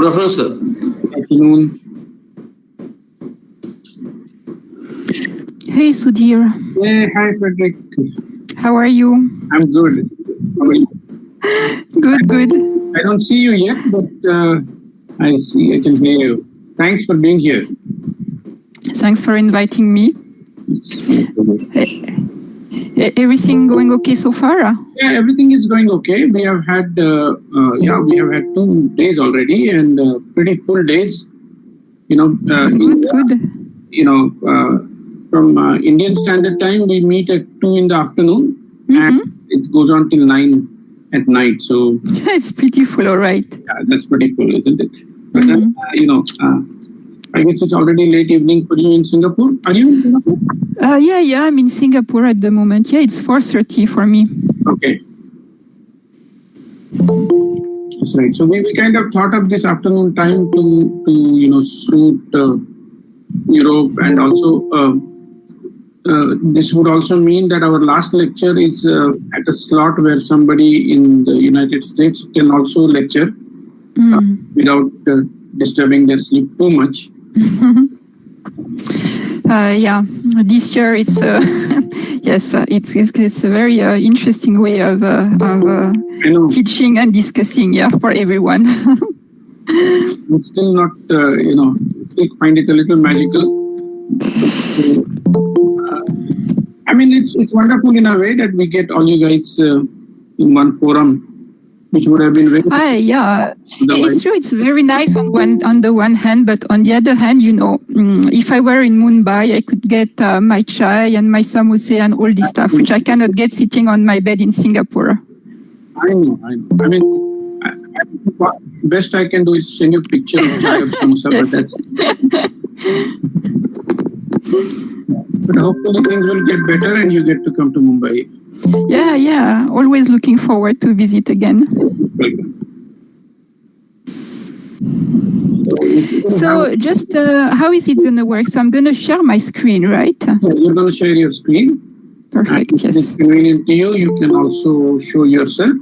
Good afternoon, sir. Good afternoon. Hey, Sudhir. Hey, hi, Frederick. How are you? I'm good. How are you? Good. I don't see you yet, but I can hear you. Thanks for being here. Thanks for inviting me. Everything going okay so far? Yeah, everything is going okay. We have had 2 days already, and pretty full days. Good. From Indian Standard Time, we meet at 2 in the afternoon, and it goes on till 9 at night. So it's pretty full, all right. Yeah, that's pretty cool, isn't it? But then, I guess it's already late evening for you in Singapore. Are you in Singapore? Yeah, I'm in Singapore at the moment. Yeah, it's 4:30 for me. Okay. That's right. So we kind of thought of this afternoon time to suit Europe, and also this would also mean that our last lecture is at a slot where somebody in the United States can also lecture without disturbing their sleep too much. Yeah, this year it's yes, it's a very interesting way of teaching and discussing. Yeah, for everyone. I'm still not, still find it a little magical. I mean, it's wonderful in a way that we get all you guys in one forum, which would have been very. Yeah, it's true. It's very nice on the one hand, but on the other hand, if I were in Mumbai, I could get my chai and my samosa and all this stuff, which I cannot get sitting on my bed in Singapore. I know. I mean, what best I can do is send you a picture of chai or samosa, but that's. But hopefully things will get better and you get to come to Mumbai. Yeah. Always looking forward to visit again. So just how is it going to work? So I'm going to share my screen, right? Yeah, you're going to share your screen. Perfect, and if it's convenient to you, you can also show yourself.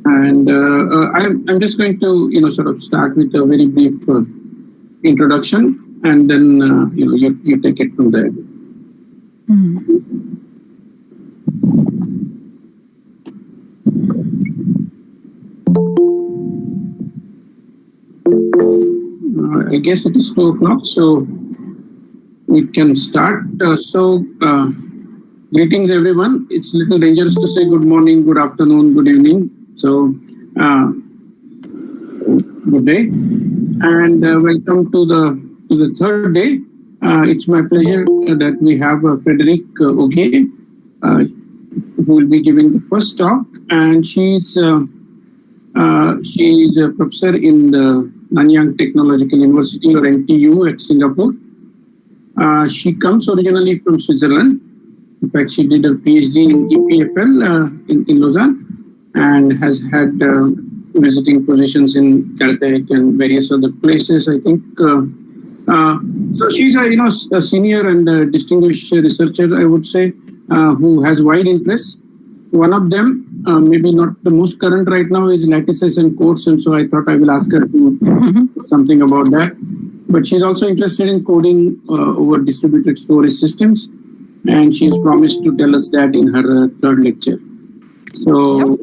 And I'm just going to sort of start with a very brief introduction, and then you take it from there. I guess it is 2 o'clock, so we can start. Greetings, everyone. It's a little dangerous to say good morning, good afternoon, good evening. So, good day, and welcome to the third day. It's my pleasure that we have Frederick Ogier, who will be giving the first talk, and she's a professor in the Nanyang Technological University, or NTU, at Singapore. She comes originally from Switzerland. In fact, she did her PhD in EPFL in Lausanne, and has had visiting positions in Caltech and various other places, I think. So she's a senior and distinguished researcher, I would say, who has wide interests. One of them, maybe not the most current right now, is lattices and codes, and so I thought I will ask her to do something about that. But she's also interested in coding over distributed storage systems, and she has promised to tell us that in her third lecture. So,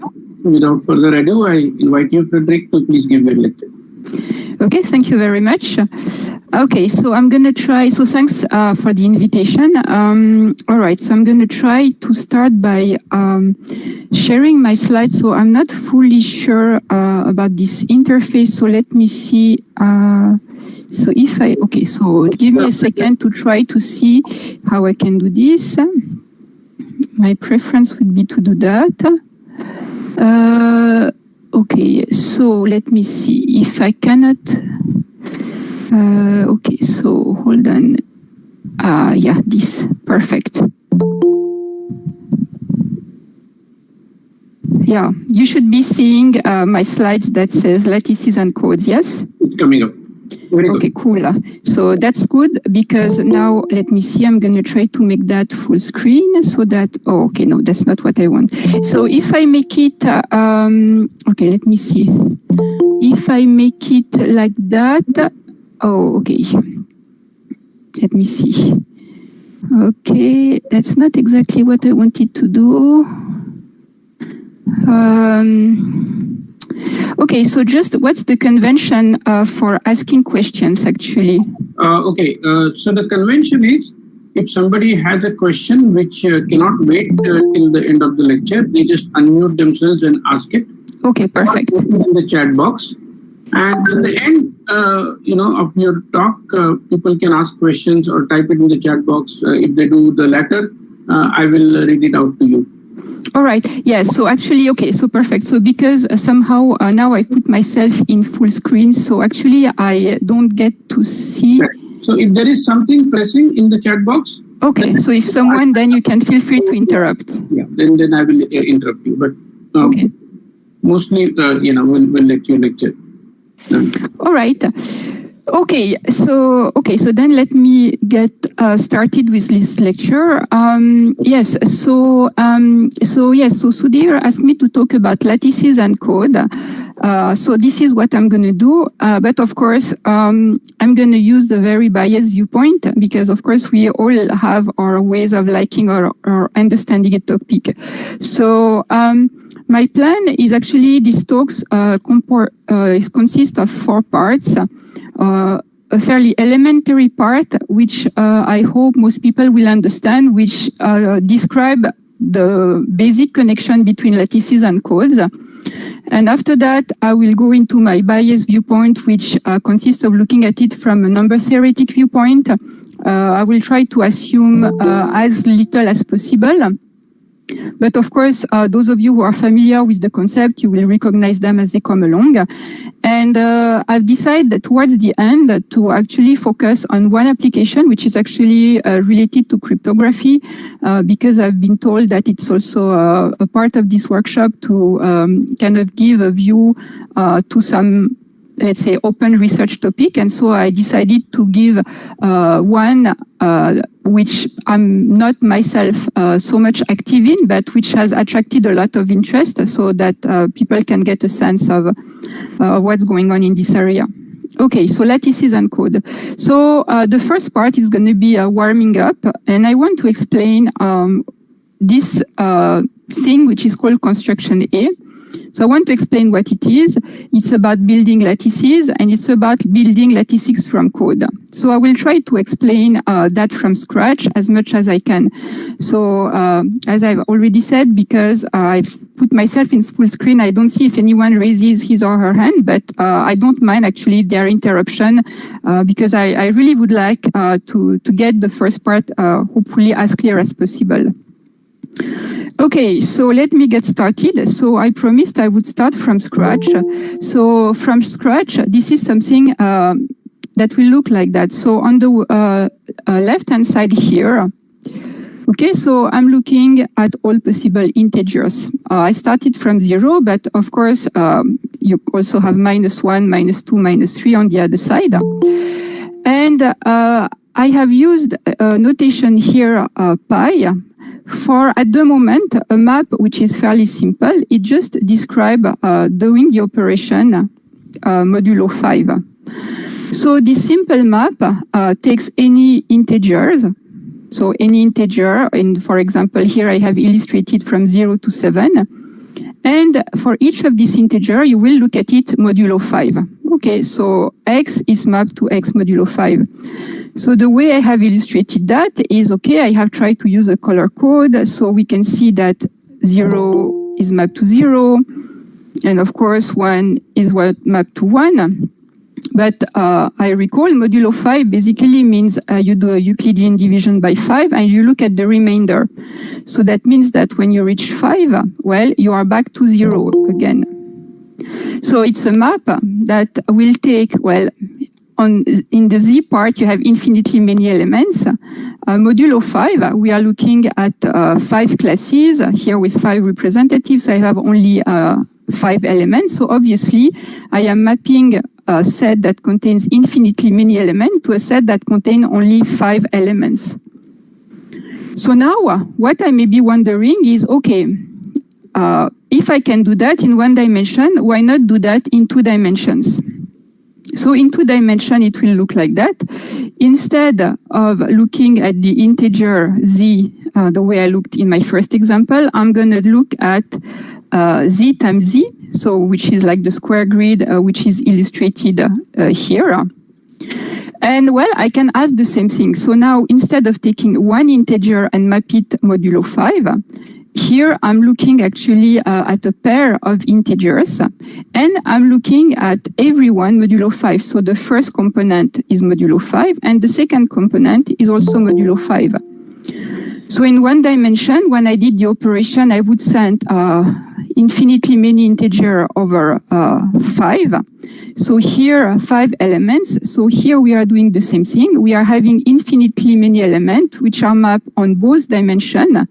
without further ado, I invite you, Frederick, to please give your lecture. Okay, thank you very much. Okay, so I'm going to try. So thanks for the invitation. All right, so I'm going to try to start by sharing my slides. So I'm not fully sure about this interface. So let me see. So give me a second to try to see how I can do this. My preference would be to do that. Okay, so let me see if I cannot. Okay, so hold on. Yeah, this, perfect. Yeah, you should be seeing my slides that says lattices and codes, yes? It's coming up. Very good. Okay, cool. So that's good because now let me see. I'm going to try to make that full screen so that. Oh, okay, no, that's not what I want. So if I make it, okay, let me see. If I make it like that, oh, okay. Let me see. Okay, that's not exactly what I wanted to do. Okay, so just what's the convention for asking questions actually? So the convention is if somebody has a question which cannot wait till the end of the lecture, they just unmute themselves and ask it. Okay, perfect. Or put it in the chat box. And in the end, of your talk, people can ask questions or type it in the chat box. If they do the latter, I will read it out to you. All right. Yeah. So actually, okay. So perfect. So because somehow now I put myself in full screen, so actually I don't get to see. Right. So if there is something pressing in the chat box. Okay. So if someone, then you can feel free to interrupt. Yeah. Then I will interrupt you. But okay. Mostly, we'll let you lecture. All right. Okay, so then let me get started with this lecture. So Sudhir asked me to talk about lattices and code. So this is what I'm going to do. But of course, I'm going to use the very biased viewpoint because, of course, we all have our ways of liking or understanding a topic. So my plan is actually these talks consist of 4 parts. A fairly elementary part, which I hope most people will understand, which describe the basic connection between lattices and codes. And after that, I will go into my bias viewpoint, which consists of looking at it from a number theoretic viewpoint. I will try to assume as little as possible. But of course, those of you who are familiar with the concept, you will recognize them as they come along. And I've decided towards the end to actually focus on one application, which is actually related to cryptography, because I've been told that it's also a part of this workshop to kind of give a view to some, let's say, open research topic. And so I decided to give one which I'm not myself so much active in, but which has attracted a lot of interest so that people can get a sense of what's going on in this area. Okay, so lattices and code. So the first part is going to be warming up, and I want to explain this thing which is called construction A. So I want to explain what it is. It's about building lattices, and it's about building lattices from code. So I will try to explain that from scratch as much as I can. So as I've already said, because I've put myself in full screen, I don't see if anyone raises his or her hand, but I don't mind actually their interruption because I really would like to get the first part hopefully as clear as possible. Okay, so let me get started. So I promised I would start from scratch. So from scratch, this is something that will look like that. So on the left-hand side here, okay, so I'm looking at all possible integers. I started from 0, but of course, you also have -1, -2, -3 on the other side. And I have used a notation here, pi, for, at the moment, a map which is fairly simple. It just describes doing the operation modulo 5. So this simple map takes any integers. So any integer, and for example, here I have illustrated from 0 to 7. And for each of these integers, you will look at it modulo 5. Okay, so x is mapped to x modulo 5. So the way I have illustrated that is, okay, I have tried to use a color code, so we can see that 0 is mapped to 0, and of course 1 is mapped to 1. But I recall modulo 5 basically means you do a Euclidean division by 5 and you look at the remainder. So that means that when you reach 5, well, you are back to 0 again. So it's a map that will take, well, in the Z part, you have infinitely many elements. Modulo 5, we are looking at 5 classes, here with 5 representatives. I have only 5 elements. So obviously, I am mapping a set that contains infinitely many elements to a set that contains only 5 elements. So now what I may be wondering is, okay, if I can do that in 1 dimension, why not do that in 2 dimensions? So in 2 dimensions, it will look like that. Instead of looking at the integer z, the way I looked in my first example, I'm going to look at z times z, so which is like the square grid, which is illustrated here. And well, I can ask the same thing. So now, instead of taking one integer and map it modulo 5, here I'm looking actually at a pair of integers, and I'm looking at every one modulo 5. So the first component is modulo 5, and the second component is also modulo 5. So in 1 dimension, when I did the operation, I would send infinitely many integer over 5. So here, 5 elements. So here we are doing the same thing. We are having infinitely many elements, which are mapped on both dimensions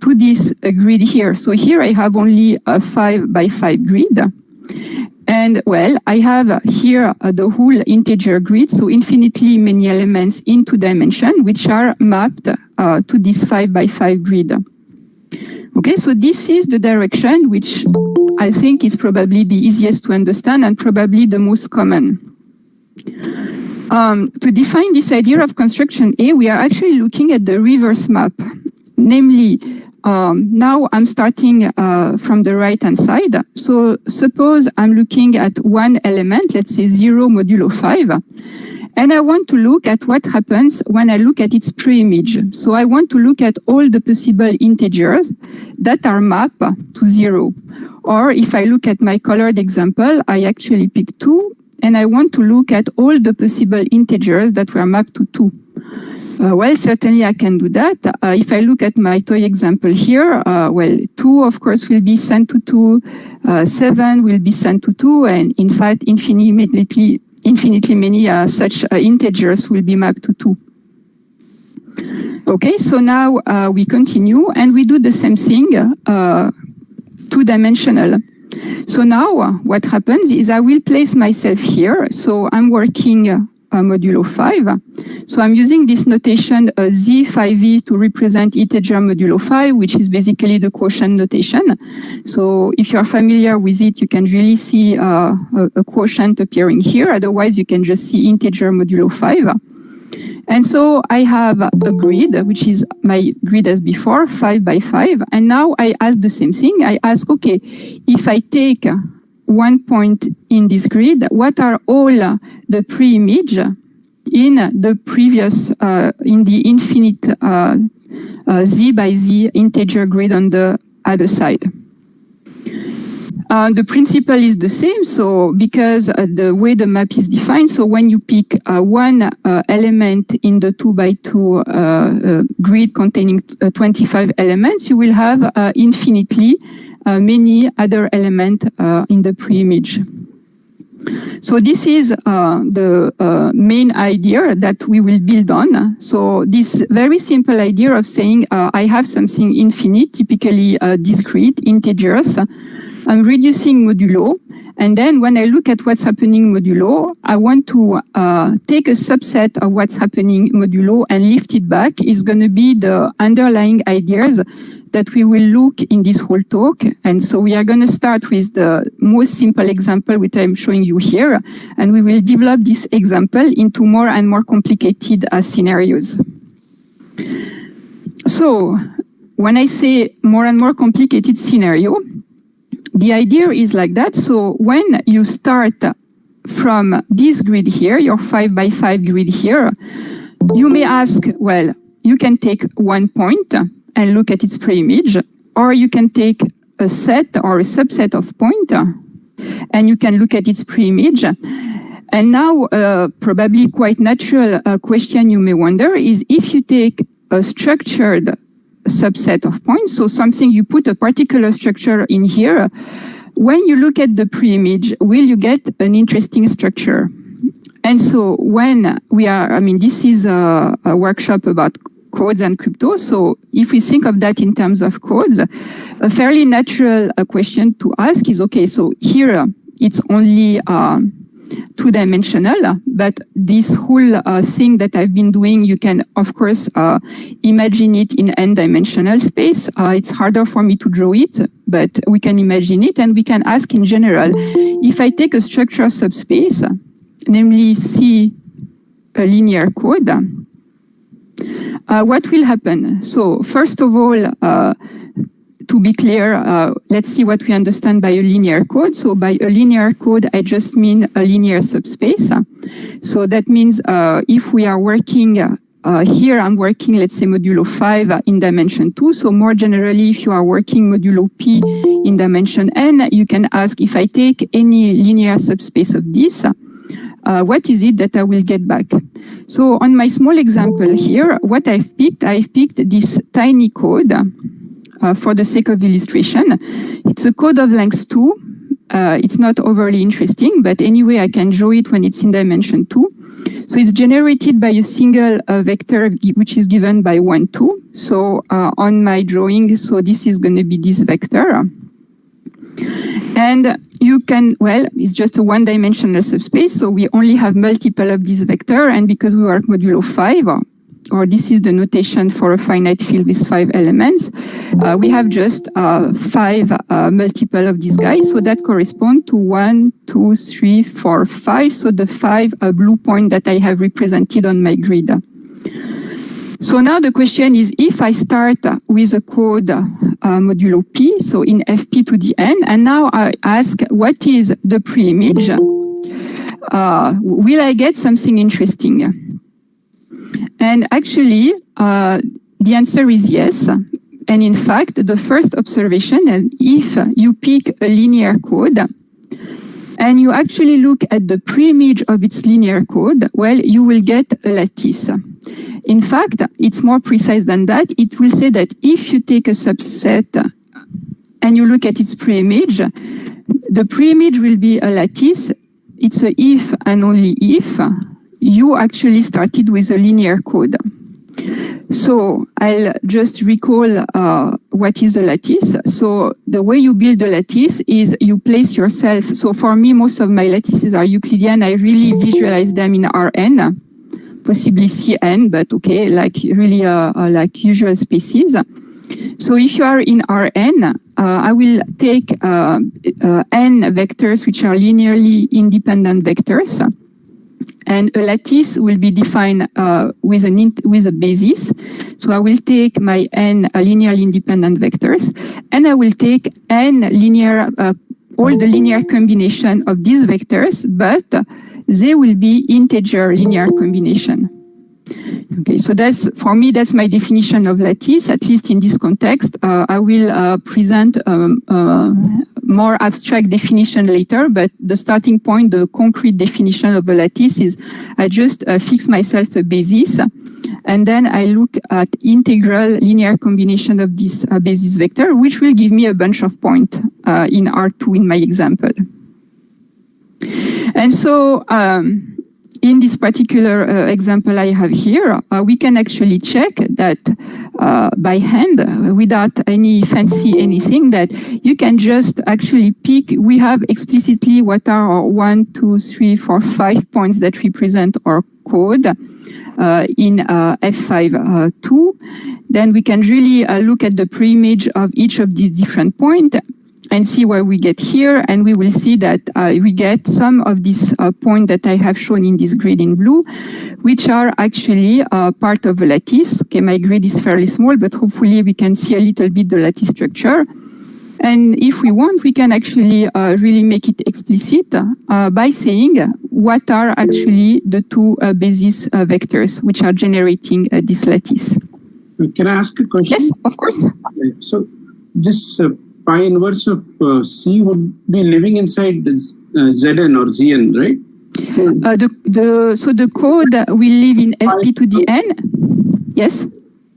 to this grid here. So here I have only a 5 by 5 grid. And well, I have here the whole integer grid, so infinitely many elements in 2 dimensions, which are mapped to this 5 by 5 grid. Okay, so this is the direction which I think is probably the easiest to understand and probably the most common. To define this idea of construction A, we are actually looking at the reverse map. Namely, now I'm starting from the right-hand side. So suppose I'm looking at one element, let's say 0 modulo 5, and I want to look at what happens when I look at its pre-image. So I want to look at all the possible integers that are mapped to 0. Or if I look at my colored example, I actually pick 2, and I want to look at all the possible integers that were mapped to 2. Well, certainly I can do that. If I look at my toy example here, well, 2, of course, will be sent to 2, 7 will be sent to 2, and in fact, infinitely many such integers will be mapped to 2. Okay, so now we continue, and we do the same thing, 2-dimensional. So now what happens is I will place myself here. So I'm working modulo 5. So I'm using this notation Z5e to represent integer modulo 5, which is basically the quotient notation. So if you're familiar with it, you can really see a quotient appearing here. Otherwise, you can just see integer modulo 5. And so I have a grid, which is my grid as before, 5 by 5. And now I ask the same thing. I ask, okay, if I take 1 point in this grid, what are all the pre-image in the previous, in the infinite z by z integer grid on the other side? The principle is the same, so because the way the map is defined, so when you pick one element in the 2 by 2 grid containing 25 elements, you will have infinitely many other elements in the pre-image. So this is the main idea that we will build on. So this very simple idea of saying I have something infinite, typically discrete integers, I'm reducing modulo, and then when I look at what's happening modulo, I want to take a subset of what's happening modulo and lift it back. Is going to be the underlying ideas that we will look in this whole talk. And so we are going to start with the most simple example, which I'm showing you here, and we will develop this example into more and more complicated scenarios. So when I say more and more complicated scenario, the idea is like that. So when you start from this grid here, your 5 by 5 grid here, you may ask, well, you can take 1 point and look at its pre-image, or you can take a set or a subset of point and you can look at its pre-image. And now, probably quite natural question you may wonder is if you take a structured subset of points, so something you put a particular structure in here, when you look at the pre-image, will you get an interesting structure? And so when we are, I mean, this is a workshop about codes and crypto. So if we think of that in terms of codes, a fairly natural question to ask is, okay, so here it's only two-dimensional, but this whole thing that I've been doing, you can, of course, imagine it in n-dimensional space. It's harder for me to draw it, but we can imagine it, and we can ask in general, if I take a structure subspace, namely C, a linear code, what will happen? So first of all, to be clear, let's see what we understand by a linear code. So by a linear code, I just mean a linear subspace. So that means if we are working here, I'm working, let's say, modulo 5 in dimension 2. So more generally, if you are working modulo P in dimension n, you can ask, if I take any linear subspace of this, what is it that I will get back? So on my small example here, what I've picked this tiny code for the sake of illustration. It's a code of length 2. It's not overly interesting, but anyway, I can draw it when it's in dimension 2. So it's generated by a single vector, which is given by 1, 2. So on my drawing, so this is going to be this vector. And you can, well, it's just a one-dimensional subspace, so we only have multiple of this vector, and because we are modulo 5, or this is the notation for a finite field with 5 elements, we have just 5 multiple of these guys, so that corresponds to 1, 2, 3, 4, 5, so the 5 blue point that I have represented on my grid. So now the question is, if I start with a code modulo P, so in Fp to the n, and now I ask, what is the pre-image? Will I get something interesting? And actually, the answer is yes. And in fact, the first observation, and if you pick a linear code, and you actually look at the pre-image of its linear code, well, you will get a lattice. In fact, it's more precise than that. It will say that if you take a subset and you look at its pre-image, the pre-image will be a lattice. It's a if and only if you actually started with a linear code. So I'll just recall what is a lattice. So the way you build a lattice is you place yourself. So for me, most of my lattices are Euclidean. I really visualize them in Rn, possibly Cn, but okay, like really like usual spaces. So if you are in Rn, I will take n vectors, which are linearly independent vectors. And a lattice will be defined with a basis. So I will take my n linearly independent vectors, and I will take n linear, all the linear combination of these vectors, but they will be integer linear combination. Okay, so that's, for me, that's my definition of lattice, at least in this context. I will present more abstract definition later, but the starting point, the concrete definition of a lattice is I just fix myself a basis, and then I look at integral linear combination of this basis vector, which will give me a bunch of points in R2 in my example. And so, in this particular example I have here, we can actually check that by hand, without any fancy anything, that you can just actually pick. We have explicitly what are our 1, 2, 3, 4, 5 points that represent our code in F5.2. Then we can really look at the pre-image of each of these different points and see what we get here, and we will see that we get some of these points that I have shown in this grid in blue, which are actually part of a lattice. Okay, my grid is fairly small, but hopefully we can see a little bit the lattice structure. And if we want, we can actually really make it explicit by saying what are actually the two basis vectors which are generating this lattice. Can I ask a question? Yes, of course. Okay. So this pi inverse of C would be living inside Zn or Zn, right? So the code will live in Fp to the n. Yes.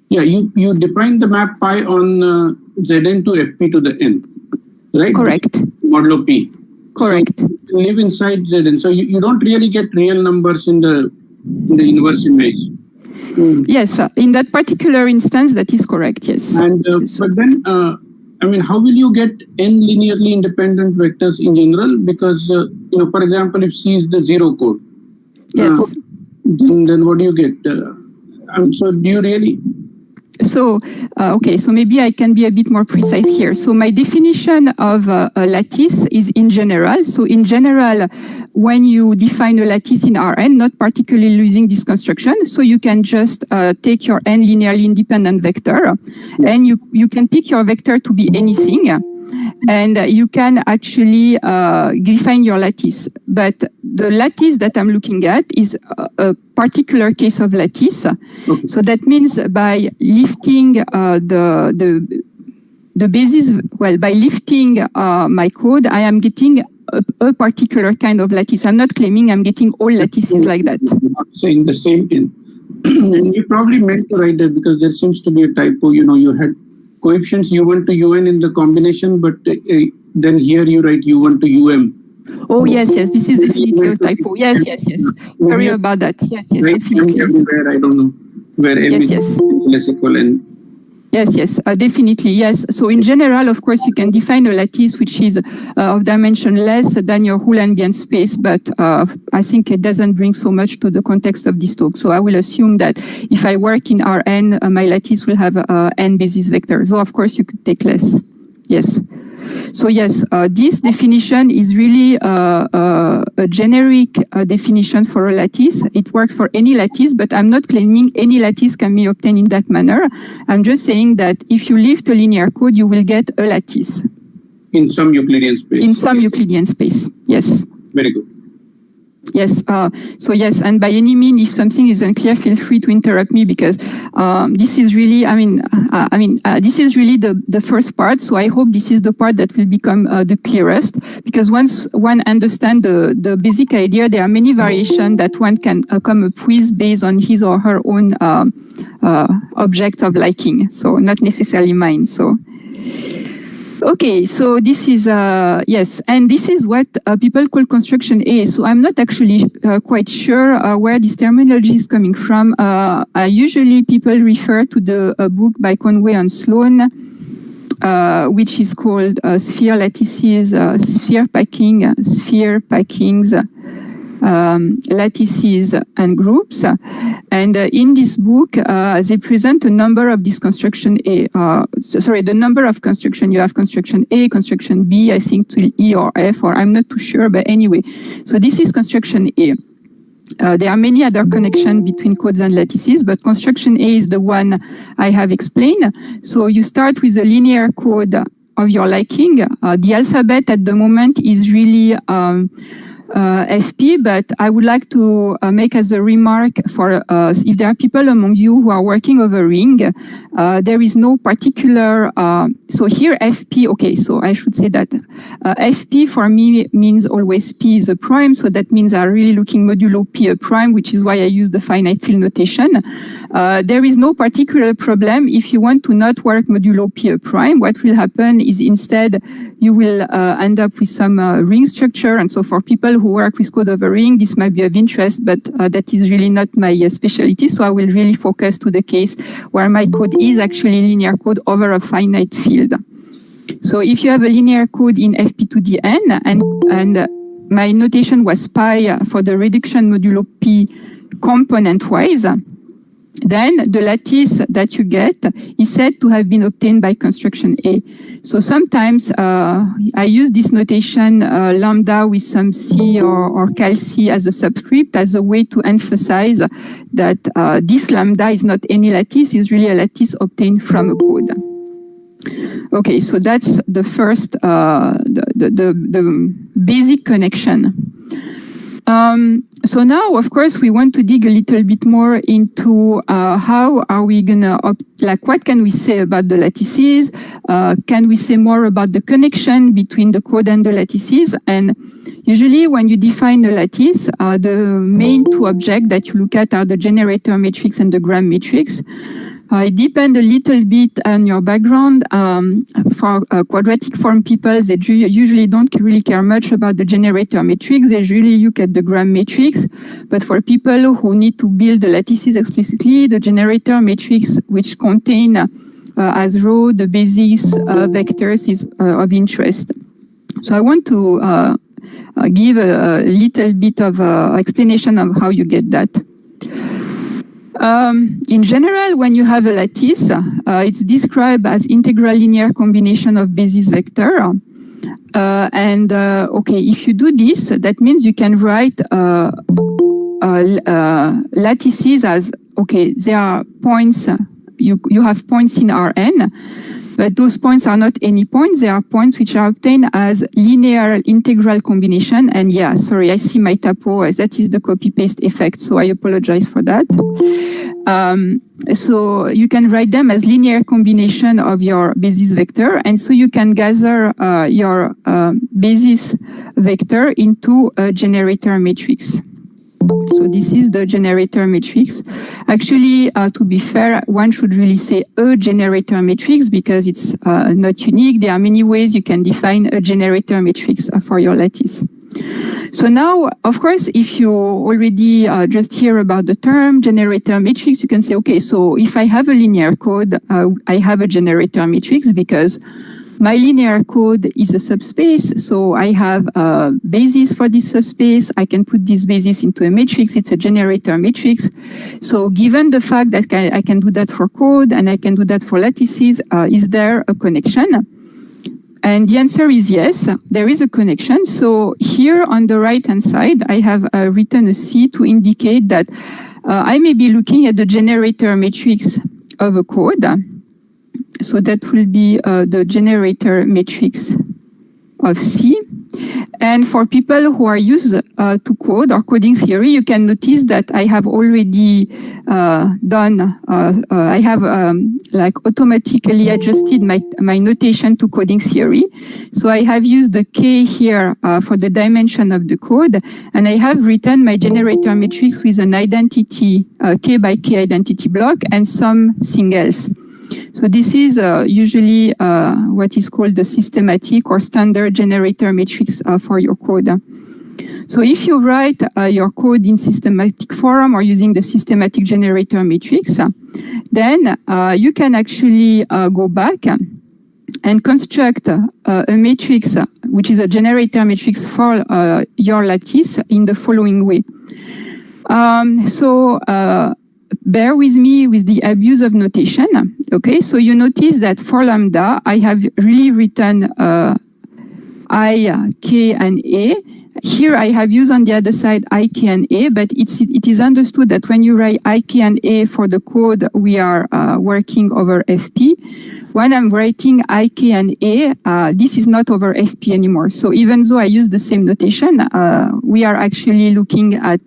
Yeah, you define the map pi on Zn to Fp to the n, right? Correct. Modulo P. Correct. So you live inside Zn, so you don't really get real numbers in the inverse image. Yes, in that particular instance, that is correct. Yes. And but then I mean, how will you get n linearly independent vectors in general? Because, for example, if C is the zero code, Yes. Then what do you get? So do you really? So, okay, so maybe I can be a bit more precise here. So my definition of a lattice is in general. So in general, when you define a lattice in Rn, not particularly using this construction, so you can just take your n linearly independent vector, and you can pick your vector to be anything, and you can actually define your lattice. But the lattice that I'm looking at is a particular case of lattice. Okay. So that means by lifting the basis, well, by lifting my code, I am getting a particular kind of lattice. I'm not claiming I'm getting all lattices like that. I'm not saying the same thing. And you probably meant to write that because there seems to be a typo. You had coefficients U1 to UN in the combination, but then here you write U1 to UM. Oh, yes, this is definitely a typo. Yes. Sorry about that. Yes, right? definitely. Everywhere, I don't know, where M Yes. is less equal and... Yes, definitely, yes. So in general, of course, you can define a lattice which is of dimension less than your whole ambient space, but I think it doesn't bring so much to the context of this talk. So I will assume that if I work in Rn, my lattice will have n basis vectors. So of course, you could take less. Yes. So yes, this definition is really a generic definition for a lattice. It works for any lattice, but I'm not claiming any lattice can be obtained in that manner. I'm just saying that if you lift a linear code, you will get a lattice. In some Euclidean space. In some Euclidean space, yes. Very good. Yes. So yes, and by any means, if something is unclear, feel free to interrupt me because this is really, this is really the first part. So I hope this is the part that will become the clearest. Because once one understands the basic idea, there are many variations that one can come up with based on his or her own object of liking. So not necessarily mine. So. Okay, so this is, yes, and this is what people call construction A. So I'm not actually quite sure where this terminology is coming from. Usually people refer to the book by Conway and Sloan, which is called Sphere Lattices, Sphere Packings, Lattices and Groups. And in this book, they present a number of this construction A. The number of construction. You have construction A, construction B, I think till E or F, or I'm not too sure, but anyway. So this is construction A. There are many other connections between codes and lattices, but construction A is the one I have explained. So you start with a linear code of your liking. The alphabet at the moment is really FP, but I would like to make as a remark for if there are people among you who are working over ring, there is no particular, so here FP, okay, so I should say that FP for me means always P is a prime, so that means I'm really looking modulo P a prime, which is why I use the finite field notation. There is no particular problem if you want to not work modulo P a prime. What will happen is instead you will end up with some ring structure, and so for people who work with code over ring, this might be of interest, but that is really not my specialty. So I will really focus to the case where my code is actually linear code over a finite field. So if you have a linear code in FP2DN, and my notation was pi for the reduction modulo P component-wise, then the lattice that you get is said to have been obtained by construction A. So sometimes I use this notation lambda with some C or cal C as a subscript as a way to emphasize that this lambda is not any lattice, is really a lattice obtained from a code. Okay, so that's the first, the basic connection. So now, of course, we want to dig a little bit more into how are we gonna, what can we say about the lattices? Can we say more about the connection between the code and the lattices? And usually when you define a lattice, the main two objects that you look at are the generator matrix and the gram matrix. It depends a little bit on your background. For quadratic form people, they usually don't really care much about the generator matrix. They usually look at the gram matrix. But for people who need to build the lattices explicitly, the generator matrix, which contain as row the basis vectors is of interest. So I want to give a little bit of explanation of how you get that. In general, when you have a lattice, it's described as integral linear combination of basis vector. Okay, if you do this, that means you can write lattices as, okay, there are points, you have points in Rn, but those points are not any points, they are points which are obtained as linear integral combination. And yeah, sorry, I see my typo, that is the copy-paste effect, so I apologize for that. So you can write them as linear combination of your basis vector, and so you can gather your basis vector into a generator matrix. So this is the generator matrix. Actually, to be fair, one should really say a generator matrix because it's not unique. There are many ways you can define a generator matrix for your lattice. So now, of course, if you already just hear about the term generator matrix, you can say, okay, so if I have a linear code, I have a generator matrix because my linear code is a subspace, so I have a basis for this subspace. I can put this basis into a matrix. It's a generator matrix. So given the fact that I can do that for code and I can do that for lattices, is there a connection? And the answer is yes, there is a connection. So here on the right-hand side, I have written a C to indicate that I may be looking at the generator matrix of a code. So that will be the generator matrix of C. And for people who are used to code or coding theory, you can notice that I have already done, I have like automatically adjusted my notation to coding theory. So I have used the K here for the dimension of the code, and I have written my generator matrix with an identity, K by K identity block and some singles. So this is usually what is called the systematic or standard generator matrix for your code. So if you write your code in systematic form or using the systematic generator matrix, then you can actually go back and construct a matrix, which is a generator matrix for your lattice in the following way. Bear with me with the abuse of notation. Okay, so you notice that for lambda, I have really written I, K, and A. Here I have used on the other side I, K, and A, but it is understood that when you write I, K, and A for the code, we are working over FP. When I'm writing I, K, and A, this is not over FP anymore. So even though I use the same notation, we are actually looking at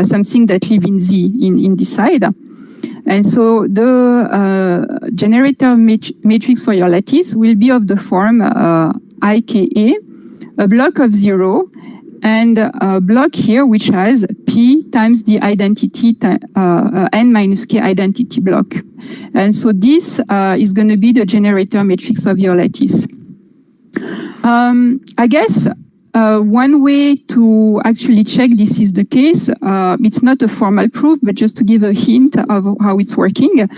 something that live in Z in this side. And so the generator matrix for your lattice will be of the form IKA, a block of 0, and a block here which has P times the identity N minus K identity block. And so this is going to be the generator matrix of your lattice. I guess one way to actually check this is the case. It's not a formal proof, but just to give a hint of how it's working.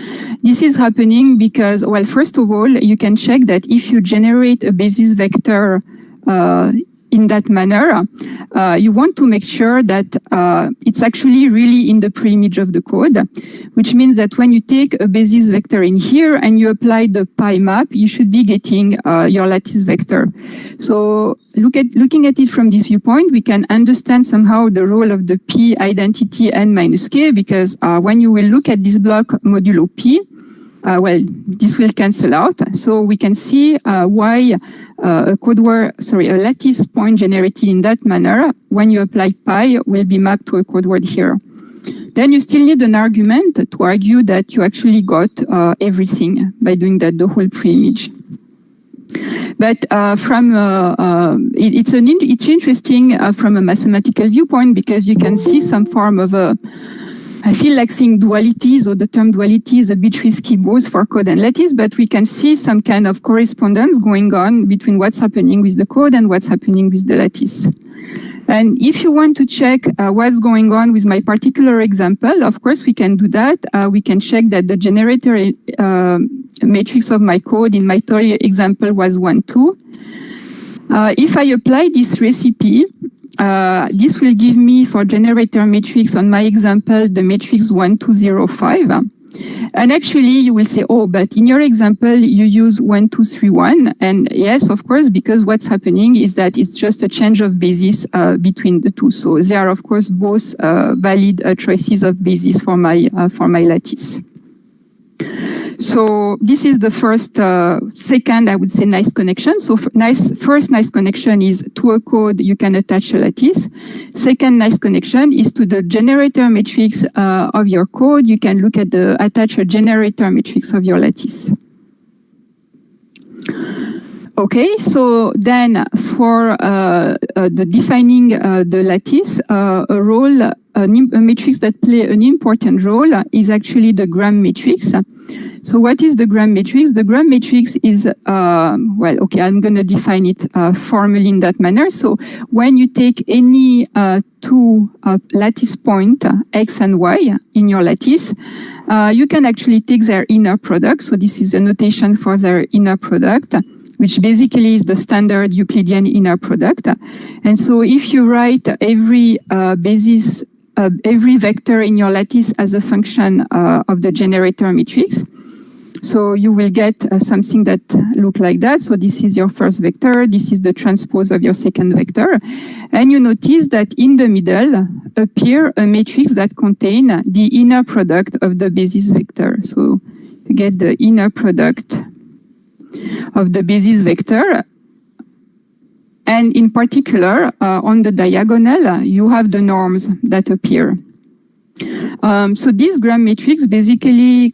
This is happening because, well, first of all, you can check that if you generate a basis vector in that manner, you want to make sure that it's actually really in the preimage of the code, which means that when you take a basis vector in here and you apply the pi map, you should be getting your lattice vector. So looking at it from this viewpoint, we can understand somehow the role of the P identity N minus K, because when you will look at this block modulo P, well, this will cancel out. So we can see why a lattice point generated in that manner, when you apply pi, will be mapped to a code word here. Then you still need an argument to argue that you actually got everything by doing that, the whole preimage. But it's interesting from a mathematical viewpoint, because you can see some form of I feel like saying dualities, or the term duality is a bit risky both for code and lattice, but we can see some kind of correspondence going on between what's happening with the code and what's happening with the lattice. And if you want to check what's going on with my particular example, of course, we can do that. We can check that the generator matrix of my code in my toy example was 1, 2. If I apply this recipe, this will give me for generator matrix on my example, the matrix 1, 2, 0, 5. And actually, you will say, oh, but in your example, you use 1, 2, 3, 1. And yes, of course, because what's happening is that it's just a change of basis between the two. So they are, of course, both valid choices of basis for my lattice. So this is the first, second, I would say, nice connection. So first nice connection is to a code you can attach a lattice. Second nice connection is to the generator matrix of your code. You can look at attach a generator matrix of your lattice. Okay, so then for the defining the lattice, a matrix that play an important role is actually the gram matrix. So what is the gram matrix? The gram matrix is, well, okay, I'm going to define it formally in that manner. So when you take any two lattice point, x and y, in your lattice, you can actually take their inner product. So this is a notation for their inner product, which basically is the standard Euclidean inner product. And so if you write every basis, every vector in your lattice as a function of the generator matrix, so you will get something that look like that. So this is your first vector. This is the transpose of your second vector. And you notice that in the middle appear a matrix that contain the inner product of the basis vector. So you get the inner product of the basis vector. And in particular, on the diagonal, you have the norms that appear. So this gram matrix basically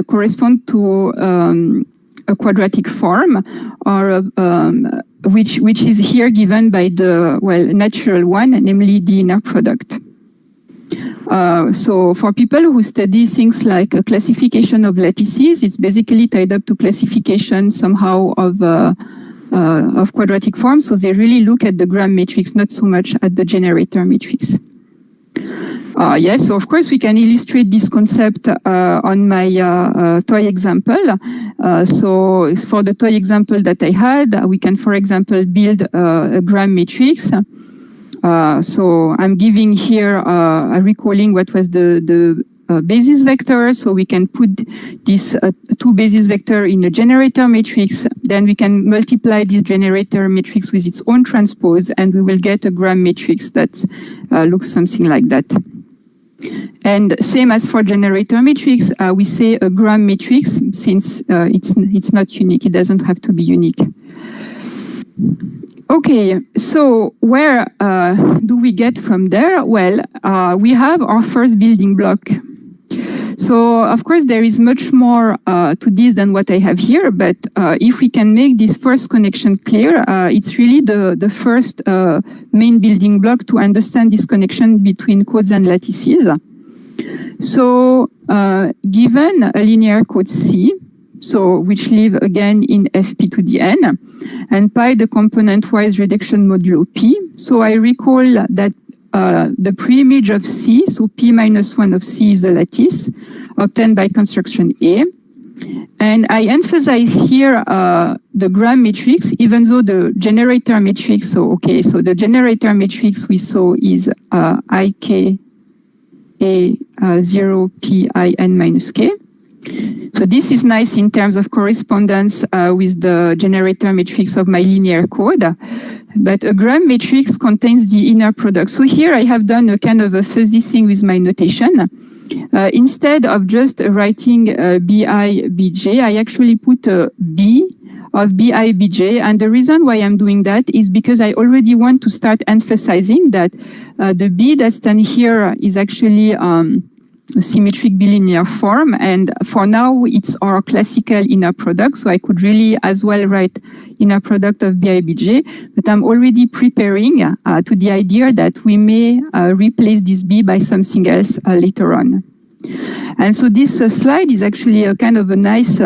correspond to a quadratic form, or which is here given by the natural one, namely the inner product. So for people who study things like classification of lattices, it's basically tied up to classification somehow of quadratic forms. So they really look at the gram matrix, not so much at the generator matrix. Yes, so of course we can illustrate this concept on my toy example. So for the toy example that I had, we can, for example, build a gram matrix. So I'm giving here, recalling what was the basis vector. So we can put this two basis vector in a generator matrix. Then we can multiply this generator matrix with its own transpose, and we will get a gram matrix that looks something like that. And same as for generator matrix, we say a gram matrix since it's not unique. It doesn't have to be unique. Okay, so where do we get from there? Well, we have our first building block. So, of course, there is much more to this than what I have here, but if we can make this first connection clear, it's really the first main building block to understand this connection between codes and lattices. So, given a linear code C, so which live again in Fp to the n, and pi the component-wise reduction modulo P. So I recall that the preimage of C, so P minus 1 of C is the lattice obtained by construction A. And I emphasize here the gram matrix, even though the generator matrix, so okay, so the generator matrix we saw is IK A 0 P I n minus K. So this is nice in terms of correspondence with the generator matrix of my linear code. But a gram matrix contains the inner product. So here I have done a kind of a fuzzy thing with my notation. Instead of just writing BI, BJ, I actually put a B of BI, BJ. And the reason why I'm doing that is because I already want to start emphasizing that the B that stands here is actually a symmetric bilinear form, and for now it's our classical inner product, so I could really as well write inner product of BI/BJ, but I'm already preparing to the idea that we may replace this B by something else later on. And so this slide is actually a kind of a nice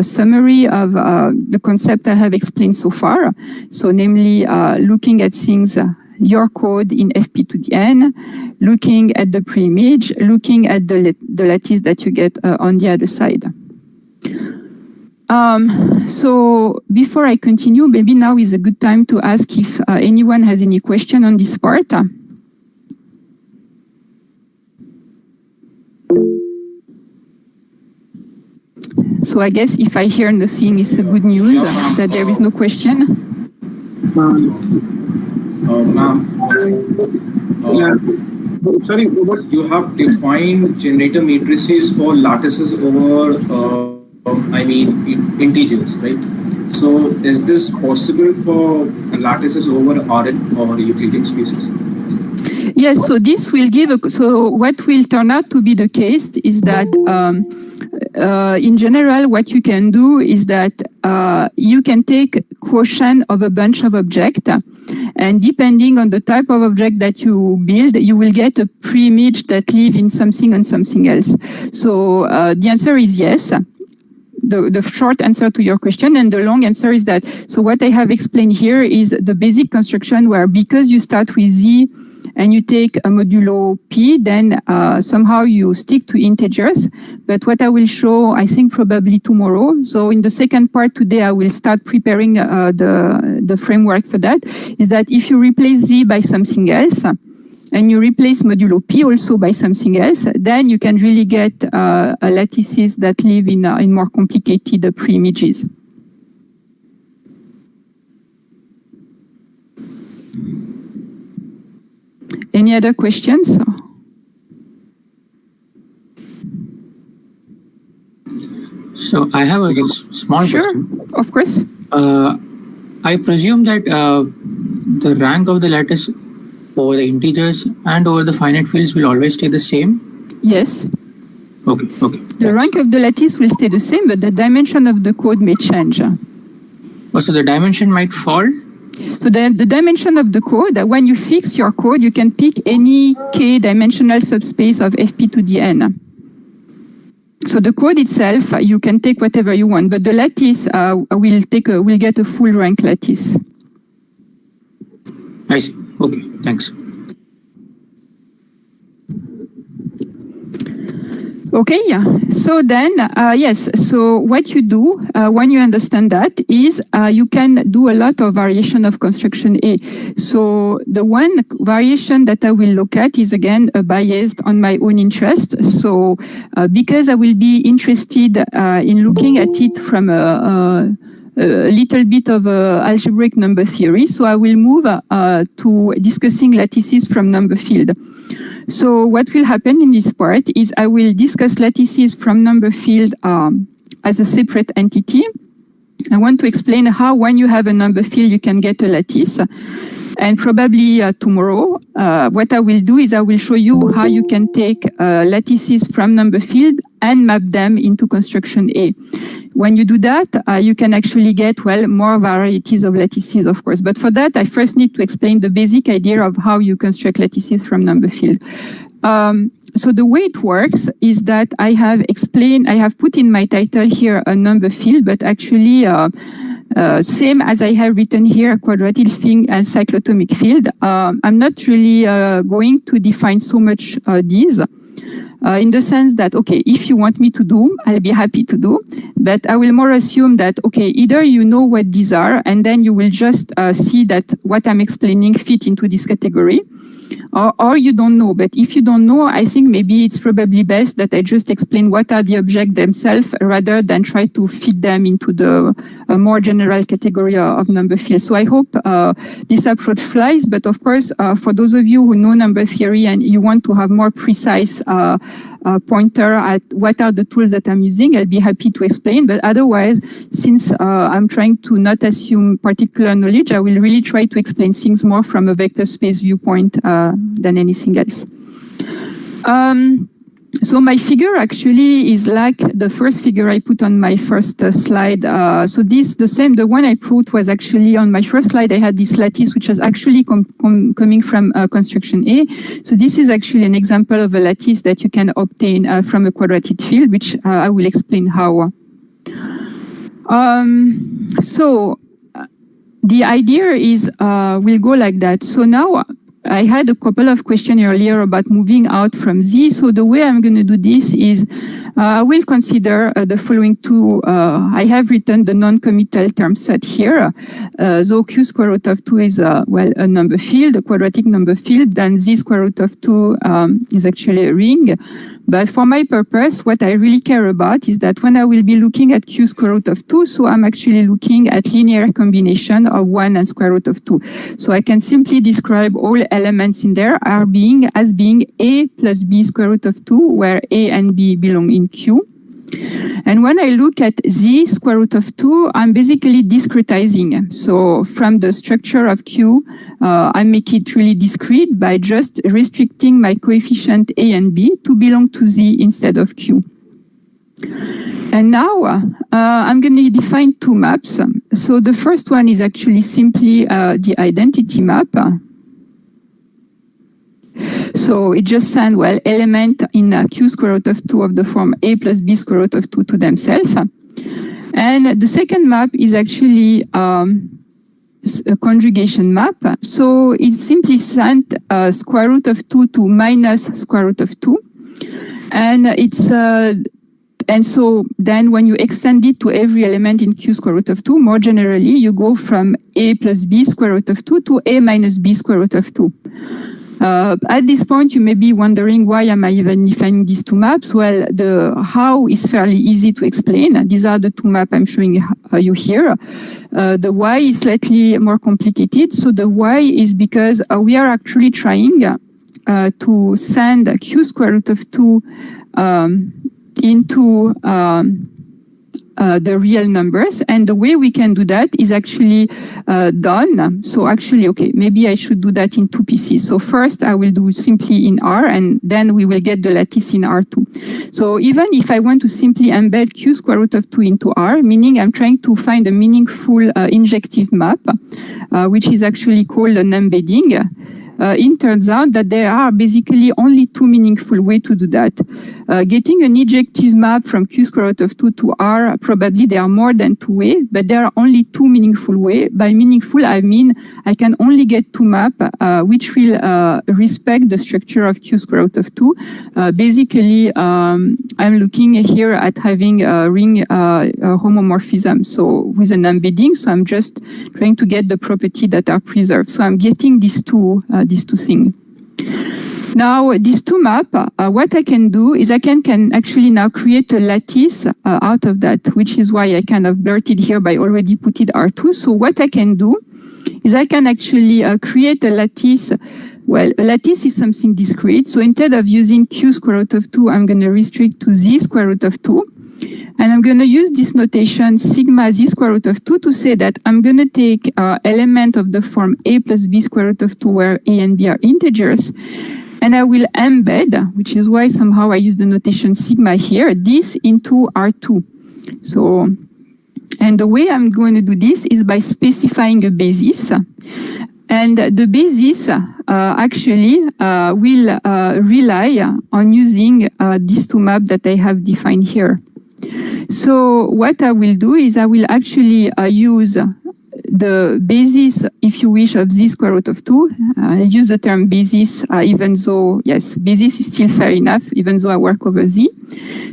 summary of the concept I have explained so far. So namely, looking at things your code in FP to the n, looking at the pre-image, looking at the lattice that you get on the other side. So before I continue, maybe now is a good time to ask if anyone has any question on this part. So I guess if I hear nothing, it's a good news that there is no question. Ma'am, Sorry, what? you have defined generator matrices for lattices over, integers, right? So is this possible for lattices over Rn or Euclidean spaces? Yes, so this will give, so what will turn out to be the case is that in general, what you can do is that you can take quotient of a bunch of objects, and depending on the type of object that you build, you will get a pre-image that live in something and something else. So the answer is yes. The short answer to your question, and the long answer is that, so what I have explained here is the basic construction where, because you start with Z and you take a modulo P, then somehow you stick to integers. But what I will show, I think probably tomorrow, so in the second part today, I will start preparing the framework for that, is that if you replace Z by something else, and you replace modulo P also by something else, then you can really get lattices that live in more complicated pre-images. Any other questions? So I have a small question. Of course. I presume that the rank of the lattice over the integers and over the finite fields will always stay the same? Yes. Okay. The rank of the lattice will stay the same, but the dimension of the code may change. Oh, so the dimension might fall? So the dimension of the code, when you fix your code, you can pick any k-dimensional subspace of FP to the n. So the code itself, you can take whatever you want, but the lattice will get a full rank lattice. I see. Okay, thanks. Okay, so then, yes, so what you do when you understand that is you can do a lot of variation of construction A. So the one variation that I will look at is, again, biased on my own interest. So because I will be interested in looking at it from a little bit of algebraic number theory, so I will move to discussing lattices from number field. So what will happen in this part is I will discuss lattices from number field as a separate entity. I want to explain how, when you have a number field, you can get a lattice. And probably tomorrow, what I will do is I will show you how you can take lattices from number field and map them into construction A. When you do that, you can actually get, well, more varieties of lattices, of course. But for that, I first need to explain the basic idea of how you construct lattices from number field. So the way it works is that I have put in my title here a number field, but actually, same as I have written here, a quadratic field and cyclotomic field. I'm not really going to define so much these. In the sense that, okay, if you want me to do, I'll be happy to do, but I will more assume that, okay, either you know what these are, and then you will just see that what I'm explaining fit into this category, or you don't know. But if you don't know, I think maybe it's probably best that I just explain what are the objects themselves rather than try to fit them into the more general category of number field. So I hope this approach flies, but of course, for those of you who know number theory and you want to have more precise pointer at what are the tools that I'm using, I'll be happy to explain. But otherwise, since I'm trying to not assume particular knowledge, I will really try to explain things more from a vector space viewpoint than anything else. So my figure actually is like the first figure I put on my first slide. So the one I put was actually on my first slide. I had this lattice, which was actually coming from construction A. So this is actually an example of a lattice that you can obtain from a quadratic field, which I will explain how. So the idea is we'll go like that. So now I had a couple of questions earlier about moving out from Z. So the way I'm going to do this is I will consider the following two. I have written the non-committal term set here. So Q square root of 2 is, well, a number field, a quadratic number field. Then Z square root of 2 is actually a ring. But for my purpose, what I really care about is that when I will be looking at Q square root of 2, so I'm actually looking at linear combination of 1 and square root of 2. So I can simply describe all elements in there as being A plus B square root of 2, where A and B belong in Q. And when I look at Z square root of 2, I'm basically discretizing. So from the structure of Q, I make it really discrete by just restricting my coefficient A and B to belong to Z instead of Q. And now I'm going to define two maps. So the first one is actually simply the identity map. So it just sends, well, element in Q square root of 2 of the form A plus B square root of 2 to themselves. And the second map is actually a conjugation map. So it simply sent square root of 2 to minus square root of 2. And it's and so then when you extend it to every element in Q square root of 2, more generally, you go from A plus B square root of 2 to A minus B square root of 2. At this point, you may be wondering, why am I even defining these two maps? Well, the how is fairly easy to explain. These are the two maps I'm showing you here. The why is slightly more complicated. So the why is because we are actually trying to send Q square root of 2 into the real numbers. And the way we can do that is actually done. So actually, okay, maybe I should do that in two pieces. So first I will do simply in R, and then we will get the lattice in R2. So even if I want to simply embed Q square root of 2 into R, meaning I'm trying to find a meaningful injective map, which is actually called an embedding, it turns out that there are basically only two meaningful ways to do that. Getting an injective map from Q square root of 2 to R, probably there are more than two ways, but there are only two meaningful ways. By meaningful, I mean I can only get two maps which will respect the structure of Q square root of 2. Basically, I'm looking here at having a ring homomorphism, so with an embedding. So I'm just trying to get the property that are preserved. So I'm getting these two things. Now, these two maps, what I can do is I can actually now create a lattice out of that, which is why I kind of blurted here by already putting R2. So what I can do is I can actually create a lattice. Well, a lattice is something discrete. So instead of using Q square root of 2, I'm going to restrict to Z square root of 2. And I'm going to use this notation sigma Z square root of 2 to say that I'm going to take element of the form A plus B square root of 2 where A and B are integers. And I will embed, which is why somehow I use the notation sigma here, this into R2. So, and the way I'm going to do this is by specifying a basis. And the basis actually will rely on using these two maps that I have defined here. So what I will do is I will actually use the basis, if you wish, of Z square root of 2. I use the term basis, even though, yes, basis is still fair enough, even though I work over Z.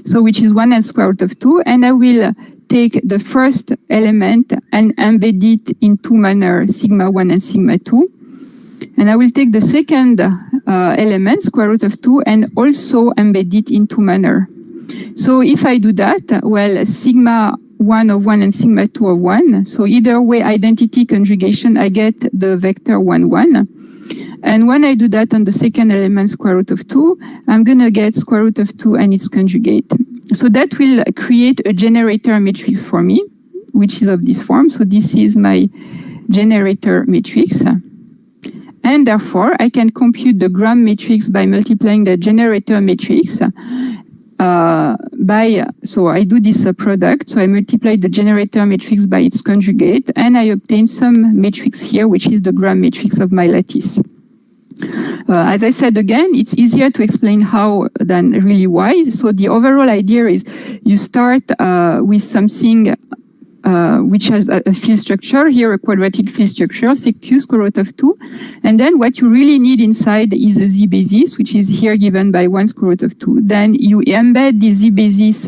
So which is 1 and square root of 2. And I will take the first element and embed it in two manners, sigma 1 and sigma 2. And I will take the second element, square root of 2, and also embed it in two manners. So if I do that, well, sigma 1 of 1 and sigma 2 of 1. So either way, identity conjugation, I get the vector 1, 1. And when I do that on the second element, square root of 2, I'm going to get square root of 2 and its conjugate. So that will create a generator matrix for me, which is of this form. So this is my generator matrix. And therefore, I can compute the Gram matrix by multiplying the generator matrix so I do this product. So I multiply the generator matrix by its conjugate, and I obtain some matrix here, which is the Gram matrix of my lattice. As I said again, it's easier to explain how than really why. So the overall idea is you start with something which has a field structure, here a quadratic field structure, sec q square root of 2. And then what you really need inside is a z basis, which is here given by 1 square root of 2. Then you embed the z basis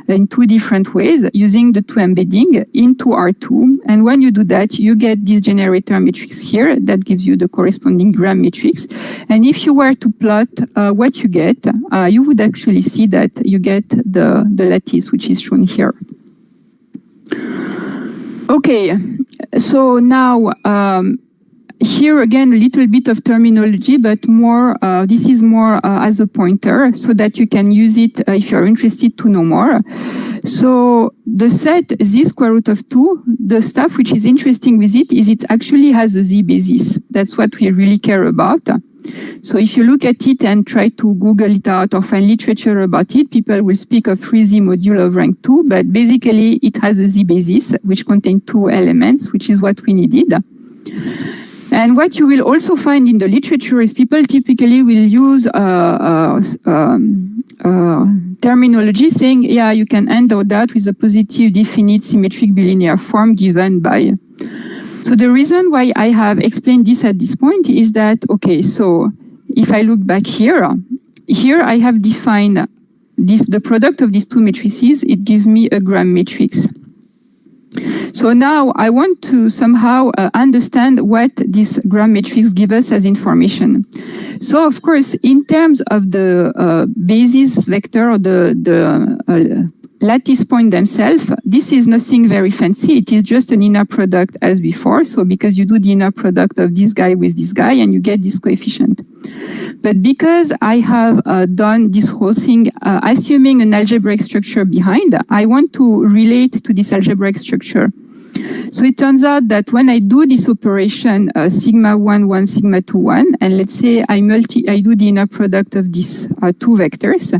in two different ways, using the two embedding into R2. And when you do that, you get this generator matrix here that gives you the corresponding gram matrix. And if you were to plot what you get, you would actually see that you get the lattice, which is shown here. Okay, so now here again a little bit of terminology, but more this is more as a pointer so that you can use it if you're interested to know more. So the set z square root of 2, the stuff which is interesting with it is it actually has a z basis. That's what we really care about. So if you look at it and try to Google it out or find literature about it, people will speak of 3z module of rank 2, but basically it has a z basis which contains two elements, which is what we needed. And what you will also find in the literature is people typically will use terminology saying, yeah, you can endowed that with a positive definite symmetric bilinear form given by. So the reason why I have explained this at this point is that, okay, so if I look back here I have defined the product of these two matrices, it gives me a gram matrix. So now I want to somehow understand what this gram matrix gives us as information. So of course, in terms of the basis vector or the lattice point themselves, this is nothing very fancy. It is just an inner product as before. So because you do the inner product of this guy with this guy and you get this coefficient. But because I have done this whole thing assuming an algebraic structure behind, I want to relate to this algebraic structure. So it turns out that when I do this operation sigma 1, 1, sigma 2, 1, and let's say I do the inner product of these two vectors,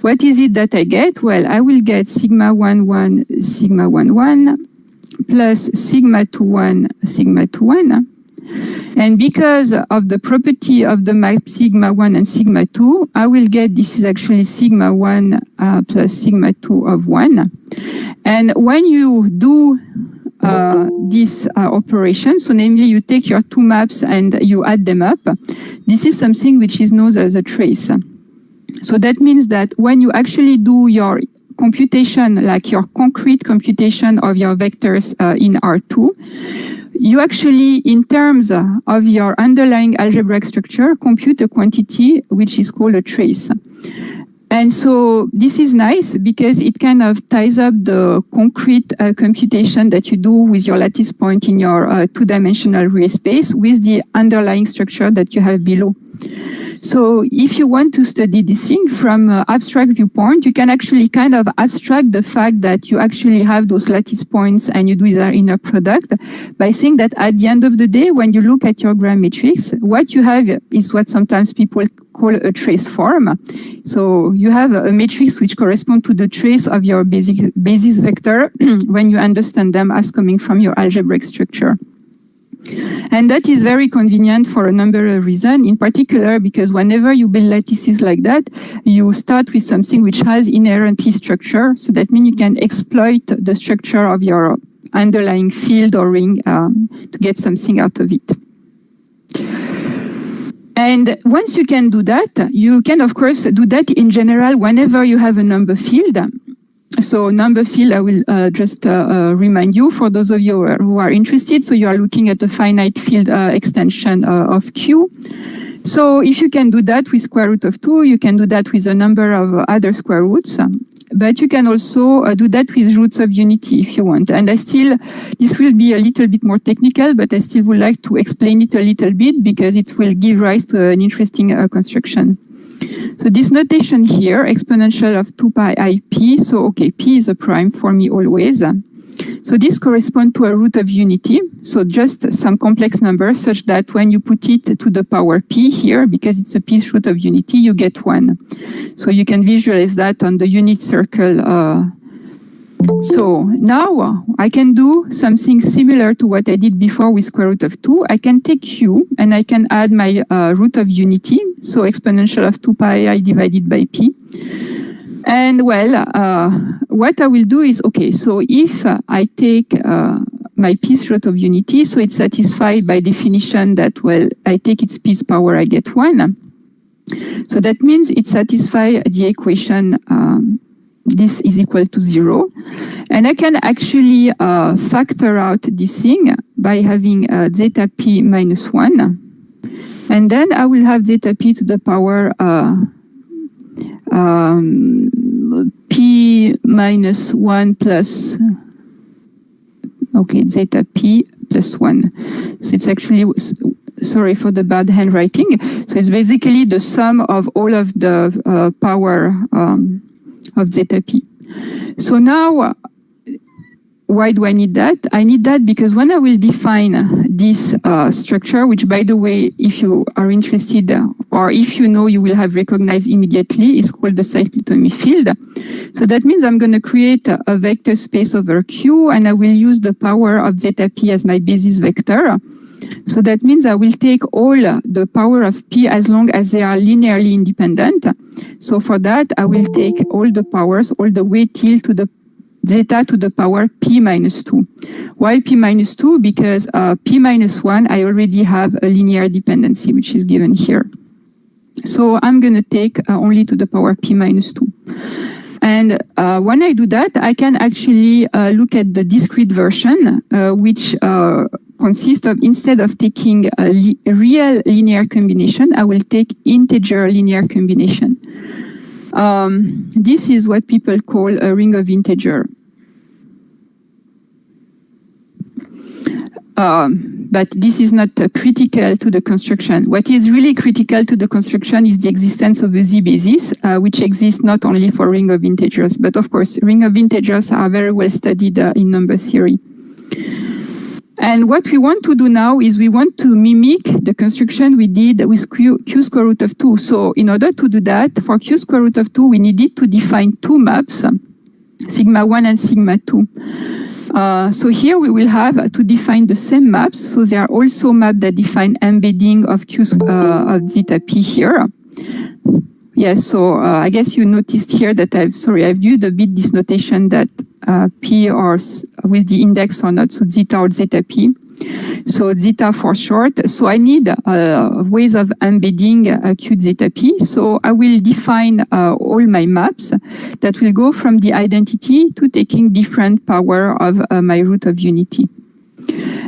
what is it that I get? Well, I will get sigma 1, 1, sigma 1, 1, plus sigma 2, 1, sigma 2, 1. And because of the property of the map sigma 1 and sigma 2, I will get, this is actually sigma 1 plus sigma 2 of 1. And when you do this operation, so namely you take your two maps and you add them up, this is something which is known as a trace. So that means that when you actually do your computation, like your concrete computation of your vectors in R2, you actually, in terms of your underlying algebraic structure, compute a quantity which is called a trace. And so this is nice because it kind of ties up the concrete computation that you do with your lattice point in your two-dimensional Fourier space with the underlying structure that you have below. So if you want to study this thing from an abstract viewpoint, you can actually kind of abstract the fact that you actually have those lattice points and you do their inner product by saying that at the end of the day, when you look at your gram matrix, what you have is what sometimes people call a trace form. So you have a matrix which corresponds to the trace of your basis vector when you understand them as coming from your algebraic structure. And that is very convenient for a number of reasons, in particular because whenever you build lattices like that, you start with something which has inherently structure. So that means you can exploit the structure of your underlying field or ring to get something out of it. And once you can do that, you can, of course, do that in general whenever you have a number field. So number field, I will just remind you for those of you who are interested. So you are looking at a finite field extension of Q. So if you can do that with square root of 2, you can do that with a number of other square roots. But you can also do that with roots of unity if you want. And this will be a little bit more technical, but I still would like to explain it a little bit because it will give rise to an interesting construction. So this notation here, exponential of 2 pi I p, so okay, p is a prime for me always. So this corresponds to a root of unity, so just some complex number such that when you put it to the power p here, because it's a piece root of unity, you get 1. So you can visualize that on the unit circle. So now I can do something similar to what I did before with square root of 2. I can take q and I can add my root of unity, so exponential of 2 pi I divided by p. And well, what I will do is, okay, so if I take my piece root of unity, so it's satisfied by definition that, well, I take its piece power, I get 1. So that means it satisfies the equation this is equal to 0. And I can actually factor out this thing by having zeta p minus 1. And then I will have zeta p to the power p minus 1 plus, okay, zeta p plus 1. So it's actually, sorry for the bad handwriting. So it's basically the sum of all of the power of zeta p. So now, why do I need that? I need that because when I will define this structure, which by the way, if you are interested or if you know, you will have recognized immediately, is called the cyclotomy field. So that means I'm going to create a vector space over Q and I will use the power of zeta p as my basis vector. So that means I will take all the power of P as long as they are linearly independent. So for that, I will take all the powers all the way till to the zeta to the power P minus 2. Why P minus 2? Because P minus 1, I already have a linear dependency, which is given here. So I'm going to take only to the power P minus 2. And when I do that, I can actually look at the discrete version, which consists of, instead of taking a real linear combination, I will take integer linear combination. This is what people call a ring of integer. But this is not critical to the construction. What is really critical to the construction is the existence of a z-basis, which exists not only for ring of integers, but of course, ring of integers are very well studied in number theory. And what we want to do now is we want to mimic the construction we did with q square root of 2. So in order to do that, for q square root of 2, we needed to define two maps, sigma 1 and sigma 2. So here we will have to define the same maps. So there are also maps that define embedding of q of zeta p here. Yes, so I guess you noticed here that I've used a bit this notation that p or with the index or not, so zeta or zeta p. So zeta for short. So I need ways of embedding q zeta p. So I will define all my maps that will go from the identity to taking different power of my root of unity.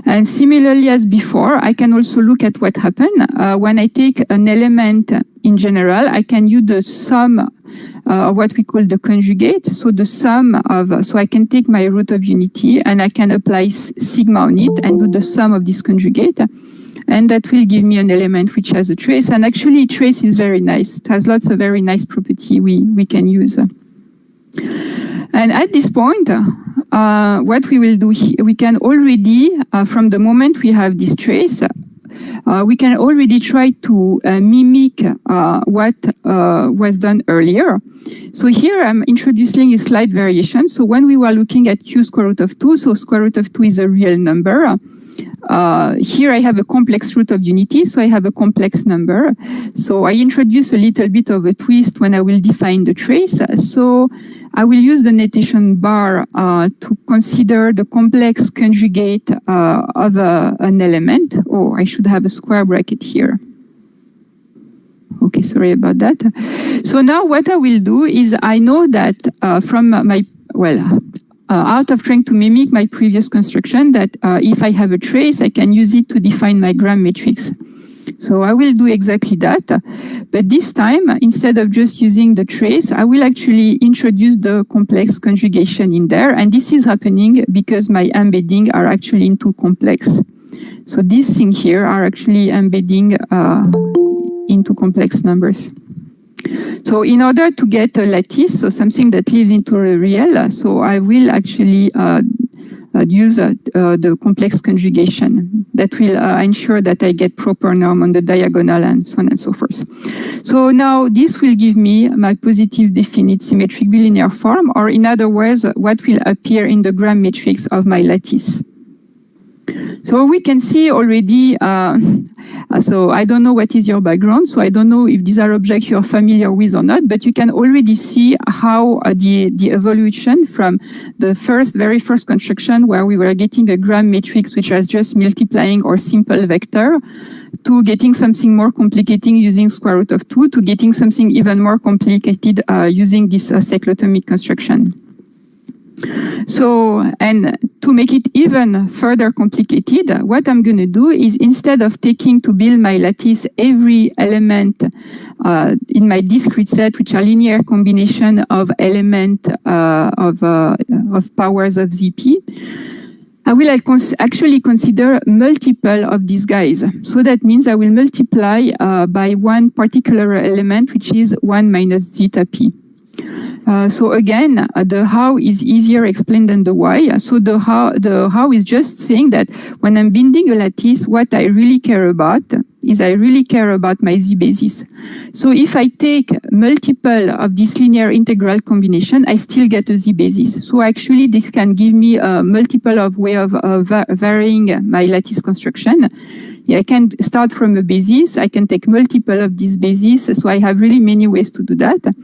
And similarly as before, I can also look at what happened. When I take an element in general, I can use the sum of what we call the conjugate. So the sum of, so I can take my root of unity and I can apply sigma on it and do the sum of this conjugate. And that will give me an element which has a trace. And actually trace is very nice. It has lots of very nice property we can use. And at this point, what we will do here, we can already, from the moment we have this trace, we can already try to mimic what was done earlier. So here I'm introducing a slight variation. So when we were looking at q square root of 2, so square root of 2 is a real number. Here I have a complex root of unity, so I have a complex number. So I introduce a little bit of a twist when I will define the trace. So I will use the notation bar to consider the complex conjugate of an element. Oh, I should have a square bracket here. Okay, sorry about that. So now what I will do is I know that from my, out of trying to mimic my previous construction, that if I have a trace, I can use it to define my gram matrix. So I will do exactly that. But this time, instead of just using the trace, I will actually introduce the complex conjugation in there. And this is happening because my embedding are actually into complex. So these things here are actually embedding into complex numbers. So in order to get a lattice, so something that lives into a real, so I will actually use the complex conjugation that will ensure that I get proper norm on the diagonal and so on and so forth. So now this will give me my positive definite symmetric bilinear form, or in other words, what will appear in the gram matrix of my lattice. So we can see already, so I don't know what is your background, so I don't know if these are objects you're familiar with or not, but you can already see how the evolution from the very first construction where we were getting a gram matrix which was just multiplying or simple vector, to getting something more complicated using square root of 2, to getting something even more complicated using this cyclotomic construction. So, and to make it even further complicated, what I'm going to do is, instead of taking to build my lattice every element in my discrete set, which are linear combination of element of powers of ZP, I will actually consider multiple of these guys. So that means I will multiply by one particular element, which is 1 minus zeta p. So again, the how is easier explained than the why. So the how is just saying that when I'm binding a lattice, what I really care about is I really care about my z basis. So if I take multiple of this linear integral combination, I still get a z basis. So actually, this can give me a multiple of way of varying my lattice construction. Yeah, I can start from a basis. I can take multiple of these bases. So I have really many ways to do that.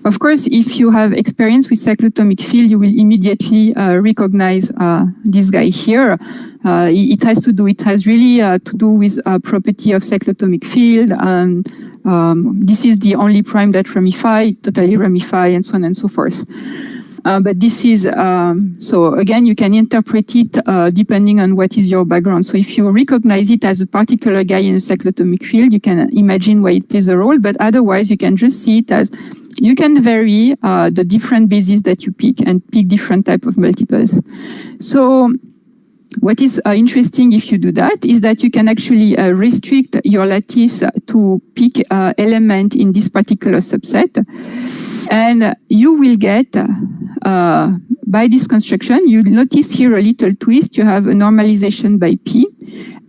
Of course, if you have experience with cyclotomic field, you will immediately recognize this guy here. It has really to do with a property of cyclotomic field. And this is the only prime that ramify, totally ramify, and so on and so forth. But this is, so again, you can interpret it depending on what is your background. So if you recognize it as a particular guy in a cyclotomic field, you can imagine why it plays a role. But otherwise, you can just see it as you can vary the different bases that you pick and pick different type of multiples. So what is interesting if you do that is that you can actually restrict your lattice to pick element in this particular subset. And you will get, by this construction, you notice here a little twist. You have a normalization by P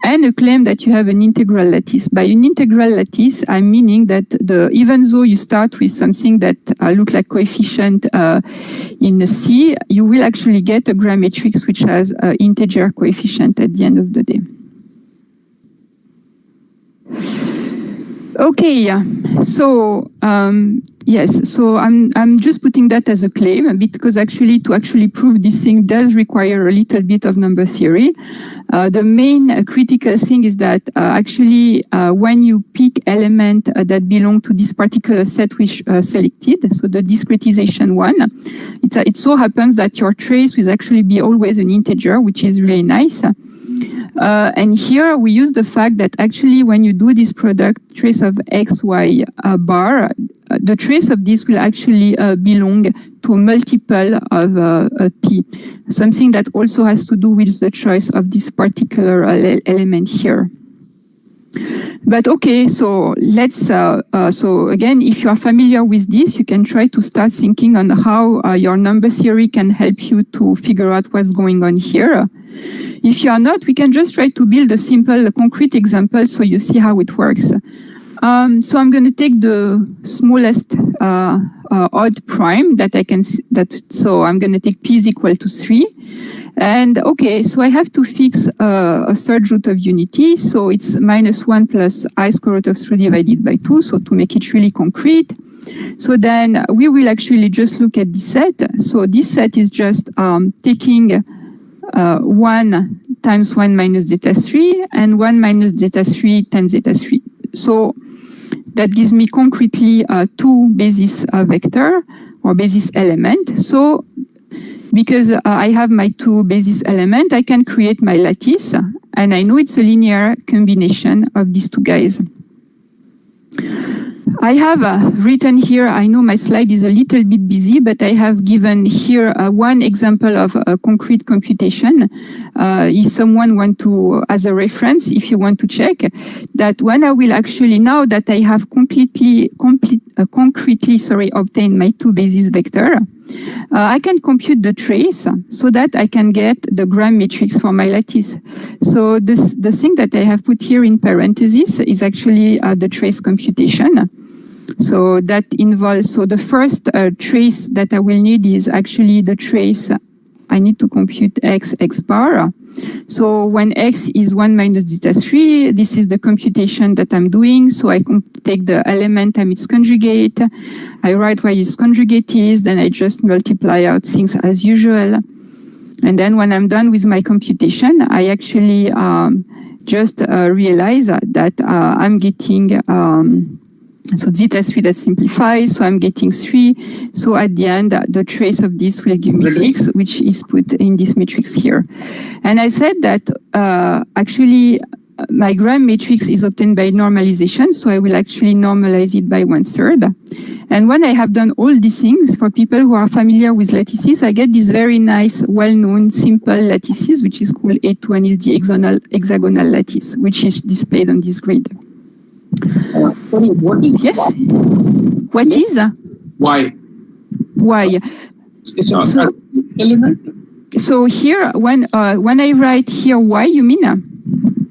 and a claim that you have an integral lattice. By an integral lattice, I'm meaning that even though you start with something that look like coefficient in C, you will actually get a gram matrix which has an integer coefficient at the end of the day. Okay, so yes, so I'm just putting that as a claim because actually to actually prove this thing does require a little bit of number theory. The main critical thing is that actually when you pick element that belong to this particular set which selected, so the discretization one, it so happens that your trace will actually be always an integer, which is really nice. And here we use the fact that actually when you do this product trace of x, y bar, the trace of this will actually belong to a multiple of p, something that also has to do with the choice of this particular element here. But okay, so let's, so again, if you are familiar with this, you can try to start thinking on how your number theory can help you to figure out what's going on here. If you are not, we can just try to build a simple concrete example so you see how it works. So I'm going to take the smallest odd prime that I can, so I'm going to take p is equal to 3. And okay, so I have to fix a third root of unity. So it's minus 1 plus I square root of 3 divided by 2. So to make it really concrete. So then we will actually just look at this set. So this set is just taking 1 times 1 minus zeta 3 and 1 minus zeta 3 times zeta 3. So that gives me concretely 2 basis vector or basis element. So because I have my 2 basis element, I can create my lattice, and I know it's a linear combination of these 2 guys. I have written here, I know my slide is a little bit busy, but I have given here one example of a concrete computation. If someone want to, as a reference, if you want to check, that when I will actually, now that I have concretely obtained my 2 basis vector, I can compute the trace so that I can get the gram matrix for my lattice. So the thing that I have put here in parentheses is actually the trace computation. So that involves, so the first trace that I will need is actually the trace I need to compute x bar. So when x is 1 minus zeta 3, this is the computation that I'm doing. So I take the element times its conjugate. I write what its conjugate is. Then I just multiply out things as usual. And then when I'm done with my computation, I actually just realize that I'm getting... so zeta 3 that simplifies, so I'm getting 3. So at the end, the trace of this will give me 6, which is put in this matrix here. And I said that actually my gram matrix is obtained by normalization, so I will actually normalize it by 1/3. And when I have done all these things, for people who are familiar with lattices, I get these very nice, well-known, simple lattices, which is called A2 and is the hexagonal lattice, which is displayed on this grid. Sorry, what is yes? What is? Y? Y. It's an element. So here, when I write here Y, you mean?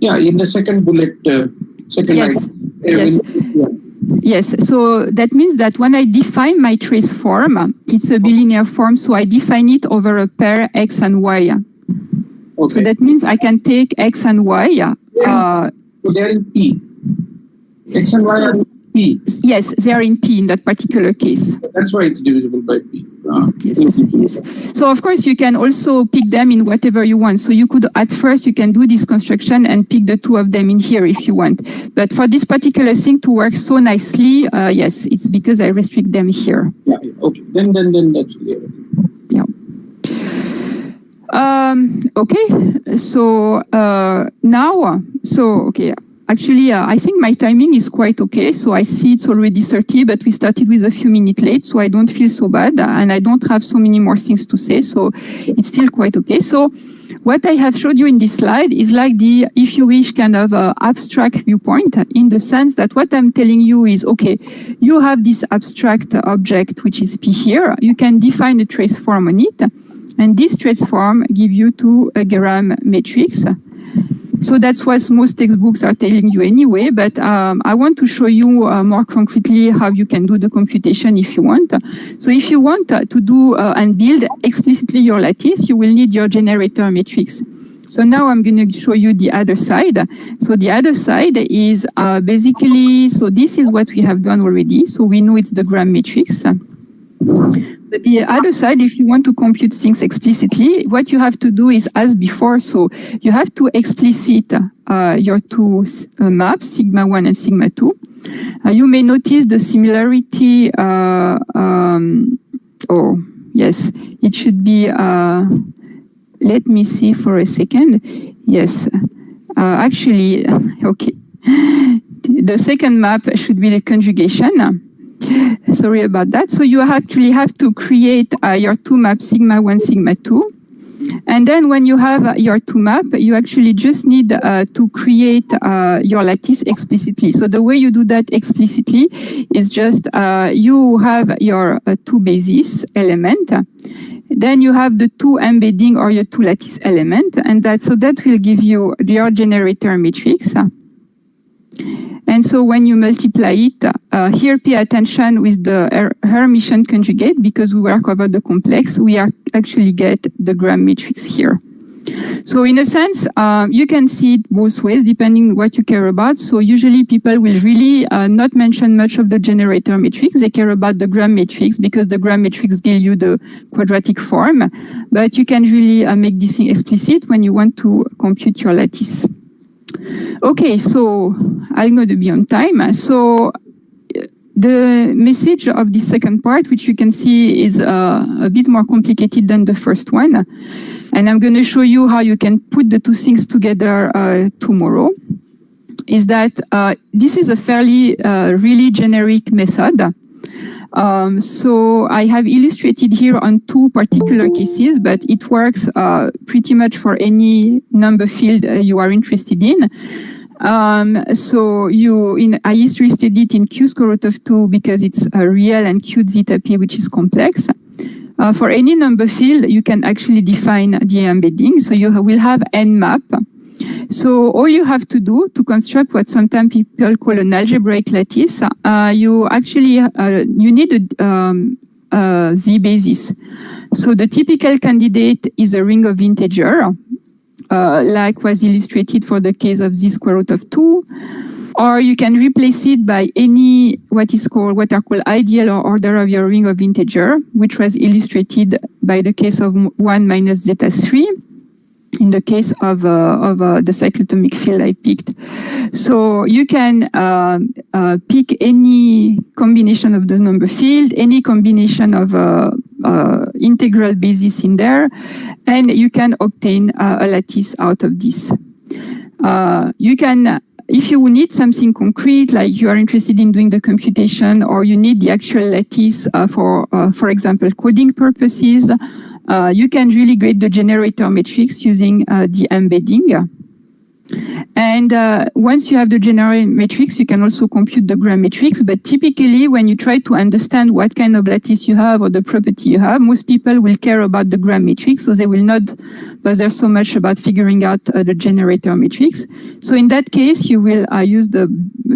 Yeah, in the second bullet, second yes. line. Yes. Yes. So that means that when I define my trace form, it's a bilinear form. So I define it over a pair X and Y. Okay. So that means I can take X and Y. So they're in P. X and Y are in P. Yes, they are in P in that particular case. That's why it's divisible by P. Yes, yes. So of course you can also pick them in whatever you want. So you could, at first, you can do this construction and pick the two of them in here if you want. But for this particular thing to work so nicely, yes, it's because I restrict them here. Yeah. Okay. Then that's clear. Yeah. Okay. So now, okay. Actually, I think my timing is quite okay. So I see it's already 30, but we started with a few minutes late, so I don't feel so bad, and I don't have so many more things to say, so it's still quite okay. So what I have showed you in this slide is like the, if you wish, kind of abstract viewpoint, in the sense that what I'm telling you is, okay, you have this abstract object, which is P here. You can define a trace form on it, and this trace form give you to a gram matrix. So that's what most textbooks are telling you anyway, but I want to show you more concretely how you can do the computation if you want. So if you want to do and build explicitly your lattice, you will need your generator matrix. So now I'm going to show you the other side. So the other side is basically, so this is what we have done already. So we know it's the gram matrix. But the other side, if you want to compute things explicitly, what you have to do is as before. So you have to explicit your two maps, sigma 1 and sigma 2. You may notice the similarity. Oh, yes, it should be, let me see for a second. Yes, actually, okay. The second map should be the conjugation. Sorry about that. So you actually have to create your two maps, sigma 1, sigma 2. And then when you have your two map, you actually just need to create your lattice explicitly. So the way you do that explicitly is just you have your two basis element. Then you have the two embedding or your two lattice element. And that will give you your generator matrix. And so when you multiply it, here pay attention with the Hermitian conjugate, because we work over the complex, we actually get the gram matrix here. So in a sense, you can see it both ways, depending what you care about. So usually people will really not mention much of the generator matrix. They care about the gram matrix, because the gram matrix gives you the quadratic form. But you can really make this thing explicit when you want to compute your lattice. Okay, so I'm going to be on time. So the message of the second part, which you can see is a bit more complicated than the first one. And I'm going to show you how you can put the two things together tomorrow, is that this is a fairly really generic method. So I have illustrated here on two particular cases, but it works pretty much for any number field you are interested in. So I illustrated it in Q square root of 2 because it's a real and Q zeta p, which is complex. For any number field, you can actually define the embedding. So you will have n map. So all you have to do to construct what sometimes people call an algebraic lattice, you need Z basis. So the typical candidate is a ring of integer, like was illustrated for the case of z square root of 2. Or you can replace it by any what are called ideal or order of your ring of integer, which was illustrated by the case of 1 minus zeta 3 in the case of the cyclotomic field I picked. So you can pick any combination of the number field, any combination of integral basis in there, and you can obtain a lattice out of this. You can, if you need something concrete, like you are interested in doing the computation, or you need the actual lattice for example, coding purposes, you can really grade the generator matrix using the embedding. And once you have the generator matrix, you can also compute the gram matrix. But typically, when you try to understand what kind of lattice you have or the property you have, most people will care about the gram matrix, so they will not bother so much about figuring out the generator matrix. So in that case, you will use the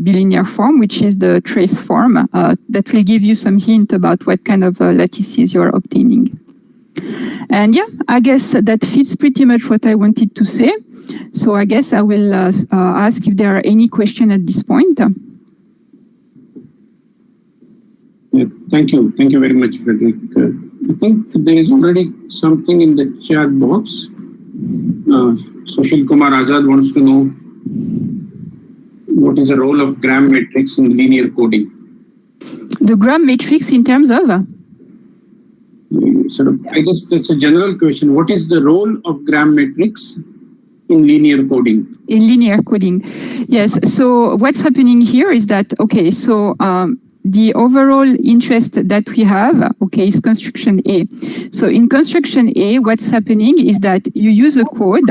bilinear form, which is the trace form, that will give you some hint about what kind of lattices you are obtaining. And yeah, I guess that fits pretty much what I wanted to say. So I guess I will ask if there are any questions at this point. Yeah, thank you. Thank you very much, Frederick. I think there is already something in the chat box. Sushil Kumar Azad wants to know what is the role of gram matrix in linear coding? The gram matrix in terms of? Sort of, I guess that's a general question. What is the role of gram matrix in linear coding? In linear coding, yes. So what's happening here is that, okay, so the overall interest that we have, okay, is construction A. So in construction A, what's happening is that you use a code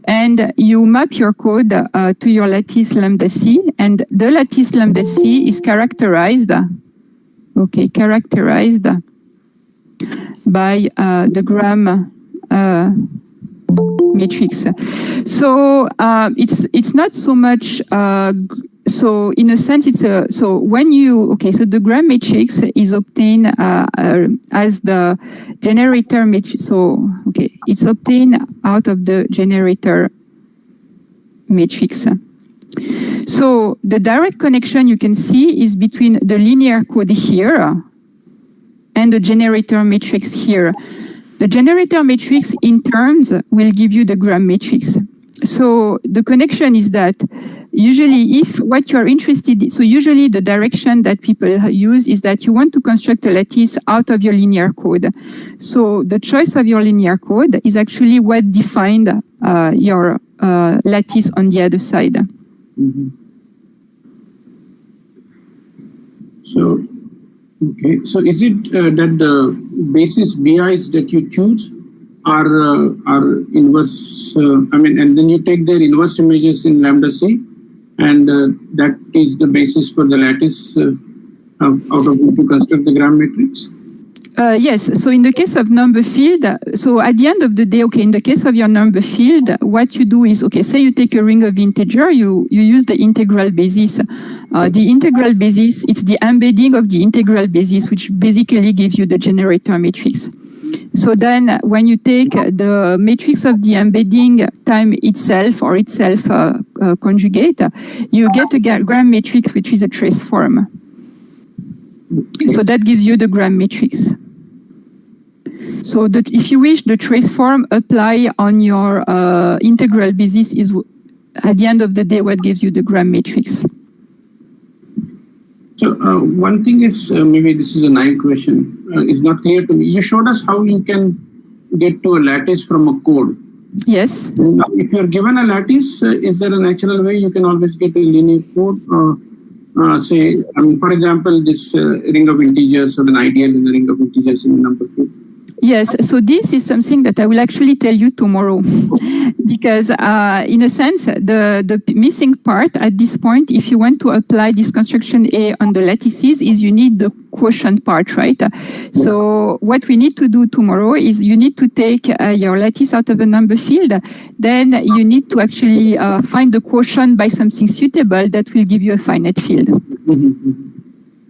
and you map your code to your lattice lambda C, and the lattice lambda C is characterized, okay, characterized by the gram matrix. So it's not so much. So in a sense, it's a so when you so the gram matrix is obtained as the generator matrix. So it's obtained out of the generator matrix. So the direct connection you can see is between the linear code here and the generator matrix here. The generator matrix in turns will give you the gram matrix. So the connection is that usually if what you're interested in, so usually the direction that people use is that you want to construct a lattice out of your linear code. So the choice of your linear code is actually what defined your lattice on the other side. Mm-hmm. So, okay. So is it that the basis BIs that you choose are inverse? And then you take their inverse images in lambda C, and that is the basis for the lattice out of which you construct the gram matrix? Yes. So in the case of number field, so at the end of the day, in the case of your number field, what you do is, say you take a ring of integer, you use the integral basis. The integral basis, it's the embedding of the integral basis, which basically gives you the generator matrix. So then when you take the matrix of the embedding time itself or itself conjugate, you get a gram matrix, which is a trace form. So that gives you the gram matrix. So that if you wish, the trace form apply on your integral basis is at the end of the day what gives you the gram matrix. So one thing is, maybe this is a naive question, it's not clear to me. You showed us how you can get to a lattice from a code. Yes. Now, if you're given a lattice, is there a natural way you can always get a linear code? Say, for example, this ring of integers or an ideal in the ring of integers in a number field. Yes, so this is something that I will actually tell you tomorrow, because in a sense, the missing part at this point, if you want to apply this construction A on the lattices, is you need the quotient part, right? So what we need to do tomorrow is you need to take your lattice out of a number field, then you need to actually find the quotient by something suitable that will give you a finite field. Mm-hmm.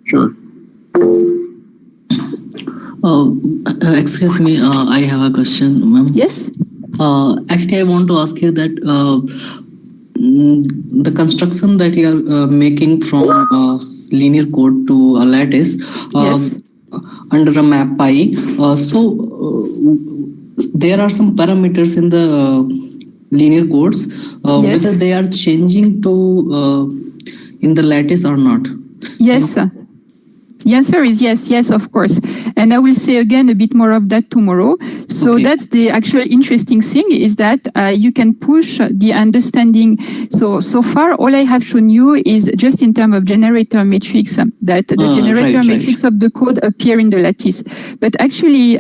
Sure. Uh, Excuse me, I have a question, ma'am. Yes. Actually, I want to ask you that the construction that you are making from linear code to a lattice Yes. under a map pi. There are some parameters in the linear codes, whether Yes. they are changing to in the lattice or not. Yes. The answer is yes, yes, of course. And I will say again a bit more of that tomorrow. So Okay. that's the actual interesting thing is that you can push the understanding. So far, all I have shown you is just in terms of generator matrix, that the generator Right, right. matrix of the code appear in the lattice. But actually,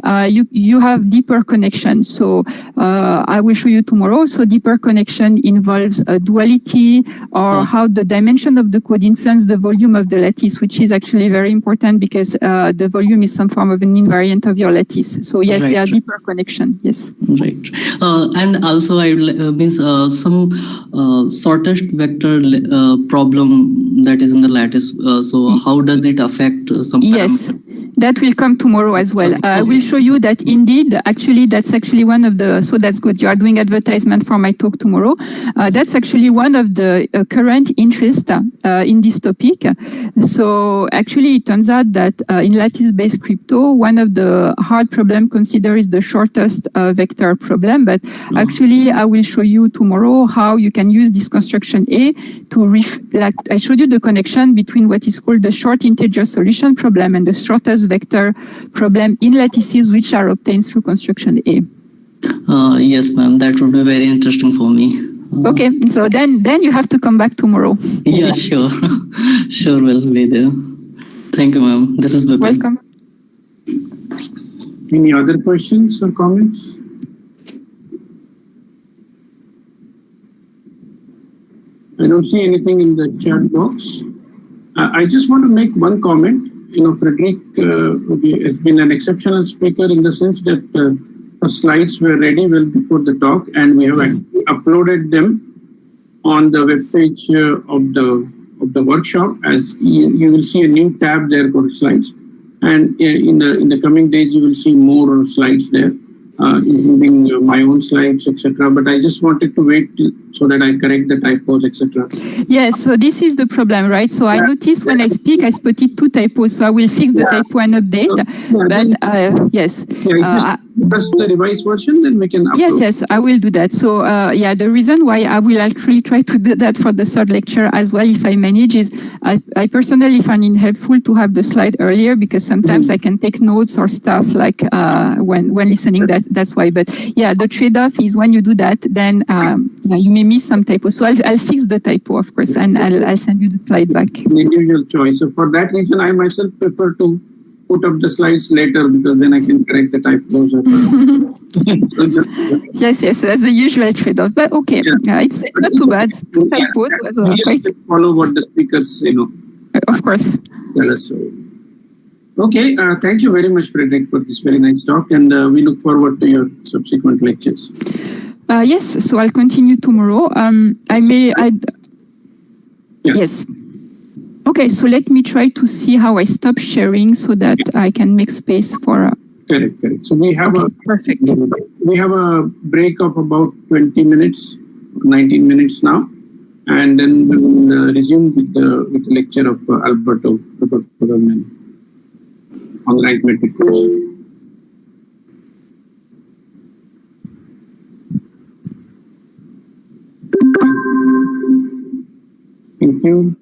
you have deeper connection. So I will show you tomorrow. So deeper connection involves a duality or how the dimension of the code influence the volume of the lattice, which is actually very important because the volume is some form of an invariant of your lattice. So yes, Right. there are deeper connection. Yes. Right. And also, I means some shortest vector problem that is in the lattice. So how does it affect some Yes, parameters? that will come tomorrow as well. Okay. I will show you that indeed, actually, that's actually one of the, so that's good. You are doing advertisement for my talk tomorrow. That's actually one of the current interest in this topic. So actually, it turns out that in lattice-based crypto, one of the hard problem considered is the shortest vector problem. But actually, I will show you tomorrow how you can use this construction A to, like I showed you the connection between what is called the short integer solution problem and the shortest vector problem in lattices which are obtained through construction A. Yes, ma'am. That would be very interesting for me. Okay, so then you have to come back tomorrow. Yeah, sure. Sure, will be there. Thank you, ma'am. This is Bipin. Welcome. Any other questions or comments? I don't see anything in the chat box. I just want to make one comment. Frederick has been an exceptional speaker in the sense that her slides were ready well before the talk, and we have actually uploaded them on the web page of the workshop. As you will see a new tab there for slides, and in the coming days you will see more slides there, including my own slides, etc. But I just wanted to wait so that I correct the typos, etc. Yes, so this is the problem, right? So I noticed when I speak, I spotted two typos, so I will fix the typo and update. But yes. Press the revised version, then we can upload. Yes, I will do that. So yeah, the reason why I will actually try to do that for the third lecture as well, if I manage, is I personally find it helpful to have the slide earlier because sometimes I can take notes or stuff like when listening. That's why. But yeah, the trade-off is when you do that, then you may miss some typo. So I'll fix the typo, of course, and I'll send you the slide back. Individual choice. So for that reason, I myself prefer to put up the slides later because then I can correct the typos. Yes, that's the usual trade-off. But okay, it's not too bad. Two typos. We just follow what the speakers, Of course. tell us. Okay, thank you very much, Frederick, for this very nice talk, and we look forward to your subsequent lectures. Yes, so I'll continue tomorrow. Yes. Okay, so let me try to see how I stop sharing so that I can make space for. Correct. So we have perfect. We have a break of about 20 minutes, 19 minutes now, and then we will resume with the lecture of Alberto on the arithmetic course. Thank you.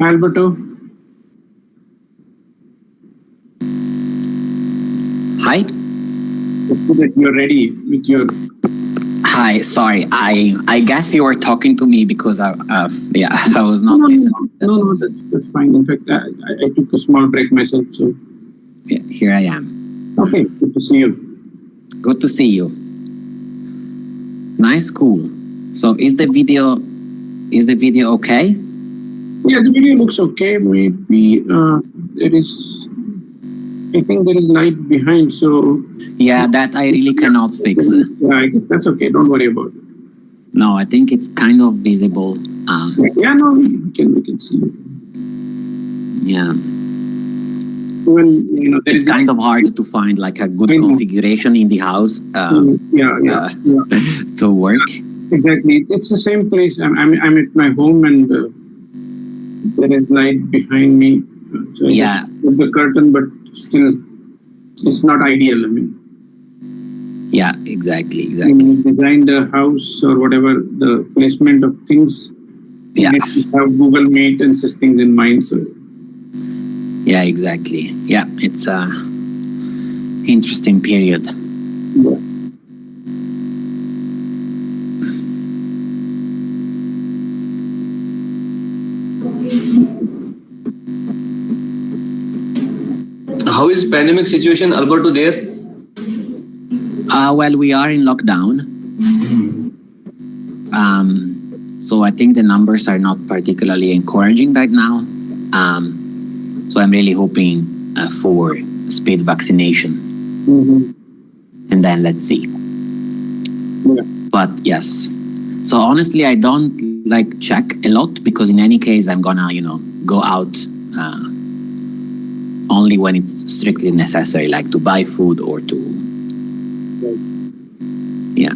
Alberto. Hi. So that you're ready with your. Hi. Sorry. I guess you were talking to me because I was not No, listening. no, that's fine. In fact, I took a small break myself. So Yeah, here I am. okay, good to see you. Good to see you. Nice school. So is the video okay? Yeah, the video looks okay. Maybe there is. I think there is light behind, so Yeah, that I really cannot fix. yeah, I guess that's okay. Don't worry about it. No, I think it's kind of visible. Yeah, no, we can see it. Yeah, When there it's is kind of hard to find like a good I know. configuration in the house yeah, to work. exactly. It's the same place. I'm at my home, and there is light behind me. So I Yeah. just put the curtain, but still, it's not ideal. I mean, Yeah, exactly. when you design the house or whatever, the placement of things, you Yeah. need to have Google Meet and such things in mind. So Yeah, exactly. Yeah, it's a interesting period. yeah. How is pandemic situation, Alberto, there? Well, we are in lockdown. So I think the numbers are not particularly encouraging right now. So I'm really hoping for speed vaccination. And then let's see. Yeah. But yes. So honestly, I don't like check a lot because in any case, I'm gonna, go out only when it's strictly necessary, like to buy food or to, yeah.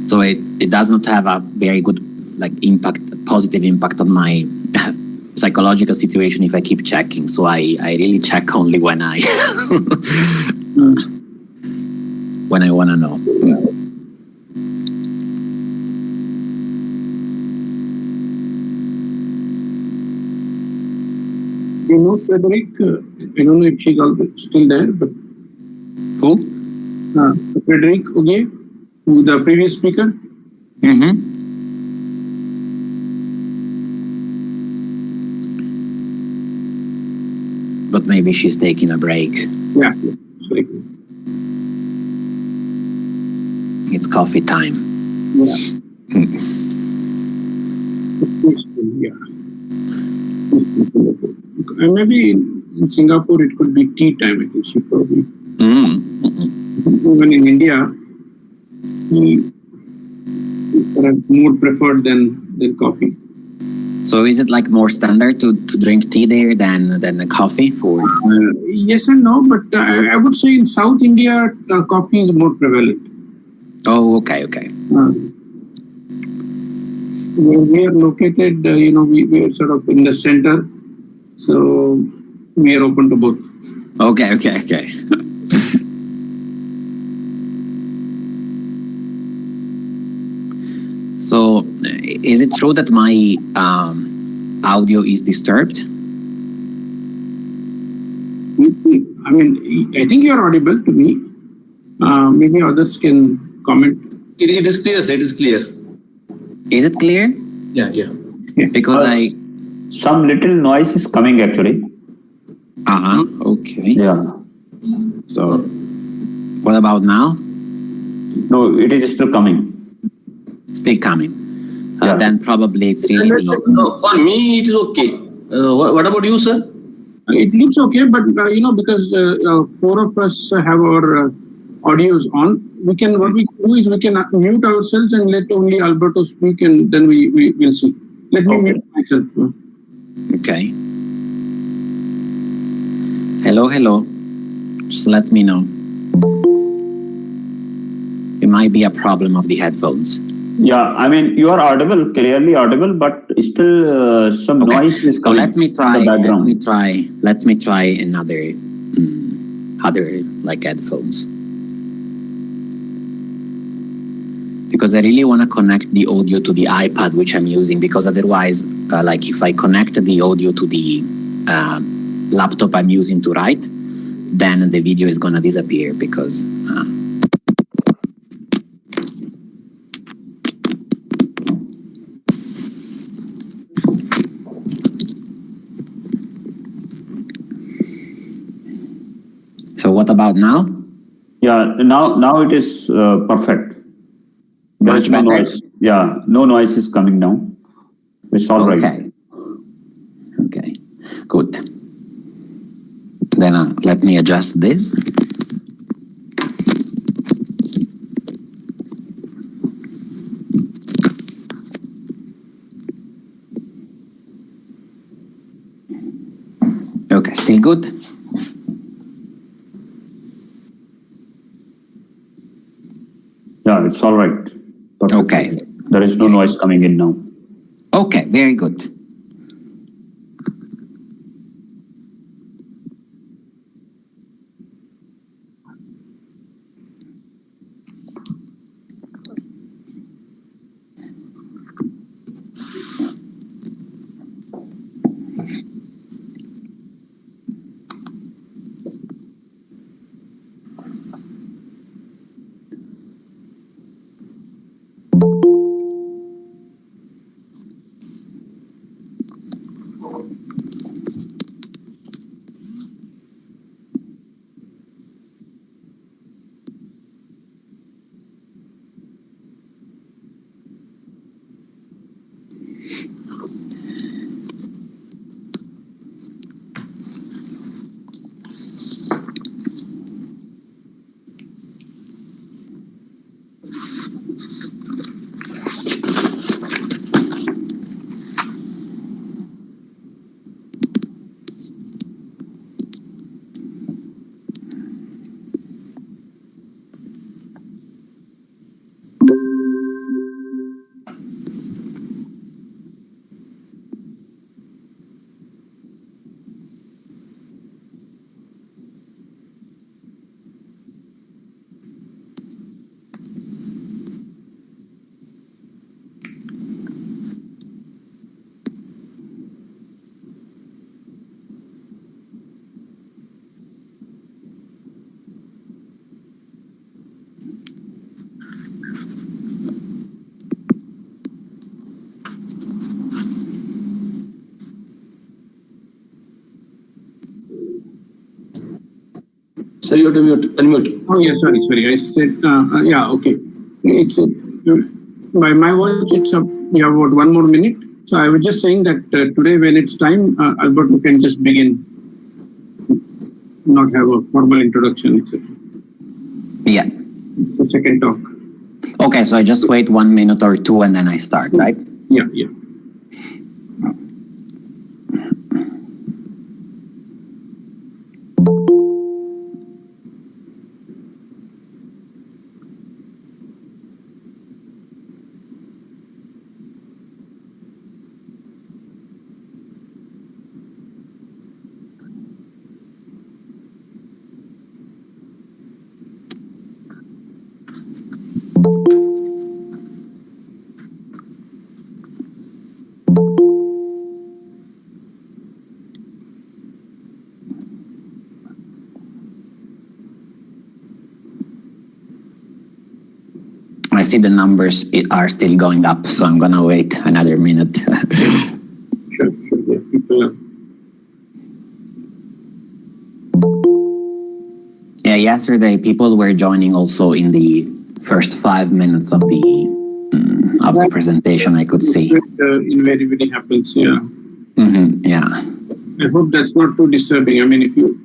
So it does not have a very good positive impact on my psychological situation if I keep checking. So I really check only when I when I want to know. You know Frederick? I don't know if she's still there, but Who? Frederick Ogier, who the previous speaker. Mm-hmm. But maybe she's taking a break. Yeah, sorry. It's coffee time. Yeah. Yeah. Maybe in Singapore it could be tea time. I think she probably. Even in India, tea is perhaps more preferred than coffee. So is it like more standard to drink tea there than a coffee for? Yes and no, but I would say in South India, coffee is more prevalent. Oh, okay. Where we are located, we are sort of in the center, so we are open to both. Okay. So, is it true that my audio is disturbed? I mean, I think you are audible to me. Maybe others can comment. It is clear, sir. It is clear. Is it clear? Yeah. Because some little noise is coming actually. Okay. Yeah. So, what about now? No, it is still coming. Still coming. Yeah. Then probably it's really For me, it is okay. What about you, sir? It looks okay, but because four of us have our audios on, what we can do is we can mute ourselves and let only Alberto speak, and then we will see. Let me mute myself. Okay. Hello. Just let me know. It might be a problem of the headphones. Yeah, I mean you are audible, clearly audible, but still some noise is So coming. let me try. in the background. Let me try another other like headphones. Because I really want to connect the audio to the iPad which I'm using, because otherwise like if I connect the audio to the laptop I'm using to write, then the video is gonna disappear because. So what about now? Yeah, now it is perfect. There Much is no better? noise. Yeah, no noise is coming now. It's all right. Okay, good. Then let me adjust this. Okay, still good? Yeah, it's all right. Perfect. Okay. There is no noise coming in now. Okay, very good. Sir, you have to unmute. Oh, yeah, sorry. I said, yeah, okay. It's by my watch, it's up. We have about 1 more minute. So I was just saying that today, when it's time, Alberto can just begin, not have a formal introduction, etc. Yeah. It's a second talk. Okay, so I just wait 1 minute or two and then I start, right? Yeah. I see the numbers are still going up, so I'm gonna wait another minute. Sure. Yeah, people are. Yeah, yesterday people were joining also in the first 5 minutes of the presentation. I could see. Invariably happens. Yeah. Yeah. I hope that's not too disturbing. I mean, if you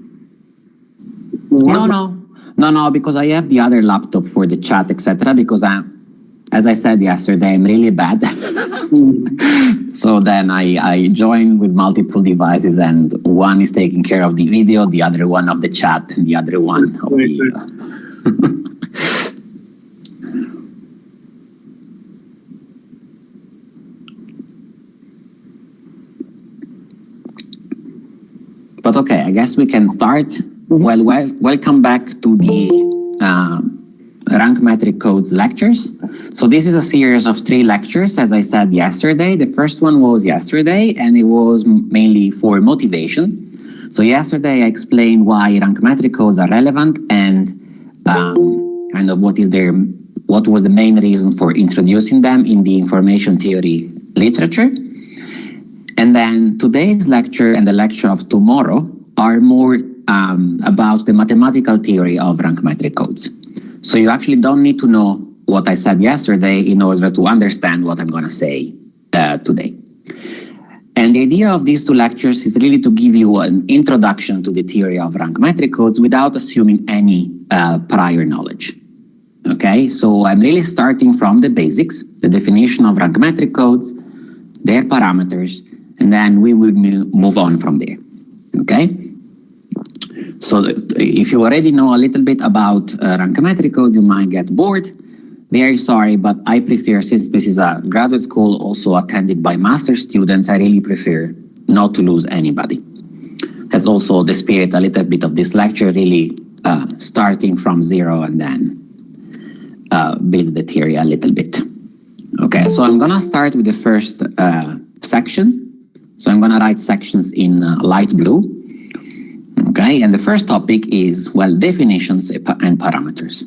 No, because I have the other laptop for the chat, etc. Because as I said yesterday, I'm really bad. So then I join with multiple devices, and one is taking care of the video, the other one of the chat, and the other one of the. But okay, I guess we can start. Well, welcome back to the rank metric codes lectures. So this is a series of 3 lectures, as I said yesterday. The first one was yesterday, and it was mainly for motivation. So yesterday I explained why rank metric codes are relevant and kind of what was the main reason for introducing them in the information theory literature. And then today's lecture and the lecture of tomorrow are more about the mathematical theory of rank metric codes. So you actually don't need to know what I said yesterday in order to understand what I'm going to say today. And the idea of these 2 lectures is really to give you an introduction to the theory of rank metric codes without assuming any prior knowledge. Okay, so I'm really starting from the basics, the definition of rank metric codes, their parameters, and then we will move on from there. Okay? So if you already know a little bit about rank metric codes, you might get bored. Very sorry, but I prefer, since this is a graduate school also attended by master's students, I really prefer not to lose anybody. That's also the spirit a little bit of this lecture, really starting from zero and then build the theory a little bit. Okay, so I'm gonna start with the first section. So I'm gonna write sections in light blue. Okay, and the first topic is, well, definitions and parameters.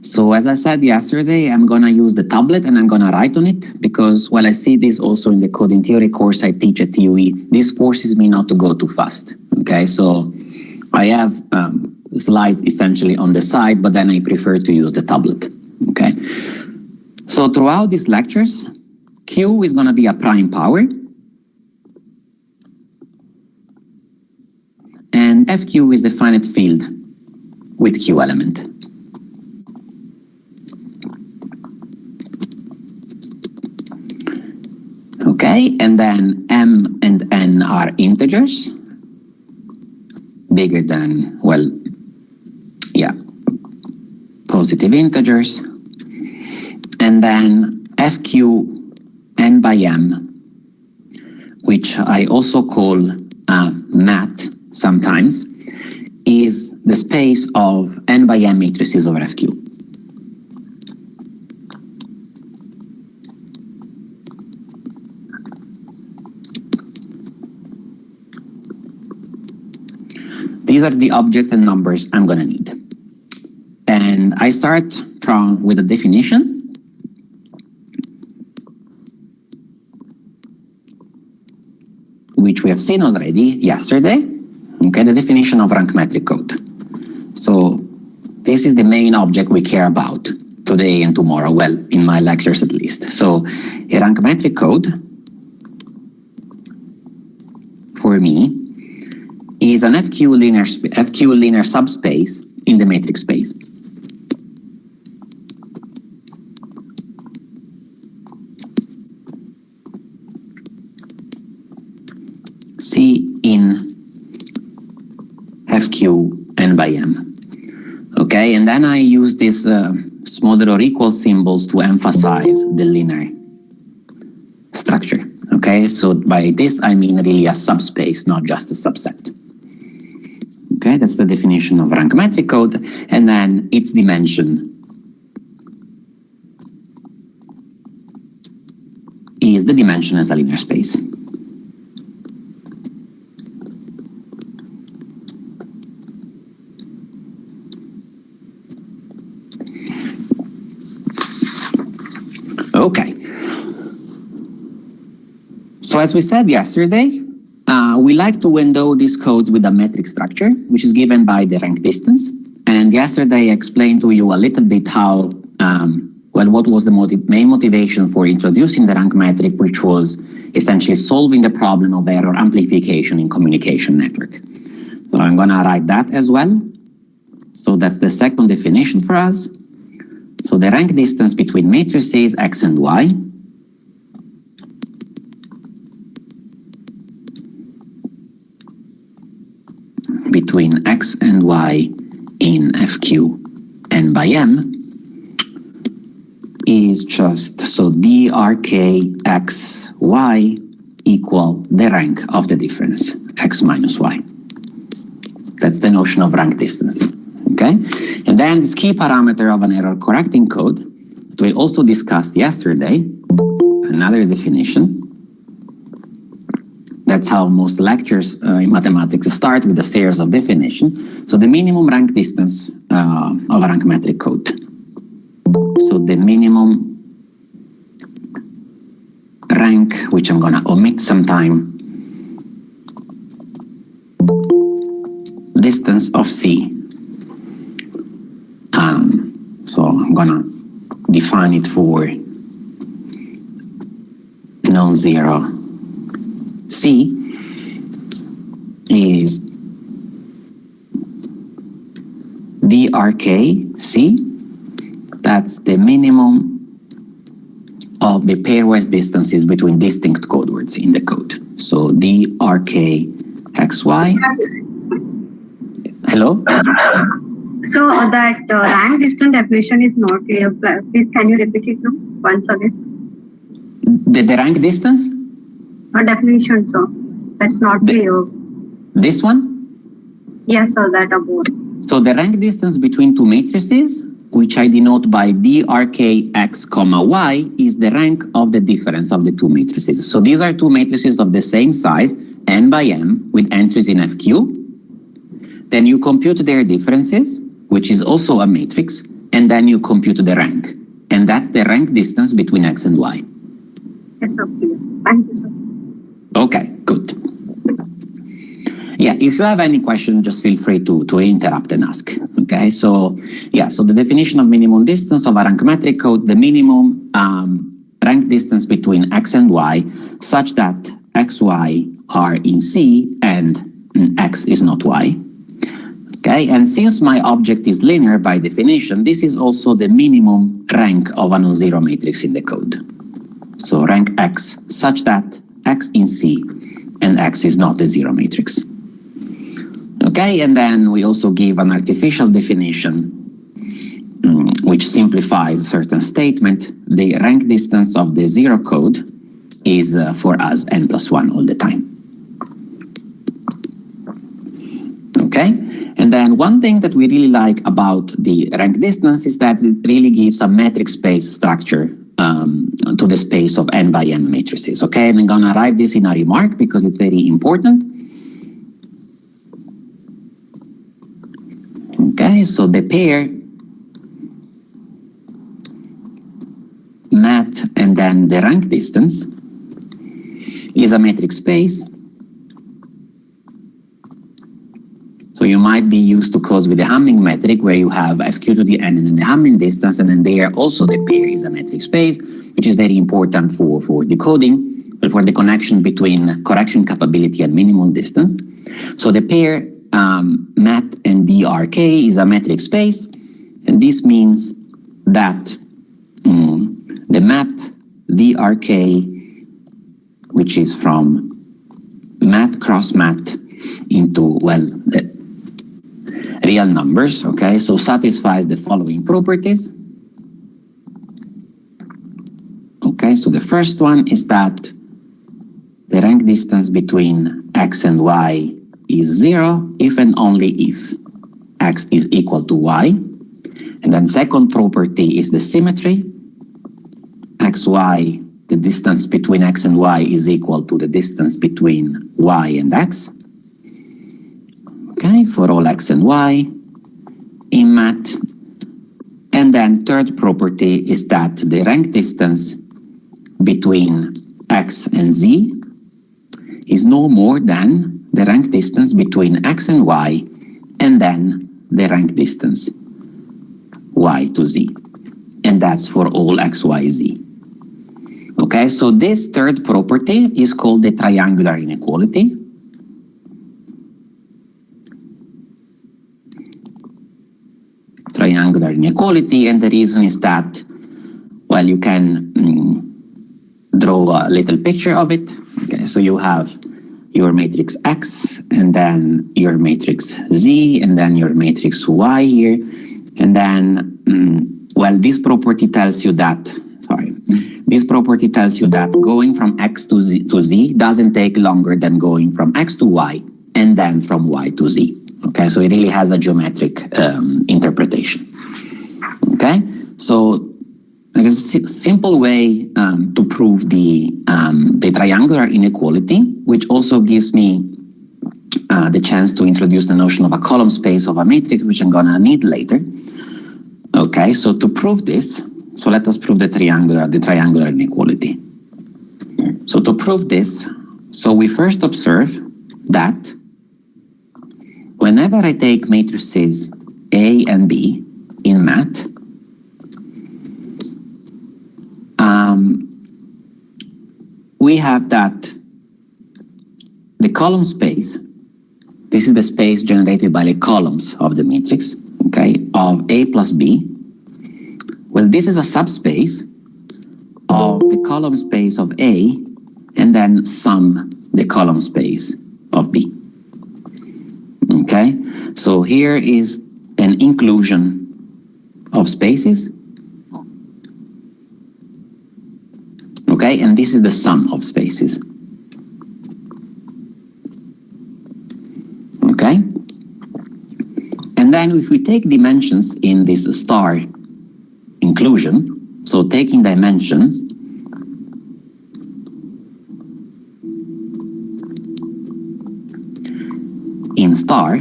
So as I said yesterday, I'm going to use the tablet and I'm going to write on it because, well, I see this also in the coding theory course I teach at TUE. This forces me not to go too fast. Okay, so I have slides essentially on the side, but then I prefer to use the tablet. Okay, so throughout these lectures, Q is going to be a prime power. And FQ is the finite field with Q element. Okay, and then M and N are integers, bigger than, well, yeah, positive integers. And then FQ N by M, which I also call MAT sometimes, is the space of N by M matrices over FQ. These are the objects and numbers I'm going to need. And I start with a definition. Which we have seen already yesterday. Okay, the definition of rank metric code. So this is the main object we care about today and tomorrow, well, in my lectures at least. So a rank metric code, for me, is an FQ linear subspace in the matrix space. C in FQ N by M. Okay, and then I use these smaller or equal symbols to emphasize the linear structure. Okay, so by this I mean really a subspace, not just a subset. Okay, that's the definition of rank metric code, and then its dimension is the dimension as a linear space. Okay. So as we said yesterday, we like to window these codes with a metric structure, which is given by the rank distance. And yesterday I explained to you a little bit how, well, what was the main motivation for introducing the rank metric, which was essentially solving the problem of error amplification in communication network. So I'm going to write that as well. So that's the second definition for us. So the rank distance between matrices X and Y between X and Y in FQ N by M is just, so drk X Y equal the rank of the difference, x minus y. That's the notion of rank distance. Okay? And then this key parameter of an error correcting code that we also discussed yesterday, another definition. That's how most lectures in mathematics start, with a series of definition. So the minimum rank distance of a rank metric code. So the minimum rank, which I'm gonna omit sometime, distance of C. So I'm gonna define it for non-zero. C is drk C. That's the minimum of the pairwise distances between distinct code words in the code. So drk xy. Hello? So that rank distance definition is not clear. Please, can you repeat it now once again? The rank distance? Definition, sir. That's not clear. This one? Yes, sir. That above. So the rank distance between two matrices, which I denote by drk x comma y, is the rank of the difference of the two matrices. So these are two matrices of the same size, n by m, with entries in fq. Then you compute their differences, which is also a matrix, and then you compute the rank. And that's the rank distance between x and y. Yes, sir. Clear. Thank you, sir. Okay, good. Yeah, if you have any question, just feel free to interrupt and ask. Okay, so yeah, so the definition of minimum distance of a rank metric code, the minimum rank distance between x and y, such that x, y are in C and x is not y. Okay, and since my object is linear by definition, this is also the minimum rank of a non-zero matrix in the code. So rank x such that x in C and x is not a zero matrix. Okay, and then we also give an artificial definition which simplifies a certain statement. The rank distance of the zero code is for us n plus 1 all the time. Okay, and then one thing that we really like about the rank distance is that it really gives a metric space structure to the space of n by m matrices. Okay, and I'm gonna write this in a remark because it's very important. Okay, so the pair mat and then the rank distance is a metric space. So you might be used to codes with the Hamming metric where you have fq to the n and then the Hamming distance, and then there also the pair is a metric space, which is very important for decoding, but for the connection between correction capability and minimum distance. So the pair mat and drk is a metric space, and this means that the map drk, which is from mat cross mat into, well, real numbers, okay, so satisfies the following properties. Okay, so the first one is that the rank distance between x and y is 0 if and only if x is equal to y. And then second property is the symmetry. xy, the distance between x and y is equal to the distance between y and x. Okay, for all x and y in mat. And then third property is that the rank distance between x and z is no more than the rank distance between x and y, and then the rank distance y to z. And that's for all x, y, z. Okay, so this third property is called the triangular inequality. Triangular inequality, and the reason is that, well, you can draw a little picture of it. Okay, so you have your matrix X, and then your matrix Z, and then your matrix Y here. And then, well, this property tells you that, this property tells you that going from x to z doesn't take longer than going from x to y and then from y to z. Okay, so it really has a geometric interpretation. Okay, so there is a simple way to prove the triangular inequality, which also gives me the chance to introduce the notion of a column space of a matrix, which I'm gonna need later. Okay, so to prove this, so let us prove the triangular inequality. So to prove this, so we first observe that whenever I take matrices A and B in math, we have that the column space, this is the space generated by the columns of the matrix, okay, of A plus B. Well, this is a subspace of the column space of A and then sum the column space of B. Okay, so here is an inclusion of spaces. Okay, and this is the sum of spaces. Okay, and then if we take dimensions in this star inclusion, so taking dimensions, in star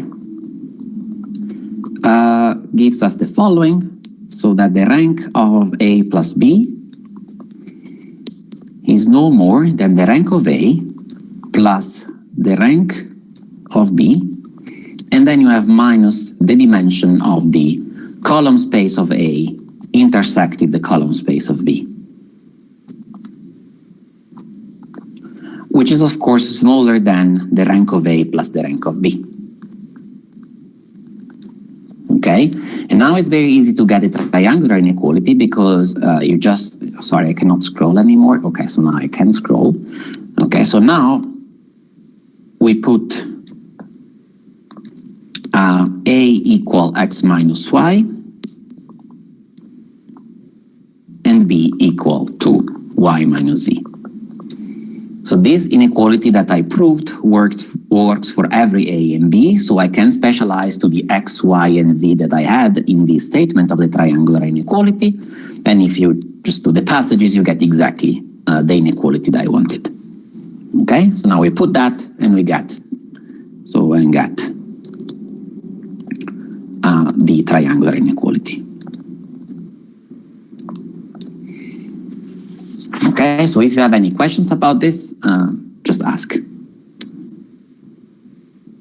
gives us the following, so that the rank of A plus B is no more than the rank of A plus the rank of B, and then you have minus the dimension of the column space of A intersected the column space of B, which is of course smaller than the rank of A plus the rank of B. Okay, and now it's very easy to get a triangular inequality because you just, sorry, I cannot scroll anymore. Okay, so now I can scroll. Okay, so now we put A equal x minus y and B equal to y minus z. So this inequality that I proved works for every A and B, so I can specialize to the x, y, and z that I had in the statement of the triangular inequality, and if you just do the passages, you get exactly the inequality that I wanted. Okay, so now we put that and we get, so I get the triangular inequality. Okay, so if you have any questions about this, just ask.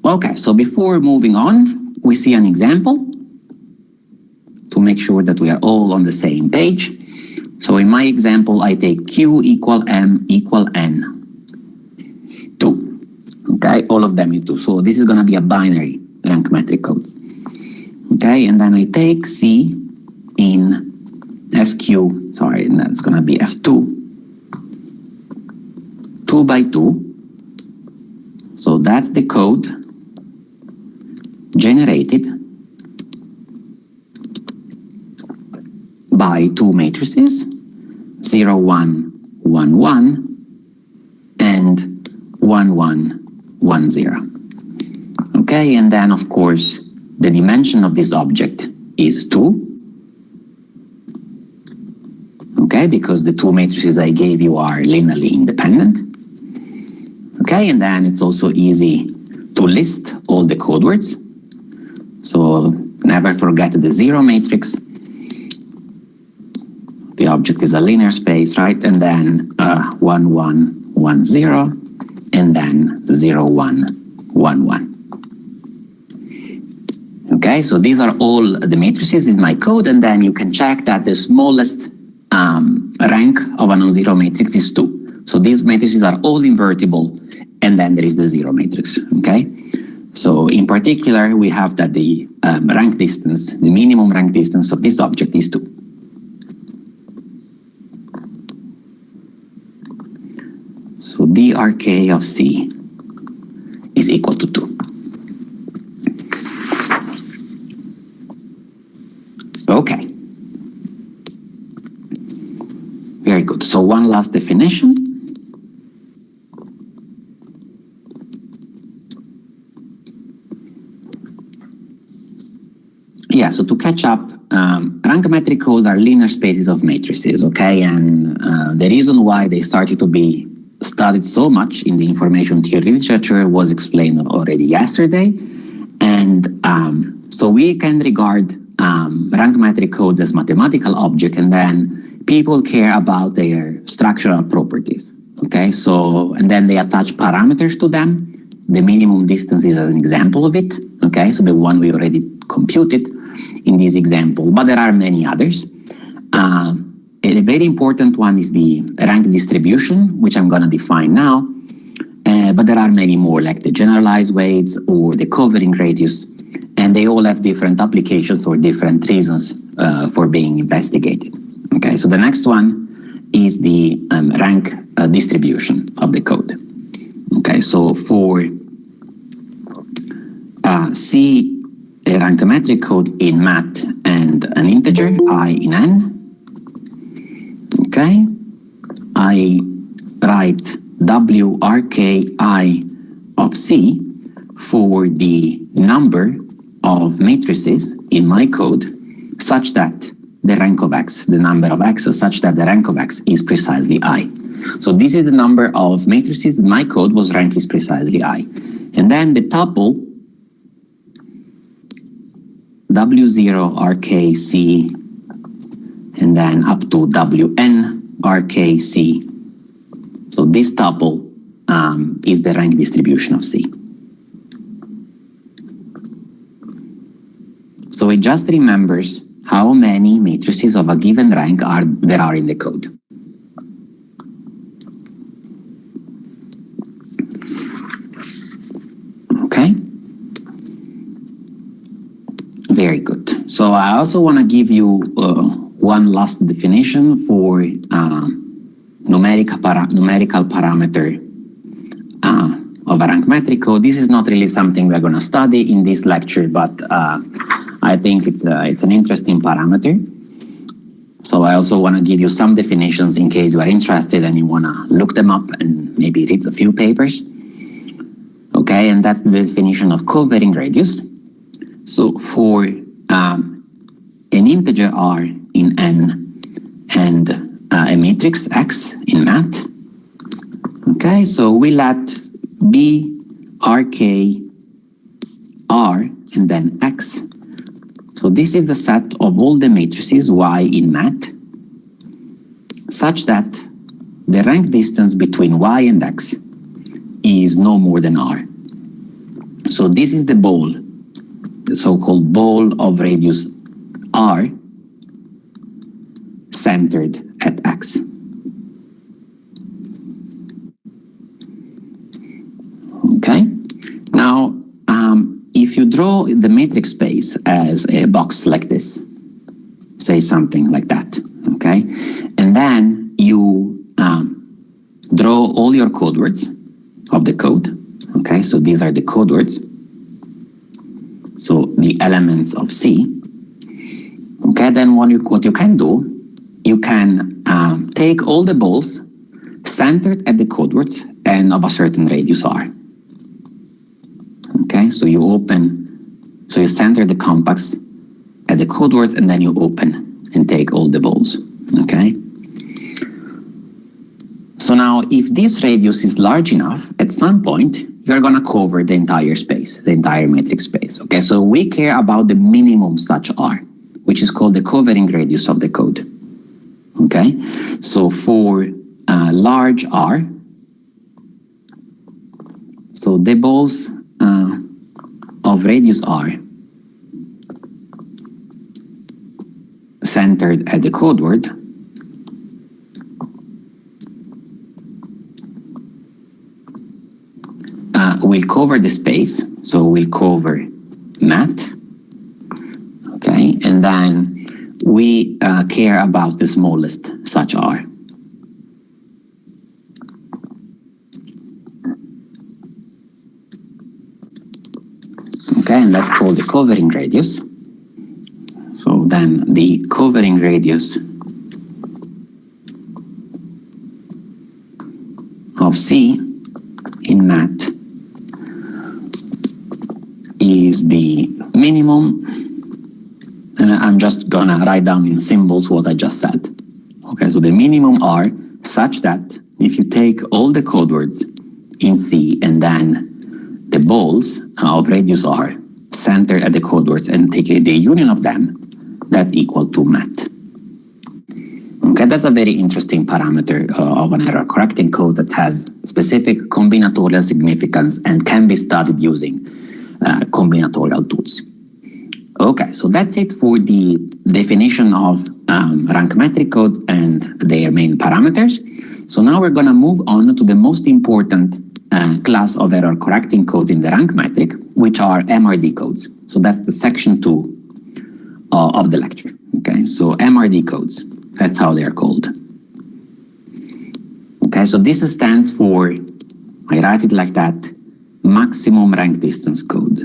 Okay, so before moving on, we see an example to make sure that we are all on the same page. So in my example, I take Q equal M equal N, 2. Okay, all of them in 2. So this is going to be a binary rank metric code. Okay, and then I take C in FQ, sorry, that's going to be F2. 2 by 2, so that's the code generated by 2 matrices, 0, 1, 1, 1, and 1, 1, 1, 0. Okay, and then of course, the dimension of this object is 2. Okay, because the 2 matrices I gave you are linearly independent. Okay, and then it's also easy to list all the code words. So never forget the 0 matrix. The object is a linear space, right? And then 1, 1, 1, 0, and then 0, 1, 1, 1. Okay, so these are all the matrices in my code, and then you can check that the smallest rank of a non-zero matrix is 2. So these matrices are all invertible, and then there is the 0 matrix, okay? So in particular, we have that the rank distance, the minimum rank distance of this object is 2. So drk of C is equal to 2. Okay. Very good. So one last definition. Yeah, so to catch up, rank metric codes are linear spaces of matrices, okay? And the reason why they started to be studied so much in the information theory literature was explained already yesterday. And so we can regard rank metric codes as mathematical object, and then people care about their structural properties, okay? So, and then they attach parameters to them. The minimum distance is an example of it, okay? So the one we already computed in this example, but there are many others. A very important one is the rank distribution, which I'm going to define now. But there are many more, like the generalized weights or the covering radius, and they all have different applications or different reasons for being investigated. Okay, so the next one is the rank distribution of the code. Okay, so for C, a rank metric code in math and an integer, I in n. Okay, I write WRKI of C for the number of matrices in my code such that the rank of x, the number of x, such that the rank of x is precisely I. So this is the number of matrices in my code whose rank is precisely I. And then the tuple W0 RKC and then up to WN RKC. So this tuple is the rank distribution of C. So it just remembers how many matrices of a given rank there are in the code. Okay? Very good. So I also want to give you one last definition for numerical parameter of a rank metric code. This is not really something we're going to study in this lecture, but I think it's an interesting parameter. So I also want to give you some definitions in case you are interested and you want to look them up and maybe read a few papers. Okay, and that's the definition of covering radius. So for an integer r in n and a matrix x in math, okay, so we let b, rk, r, and then x. So this is the set of all the matrices y in math, such that the rank distance between y and x is no more than r. So this is the ball, the so-called ball of radius r centered at x. Okay, now if you draw the matrix space as a box like this, say something like that, okay, and then you draw all your code words of the code, okay, so these are the code words, so the elements of C, okay, then what you can do, you can take all the balls centered at the code words and of a certain radius r. Okay, so you center the compacts at the code words and then you open and take all the balls. Okay. So now if this radius is large enough, at some point, you're going to cover the entire space, the entire matrix space. Okay, so we care about the minimum such R, which is called the covering radius of the code. Okay, so for large R, so the balls of radius R centered at the code word will cover the space, so we'll cover math, okay, and then we care about the smallest such R. Okay, and that's called the covering radius. So then the covering radius of C in math is the minimum, and I'm just gonna write down in symbols what I just said. Okay, so the minimum are such that if you take all the code words in C and then the balls of radius R centered at the code words and take the union of them, that's equal to math. Okay, that's a very interesting parameter of an error correcting code that has specific combinatorial significance and can be studied using combinatorial tools. Okay, so that's it for the definition of rank metric codes and their main parameters. So now we're going to move on to the most important class of error correcting codes in the rank metric, which are MRD codes. So that's the section 2 of the lecture. Okay, so MRD codes, that's how they are called. Okay, so this stands for, I write it like that, maximum rank distance code.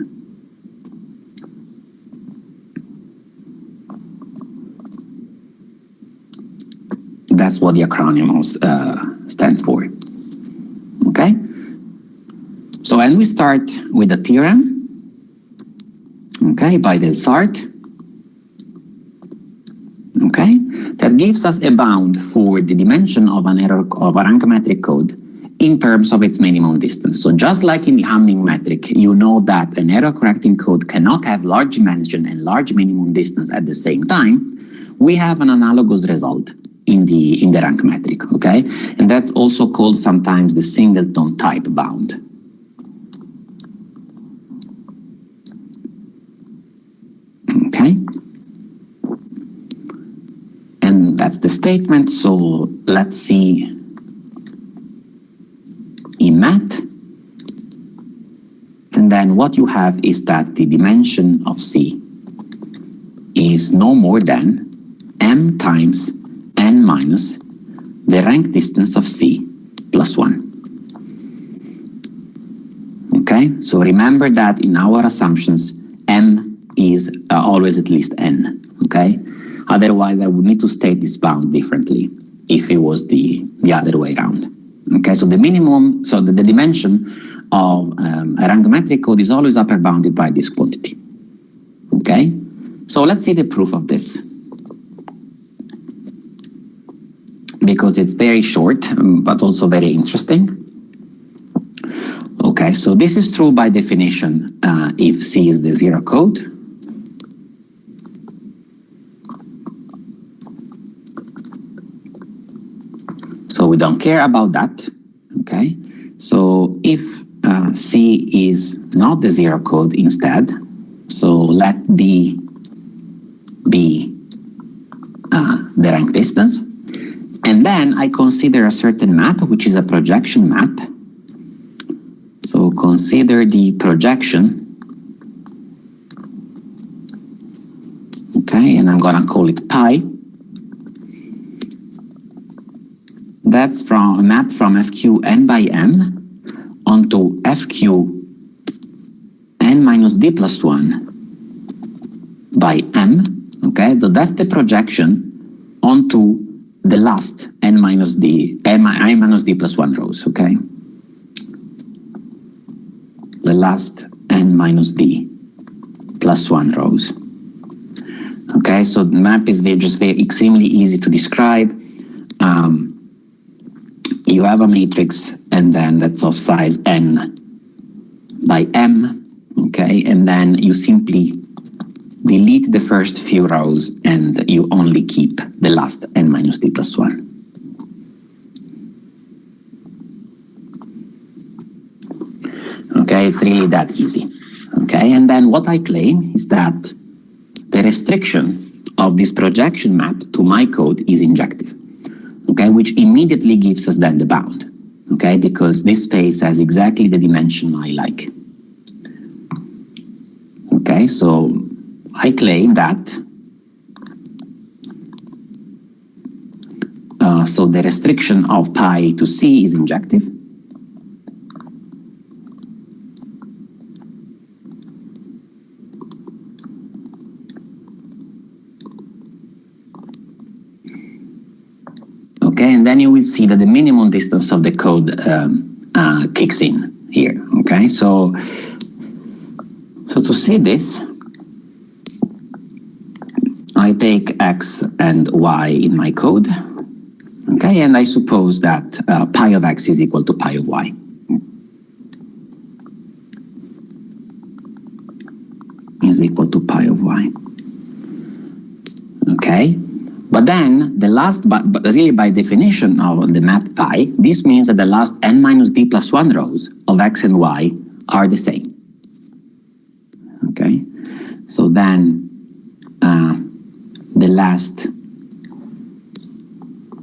That's what the acronym stands for. Okay? So, and we start with the theorem, okay, by the Sart, okay, that gives us a bound for the dimension of an error of a rank metric code in terms of its minimum distance. So just like in the Hamming metric, you know that an error correcting code cannot have large dimension and large minimum distance at the same time. We have an analogous result in the rank metric, okay? And that's also called sometimes the singleton type bound. Okay? And that's the statement. So let's see in math. And then what you have is that the dimension of C is no more than m times n minus the rank distance of C plus 1. Okay, so remember that in our assumptions, m is always at least n, okay? Otherwise, I would need to state this bound differently if it was the other way around. Okay, so the minimum, so the dimension of a rank metric code is always upper bounded by this quantity. Okay, so let's see the proof of this. Because it's very short, but also very interesting. Okay, so this is true by definition if C is the zero code. So we don't care about that, okay? So if C is not the zero code instead, so let D be the rank distance. And then I consider a certain map, which is a projection map. So consider the projection. Okay, and I'm gonna call it pi. That's from a map from FQ n by m onto FQ n minus d plus 1 by m. Okay, so that's the projection onto the last n minus d, I minus d plus 1 rows, okay? The last n minus d plus 1 rows. Okay, so the map is very extremely easy to describe. You have a matrix, and then that's of size n by m, okay? And then you simply delete the first few rows, and you only keep the last n minus d plus 1. Okay, it's really that easy. Okay, and then what I claim is that the restriction of this projection map to my code is injective. Okay, which immediately gives us then the bound. Okay, because this space has exactly the dimension I like. Okay, so I claim that so the restriction of pi to C is injective. Okay, and then then you will see that the minimum distance of the code kicks in here. Okay, so to see this, I take x and y in my code. Okay, and I suppose that pi of x is equal to pi of y. Is equal to pi of y. Okay, but then the last, but really by definition of the map pi, this means that the last n minus d plus 1 rows of x and y are the same. Okay, so then the last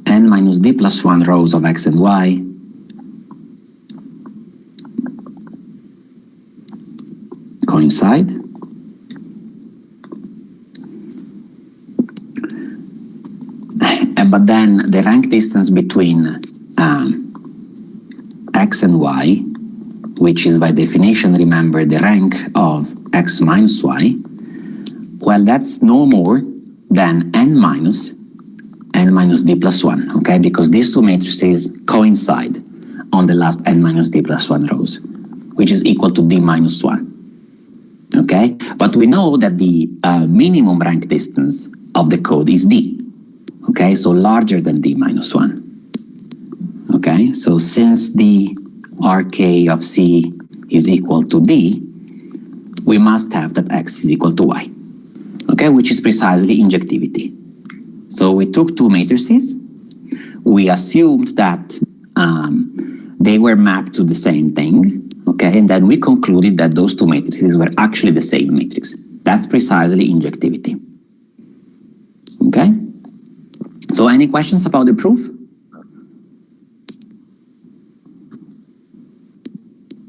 n minus d plus 1 rows of x and y coincide. But then the rank distance between x and y, which is by definition, remember, the rank of x minus y, well, that's no more than n minus d plus 1, okay? Because these two matrices coincide on the last n minus d plus 1 rows, which is equal to d minus 1, okay? But we know that the minimum rank distance of the code is d, okay? So larger than d minus 1, okay? So since the rk of c is equal to d, we must have that x is equal to y, okay? Which is precisely injectivity. So we took two matrices, we assumed that they were mapped to the same thing, okay? And then we concluded that those two matrices were actually the same matrix. That's precisely injectivity, okay? So any questions about the proof?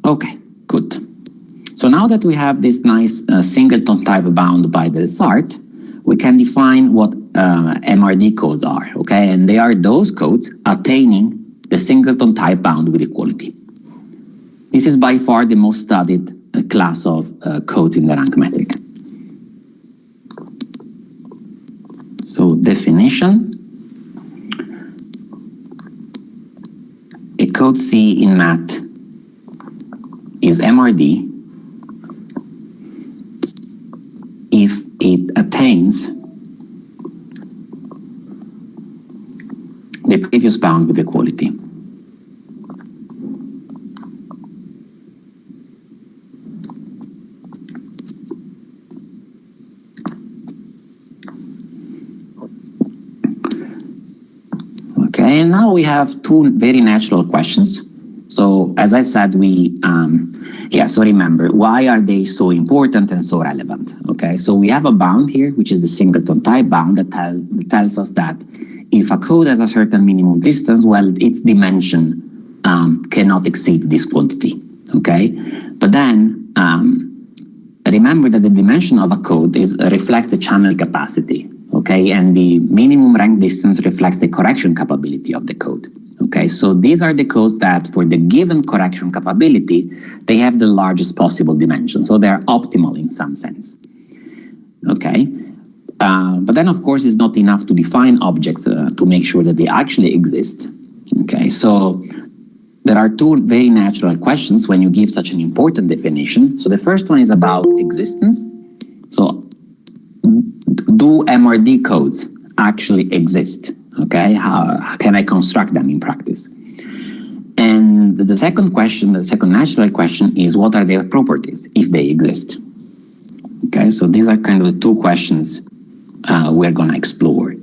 Okay, good. So now that we have this nice singleton type bound by the Sart, we can define what MRD codes are, okay? And they are those codes attaining the singleton type bound with equality. This is by far the most studied class of codes in the rank metric. So definition, a code C in MAT is MRD if it attains the previous bound with equality. Okay, and now we have two very natural questions. So as I said, so remember, why are they so important and so relevant? Okay, so we have a bound here, which is the singleton type bound that tells us that if a code has a certain minimum distance, well, its dimension cannot exceed this quantity, okay? But then remember that the dimension of a code reflects the channel capacity, okay? And the minimum rank distance reflects the correction capability of the code. Okay, so these are the codes that for the given correction capability, they have the largest possible dimension. So they're optimal in some sense. Okay, but then of course it's not enough to define objects to make sure that they actually exist. Okay, so there are two very natural questions when you give such an important definition. So the first one is about existence. So do MRD codes actually exist? Okay, how can I construct them in practice? And the second question, the second natural question is what are their properties if they exist? Okay, so these are kind of the two questions we're going to explore.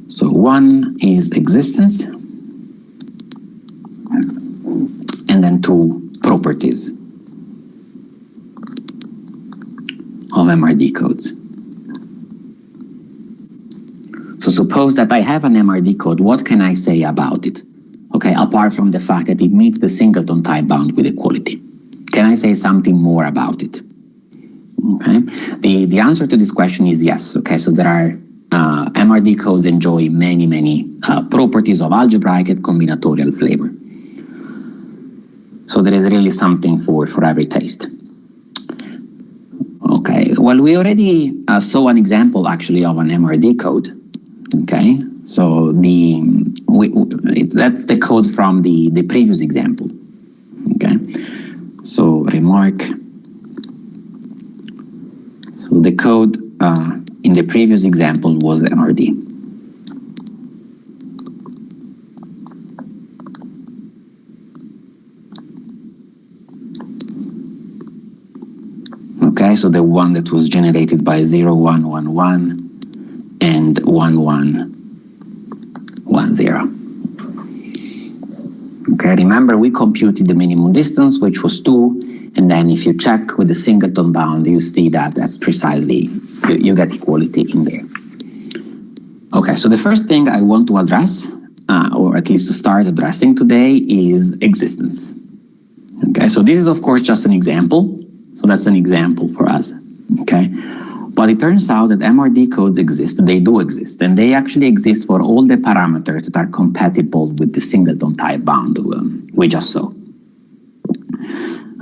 So one is existence, and then two, properties of MRD codes. So suppose that I have an MRD code, what can I say about it? Okay, apart from the fact that it meets the singleton type bound with equality. Can I say something more about it? Okay, the answer to this question is yes. Okay, so there are MRD codes enjoy many properties of algebraic and combinatorial flavor. So there is really something for every taste. Okay, well, we already saw an example actually of an MRD code. Okay, so that's the code from the previous example. Okay, so remark. So the code in the previous example was the MRD. Okay, so the one that was generated by 0, 1, 1, 1 and 1, 1, 1, 0. Okay, remember we computed the minimum distance, which was 2, and then if you check with the singleton bound, you see that that's precisely, you get equality in there. Okay, so the first thing I want to address, or at least to start addressing today, is existence. Okay, so this is of course just an example. So that's an example for us, okay? But it turns out that MRD codes exist, they do exist, and they actually exist for all the parameters that are compatible with the singleton type bound we just saw.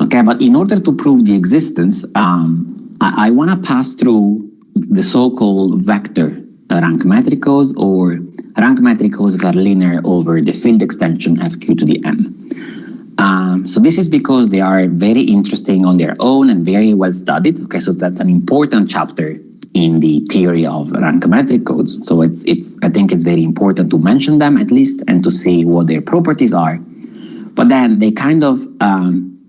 Okay, but in order to prove the existence, I want to pass through the so-called vector rank metric codes, or rank metric codes that are linear over the field extension fq to the m. So this is because they are very interesting on their own and very well studied. Okay, so that's an important chapter in the theory of rank metric codes. So I think it's very important to mention them at least and to see what their properties are. But then they kind of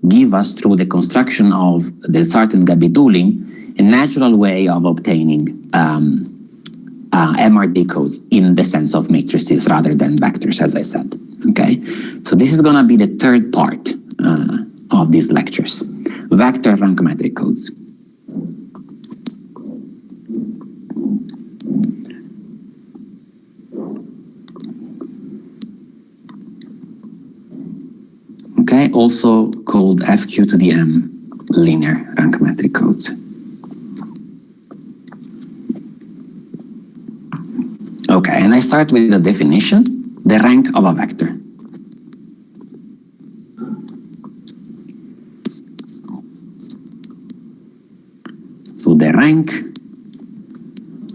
give us, through the construction of the certain Gabi tooling, a natural way of obtaining MRD codes in the sense of matrices rather than vectors, as I said. Okay, so this is going to be the third part of these lectures, vector rank metric codes. Okay, also called fq to the m linear rank metric codes. Okay, and I start with the definition, the rank of a vector. So the rank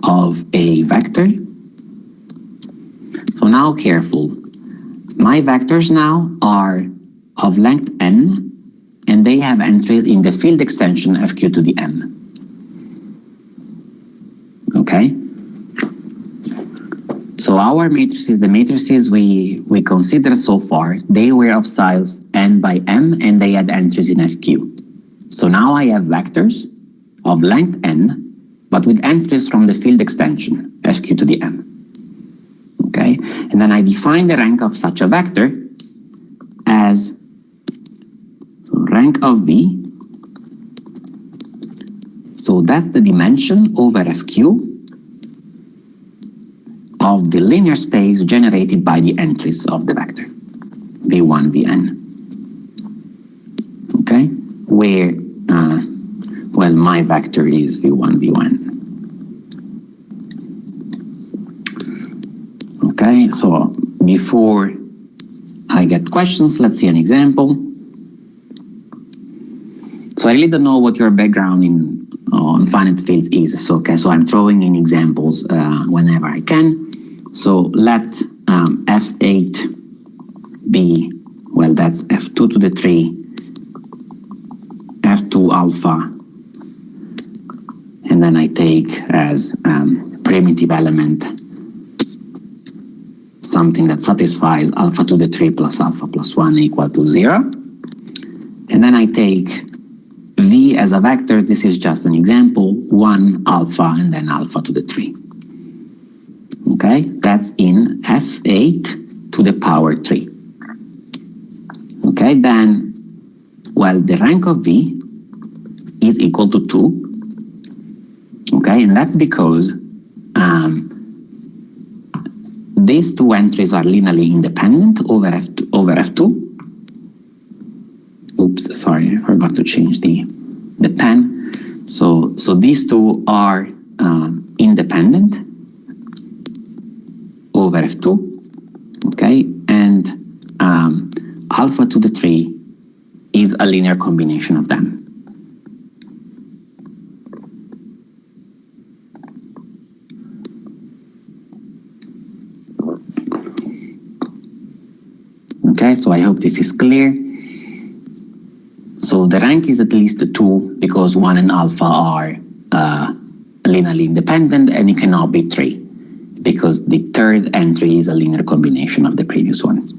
of a vector. So now careful. My vectors now are of length n, and they have entries in the field extension fq to the m. Okay? So our matrices, the matrices we consider so far, they were of size n by m, and they had entries in fq. So now I have vectors of length n, but with entries from the field extension fq to the m. Okay, and then I define the rank of such a vector as rank of v. So that's the dimension over fq of the linear space generated by the entries of the vector v1, vn. Okay, where well, my vector is v1, v1. Okay, so before I get questions, let's see an example. So I really don't know what your background on finite fields is. So, okay, so I'm throwing in examples whenever I can. So let f8 be, well, that's f2 to the 3, f2 alpha, and then I take as primitive element something that satisfies alpha to the 3 plus alpha plus 1 equal to 0. And then I take v as a vector. This is just an example, 1 alpha and then alpha to the 3. Okay, that's in f8 to the power 3. Okay, then, well, the rank of v is equal to 2. Okay, and that's because these two entries are linearly independent over f2. Oops, sorry, I forgot to change the pen. So these two are independent over f2. Okay, and alpha to the 3 is a linear combination of them. Okay, so I hope this is clear. So the rank is at least 2 because 1 and alpha are linearly independent, and it cannot be 3 because the third entry is a linear combination of the previous ones.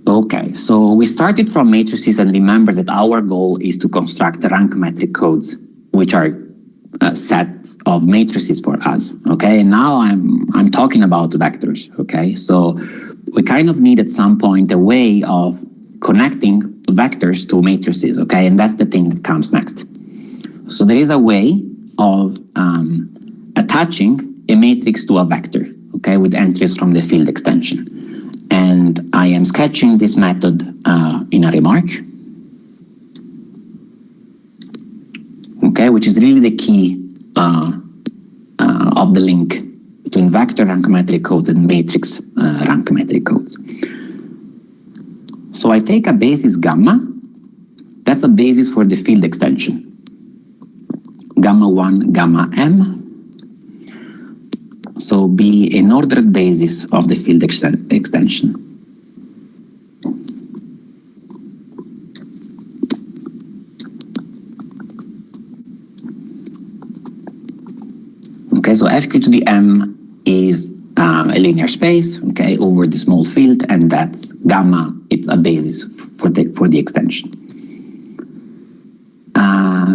Okay, so we started from matrices, and remember that our goal is to construct rank metric codes, which are sets of matrices for us. Okay, and now I'm talking about vectors. Okay, so we kind of need at some point a way of connecting vectors to matrices. Okay, and that's the thing that comes next. So there is a way of attaching a matrix to a vector. Okay, with entries from the field extension. And I am sketching this method in a remark. Okay, which is really the key of the link between vector rank metric codes and matrix rank metric codes. So I take a basis gamma. That's a basis for the field extension. Gamma 1, gamma m. So be an ordered basis of the field extension. Okay, so FQ to the M is a linear space, okay, over the small field, and that's gamma. It's a basis for the extension.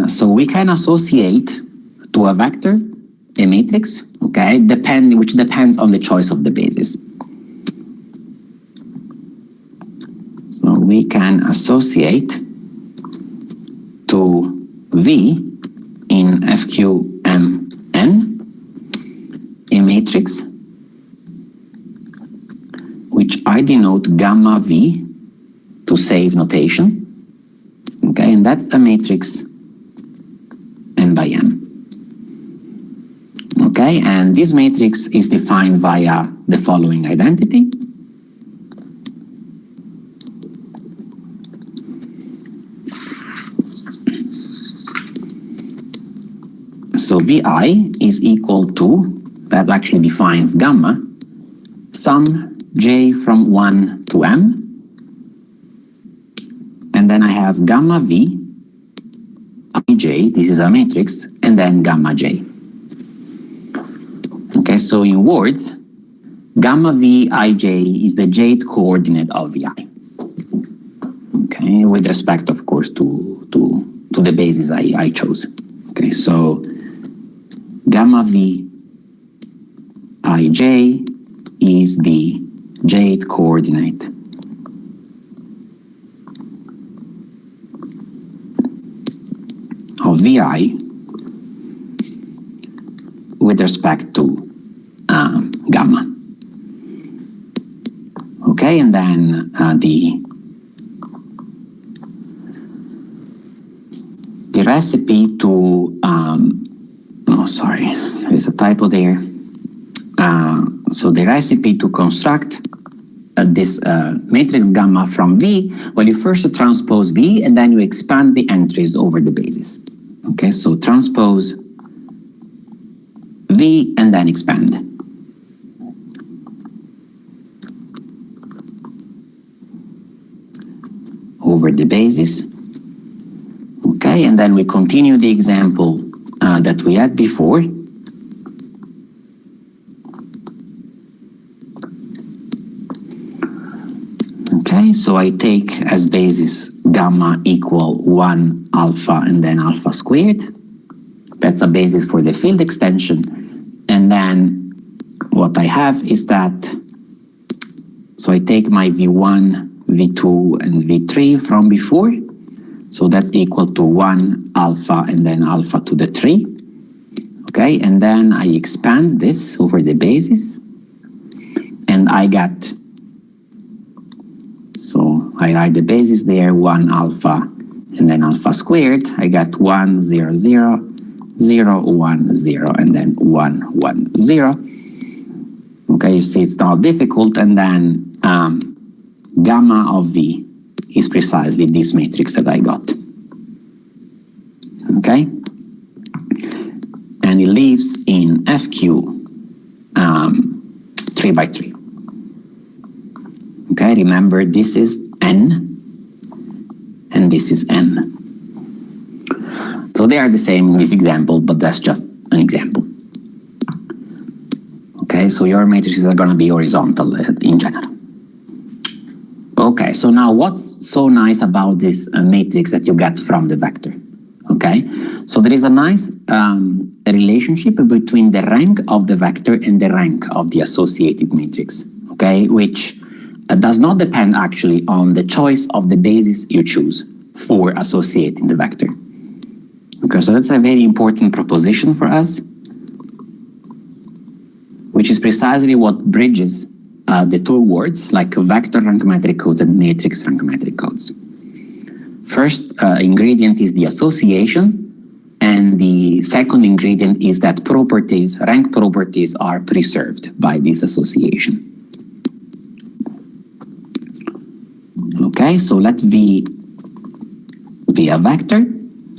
So we can associate to a vector a matrix, okay, which depends on the choice of the basis. So we can associate to V in FQMN a matrix which I denote gamma V to save notation, okay, and that's a matrix n by m. Okay, and this matrix is defined via the following identity. So Vi is equal to, that actually defines gamma, sum j from 1 to m, and then I have gamma V ij, this is a matrix, and then gamma j. Okay, so in words, gamma V ij is the jth coordinate of Vi. Okay, with respect, of course, to the basis I chose. Okay, so gamma V ij is the jth coordinate of Vi with respect to gamma. Okay, and then the recipe to oh, sorry, there's a typo there. So the recipe to construct this matrix gamma from V, well, you first transpose V, and then you expand the entries over the basis. Okay, so transpose V and then expand. Over the basis. Okay, and then we continue the example that we had before. Okay, so I take as basis gamma equal 1 alpha and then alpha squared. That's a basis for the field extension. And then what I have is that, so I take my V1, V2, and V3 from before. So that's equal to 1 alpha and then alpha to the 3. Okay, and then I expand this over the basis. And I get, so I write the basis there, 1 alpha and then alpha squared. I got 1, 0, 0, 0, 1, 0, and then 1, 1, 0. Okay, you see it's not difficult, and then gamma of V is precisely this matrix that I got. Okay? And it lives in FQ 3 by 3. Okay, remember this is n and this is n. So they are the same in this example, but that's just an example. Okay, so your matrices are going to be horizontal in general. Okay, so now what's so nice about this matrix that you get from the vector? Okay, so there is a nice relationship between the rank of the vector and the rank of the associated matrix, okay, which does not depend actually on the choice of the basis you choose for associating the vector. Okay, so that's a very important proposition for us, which is precisely what bridges the two words like vector rank metric codes and matrix rank metric codes. First ingredient is the association, and the second ingredient is that properties, rank properties, are preserved by this association. Okay, so let V be a vector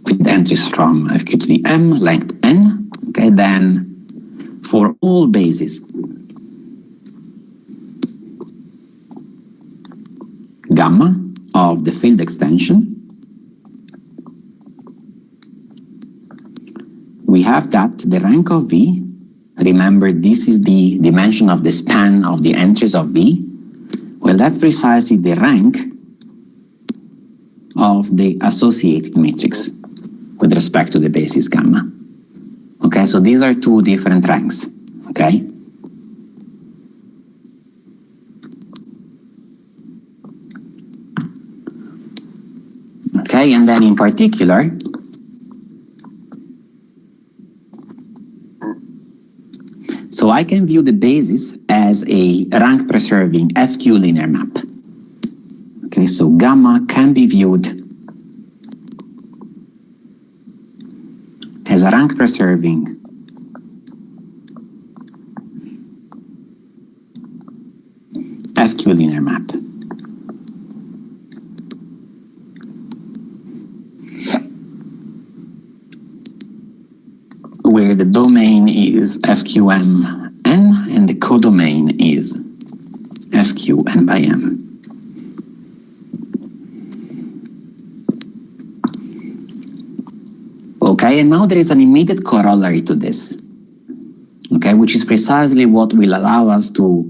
with entries from fq to the m, length n. Okay, then for all bases gamma of the field extension, we have that the rank of V, remember this is the dimension of the span of the entries of V, well that's precisely the rank of the associated matrix with respect to the basis gamma. Okay, so these are two different ranks, okay? Okay, and then in particular, so I can view the basis as a rank-preserving FQ linear map. Okay, so gamma can be viewed as a rank-preserving FQ linear map. Where the domain is FQM n and the codomain is FQ n by m. Okay, and now there is an immediate corollary to this, okay, which is precisely what will allow us to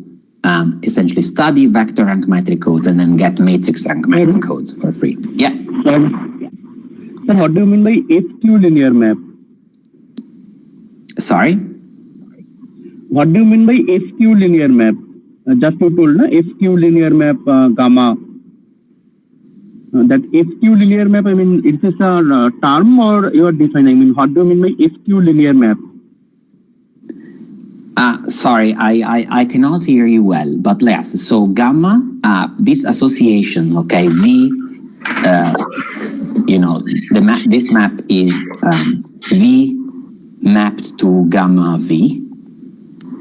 essentially study vector rank metric codes and then get matrix rank metric codes for free. Yeah. Sir, what do you mean by FQ linear map? Sorry? What do you mean by FQ linear map? Just you told, na? FQ linear map gamma. That FQ linear map, I mean, is this a term or you are defining? I mean, what do you mean by FQ linear map? Sorry, I cannot hear you well, but yes. So gamma, this association, okay, V, you know, this map is V mapped to gamma V.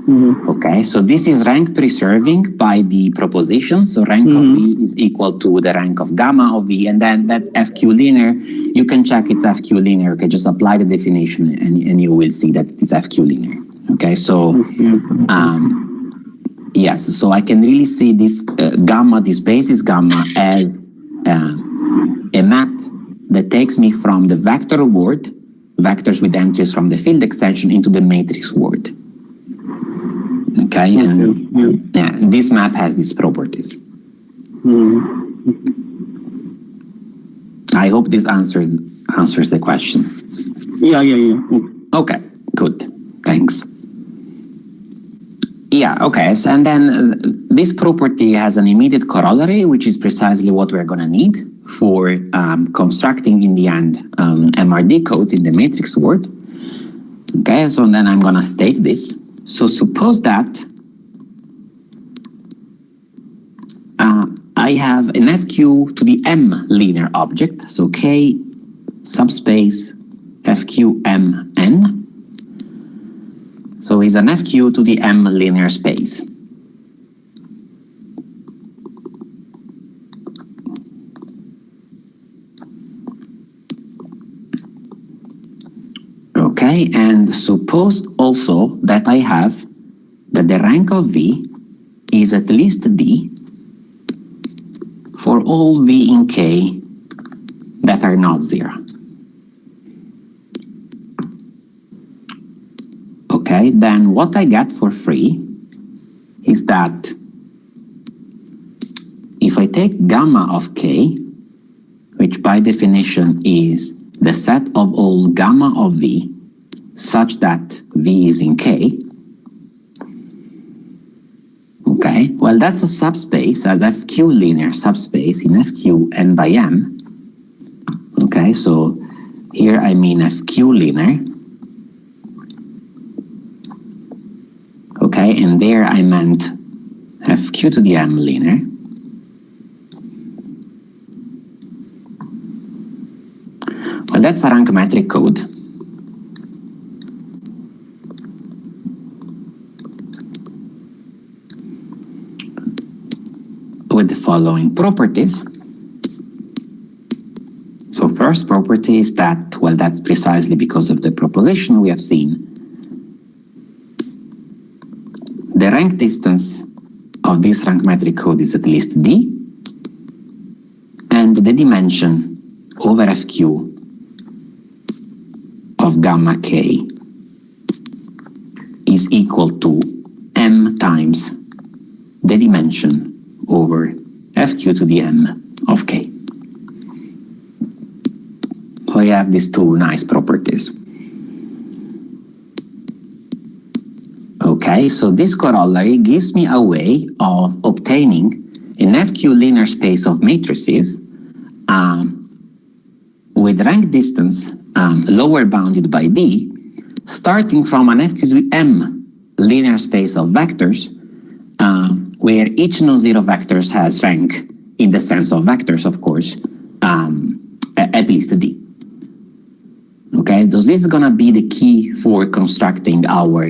Mm-hmm. Okay, so this is rank preserving by the proposition. So rank of V is equal to the rank of gamma of V, and then that's FQ linear. You can check it's FQ linear. Okay, just apply the definition and you will see that it's FQ linear. Okay, so yes, so I can really see this gamma, this basis gamma, as a map that takes me from the vector word, vectors with entries from the field extension, into the matrix word. Okay, and yeah, this map has these properties. I hope this answers the question. Yeah. Okay, good. Thanks. Yeah, okay, so, and then this property has an immediate corollary, which is precisely what we're going to need for constructing, in the end, MRD codes in the matrix word. Okay, so then I'm going to state this. So suppose that I have an FQ to the M linear object, so K subspace FQMN. So it's an FQ to the M linear space. Okay, and suppose also that I have that the rank of V is at least D for all v in k that are not 0. Okay, then what I get for free is that if I take gamma of k, which by definition is the set of all gamma of v such that v is in k, okay, well that's a subspace, an FQ linear subspace in FQ n by m. Okay, so here I mean FQ linear. Okay, and there I meant FQ to the m linear. Well, that's a rank metric code. With the following properties. So first property is that, well, that's precisely because of the proposition we have seen. The rank distance of this rank metric code is at least d, and the dimension over FQ of gamma k is equal to m times the dimension over FQ to the m of k. So we have these two nice properties. Okay, so this corollary gives me a way of obtaining an FQ linear space of matrices with rank distance lower bounded by d, starting from an FQ to m linear space of vectors, where each non-zero vectors has rank in the sense of vectors, of course, at least d. Okay, so this is going to be the key for constructing our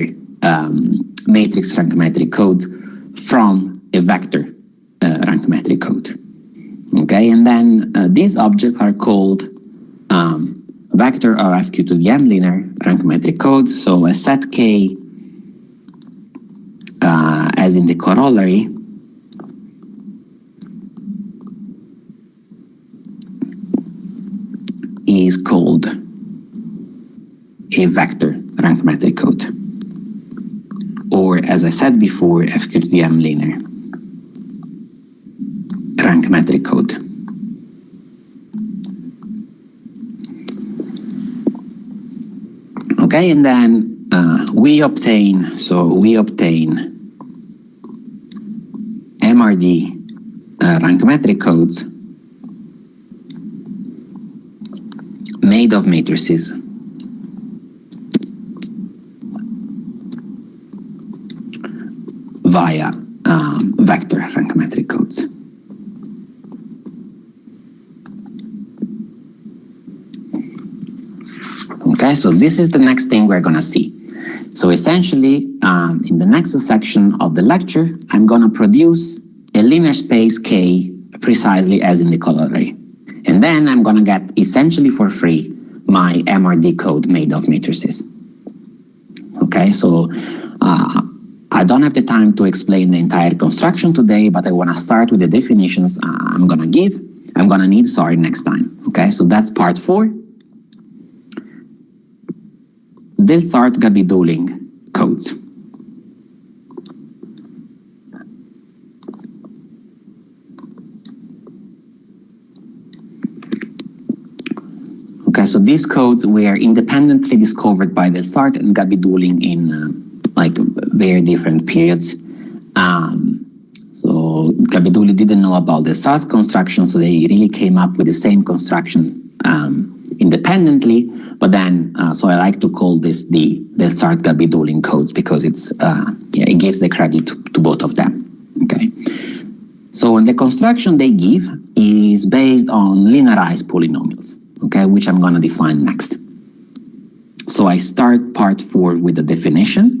matrix rank metric code from a vector rank metric code. Okay, and then these objects are called vector or FQ to the m linear rank metric code. So a set k, as in the corollary, is called a vector rank metric code, or as I said before, FQ to the m linear rank metric code. Okay, and then we obtain MRD rank metric codes made of matrices via vector rank metric codes. Okay, so this is the next thing we're going to see. So essentially, in the next section of the lecture, I'm going to produce a linear space K precisely as in the corollary. And then I'm going to get essentially for free my MRD code made of matrices. Okay, so I don't have the time to explain the entire construction today, but I want to start with the definitions I'm going to need next time. Okay, so that's part 4. Delsart Gabi-Dooling codes. Okay, so these codes were independently discovered by Delsart and Gabi-Dooling in like very different periods. So Gabi-Dooling didn't know about the Delsart's construction, so they really came up with the same construction independently. But then, so I like to call this the Delsart Gabi-Dooling codes because it's it gives the credit to both of them. Okay. So the construction they give is based on linearized polynomials. Okay, which I'm going to define next. So I start part 4 with the definition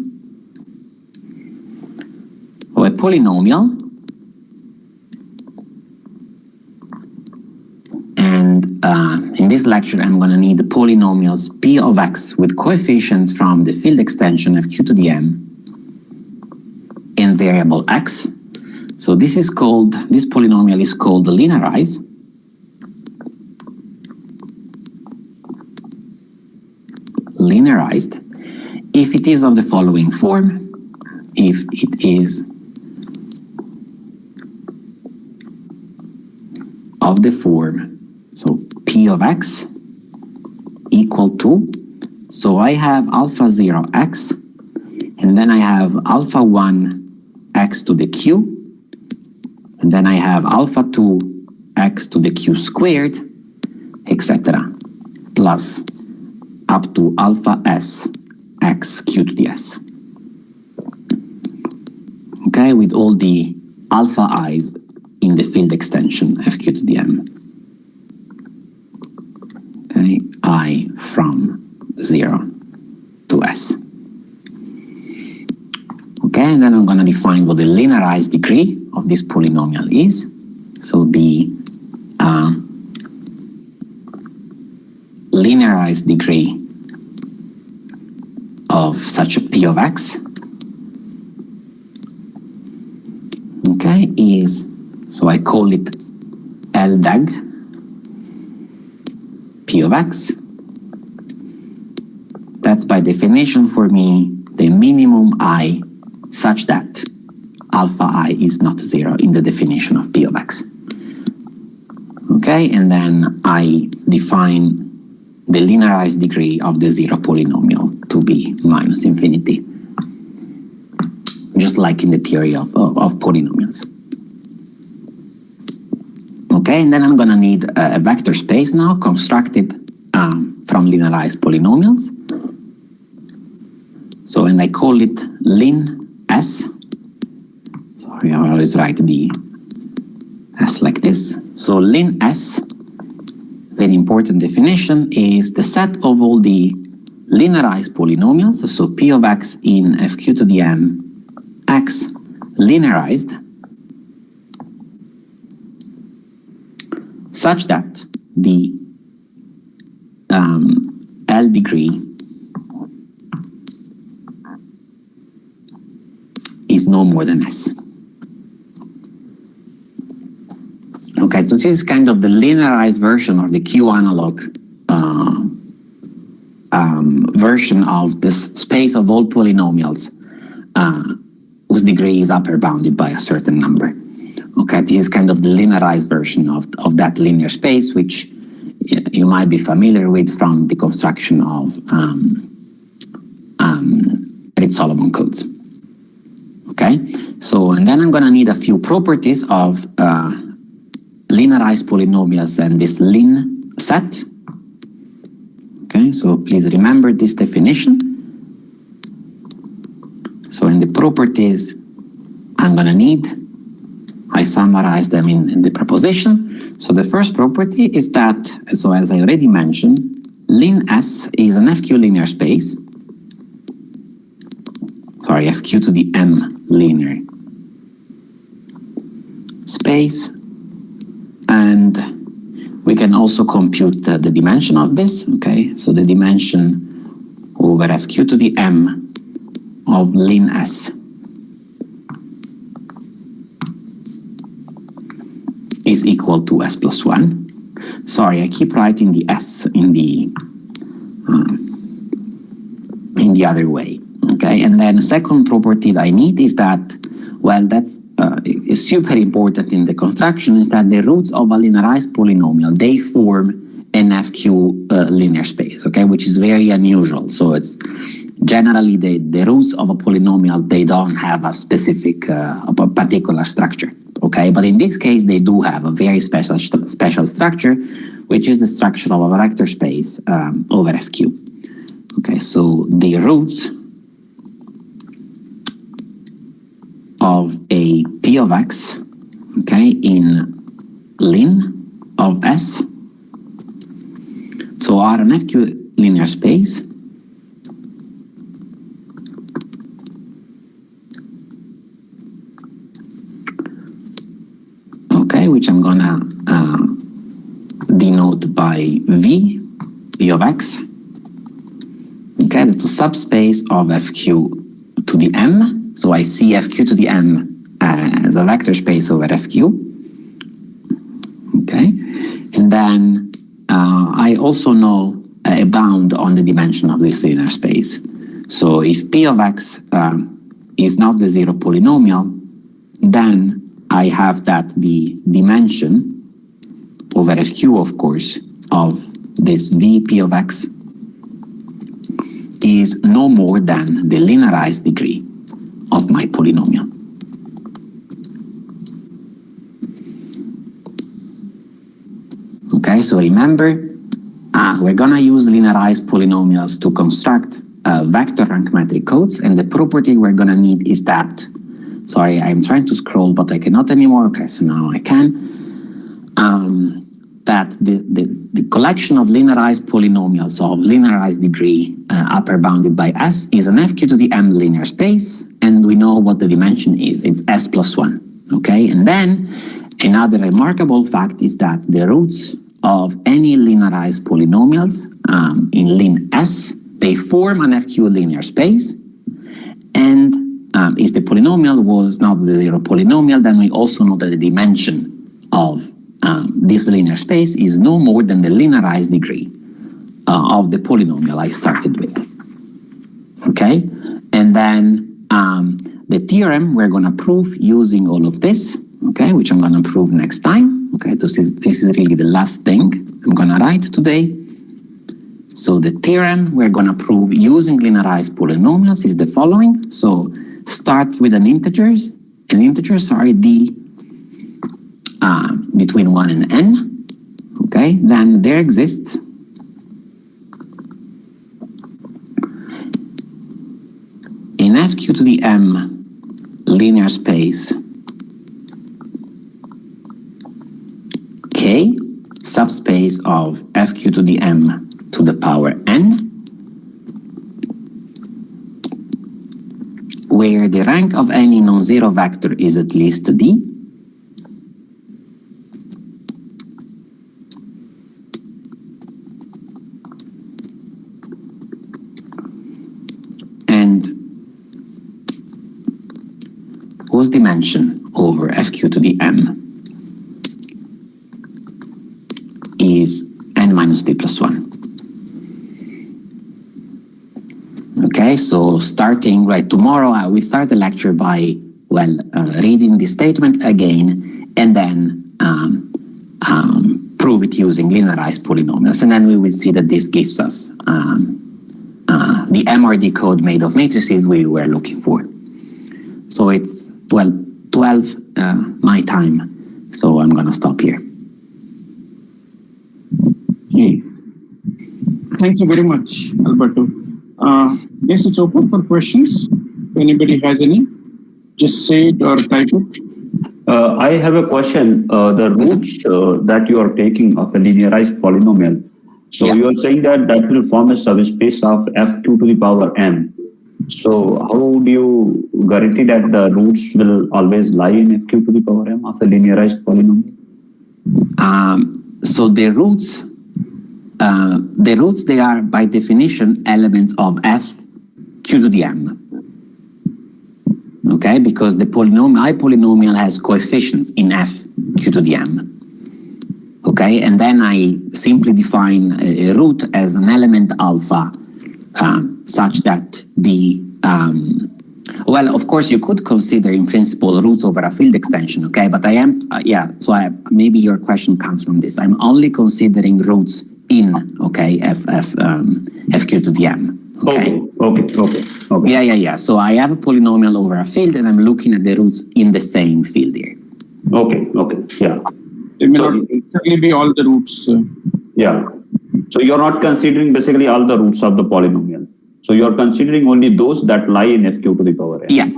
of a polynomial. And in this lecture, I'm going to need the polynomials p of x with coefficients from the field extension of q to the m in variable x. So this polynomial is called linearized. Linearized if it is of the following form. If it is of the form, so p of x equal to, so I have alpha 0 x, and then I have alpha 1 x to the q, and then I have alpha 2 x to the q squared, etc., plus up to alpha s x q to the s. Okay, with all the alpha i's in the field extension fq to the m. Okay, I from 0 to s. Okay, and then I'm going to define what the linearized degree of this polynomial is. So the linearized degree of such a p of x, okay, is, so I call it LDAG p of x. That's by definition for me the minimum I such that alpha I is not 0 in the definition of p of x. Okay, and then I define the linearized degree of the 0 polynomial to be minus infinity, just like in the theory of polynomials. Okay, and then I'm going to need a vector space now constructed from linearized polynomials. So, and I call it lin s. Sorry, I always write the s like this. So lin s, very important definition, is the set of all the linearized polynomials, so p of x in fq to the m x linearized, such that the L degree is no more than s. Okay, so this is kind of the linearized version or the Q analog version of this space of all polynomials whose degree is upper bounded by a certain number. Okay, this is kind of the linearized version of that linear space, which you might be familiar with from the construction of Ritz-Solomon codes. Okay, so, and then I'm going to need a few properties of linearized polynomials and this lin set. Okay, so please remember this definition. So in the properties I'm going to need, I summarize them in the proposition. So the first property is that, so as I already mentioned, lin S is an FQ linear space. Sorry, FQ to the M linear space. And we can also compute the dimension of this. Okay, so the dimension over FQ to the M of lin S is equal to S plus 1. Sorry, I keep writing the S in the other way. Okay, and then the second property that I need is that, well, that's is super important in the construction, is that the roots of a linearized polynomial, they form an FQ linear space, okay, which is very unusual. So it's generally the roots of a polynomial, they don't have a specific, a particular structure, okay, but in this case, they do have a very special structure, which is the structure of a vector space over FQ. Okay, so the roots of a P of X, okay, in lin of S, so are an FQ linear space okay, which I'm gonna denote by V, P of X. Okay, that's a subspace of FQ to the M. So I see FQ to the M as a vector space over FQ. Okay, and then I also know a bound on the dimension of this linear space. So if P of X is not the zero polynomial, then I have that the dimension over FQ, of course, of this VP of X is no more than the linearized degree of my polynomial. Okay, so remember, we're gonna use linearized polynomials to construct vector rank metric codes, and the property we're gonna need is that, sorry, I'm trying to scroll, but I cannot anymore. Okay, so now I can. That the collection of linearized polynomials of linearized degree upper bounded by S is an FQ to the M linear space, and we know what the dimension is. It's S plus 1, okay? And then another remarkable fact is that the roots of any linearized polynomials in lin S, they form an FQ linear space, and if the polynomial was not the zero polynomial, then we also know that the dimension of this linear space is no more than the linearized degree of the polynomial I started with. Okay, and then the theorem we're going to prove using all of this, okay, which I'm going to prove next time. Okay, this is really the last thing I'm going to write today. So the theorem we're going to prove using linearized polynomials is the following. So start with an integer, d between 1 and n, okay? Then there exists in FQ to the M linear space K, subspace of FQ to the M to the power n, where the rank of any non-zero vector is at least d, and whose dimension over FQ to the M is n minus d plus 1. Okay, so starting right tomorrow, we start the lecture by, well, reading the statement again, and then prove it using linearized polynomials, and then we will see that this gives us the MRD code made of matrices we were looking for. So it's 12 my time, so I'm gonna stop here. Okay. Thank you very much, Alberto. Yes, it's open for questions. If anybody has any, just say it or type it. I have a question. The roots that you are taking of a linearized polynomial, so Yeah. you are saying that that will form a subspace of F2 to the power m. So how do you guarantee that the roots will always lie in FQ to the power m of a linearized polynomial? So the roots, they are by definition elements of F Q to the M. Okay, because the polynomial has coefficients in F Q to the M. Okay, and then I simply define a root as an element alpha such that the well, of course, you could consider in principle roots over a field extension, okay? But I am, maybe your question comes from this. I'm only considering roots in, okay, FQ to the M. Okay. Okay. Yeah. So I have a polynomial over a field, and I'm looking at the roots in the same field here. Okay, yeah. It may not necessarily be all the roots. Yeah. So you're not considering basically all the roots of the polynomial. So you're considering only those that lie in FQ to the power n. Yeah.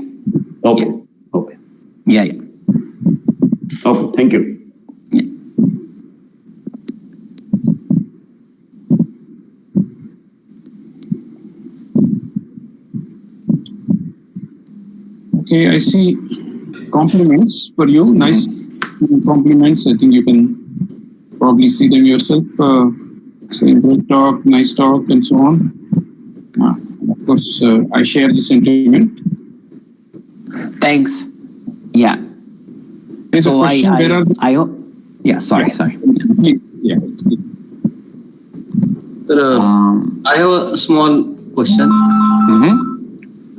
Okay. Yeah. Okay, thank you. Yeah. Okay, I see compliments for you. Nice compliments. I think you can probably see them yourself. Saying great talk, nice talk, and so on. Of course, I share the sentiment. Thanks. Yeah. There's a So question. There are. yeah. Sorry. Please. Yeah. I have a small question.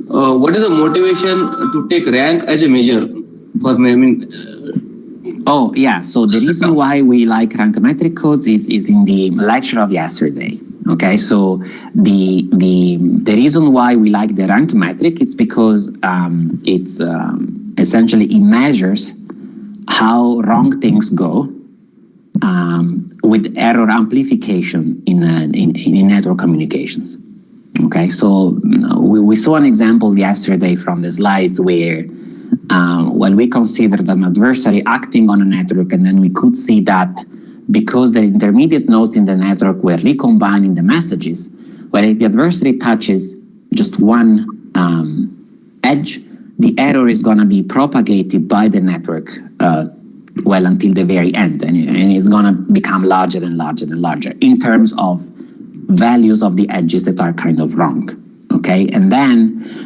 What is the motivation to take rank as a measure for me? I mean, Oh, yeah. So the reason why we like rankometric codes is in the lecture of yesterday. Okay, so the reason why we like the rankometric is because it's essentially it measures how wrong things go with error amplification in network communications. Okay, so we saw an example yesterday from the slides where when we considered an adversary acting on a network, and then we could see that because the intermediate nodes in the network were recombining the messages, well, if the adversary touches just one edge, the error is going to be propagated by the network well until the very end, and it's going to become larger and larger and larger in terms of values of the edges that are kind of wrong. Okay,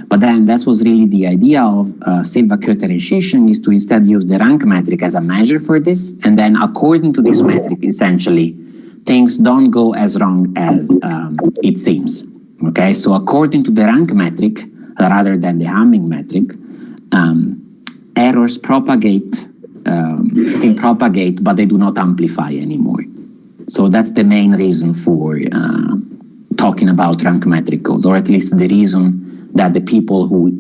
but then that was really the idea of Silva co-differentiation, is to instead use the rank metric as a measure for this, and then according to this metric, essentially, things don't go as wrong as it seems. Okay, so according to the rank metric, rather than the Hamming metric, errors still propagate, but they do not amplify anymore. So that's the main reason for talking about rank metric codes, or at least the reason that the people who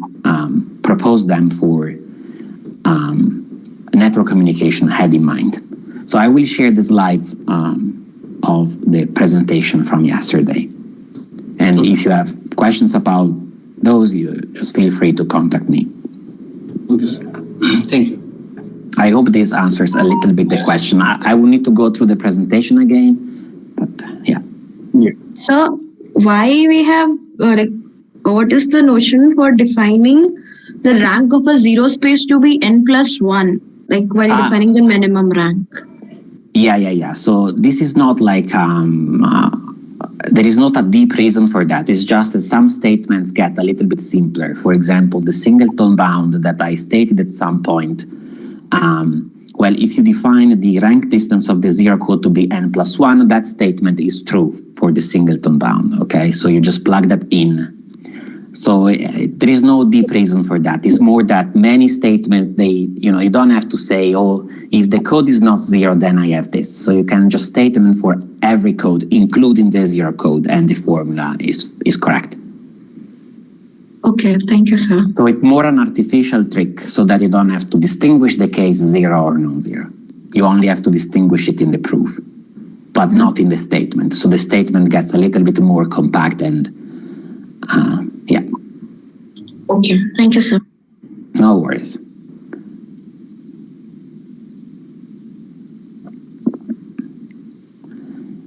proposed them for network communication had in mind. So I will share the slides of the presentation from yesterday. And if you have questions about those, you just feel free to contact me. okay, sir. Thank you. I hope this answers a little bit the question. I will need to go through the presentation again, but yeah. So why we have what is the notion for defining the rank of a zero space to be n+1, like while defining the minimum rank? Yeah. So this is not like there is not a deep reason for that. It's just that some statements get a little bit simpler. For example, the singleton bound that I stated at some point. Well, if you define the rank distance of the zero code to be n+1, that statement is true for the singleton bound. Okay, so you just plug that in. So there is no deep reason for that. It's more that many statements, you don't have to say, oh, if the code is not zero, then I have this. So you can just statement for every code, including the zero code, and the formula is correct. Okay, thank you, sir. So it's more an artificial trick so that you don't have to distinguish the case zero or non-zero. You only have to distinguish it in the proof, but not in the statement. So the statement gets a little bit more compact and yeah. Okay, thank you, sir. No worries.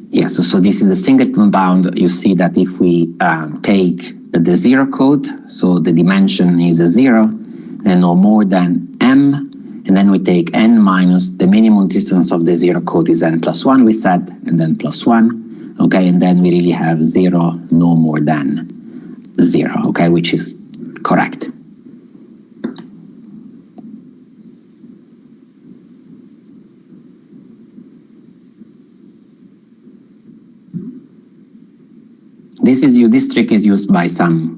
Yes, so this is the singleton bound. You see that if we take the zero code, so the dimension is a zero, and no more than m, and then we take n minus the minimum distance of the zero code is n+1, we said, and then +1, okay, and then we really have zero, no more than zero, okay, which is correct. This trick is used by some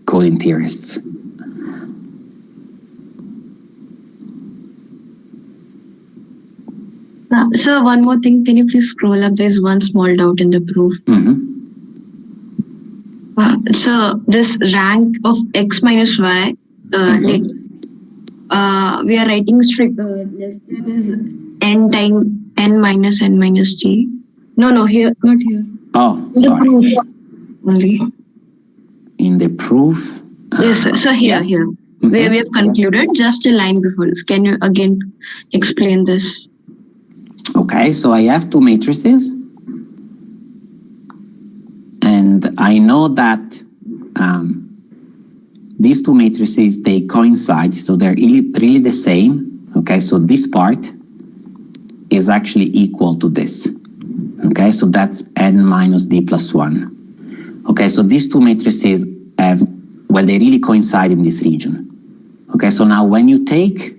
coding theorists. So one more thing, can you please scroll up? There's one small doubt in the proof. So this rank of x minus y, we are writing strict less than n time n minus g. No, here, not here. Oh, in sorry. The proof only. In the proof? Yes, sir. So here, where we have concluded, just a line before this. Can you again explain this? Okay, so I have two matrices. And I know that these two matrices, they coincide, so they're really the same. Okay, so this part is actually equal to this. Okay, so that's n minus d+1. Okay, so these two matrices they really coincide in this region. Okay, so now when you take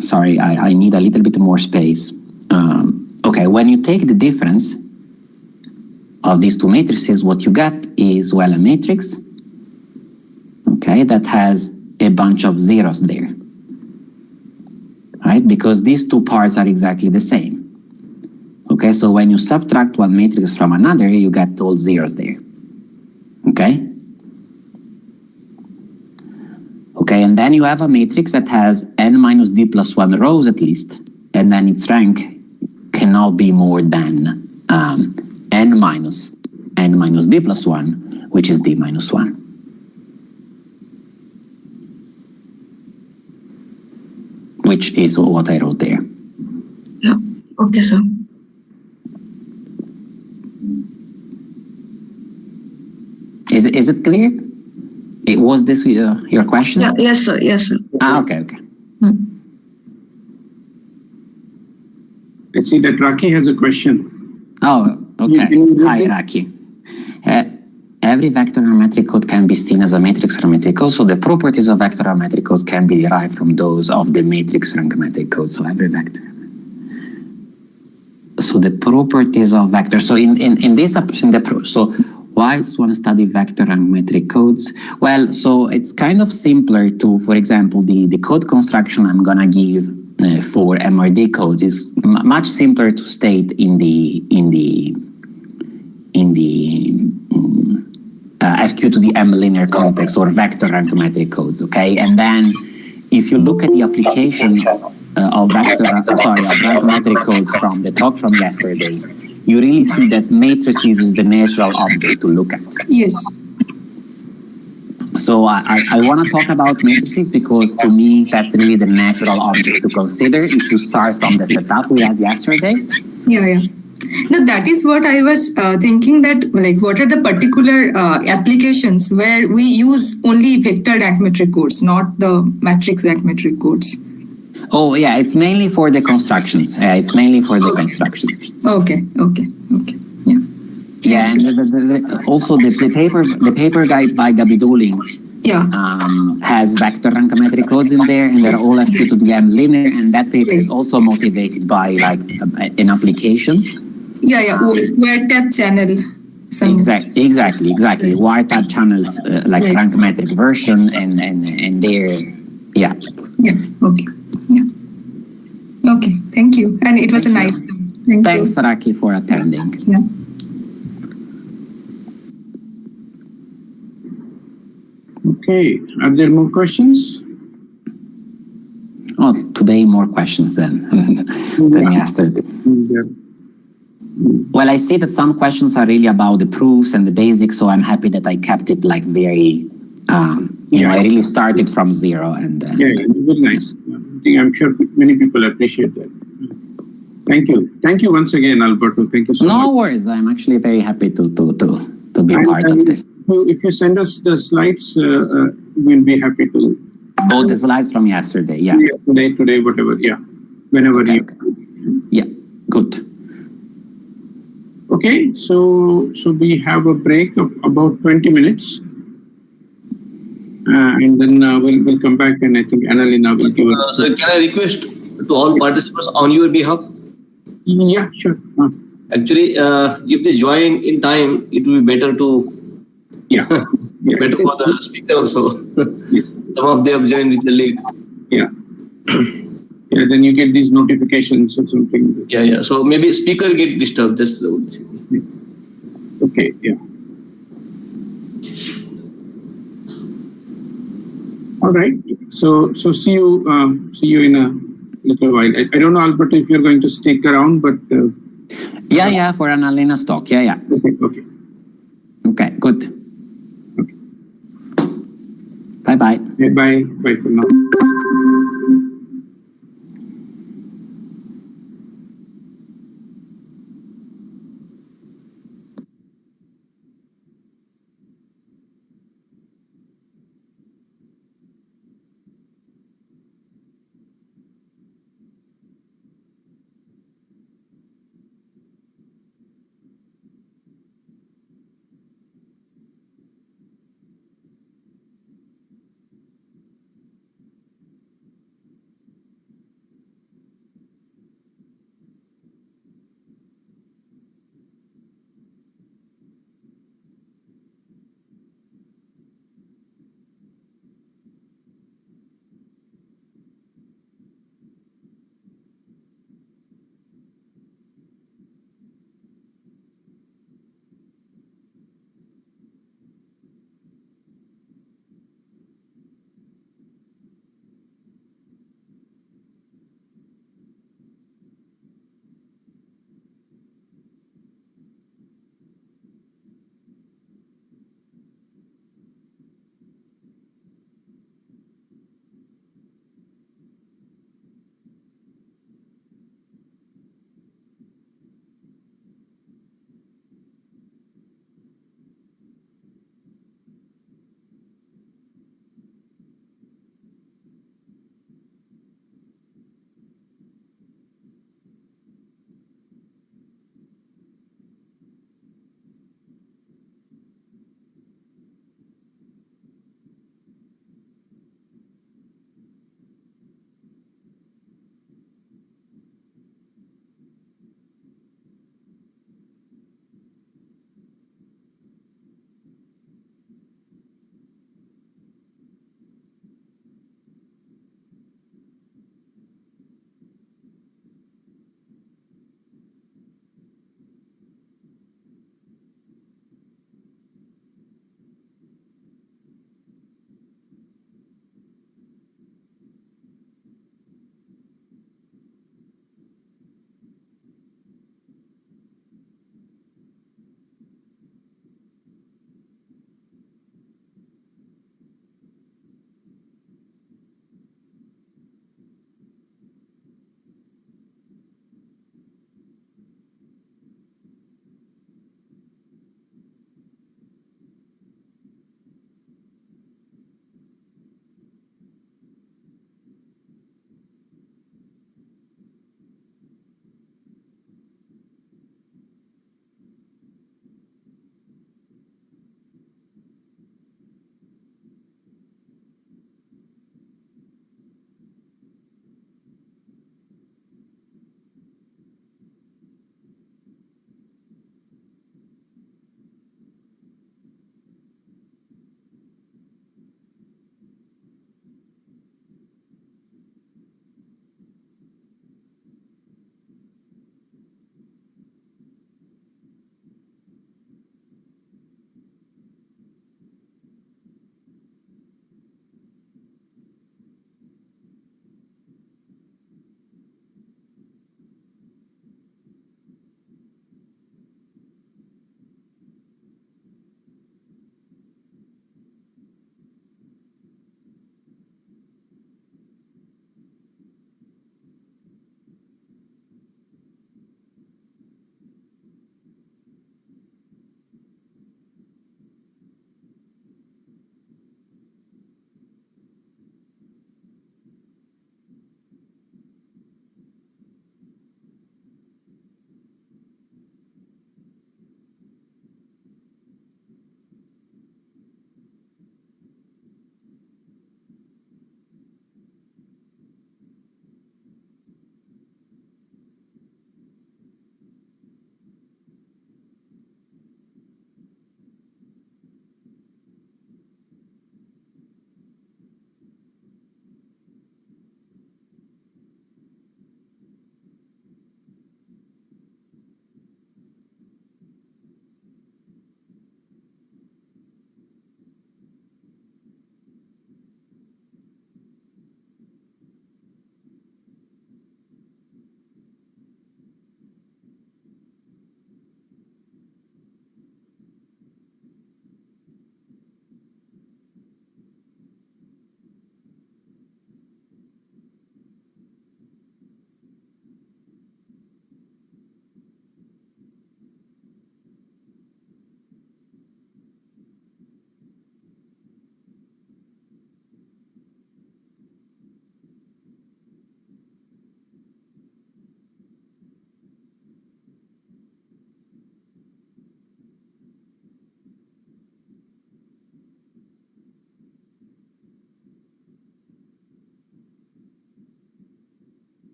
sorry, I need a little bit more space. Okay, when you take the difference of these two matrices, what you get is, well, a matrix, okay, that has a bunch of zeros there, right? Because these two parts are exactly the same. Okay, so when you subtract one matrix from another, you get all zeros there. Okay? Okay, and then you have a matrix that has n minus d plus 1 rows at least, and then its rank cannot be more than n minus d plus 1, which is d minus 1. Which is what I wrote there. Yeah. Okay, sir. Is it clear? Was this your question? Yeah, yes, sir. Yes, sir. Okay. I see that Raki has a question. Oh, okay. Hi, Raki. Every vector metric code can be seen as a matrix metric code, so the properties of vector metric codes can be derived from those of the matrix rank metric code. So every vector. So the properties of vectors. So so why does one study vector and metric codes? Well, so it's kind of simpler to, for example, the code construction I'm gonna give for MRD codes is much simpler to state in the FQ to the M linear context or vector rank metric codes. Okay, and then if you look at the application of rank metric codes from the talk from yesterday, you really see that matrices is the natural object to look at. Yes. So I want to talk about matrices because to me that's really the natural object to consider if you start from the setup we had yesterday. Yeah. No, that is what I was thinking, that like what are the particular applications where we use only vector rank metric codes, not the matrix rank metric codes. Oh yeah, it's mainly for the constructions. It's mainly for the constructions. Okay. Yeah. Yeah, and also the paper by Gabi Dooling has vector rank metric codes in there, and they're all FQ to the M linear, and that paper is also motivated by like an application. Yeah. Wiretap channel. Exactly. Wiretap channels like rank metric version, and they're Yeah. Okay. Yeah. Okay. Thank you. And it was a nice time. Thanks, Raki, for attending. Yeah. Okay, are there more questions? Oh, today more questions than yesterday. Yeah. Well, I see that some questions are really about the proofs and the basics, so I'm happy that I kept it like very, I really started from zero. And very nice. I'm sure many people appreciate that. Thank you once again, Alberto. Thank you so much. No worries. I'm actually very happy to be part of this. If you send us the slides, we'll be happy to. Oh, the slides from yesterday, yeah. Today, whatever, yeah. Whenever okay, you. Okay. Yeah, good. Okay, so we have a break of about 20 minutes. And then we'll come back, and I think Annalena will give us. So can I request to all participants on your behalf? Yeah, sure. Actually, if they join in time, it will be better to. Better for the speaker also. Some of them have joined a little late. Yeah. Then you get these notifications or something. Yeah. So maybe speaker get disturbed. That's the only thing. Okay. Yeah. All right. So see you in a little while. I don't know, Alberto, if you're going to stick around, but. Yeah. For Annalena's talk. Yeah. Okay. Okay. Good. Bye. Bye for now.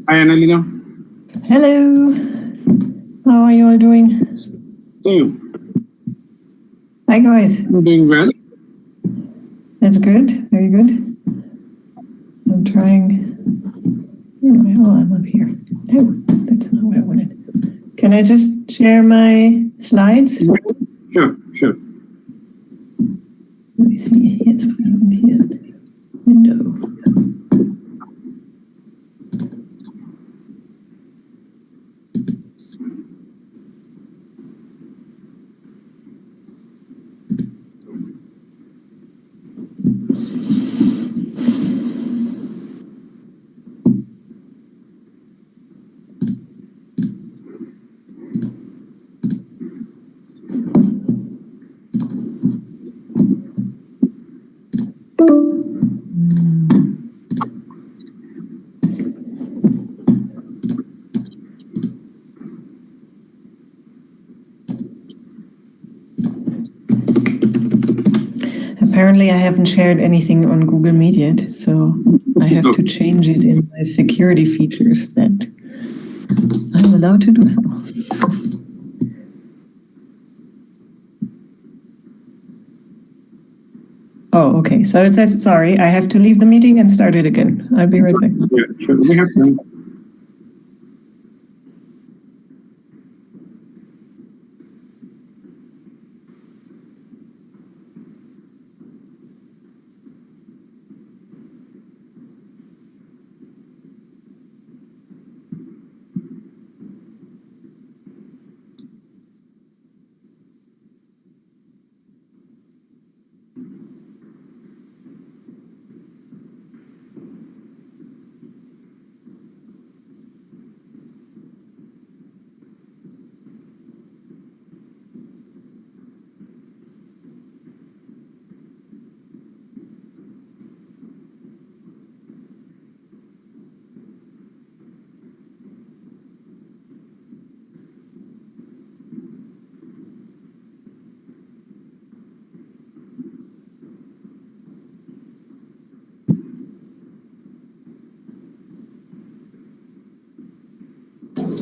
Hi, Annalena. Hello. How are you all doing? See you. Hi, guys. I'm doing well. That's good. Very good. I'm trying. Where am I? Oh, I'm up here. No, that's not what I wanted. Can I just share my slides? Sure, sure. Let me see. It's found here. Window. Apparently, I haven't shared anything on Google Meet yet, so I have to change it in my security features that I'm allowed to do so. Oh, okay. So it says, sorry, I have to leave the meeting and start it again. I'll be right back. Yeah, sure. We have time.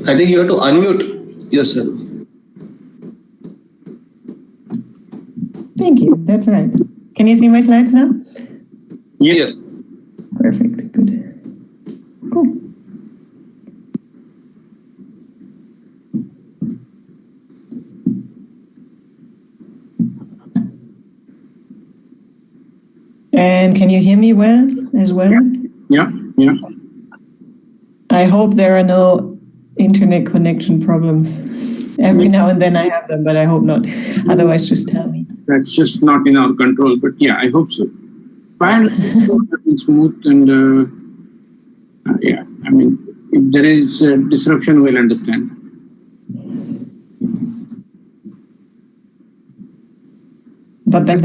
I think you have to unmute yourself. Thank you. That's right. Can you see my slides now? Yes. Perfect. Good. Cool. And can you hear me well as well? Yeah, yeah. I hope there are no internet connection problems. Every now and then I have them, but I hope not. Otherwise, just tell me. That's just not in our control, but yeah, I hope so. Fine, smooth and yeah, I mean, if there is disruption, we'll understand. But then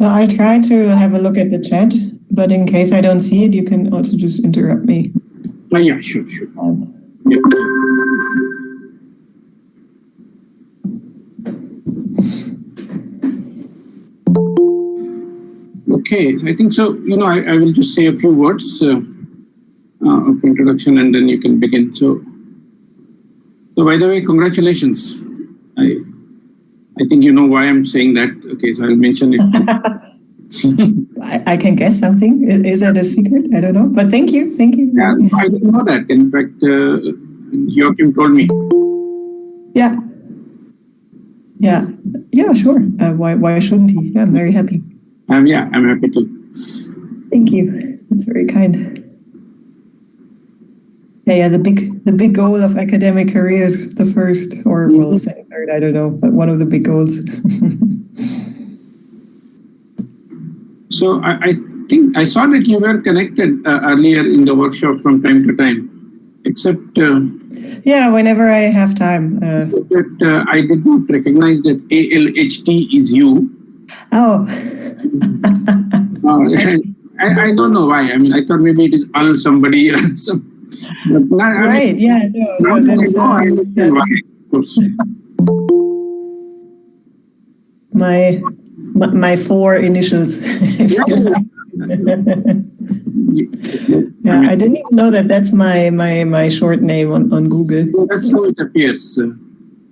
So I try to have a look at the chat, but in case I don't see it, you can also just interrupt me. Yeah, sure. Yeah. Okay, I think so. I will just say a few words of introduction, and then you can begin. So by the way, congratulations. I think you know why I'm saying that. Okay, so I'll mention it. I can guess something. Is that a secret? I don't know. But thank you. Yeah, I didn't know that. In fact, Joachim told me. Yeah, sure. Why shouldn't he? Yeah, I'm very happy. I'm happy to. Thank you. That's very kind. Yeah. The big goal of academic career is the first, or well, second, third. I don't know, but one of the big goals. So I think I saw that you were connected earlier in the workshop from time to time, except. Yeah, whenever I have time. But I did not recognize that ALHT is you. Oh. I don't know why. I mean, I thought maybe it is Al somebody or some. But now, right, yeah, no, that's, I understand why, of course. My four initials. Yeah, I didn't even know that that's my short name on Google. That's how it appears.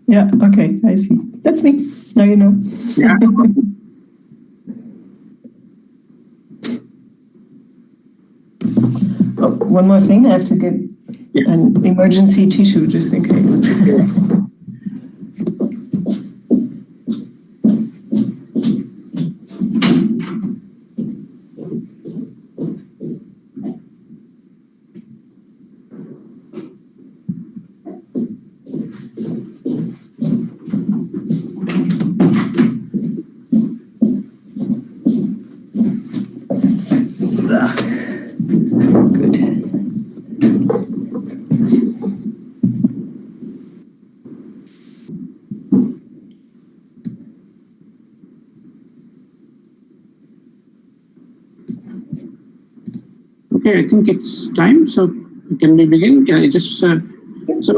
Yeah, okay, I see. That's me. Now you know. Yeah. Oh, one more thing, I have to get an emergency tissue just in case. Okay, I think it's time. So can we begin? Can I just friends,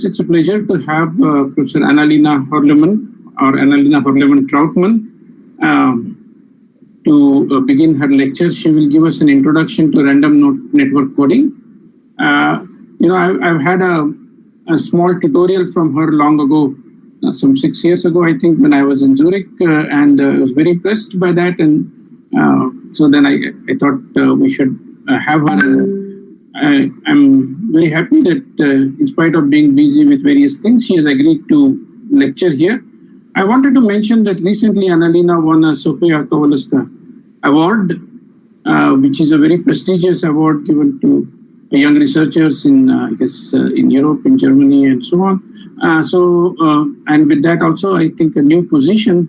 it's a pleasure to have Professor Annalena Horleman-Trautmann to begin her lecture. She will give us an introduction to random network coding. I've had a small tutorial from her long ago, some 6 years ago, I think, when I was in Zurich, and I was very impressed by that. And so then I thought we should have her. I'm very happy that in spite of being busy with various things, she has agreed to lecture here. I wanted to mention that recently Annalena won a Sofia Kowalska Award, which is a very prestigious award given to young researchers in, in Europe, in Germany, and so on. And with that also, I think a new position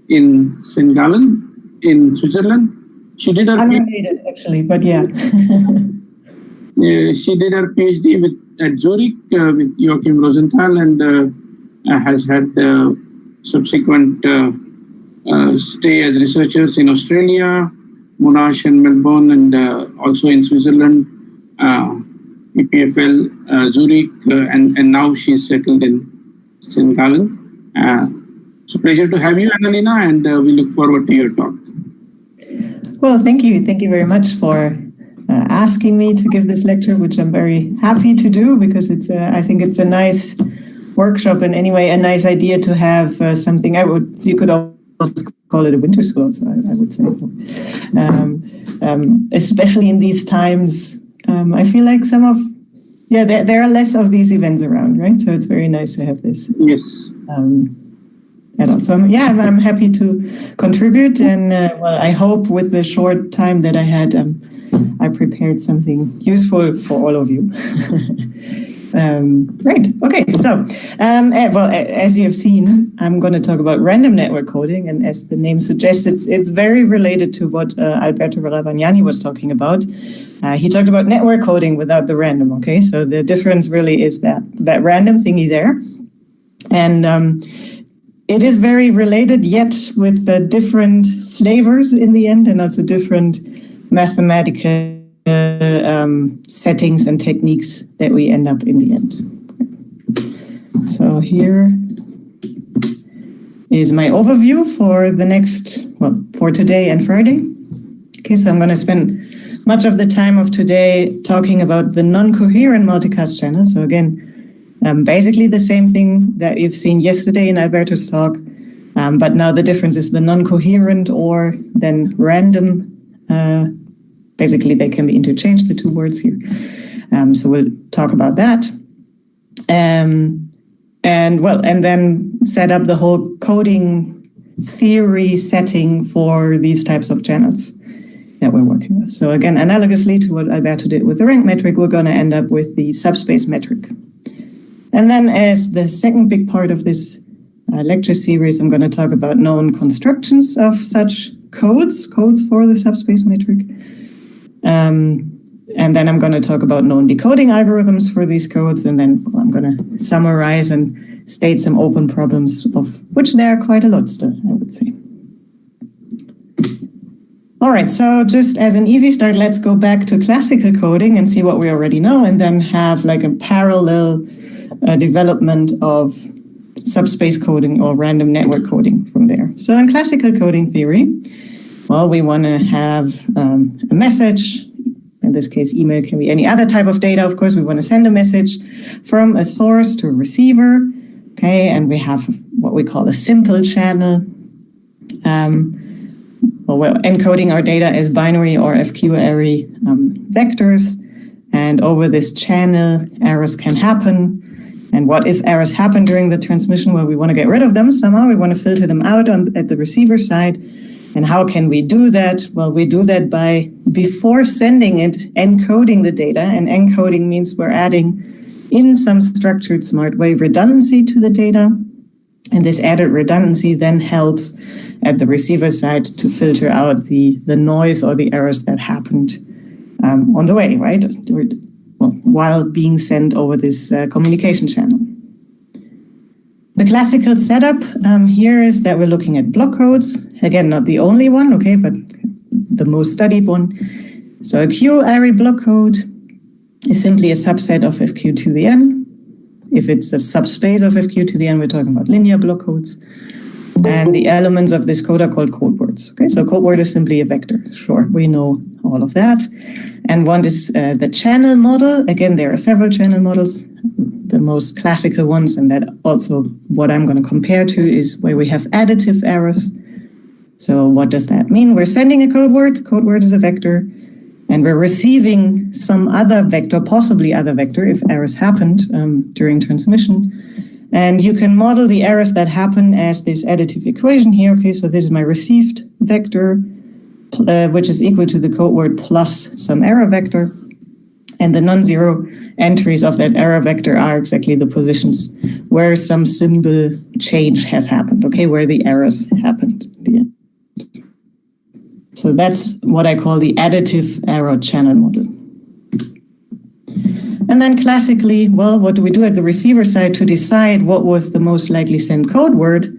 in St. Gallen in Switzerland. She did her unrelated, actually, but yeah. She did her PhD at Zurich with Joachim Rosenthal, and has had subsequent stay as researchers in Australia, Monash and Melbourne, and also in Switzerland, EPFL, Zurich, and now she's settled in St. Gallen. It's a pleasure to have you, Annalena, and we look forward to your talk. Well, thank you. Thank you very much for asking me to give this lecture, which I'm very happy to do, because I think it's a nice workshop, and anyway, a nice idea to have something. You could also call it a winter school, so I would say. Especially in these times, I feel like there are less of these events around, right? So it's very nice to have this. Yes. And also, I'm happy to contribute, and I hope with the short time that I had, I prepared something useful for all of you. Right. Okay. So, as you have seen, I'm going to talk about random network coding, and as the name suggests, it's very related to what Alberto Ravagnani was talking about. He talked about network coding without the random. Okay. So the difference really is that random thingy there, and it is very related, yet with the different flavors in the end, and also different mathematical settings and techniques that we end up in the end. So here is my overview for the next, well, for today and Friday. Okay, so I'm going to spend much of the time of today talking about the non-coherent multicast channel. So again, basically the same thing that you've seen yesterday in Alberto's talk, but now the difference is the non-coherent or then random. Basically, they can be interchanged, the two words here. So we'll talk about that. And then set up the whole coding theory setting for these types of channels that we're working with. So again, analogously to what Alberto did with the rank metric, we're going to end up with the subspace metric. And then as the second big part of this lecture series, I'm going to talk about known constructions of such codes for the subspace metric. And then I'm going to talk about known decoding algorithms for these codes. And then I'm going to summarize and state some open problems, of which there are quite a lot still, I would say. All right, so just as an easy start, let's go back to classical coding and see what we already know, and then have like a parallel development of subspace coding or random network coding from there. So in classical coding theory, well, we want to have a message. In this case, email can be any other type of data. Of course, we want to send a message from a source to a receiver. Okay, and we have what we call a simple channel. We're encoding our data as binary or FQ array vectors. And over this channel, errors can happen. And what if errors happen during the transmission? Well, we want to get rid of them somehow. We want to filter them out at the receiver side. And how can we do that? Well, we do that by, before sending it, encoding the data. And encoding means we're adding, in some structured smart way, redundancy to the data. And this added redundancy then helps at the receiver side to filter out the noise or the errors that happened on the way, right? Well, while being sent over this communication channel. The classical setup here is that we're looking at block codes. Again, not the only one, okay, but the most studied one. So a Q array block code is simply a subset of FQ to the N. If it's a subspace of FQ to the N, we're talking about linear block codes. And the elements of this code are called code words. Okay, so code word is simply a vector. Sure, we know all of that. And one is the channel model. Again, there are several channel models. The most classical ones, and that also what I'm going to compare to, is where we have additive errors. So what does that mean? We're sending a code word. Code word is a vector. And we're receiving some other vector, possibly other vector, if errors happened during transmission. And you can model the errors that happen as this additive equation here. Okay, so this is my received vector, which is equal to the code word plus some error vector. And the non-zero entries of that error vector are exactly the positions where some symbol change has happened, okay, where the errors happened. So that's what I call the additive error channel model. And then classically, well, what do we do at the receiver side to decide what was the most likely sent code word?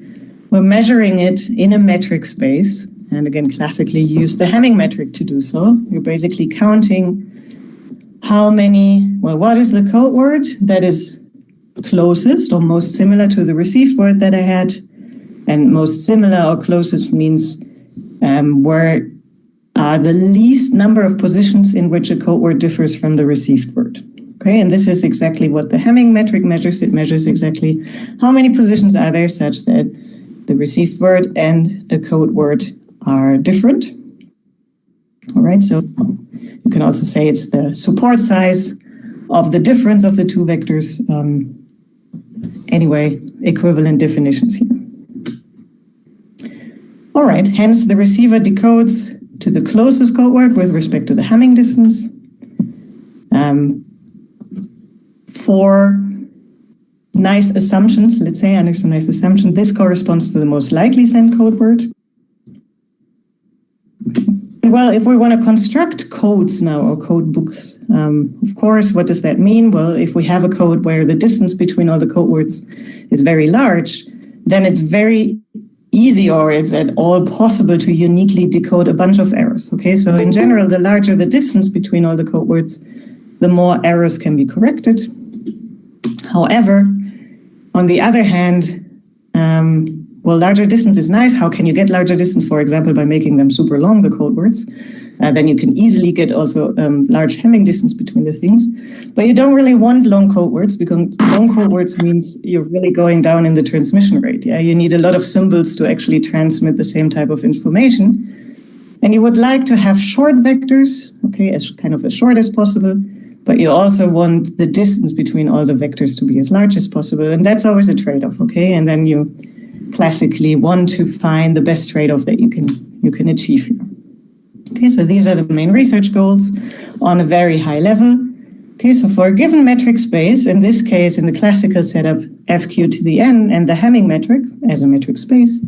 We're measuring it in a metric space. And again, classically use the Hamming metric to do so. You're basically counting how many, well, what is the code word that is closest or most similar to the received word that I had? And most similar or closest means where are the least number of positions in which a code word differs from the received word. Okay, and this is exactly what the Hamming metric measures. It measures exactly how many positions are there such that the received word and a code word are different. All right, so you can also say it's the support size of the difference of the two vectors. Anyway, equivalent definitions here. All right, hence the receiver decodes to the closest code word with respect to the Hamming distance. For nice assumptions, let's say, under some nice assumption, this corresponds to the most likely sent code word. Well, if we want to construct codes now, or code books, of course, what does that mean? Well, if we have a code where the distance between all the code words is very large, then it's very easy, or it's at all possible, to uniquely decode a bunch of errors. Okay, so in general, the larger the distance between all the code words, the more errors can be corrected. However, on the other hand, well, larger distance is nice. How can you get larger distance? For example, by making them super long, the code words. Then you can easily get also large Hamming distance between the things. But you don't really want long code words, because long code words means you're really going down in the transmission rate. Yeah, you need a lot of symbols to actually transmit the same type of information. And you would like to have short vectors, okay, as kind of as short as possible. But you also want the distance between all the vectors to be as large as possible. And that's always a trade-off, okay? And then you classically want to find the best trade-off that you can achieve here. Okay, so these are the main research goals on a very high level. Okay, so for a given metric space, in this case, in the classical setup, FQ to the n and the Hamming metric as a metric space,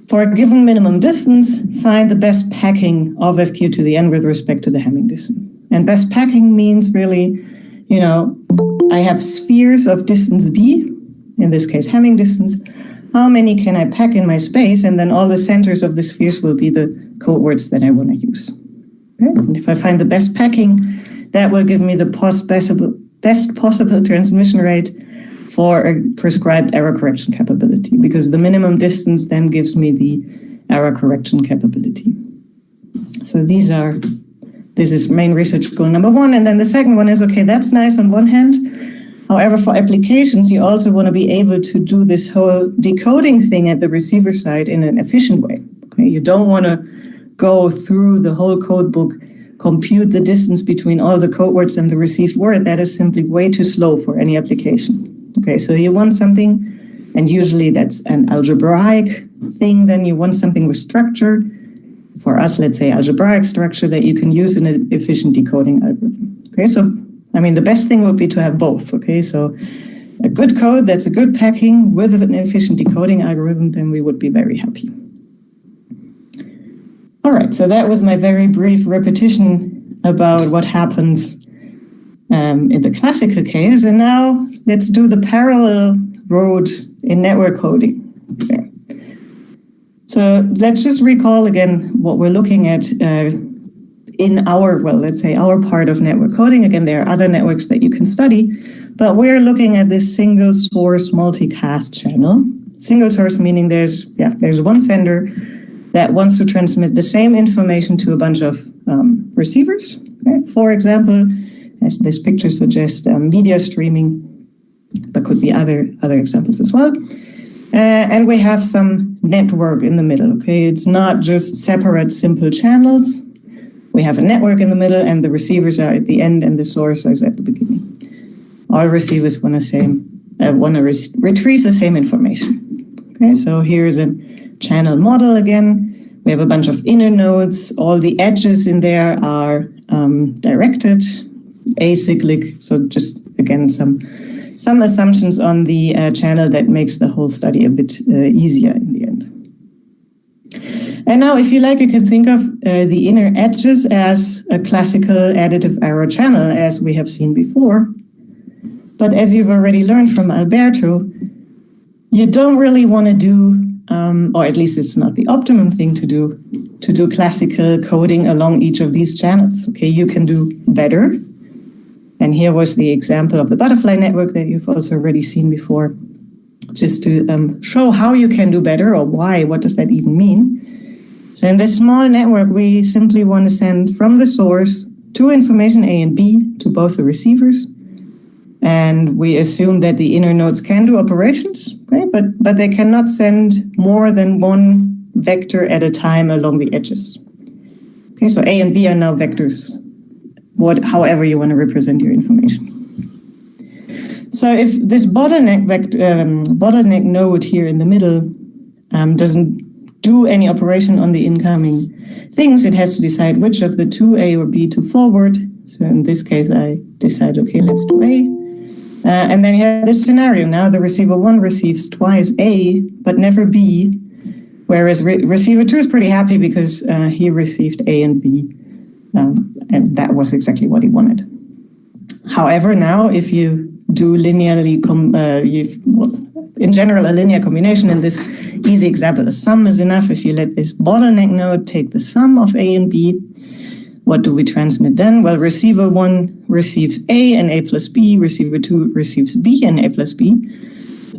for a given minimum distance, find the best packing of FQ to the n with respect to the Hamming distance. And best packing means really, you know, I have spheres of distance d, in this case Hamming distance. How many can I pack in my space? And then all the centers of the spheres will be the code words that I want to use. Okay? And if I find the best packing, that will give me the best possible transmission rate for a prescribed error correction capability, because the minimum distance then gives me the error correction capability. So this is main research goal number one. And then the second one is, okay, that's nice on one hand. However, for applications, you also want to be able to do this whole decoding thing at the receiver side in an efficient way. Okay, you don't want to go through the whole code book, compute the distance between all the code words and the received word. That is simply way too slow for any application. Okay, so you want something, and usually that's an algebraic thing. Then you want something with structure. For us, let's say algebraic structure that you can use in an efficient decoding algorithm. Okay, so I mean, the best thing would be to have both. Okay, so a good code that's a good packing with an efficient decoding algorithm, then we would be very happy. All right, so that was my very brief repetition about what happens in the classical case. And now let's do the parallel road in network coding. Okay. So let's just recall again what we're looking at in our, well, let's say our part of network coding. Again, there are other networks that you can study, but we're looking at this single source multicast channel. Single source meaning there's one sender that wants to transmit the same information to a bunch of receivers. Okay? For example, as this picture suggests, media streaming, but could be other examples as well. And we have some network in the middle. Okay, it's not just separate simple channels. We have a network in the middle, and the receivers are at the end, and the source is at the beginning. All receivers want to retrieve the same information. Okay, so here's a channel model again. We have a bunch of inner nodes. All the edges in there are directed, acyclic. So just again some assumptions on the channel that makes the whole study a bit easier in the end. And now, if you like, you can think of the inner edges as a classical additive error channel, as we have seen before. But as you've already learned from Alberto, you don't really want to do, or at least it's not the optimum thing to do classical coding along each of these channels. Okay, you can do better. And here was the example of the butterfly network that you've also already seen before, just to show how you can do better, or why, what does that even mean? So in this small network, we simply want to send from the source two information A and B to both the receivers. And we assume that the inner nodes can do operations, right? But they cannot send more than one vector at a time along the edges. Okay, so A and B are now vectors, however you want to represent your information. So if this bottleneck node here in the middle doesn't do any operation on the incoming things, it has to decide which of the two, A or B, to forward. So in this case, I decide, okay, let's do A. And then you have this scenario. Now the receiver 1 receives twice A, but never B, whereas receiver 2 is pretty happy because he received A and B, and that was exactly what he wanted. However, now if you do linearly, in general, a linear combination in this easy example. A sum is enough. If you let this bottleneck node take the sum of A and B, what do we transmit then? Well, receiver 1 receives A and A plus B. Receiver 2 receives B and A plus B.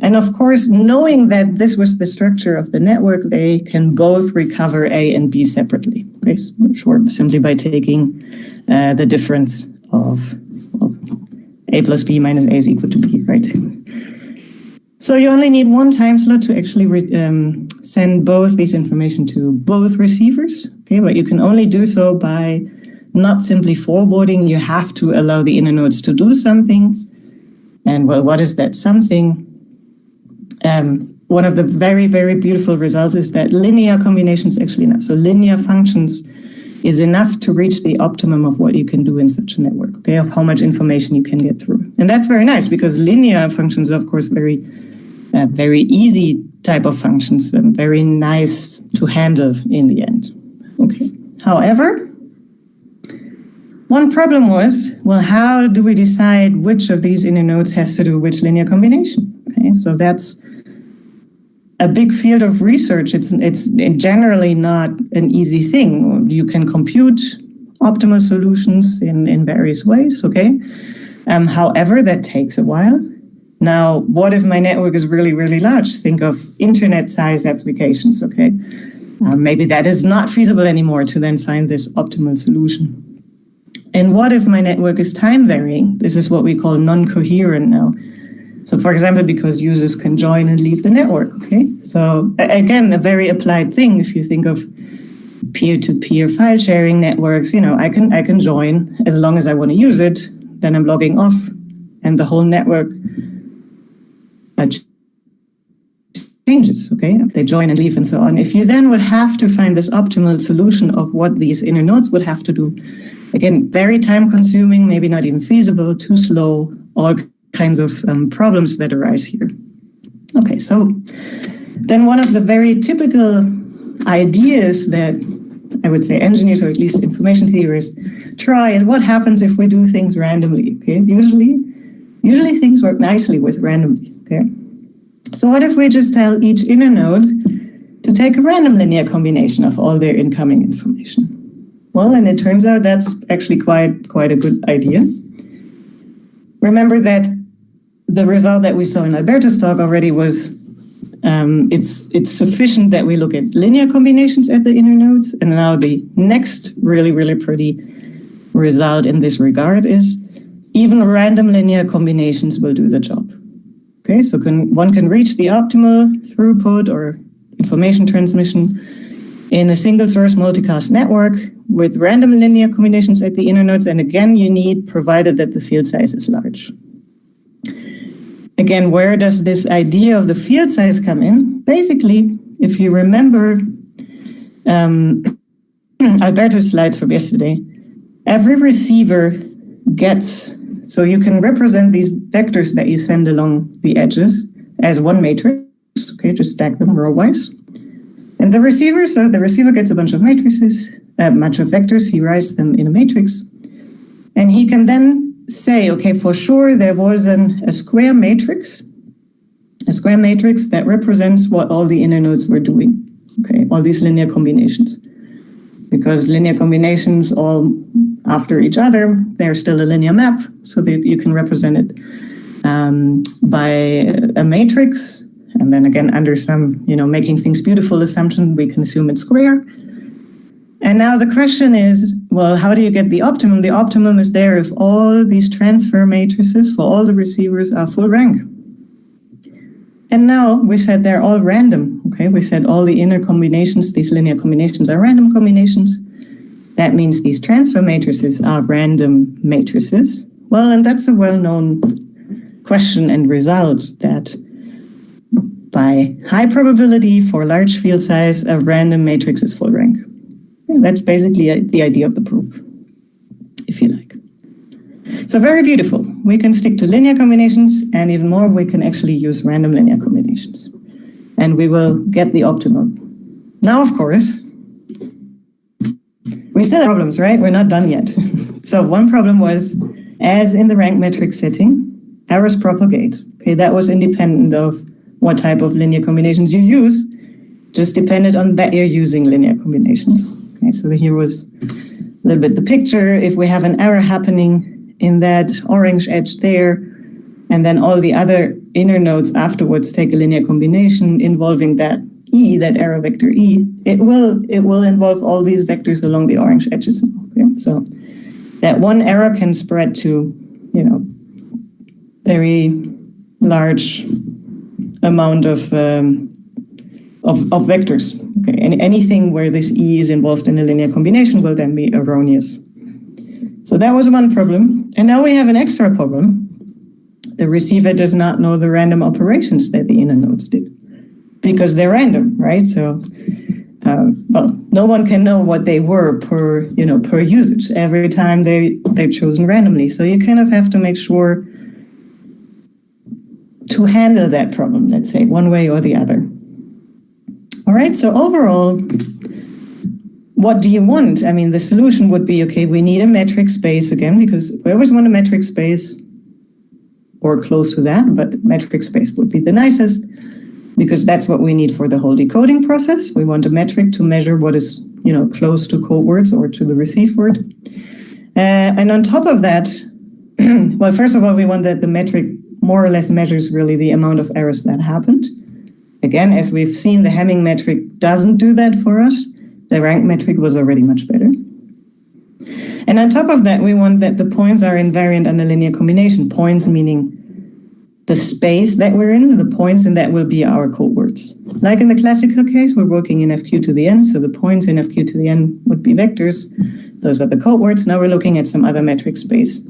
And of course, knowing that this was the structure of the network, they can both recover A and B separately. Okay, so sure, simply by taking the difference of A plus B minus A is equal to B, right? So you only need one time slot to actually send both these information to both receivers. Okay, but you can only do so by not simply forwarding. You have to allow the inner nodes to do something. And well, what is that something? One of the very, very beautiful results is that linear combinations actually enough. So linear functions is enough to reach the optimum of what you can do in such a network, okay, of how much information you can get through. And that's very nice because linear functions are, of course, very easy type of functions and very nice to handle in the end. Okay. However, one problem was, well, how do we decide which of these inner nodes has to do which linear combination? Okay, so that's a big field of research. It's generally not an easy thing. You can compute optimal solutions in various ways, okay? However, that takes a while. Now, what if my network is really, really large? Think of internet-size applications, okay? Maybe that is not feasible anymore to then find this optimal solution. And what if my network is time varying? This is what we call non-coherent now. So for example, because users can join and leave the network, okay? So again, a very applied thing. If you think of peer-to-peer file sharing networks, I can join as long as I want to use it, then I'm logging off and the whole network changes, okay? They join and leave and so on. If you then would have to find this optimal solution of what these inner nodes would have to do, again, very time consuming, maybe not even feasible, too slow, all kinds of problems that arise here. Okay, so then one of the very typical ideas that I would say engineers, or at least information theorists, try is what happens if we do things randomly, okay? Usually things work nicely with randomly, okay? So what if we just tell each inner node to take a random linear combination of all their incoming information? Well, and it turns out that's actually quite a good idea. Remember that the result that we saw in Alberto's talk already was it's sufficient that we look at linear combinations at the inner nodes. And now the next really, really pretty result in this regard is even random linear combinations will do the job. Okay, so one can reach the optimal throughput or information transmission in a single source multicast network with random linear combinations at the inner nodes. And again, you need, provided that the field size is large. Again, where does this idea of the field size come in? Basically, if you remember Alberto's slides from yesterday, every receiver gets, so you can represent these vectors that you send along the edges as one matrix, okay, just stack them row-wise. And the receiver gets a bunch of matrices, a bunch of vectors, he writes them in a matrix, and he can then say, okay, for sure there was a square matrix that represents what all the inner nodes were doing, okay, all these linear combinations. Because linear combinations all after each other, they're still a linear map, so that you can represent it by a matrix, and then again, under some, making things beautiful assumption, we can assume it's square. And now the question is, well, how do you get the optimum? The optimum is there if all these transfer matrices for all the receivers are full rank. And now we said they're all random, okay? We said all the inner combinations, these linear combinations are random combinations. That means these transfer matrices are random matrices. Well, and that's a well-known question and result that by high probability for large field size, a random matrix is full rank. That's basically the idea of the proof, if you like. So very beautiful. We can stick to linear combinations, and even more, we can actually use random linear combinations. And we will get the optimum. Now, of course, we still have problems, right? We're not done yet. So one problem was, as in the rank metric setting, errors propagate. Okay, that was independent of what type of linear combinations you use, just depended on that you're using linear combinations. Okay, so here was a little bit the picture. If we have an error happening in that orange edge there, and then all the other inner nodes afterwards take a linear combination involving that E, that error vector E, it will involve all these vectors along the orange edges. Okay? So that one error can spread to, very large amount of vectors. Okay, and anything where this E is involved in a linear combination will then be erroneous. So that was one problem. And now we have an extra problem. The receiver does not know the random operations that the inner nodes did because they're random, right? So, no one can know what they were per usage. Every time they're chosen randomly. So you kind of have to make sure to handle that problem, let's say, one way or the other. All right, so overall, what do you want? I mean, the solution would be, okay, we need a metric space again, because we always want a metric space or close to that, but metric space would be the nicest because that's what we need for the whole decoding process. We want a metric to measure what is, close to code words or to the receive word. And on top of that, well, first of all, we want that the metric more or less measures really the amount of errors that happened. Again, as we've seen, the Hamming metric doesn't do that for us. The rank metric was already much better. And on top of that, we want that the points are invariant under linear combination. Points meaning the space that we're in, the points, and that will be our code words. Like in the classical case, we're working in FQ to the n, so the points in FQ to the n would be vectors. Those are the code words. Now we're looking at some other metric space.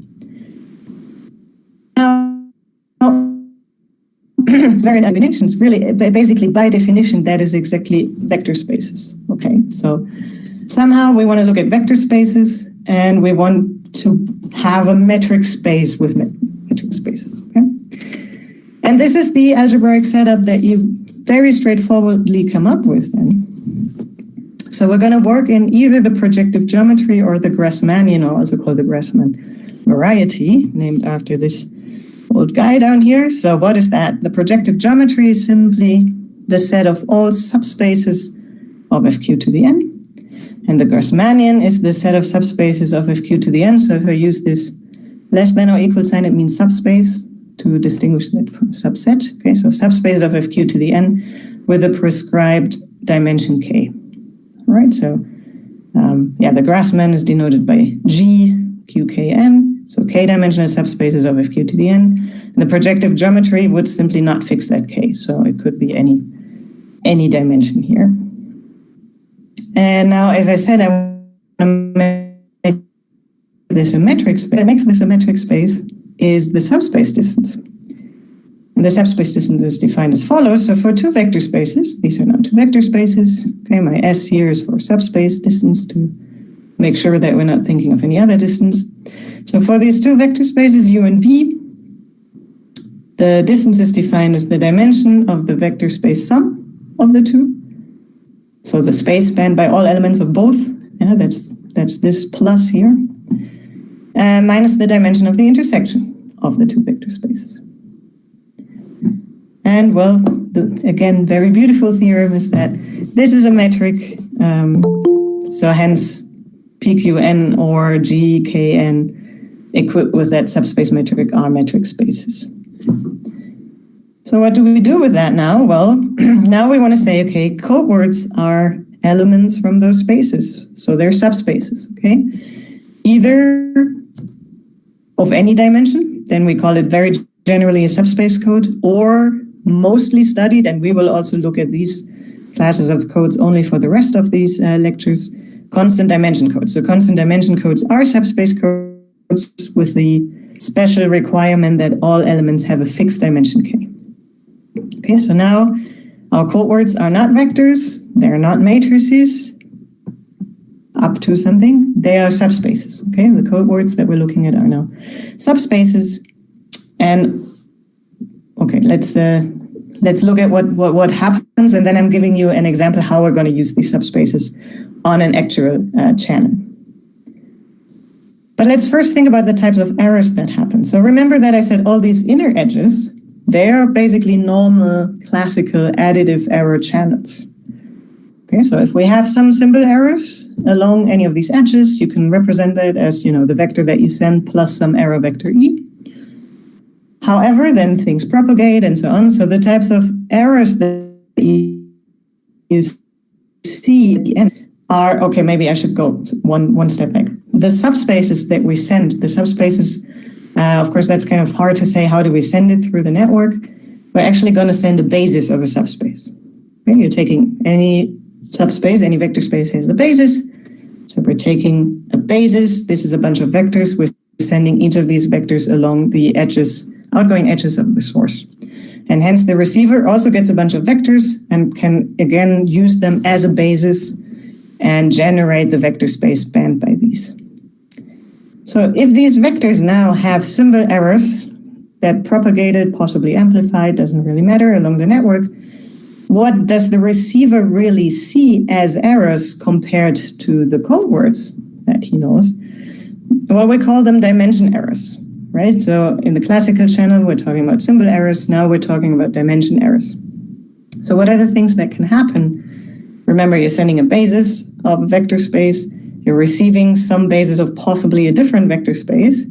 Variant combinations, really, basically by definition, that is exactly vector spaces. Okay, so somehow we want to look at vector spaces and we want to have a metric space with metric spaces. Okay, and this is the algebraic setup that you very straightforwardly come up with then. So we're going to work in either the projective geometry or the Grassmannian, or also called the Grassmann variety, named after this old guy down here. So what is that? The projective geometry is simply the set of all subspaces of FQ to the n. And the Grassmannian is the set of subspaces of FQ to the n. So if I use this less than or equal sign, it means subspace to distinguish that from subset. Okay, so subspace of FQ to the n with a prescribed dimension k. All right, so the Grassmann is denoted by G, Q, K, N. So k-dimensional subspaces of FQ to the n. And the projective geometry would simply not fix that k. So it could be any dimension here. And now, as I said, I want to make this a metric space. What makes this a metric space is the subspace distance. And the subspace distance is defined as follows. So for two vector spaces, these are now two vector spaces. Okay, my S here is for subspace distance to make sure that we're not thinking of any other distance. So for these two vector spaces, U and V, the distance is defined as the dimension of the vector space sum of the two. So the space spanned by all elements of both, that's this plus here, minus the dimension of the intersection of the two vector spaces. And well, again, very beautiful theorem is that this is a metric, so hence PQN or GKN equipped with that subspace metric are metric spaces. So what do we do with that now? Well, now we want to say, okay, code words are elements from those spaces. So they're subspaces, okay? Either of any dimension, then we call it very generally a subspace code, or mostly studied, and we will also look at these classes of codes only for the rest of these lectures, constant dimension codes. So constant dimension codes are subspace codes with the special requirement that all elements have a fixed dimension k. Okay, so now our code words are not vectors, they're not matrices up to something, they are subspaces. Okay, the code words that we're looking at are now subspaces. And okay, let's look at what happens, and then I'm giving you an example how we're going to use these subspaces on an actual channel. But let's first think about the types of errors that happen. So remember that I said all these inner edges, they are basically normal classical additive error channels. Okay, so if we have some symbol errors along any of these edges, you can represent that as, the vector that you send plus some error vector E. However, then things propagate and so on. So the types of errors that you see at the end are, okay, maybe I should go one step back. The subspaces that we send, the subspaces, of course, that's kind of hard to say. How do we send it through the network? We're actually going to send a basis of a subspace. Okay? You're taking any subspace, any vector space has the basis. So we're taking a basis. This is a bunch of vectors. We're sending each of these vectors along the edges, outgoing edges of the source. And hence the receiver also gets a bunch of vectors and can again use them as a basis and generate the vector space spanned by these. So if these vectors now have symbol errors that propagated, possibly amplified, doesn't really matter, along the network, what does the receiver really see as errors compared to the code words that he knows? Well, we call them dimension errors, right? So in the classical channel, we're talking about symbol errors. Now we're talking about dimension errors. So what are the things that can happen? Remember, you're sending a basis of a vector space. You're receiving some basis of possibly a different vector space.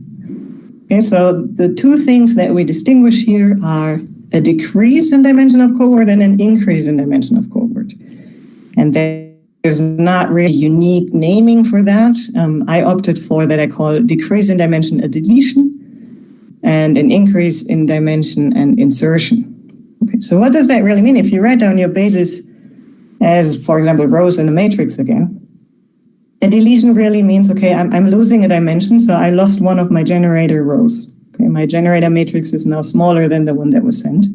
Okay, so the two things that we distinguish here are a decrease in dimension of code word and an increase in dimension of code word. And there's not really unique naming for that. I opted for that I call decrease in dimension a deletion and an increase in dimension and insertion. Okay, so what does that really mean? If you write down your basis as, for example, rows in a matrix again, a deletion really means, okay, I'm losing a dimension, so I lost one of my generator rows. Okay, my generator matrix is now smaller than the one that was sent.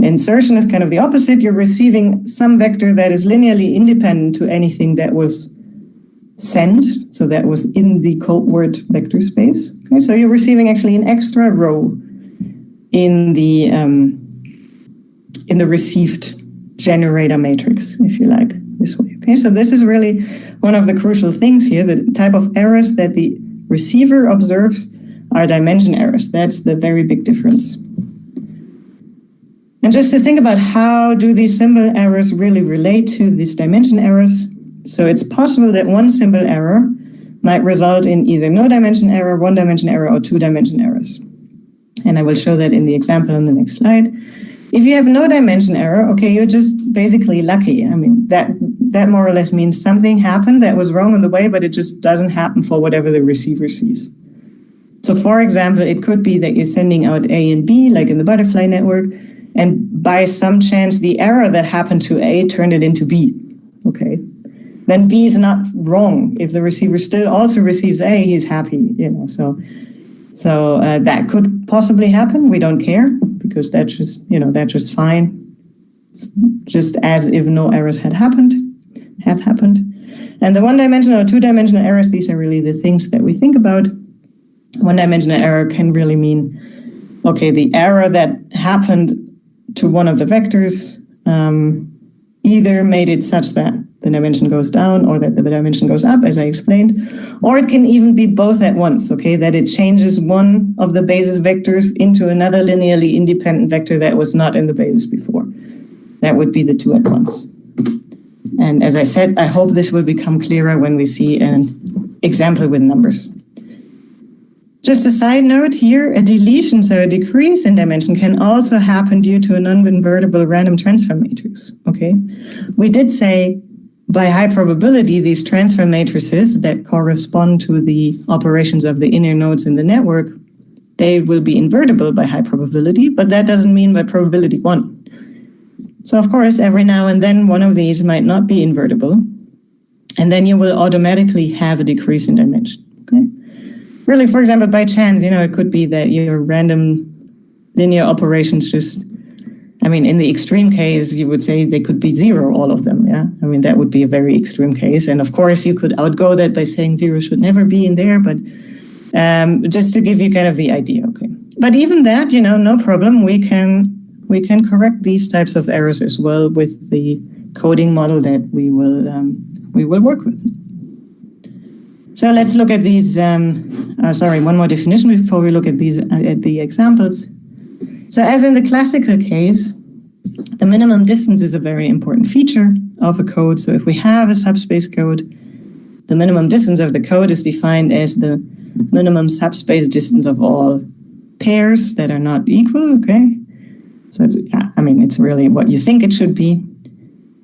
Insertion is kind of the opposite. You're receiving some vector that is linearly independent to anything that was sent, so that was in the code word vector space. Okay, so you're receiving actually an extra row in the received generator matrix, if you like, this way. Okay, so this is really one of the crucial things here. The type of errors that the receiver observes are dimension errors. That's the very big difference. And just to think about how do these symbol errors really relate to these dimension errors. So it's possible that one symbol error might result in either no dimension error, one dimension error, or two dimension errors. And I will show that in the example on the next slide. If you have no dimension error, okay, you're just basically lucky. I mean, that more or less means something happened that was wrong on the way, but it just doesn't happen for whatever the receiver sees. So for example, it could be that you're sending out A and B, like in the butterfly network, and by some chance, the error that happened to A turned it into B, okay? Then B is not wrong. If the receiver still also receives A, he's happy, so that could possibly happen. We don't care because that's just fine. It's just as if no errors have happened. And the one-dimensional or two-dimensional errors, these are really the things that we think about. One-dimensional error can really mean, okay, the error that happened to one of the vectors either made it such that the dimension goes down or that the dimension goes up, as I explained, or it can even be both at once, okay, that it changes one of the basis vectors into another linearly independent vector that was not in the basis before. That would be the two at once. And as I said, I hope this will become clearer when we see an example with numbers. Just a side note here, a deletion, so a decrease in dimension, can also happen due to a non-invertible random transfer matrix, okay? We did say by high probability, these transfer matrices that correspond to the operations of the inner nodes in the network, they will be invertible by high probability, but that doesn't mean by probability 1. So of course, every now and then one of these might not be invertible, and then you will automatically have a decrease in dimension, okay? Really, for example, by chance, it could be that your random linear operations just, in the extreme case, you would say they could be 0, all of them, yeah? That would be a very extreme case. And of course, you could outgo that by saying 0 should never be in there, but just to give you kind of the idea, okay? But even that, no problem. We can correct these types of errors as well with the coding model that we will work with. So let's look at these, one more definition before we look at these at the examples. So as in the classical case, the minimum distance is a very important feature of a code. So if we have a subspace code, the minimum distance of the code is defined as the minimum subspace distance of all pairs that are not equal, okay? So it's really what you think it should be.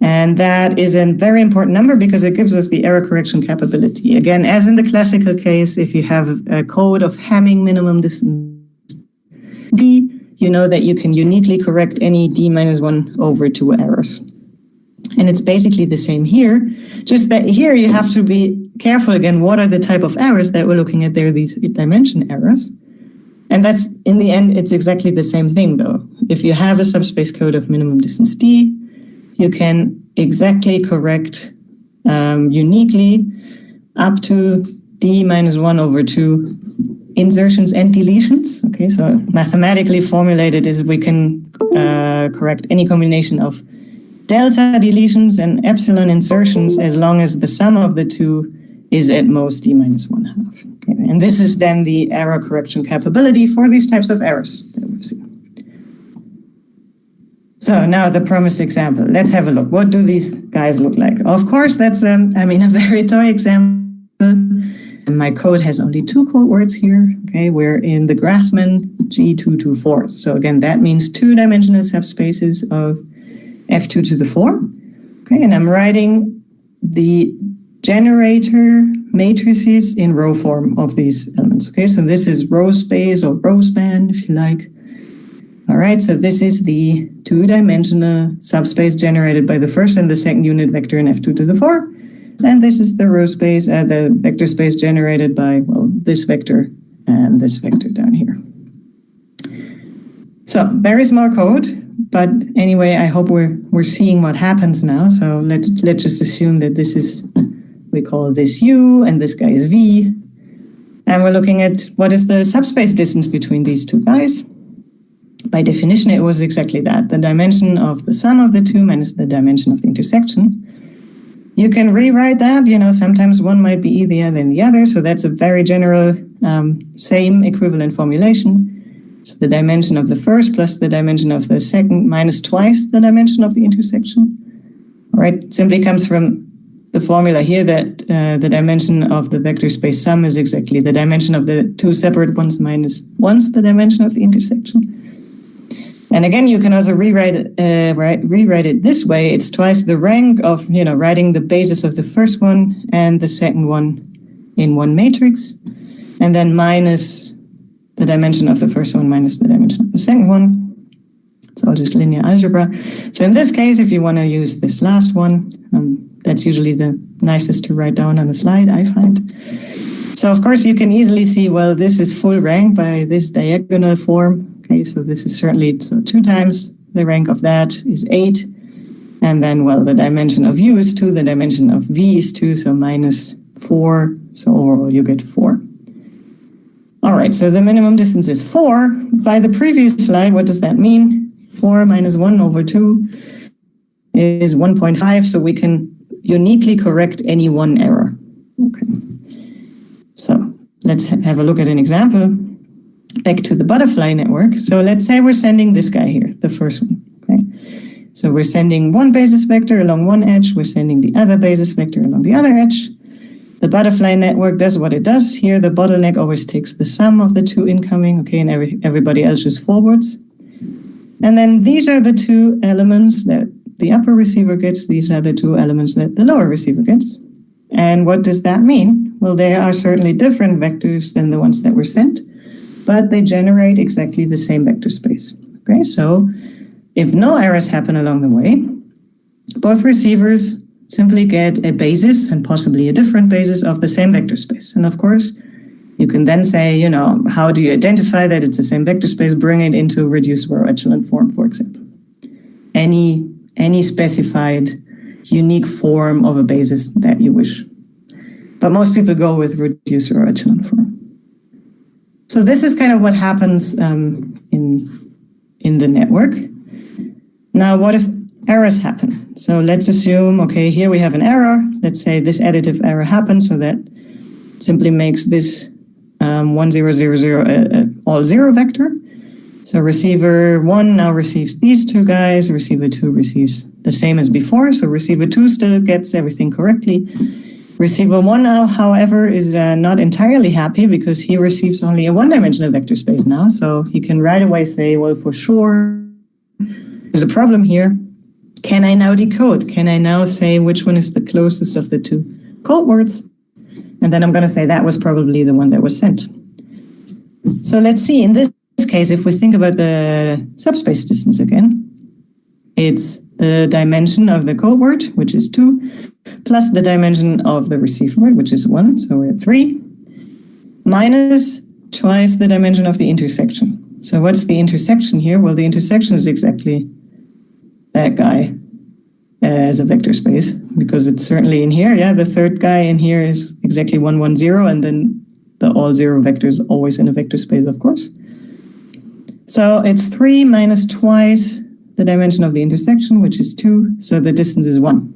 And that is a very important number because it gives us the error correction capability. Again, as in the classical case, if you have a code of Hamming minimum distance D, you know that you can uniquely correct any D-1 over 2 errors. And it's basically the same here, just that here you have to be careful again, what are the type of errors that we're looking at there, these dimension errors. And that's, in the end, it's exactly the same thing though. If you have a subspace code of minimum distance D, you can exactly correct uniquely up to D-1 over 2 insertions and deletions. Okay, so mathematically formulated is we can correct any combination of delta deletions and epsilon insertions as long as the sum of the two is at most D-1 half. Okay, and this is then the error correction capability for these types of errors that we've seen. So now the promised example. Let's have a look. What do these guys look like? Of course, that's a very toy example. And my code has only 2 code words here. Okay, we're in the Grassmann G224. So again, that means 2-dimensional subspaces of F2 to the 4. Okay, and I'm writing the generator matrices in row form of these elements. Okay, so this is row space or row span, if you like. All right, so this is the 2-dimensional subspace generated by the first and the second unit vector in F2 to the 4. And this is the row space, the vector space generated by, well, this vector and this vector down here. So very small code, but anyway, I hope we're seeing what happens now. So let's just assume that this is, we call this U and this guy is V. And we're looking at what is the subspace distance between these two guys. By definition, it was exactly that, the dimension of the sum of the two minus the dimension of the intersection. You can rewrite that, sometimes one might be easier than the other, so that's a very general, same equivalent formulation. So the dimension of the first plus the dimension of the second minus twice the dimension of the intersection. All right, simply comes from the formula here that the dimension of the vector space sum is exactly the dimension of the two separate ones minus once the dimension of the intersection. And again, you can also rewrite it this way. It's twice the rank of, writing the basis of the first one and the second one in one matrix, and then minus the dimension of the first one minus the dimension of the second one. It's all just linear algebra. So in this case, if you want to use this last one, that's usually the nicest to write down on a slide, I find. So of course, you can easily see, well, this is full rank by this diagonal form. Okay, so this is certainly 2 times the rank of that is 8. And then, well, the dimension of U is 2, the dimension of V is 2, so minus 4. So overall, you get 4. All right, so the minimum distance is 4. By the previous slide, what does that mean? 4 minus 1 over 2 is 1.5, so we can uniquely correct any one error. Okay, so let's have a look at an example. Back to the butterfly network. So let's say we're sending this guy here, the first one. Okay, so we're sending one basis vector along one edge. We're sending the other basis vector along the other edge. The butterfly network does what it does here. The bottleneck always takes the sum of the two incoming. Okay, and everybody else just forwards. And then these are the two elements that the upper receiver gets. These are the two elements that the lower receiver gets. And what does that mean? Well, they are certainly different vectors than the ones that were sent, but they generate exactly the same vector space. Okay, so if no errors happen along the way, both receivers simply get a basis and possibly a different basis of the same vector space. And of course, you can then say, how do you identify that it's the same vector space? Bring it into reduced row echelon form, for example. Any specified unique form of a basis that you wish. But most people go with reduced row echelon form. So this is kind of what happens in the network. Now, what if errors happen? So let's assume, okay, here we have an error. Let's say this additive error happens, so that simply makes this 1000 all zero vector. So receiver 1 now receives these two guys. Receiver 2 receives the same as before. So receiver 2 still gets everything correctly. Receiver 1 now, however, is not entirely happy because he receives only a one-dimensional vector space now. So he can right away say, well, for sure, there's a problem here. Can I now decode? Can I now say which one is the closest of the two code words? And then I'm going to say that was probably the one that was sent. So let's see, in this case, if we think about the subspace distance again, it's the dimension of the code word, which is 2, plus the dimension of the received word, which is 1, so we're at 3, minus twice the dimension of the intersection. So what's the intersection here? Well, the intersection is exactly that guy as a vector space, because it's certainly in here. Yeah, the third guy in here is exactly 1, 1, 0, and then the all 0 vectors always in a vector space, of course. So it's 3 minus twice the dimension of the intersection, which is 2, so the distance is 1.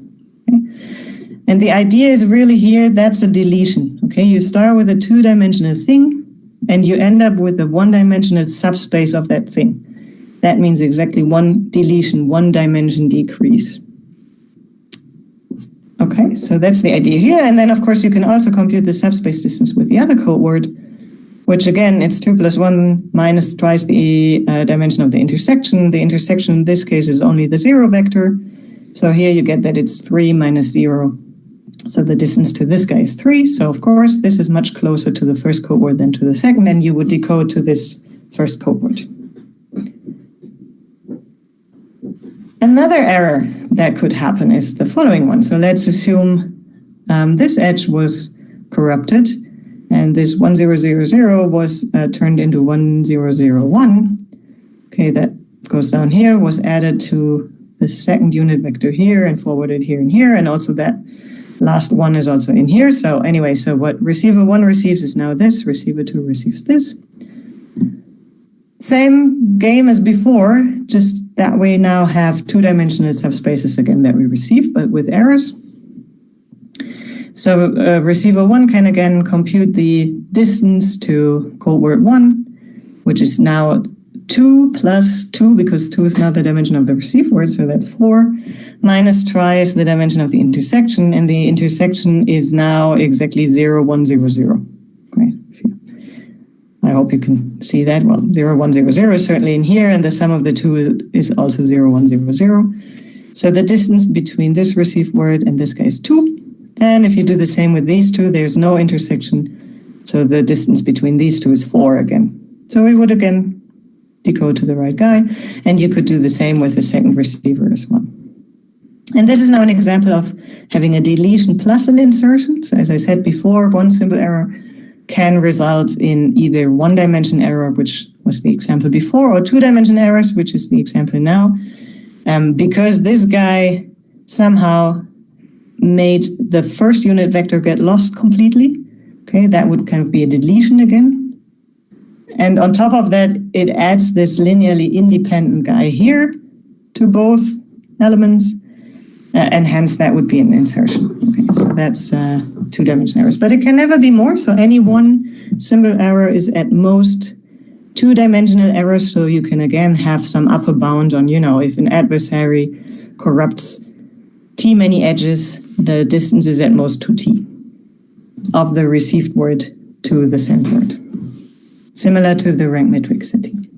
Okay? And the idea is really here, that's a deletion. Okay, you start with a 2-dimensional thing, and you end up with a 1-dimensional subspace of that thing. That means exactly 1 deletion, 1 dimension decrease. Okay, so that's the idea here. And then, of course, you can also compute the subspace distance with the other code word, which again, it's 2 plus 1 minus twice the dimension of the intersection. The intersection in this case is only the 0 vector. So here you get that it's 3 minus 0. So the distance to this guy is 3. So of course, this is much closer to the first code word than to the second, and you would decode to this first code word. Another error that could happen is the following one. So let's assume this edge was corrupted, and this 1000 was turned into 1001. Okay, that goes down here, was added to the second unit vector here and forwarded here and here, and also that last one is also in here. So anyway, so what receiver 1 receives is now this, receiver 2 receives this. Same game as before, just that we now have 2-dimensional subspaces again that we receive, but with errors. So receiver 1 can again compute the distance to code word 1, which is now 2 plus 2, because 2 is now the dimension of the received word, so that's 4, minus twice the dimension of the intersection, and the intersection is now exactly 0, 1, 0, 0. Okay. I hope you can see that. Well, 0, 1, 0, 0 is certainly in here, and the sum of the two is also 0, 1, 0, 0. So the distance between this received word and this guy is 2. And if you do the same with these two, there's no intersection. So the distance between these two is 4 again. So we would again decode to the right guy, and you could do the same with the second receiver as well. And this is now an example of having a deletion plus an insertion. So as I said before, one simple error can result in either 1-dimension error, which was the example before, or 2-dimension errors, which is the example now. Because this guy somehow made the first unit vector get lost completely. Okay, that would kind of be a deletion again. And on top of that, it adds this linearly independent guy here to both elements, and hence that would be an insertion. Okay, so that's 2-dimensional errors, but it can never be more. So any one simple error is at most 2-dimensional errors. So you can again have some upper bound on, if an adversary corrupts t many edges, the distance is at most 2t of the received word to the sent word, similar to the rank matrix setting.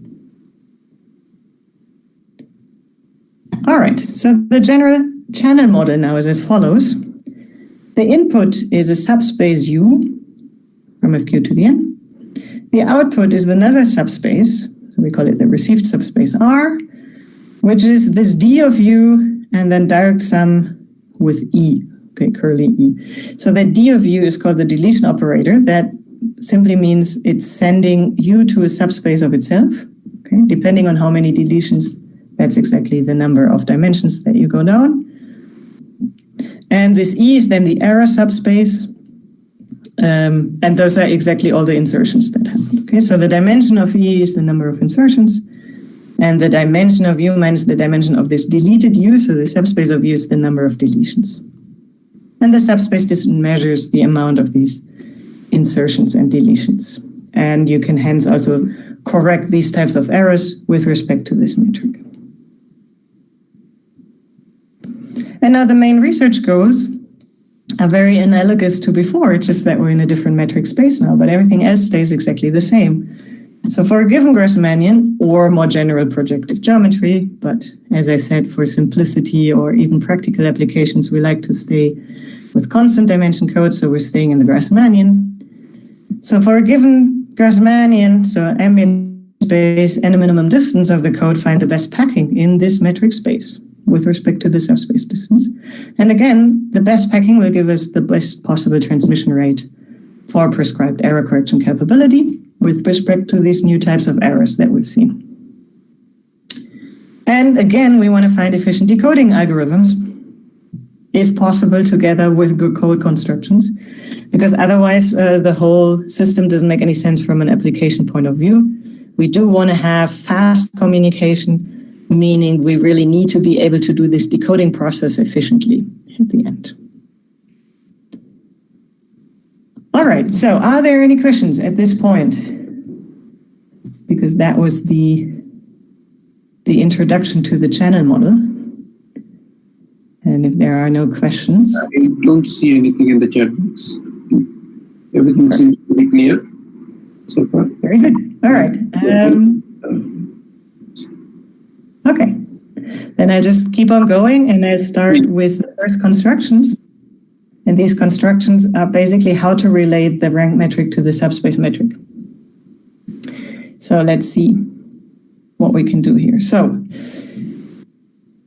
All right, so the general channel model now is as follows. The input is a subspace U from FQ to the N. The output is another subspace, so we call it the received subspace R, which is this D of U and then direct sum with E, okay, curly E. So that D of U is called the deletion operator. That simply means it's sending U to a subspace of itself, okay? Depending on how many deletions, that's exactly the number of dimensions that you go down. And this E is then the error subspace, and those are exactly all the insertions that happen. Okay, so the dimension of E is the number of insertions, and the dimension of U minus the dimension of this deleted U, so the subspace of U is the number of deletions. And the subspace just measures the amount of these insertions and deletions. And you can hence also correct these types of errors with respect to this metric. And now the main research goals are very analogous to before, it's just that we're in a different metric space now, but everything else stays exactly the same. So for a given Grassmannian or more general projective geometry, but as I said, for simplicity or even practical applications, we like to stay with constant dimension code, so we're staying in the Grassmannian. So for a given Grassmannian, so ambient space and a minimum distance of the code, find the best packing in this metric space with respect to the subspace distance. And again, the best packing will give us the best possible transmission rate for prescribed error correction capability with respect to these new types of errors that we've seen. And again, we want to find efficient decoding algorithms, if possible, together with good code constructions, because otherwise the whole system doesn't make any sense from an application point of view. We do want to have fast communication, meaning we really need to be able to do this decoding process efficiently at the end. All right, so are there any questions at this point? Because that was the introduction to the channel model. And if there are no questions. I don't see anything in the chat box. Everything seems to be clear so far. Very good. All right. Okay. Then I just keep on going and I'll start with the first constructions. And these constructions are basically how to relate the rank metric to the subspace metric. So let's see what we can do here. So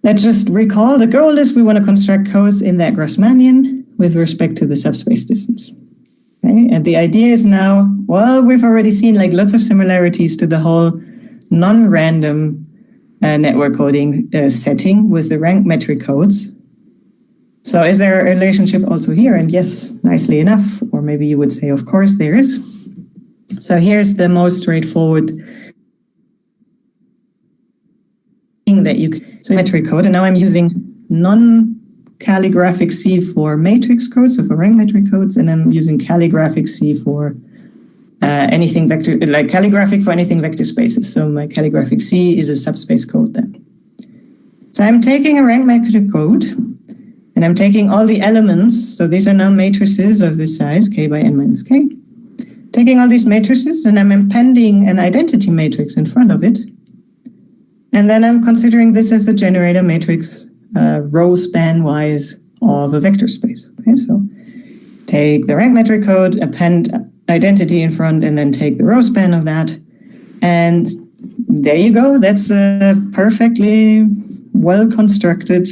let's just recall the goal is we want to construct codes in that Grassmannian with respect to the subspace distance. Okay? And the idea is now, well, we've already seen like lots of similarities to the whole non-random network coding setting with the rank metric codes. So is there a relationship also here? And yes, nicely enough, or maybe you would say, of course, there is. So here's the most straightforward thing that you can, so metric code, and now I'm using non-calligraphic C for matrix codes, so for rank metric codes, and I'm using calligraphic C for anything vector, like calligraphic for anything vector spaces. So my calligraphic C is a subspace code then. So I'm taking a rank metric code, and I'm taking all the elements, so these are now matrices of this size, k by n minus k. Taking all these matrices, and I'm appending an identity matrix in front of it. And then I'm considering this as a generator matrix, row span-wise of a vector space. Okay, so take the rank metric code, append identity in front, and then take the row span of that. And there you go. That's a perfectly well-constructed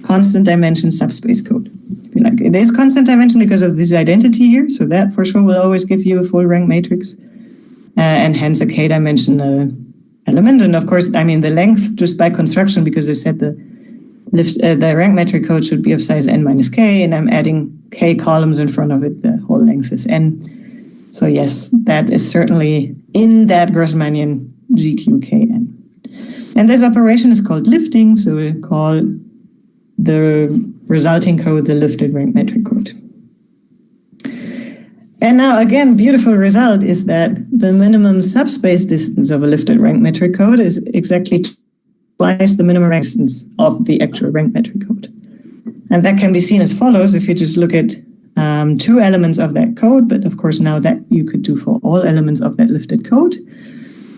constant dimension subspace code. Like it is constant dimension because of this identity here, so that for sure will always give you a full rank matrix, and hence a k-dimensional element. And of course, I mean the length just by construction, because I said the rank metric code should be of size n minus k, and I'm adding k columns in front of it. The whole length is n. So yes, that is certainly in that Grassmannian GQKN. And this operation is called lifting, so we call the resulting code the lifted rank metric code. And now again, beautiful result is that the minimum subspace distance of a lifted rank metric code is exactly twice the minimum rank distance of the actual rank metric code. And that can be seen as follows if you just look at two elements of that code, but of course now that you could do for all elements of that lifted code.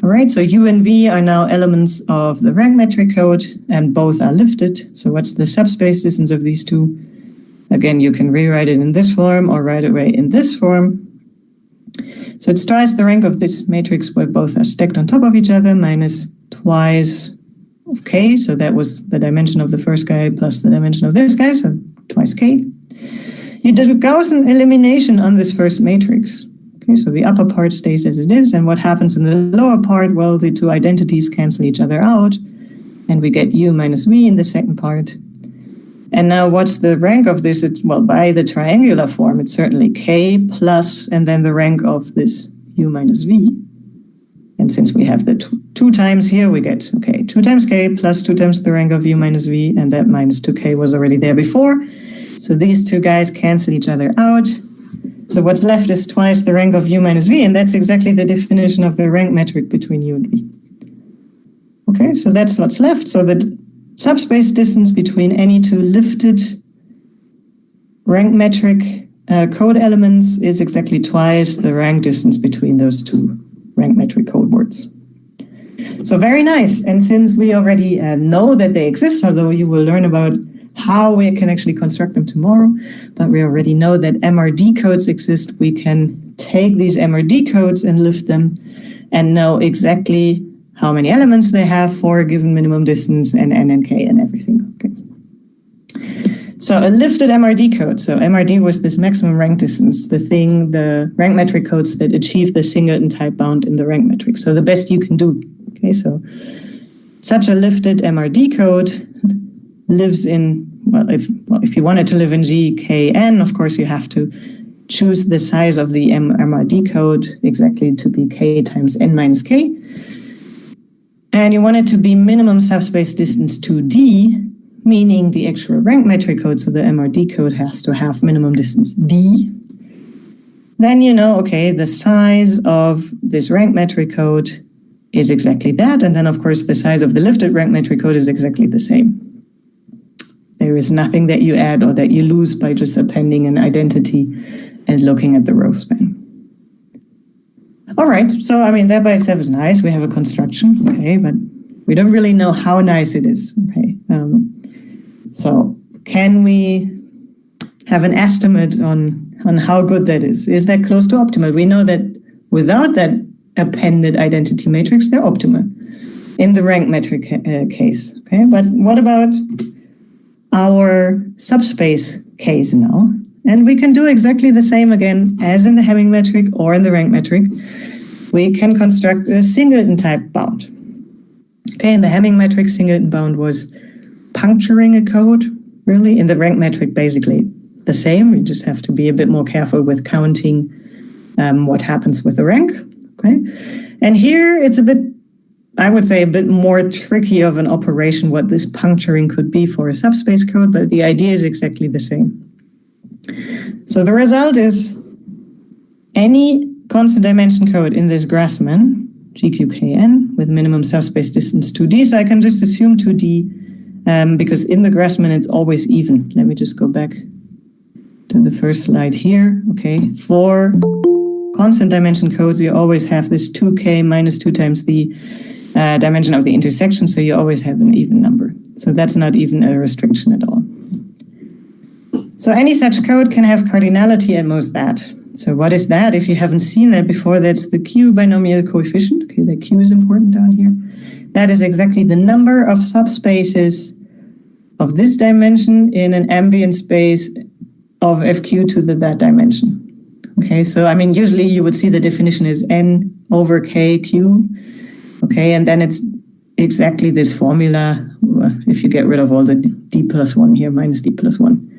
All right, so U and V are now elements of the rank metric code, and both are lifted. So what's the subspace distance of these two? Again, you can rewrite it in this form or write it in this form. So it's twice the rank of this matrix where both are stacked on top of each other minus twice of k. So that was the dimension of the first guy plus the dimension of this guy, so twice k. You did a Gaussian elimination on this first matrix. Okay, so the upper part stays as it is, and what happens in the lower part? Well, the two identities cancel each other out, and we get u minus v in the second part. And now what's the rank of this? It's, well, by the triangular form, it's certainly k plus, and then the rank of this u minus v. And since we have the two times here, we get, okay, 2 times k plus 2 times the rank of u minus v, and that minus 2k was already there before. So these two guys cancel each other out. So what's left is twice the rank of U minus V, and that's exactly the definition of the rank metric between U and V. Okay, so that's what's left. So the subspace distance between any two lifted rank metric code elements is exactly twice the rank distance between those two rank metric code words. So very nice. And since we already know that they exist, although you will learn about how we can actually construct them tomorrow, but we already know that MRD codes exist, we can take these MRD codes and lift them and know exactly how many elements they have for a given minimum distance and N and K and everything. Okay. So a lifted MRD code. So MRD was this maximum rank distance, the rank metric codes that achieve the singleton type bound in the rank metric. So the best you can do. Okay, so such a lifted MRD code lives in, if you want it to live in GKN, of course you have to choose the size of the MRD code exactly to be K times N minus K. And you want it to be minimum subspace distance 2D, meaning the actual rank metric code, so the MRD code has to have minimum distance D. Then you know, okay, the size of this rank metric code is exactly that. And then, of course, the size of the lifted rank metric code is exactly the same. There is nothing that you add or that you lose by just appending an identity and looking at the row span. All right, so I mean, that by itself is nice. We have a construction, okay, but we don't really know how nice it is, okay? So can we have an estimate on how good that is? Is that close to optimal? We know that without that appended identity matrix, they're optimal in the rank metric case, okay? But what about our subspace case now? And we can do exactly the same again as in the Hamming metric or in the rank metric. We can construct a singleton type bound. Okay, in the Hamming metric, singleton bound was puncturing a code, really. In the rank metric, basically the same. We just have to be a bit more careful with counting what happens with the rank. Okay, and here it's a bit, I would say, a bit more tricky of an operation what this puncturing could be for a subspace code, but the idea is exactly the same. So the result is any constant dimension code in this Grassmann, GQKN, with minimum subspace distance 2D. So I can just assume 2D because in the Grassmann it's always even. Let me just go back to the first slide here. Okay, for constant dimension codes, you always have this 2K minus 2 times the dimension of the intersection, so you always have an even number. So that's not even a restriction at all. So any such code can have cardinality at most that. So what is that? If you haven't seen that before, that's the Q binomial coefficient. Okay, the Q is important down here. That is exactly the number of subspaces of this dimension in an ambient space of FQ to that dimension. Okay, so I mean, usually you would see the definition is N over KQ. Okay, and then it's exactly this formula. If you get rid of all the D plus 1 here, minus D plus 1.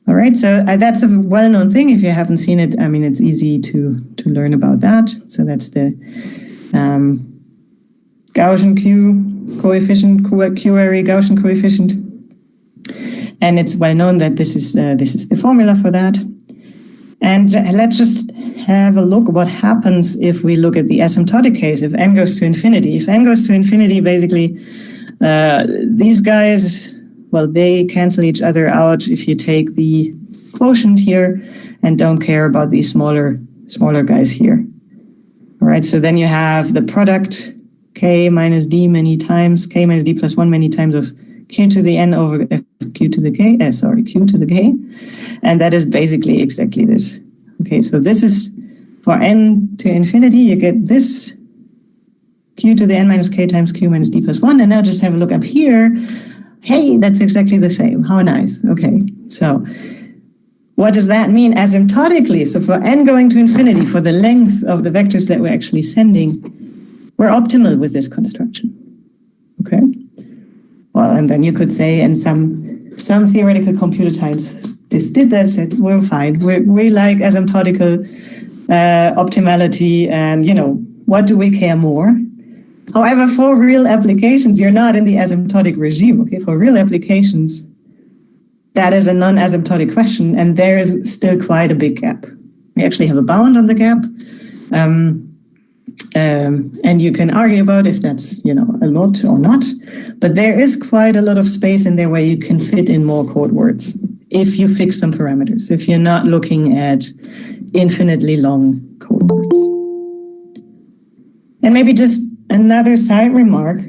All right, so that's a well-known thing. If you haven't seen it, I mean, it's easy to learn about that. So that's the Gaussian Q coefficient, Q-ary Gaussian coefficient. And it's well known that this is the formula for that. And let's just have a look what happens if we look at the asymptotic case, if n goes to infinity. If n goes to infinity, basically, these guys, well, they cancel each other out if you take the quotient here and don't care about these smaller guys here. All right, so then you have the product k minus d many times, k minus d plus 1 many times of q to the n over q to the k, q to the k. And that is basically exactly this. Okay, so this is for n to infinity, you get this q to the n minus k times q minus d plus 1. And now just have a look up here. Hey, that's exactly the same. How nice. Okay, so what does that mean asymptotically? So for n going to infinity, for the length of the vectors that we're actually sending, we're optimal with this construction. Okay? Well, and then you could say, and some theoretical computer scientists did that, said, we're fine. We like asymptotical optimality, and, you know, what do we care more? However, for real applications, you're not in the asymptotic regime, okay? For real applications, that is a non-asymptotic question, and there is still quite a big gap. We actually have a bound on the gap, and you can argue about if that's a lot or not. But there is quite a lot of space in there where you can fit in more code words if you fix some parameters. If you're not looking at infinitely long code words. And maybe just another side remark.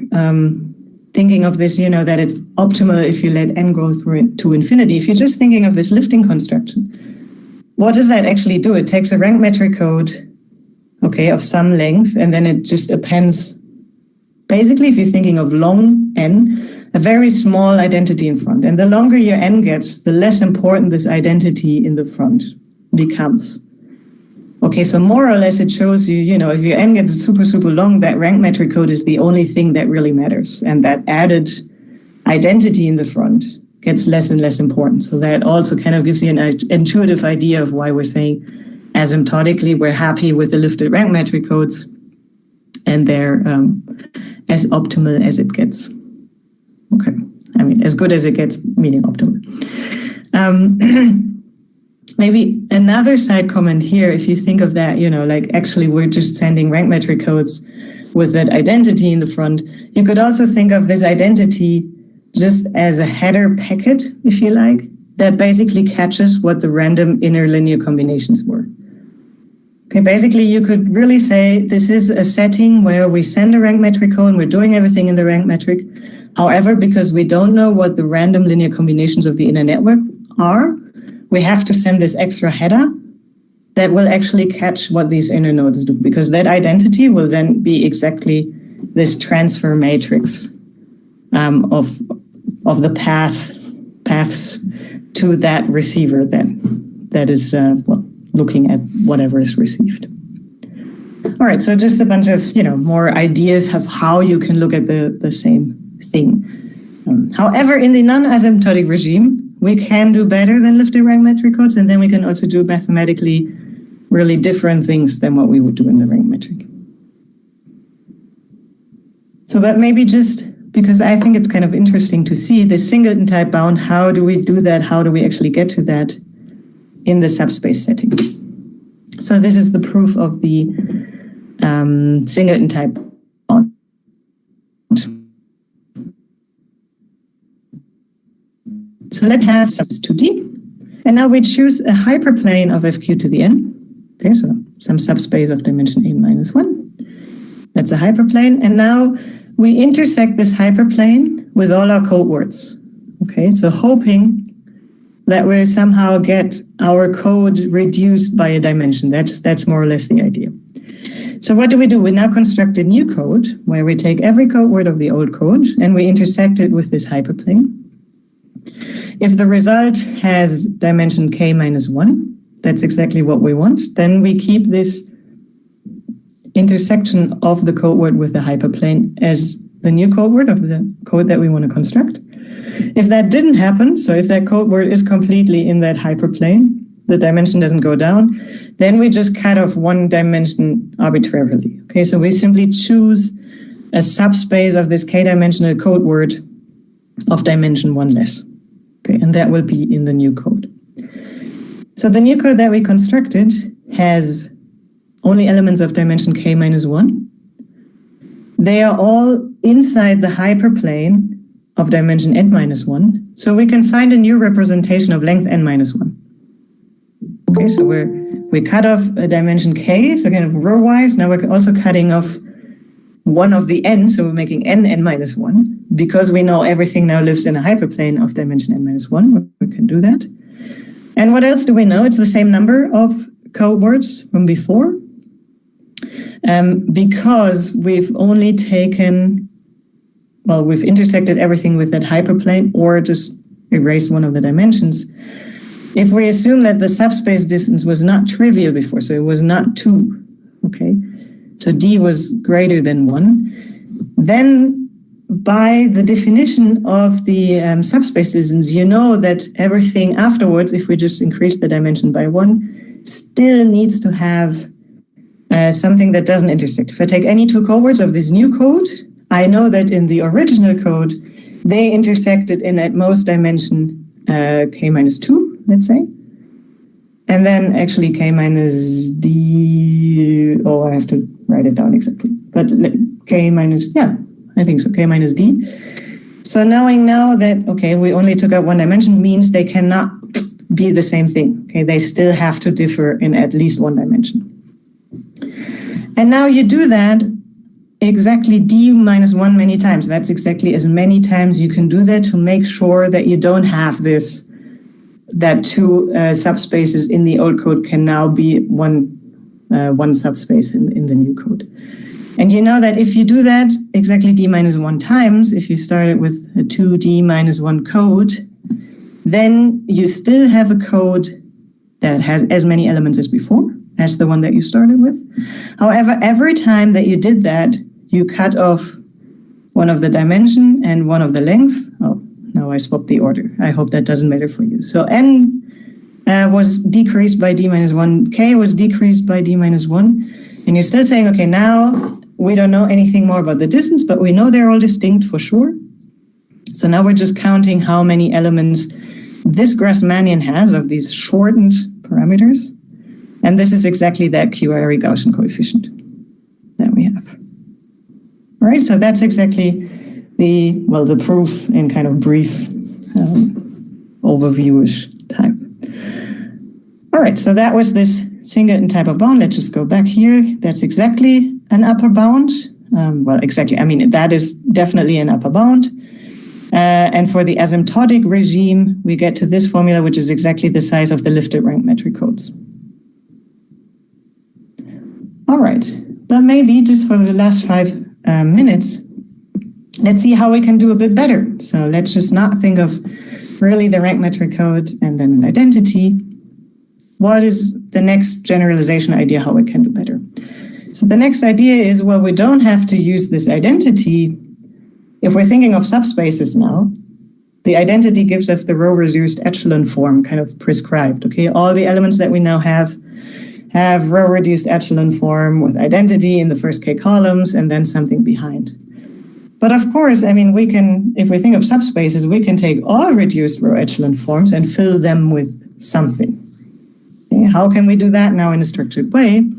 Thinking of this, that it's optimal if you let n go through to infinity. If you're just thinking of this lifting construction, what does that actually do? It takes a rank metric code, of some length, and then it just appends, basically, if you're thinking of long n, a very small identity in front. And the longer your n gets, the less important this identity in the front becomes. Okay, so more or less it shows you, if your n gets super, super long, that rank metric code is the only thing that really matters. And that added identity in the front gets less and less important. So that also kind of gives you an intuitive idea of why we're saying asymptotically we're happy with the lifted rank metric codes, and they're as optimal as it gets. Okay, I mean, as good as it gets, meaning optimal. Maybe another side comment here, if you think of that, actually we're just sending rank metric codes with that identity in the front. You could also think of this identity just as a header packet, if you like, that basically catches what the random inner linear combinations were. Okay, basically you could really say this is a setting where we send a rank metric code and we're doing everything in the rank metric. However, because we don't know what the random linear combinations of the inner network are, we have to send this extra header that will actually catch what these inner nodes do, because that identity will then be exactly this transfer matrix of the paths to that receiver then, that is looking at whatever is received. All right, so just a bunch of more ideas of how you can look at the same thing. However, in the non-asymptotic regime, we can do better than lifted rank metric codes, and then we can also do mathematically really different things than what we would do in the rank metric. So that maybe just because I think it's kind of interesting to see the singleton type bound, how do we do that? How do we actually get to that in the subspace setting? So this is the proof of the singleton type bound. So let's have subs 2D. And now we choose a hyperplane of fq to the n. Okay, so some subspace of dimension n minus 1. That's a hyperplane. And now we intersect this hyperplane with all our code words. Okay, so hoping that we somehow get our code reduced by a dimension. That's more or less the idea. So what do? We now construct a new code where we take every code word of the old code and we intersect it with this hyperplane. If the result has dimension k minus 1, that's exactly what we want, then we keep this intersection of the code word with the hyperplane as the new code word of the code that we want to construct. If that didn't happen, so if that code word is completely in that hyperplane, the dimension doesn't go down, then we just cut off one dimension arbitrarily. Okay, so we simply choose a subspace of this k-dimensional code word of dimension 1 less. Okay, and that will be in the new code. So the new code that we constructed has only elements of dimension k minus 1. They are all inside the hyperplane of dimension n minus 1. So we can find a new representation of length n minus 1. Okay, so we cut off a dimension k, so kind of row-wise. Now we're also cutting off one of the n, so we're making n minus 1. Because we know everything now lives in a hyperplane of dimension n minus 1, we can do that. And what else do we know? It's the same number of code words from before. Because we've only taken, we've intersected everything with that hyperplane or just erased one of the dimensions. If we assume that the subspace distance was not trivial before, so it was not 2, okay, so d was greater than 1, then by the definition of the subspace distance, you know that everything afterwards, if we just increase the dimension by 1, still needs to have something that doesn't intersect. If I take any two code words of this new code, I know that in the original code, they intersected in at most dimension k minus 2, let's say. And then actually k minus d, oh, I have to write it down exactly. But k minus, yeah, I think so, k minus d. So knowing now that, okay, we only took out one dimension means they cannot be the same thing. Okay, they still have to differ in at least one dimension. And now you do that exactly d minus 1 many times. That's exactly as many times you can do that to make sure that you don't have this, that two subspaces in the old code can now be one subspace in the new code. And you know that if you do that exactly d minus 1 times, if you started with a 2d minus 1 code, then you still have a code that has as many elements as before, as the one that you started with. However, every time that you did that, you cut off one of the dimension and one of the length. Oh, now I swapped the order. I hope that doesn't matter for you. So n was decreased by d minus 1, k was decreased by d minus 1, and you're still saying, okay, now we don't know anything more about the distance, but we know they're all distinct for sure. So now we're just counting how many elements this Grassmannian has of these shortened parameters. And this is exactly that query Gaussian coefficient that we have. All right, so that's exactly the proof in kind of brief overview-ish type. All right, so that was this singleton type of bound. Let's just go back here. That's exactly an upper bound. Exactly, I mean, that is definitely an upper bound. And for the asymptotic regime, we get to this formula, which is exactly the size of the lifted rank metric codes. All right, but maybe just for the last 5 minutes, let's see how we can do a bit better. So let's just not think of really the rank metric code and then an identity. What is the next generalization idea how we can do better? So the next idea is, well, we don't have to use this identity. If we're thinking of subspaces now, the identity gives us the row-reduced echelon form kind of prescribed, okay? All the elements that we now have row-reduced echelon form with identity in the first k columns and then something behind. But of course, I mean, we can, if we think of subspaces, we can take all reduced row echelon forms and fill them with something. Okay, how can we do that now in a structured way?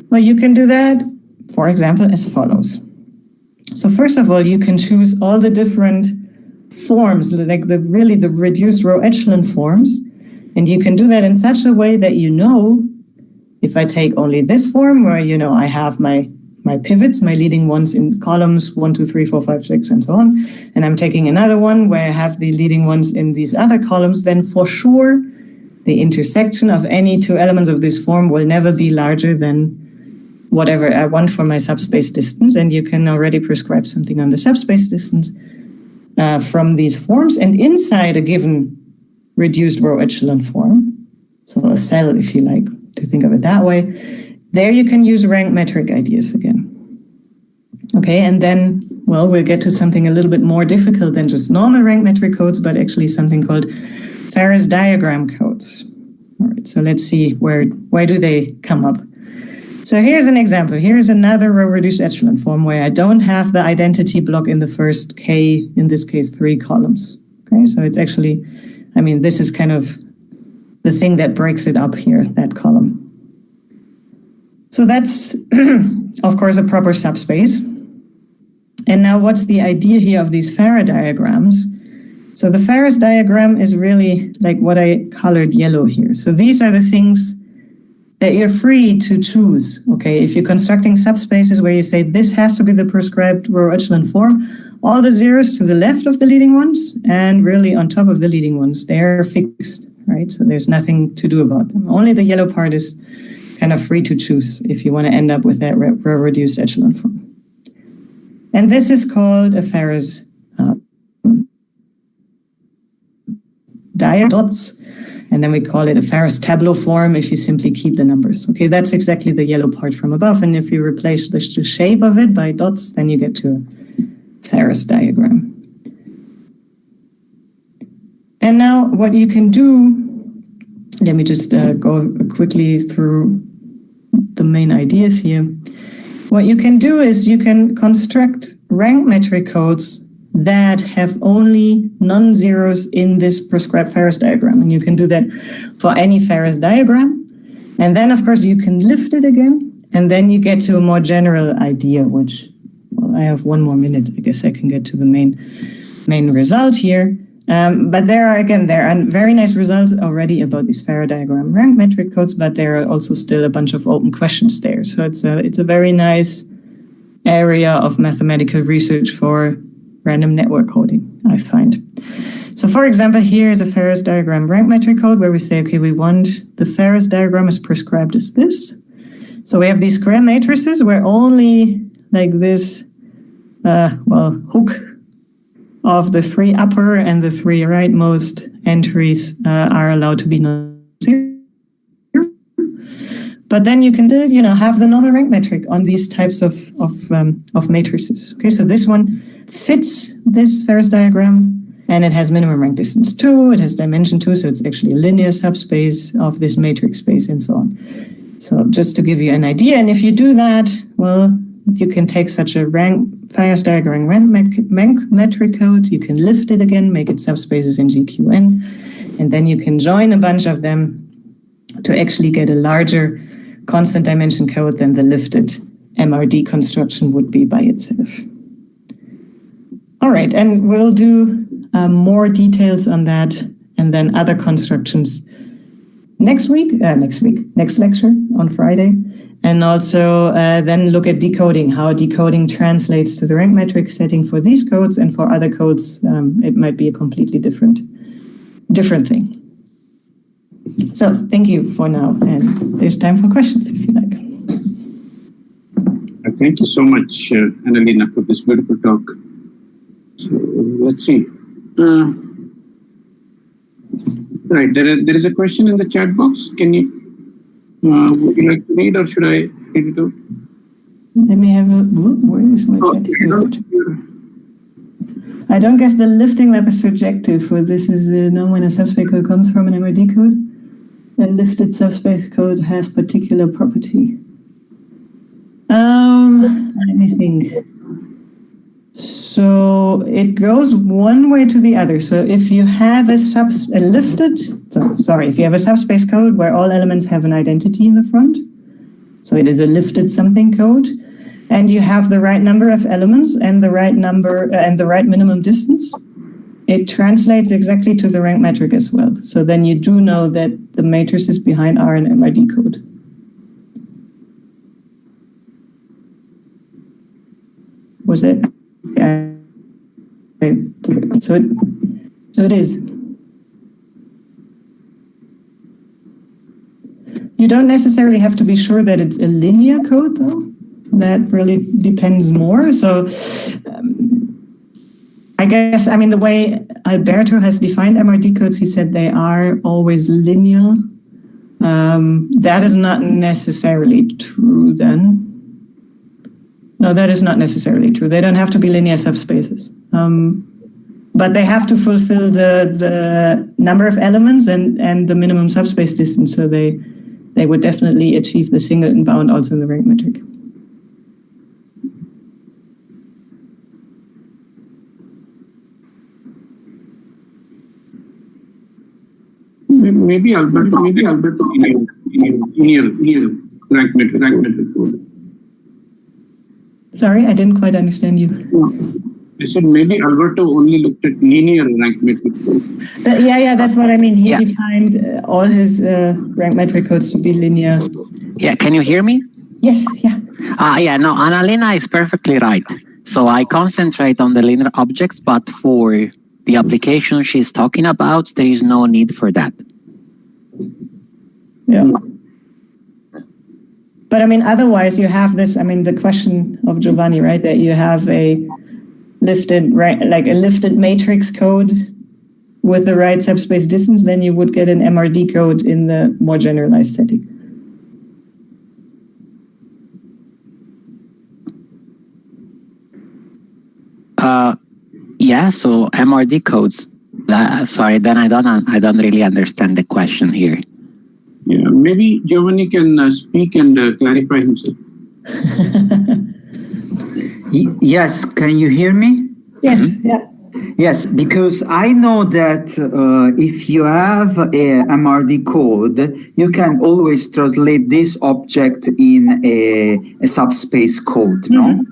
Well, you can do that, for example, as follows. So first of all, you can choose all the different forms, like the reduced row echelon forms, and you can do that in such a way that you know, if I take only this form where, you know, I have my pivots, my leading ones in columns 1, 2, 3, 4, 5, 6, and so on, and I'm taking another one where I have the leading ones in these other columns, then for sure, the intersection of any two elements of this form will never be larger than whatever I want for my subspace distance, and you can already prescribe something on the subspace distance from these forms, and inside a given reduced row echelon form, so a cell if you like to think of it that way, there you can use rank metric ideas again. Okay, and then, well, we'll get to something a little bit more difficult than just normal rank metric codes, but actually something called Ferris diagram codes. All right, so let's see where do they come up. So here's an example. Here's another row-reduced echelon form where I don't have the identity block in the first k, in this case, 3 columns. Okay, so it's actually, I mean, this is kind of the thing that breaks it up here, that column. So that's, of course, a proper subspace. And now what's the idea here of these Ferris diagrams? So the Ferris diagram is really like what I colored yellow here. So these are the things that you're free to choose, okay? If you're constructing subspaces where you say this has to be the prescribed row echelon form, all the zeros to the left of the leading ones and really on top of the leading ones, they're fixed, right? So there's nothing to do about them. Only the yellow part is kind of free to choose if you want to end up with that row-reduced echelon form. And this is called a Ferris diagram dots. And then we call it a Ferris tableau form if you simply keep the numbers. Okay, that's exactly the yellow part from above. And if you replace the shape of it by dots, then you get to a Ferris diagram. And now what you can do, let me just go quickly through the main ideas here. What you can do is you can construct rank metric codes that have only non-zeros in this prescribed Ferris diagram. And you can do that for any Ferris diagram. And then, of course, you can lift it again, and then you get to a more general idea, which, well, I have 1 more minute. I guess I can get to the main result here. But there are very nice results already about these Ferris diagram rank metric codes, but there are also still a bunch of open questions there. So it's a very nice area of mathematical research for random network coding, I find. So for example, here is a Ferris diagram rank metric code where we say, okay, we want the Ferris diagram is prescribed as this. So we have these square matrices where only like this, hook of the 3 upper and the 3 rightmost entries are allowed to be non-zero. But then you can still, have the normal rank metric on these types of matrices. Okay, so this one fits this Ferris diagram, and it has minimum rank distance 2, it has dimension 2, so it's actually a linear subspace of this matrix space and so on. So just to give you an idea, and if you do that, well, you can take such a Ferris diagram rank metric code, you can lift it again, make it subspaces in GQN, and then you can join a bunch of them to actually get a larger constant dimension code than the lifted MRD construction would be by itself. All right, and we'll do more details on that and then other constructions next lecture on Friday. And also then look at decoding, how decoding translates to the rank metric setting for these codes, and for other codes, it might be a completely different thing. So thank you for now, and there's time for questions if you like. Thank you so much, Annalena, for this beautiful talk. So let's see. Right, there is a question in the chat box. Can you, would you like to read, or should I read it out? Let me have a, where is my chat? I don't guess the lifting lab is subjective, for this is known when a subspace code comes from an MRD code. A lifted subspace code has particular property. Let me think. So it goes one way to the other. So if you have if you have a subspace code where all elements have an identity in the front, so it is a lifted something code, and you have the right number of elements and the right number and the right minimum distance, it translates exactly to the rank metric as well. So then you do know that the matrices behind are an MID code. Was it? So it is. You don't necessarily have to be sure that it's a linear code, though. That really depends more. So I guess, the way Alberto has defined MRD codes, he said they are always linear. That is not necessarily true then. No, that is not necessarily true. They don't have to be linear subspaces. But they have to fulfill the number of elements and the minimum subspace distance. So they would definitely achieve the singleton bound also in the rank metric. Maybe Alberto near rank metric code. Sorry, I didn't quite understand you. I said maybe Alberto only looked at linear rank metric codes. Yeah, that's what I mean. He defined all his rank metric codes to be linear. Yeah, can you hear me? Yes, yeah. No, Annalena is perfectly right. So I concentrate on the linear objects, but for the application she's talking about, there is no need for that. Yeah. But otherwise you have this, the question of Giovanni, right? That you have a lifted, right, like a lifted matrix code with the right subspace distance, then you would get an MRD code in the more generalized setting. Yeah, so MRD codes. Sorry, then I don't really understand the question here. Yeah, maybe Giovanni can speak and clarify himself. Yes, can you hear me? Yes, yeah. Yes, because I know that if you have a MRD code, you can always translate this object in a subspace code, no?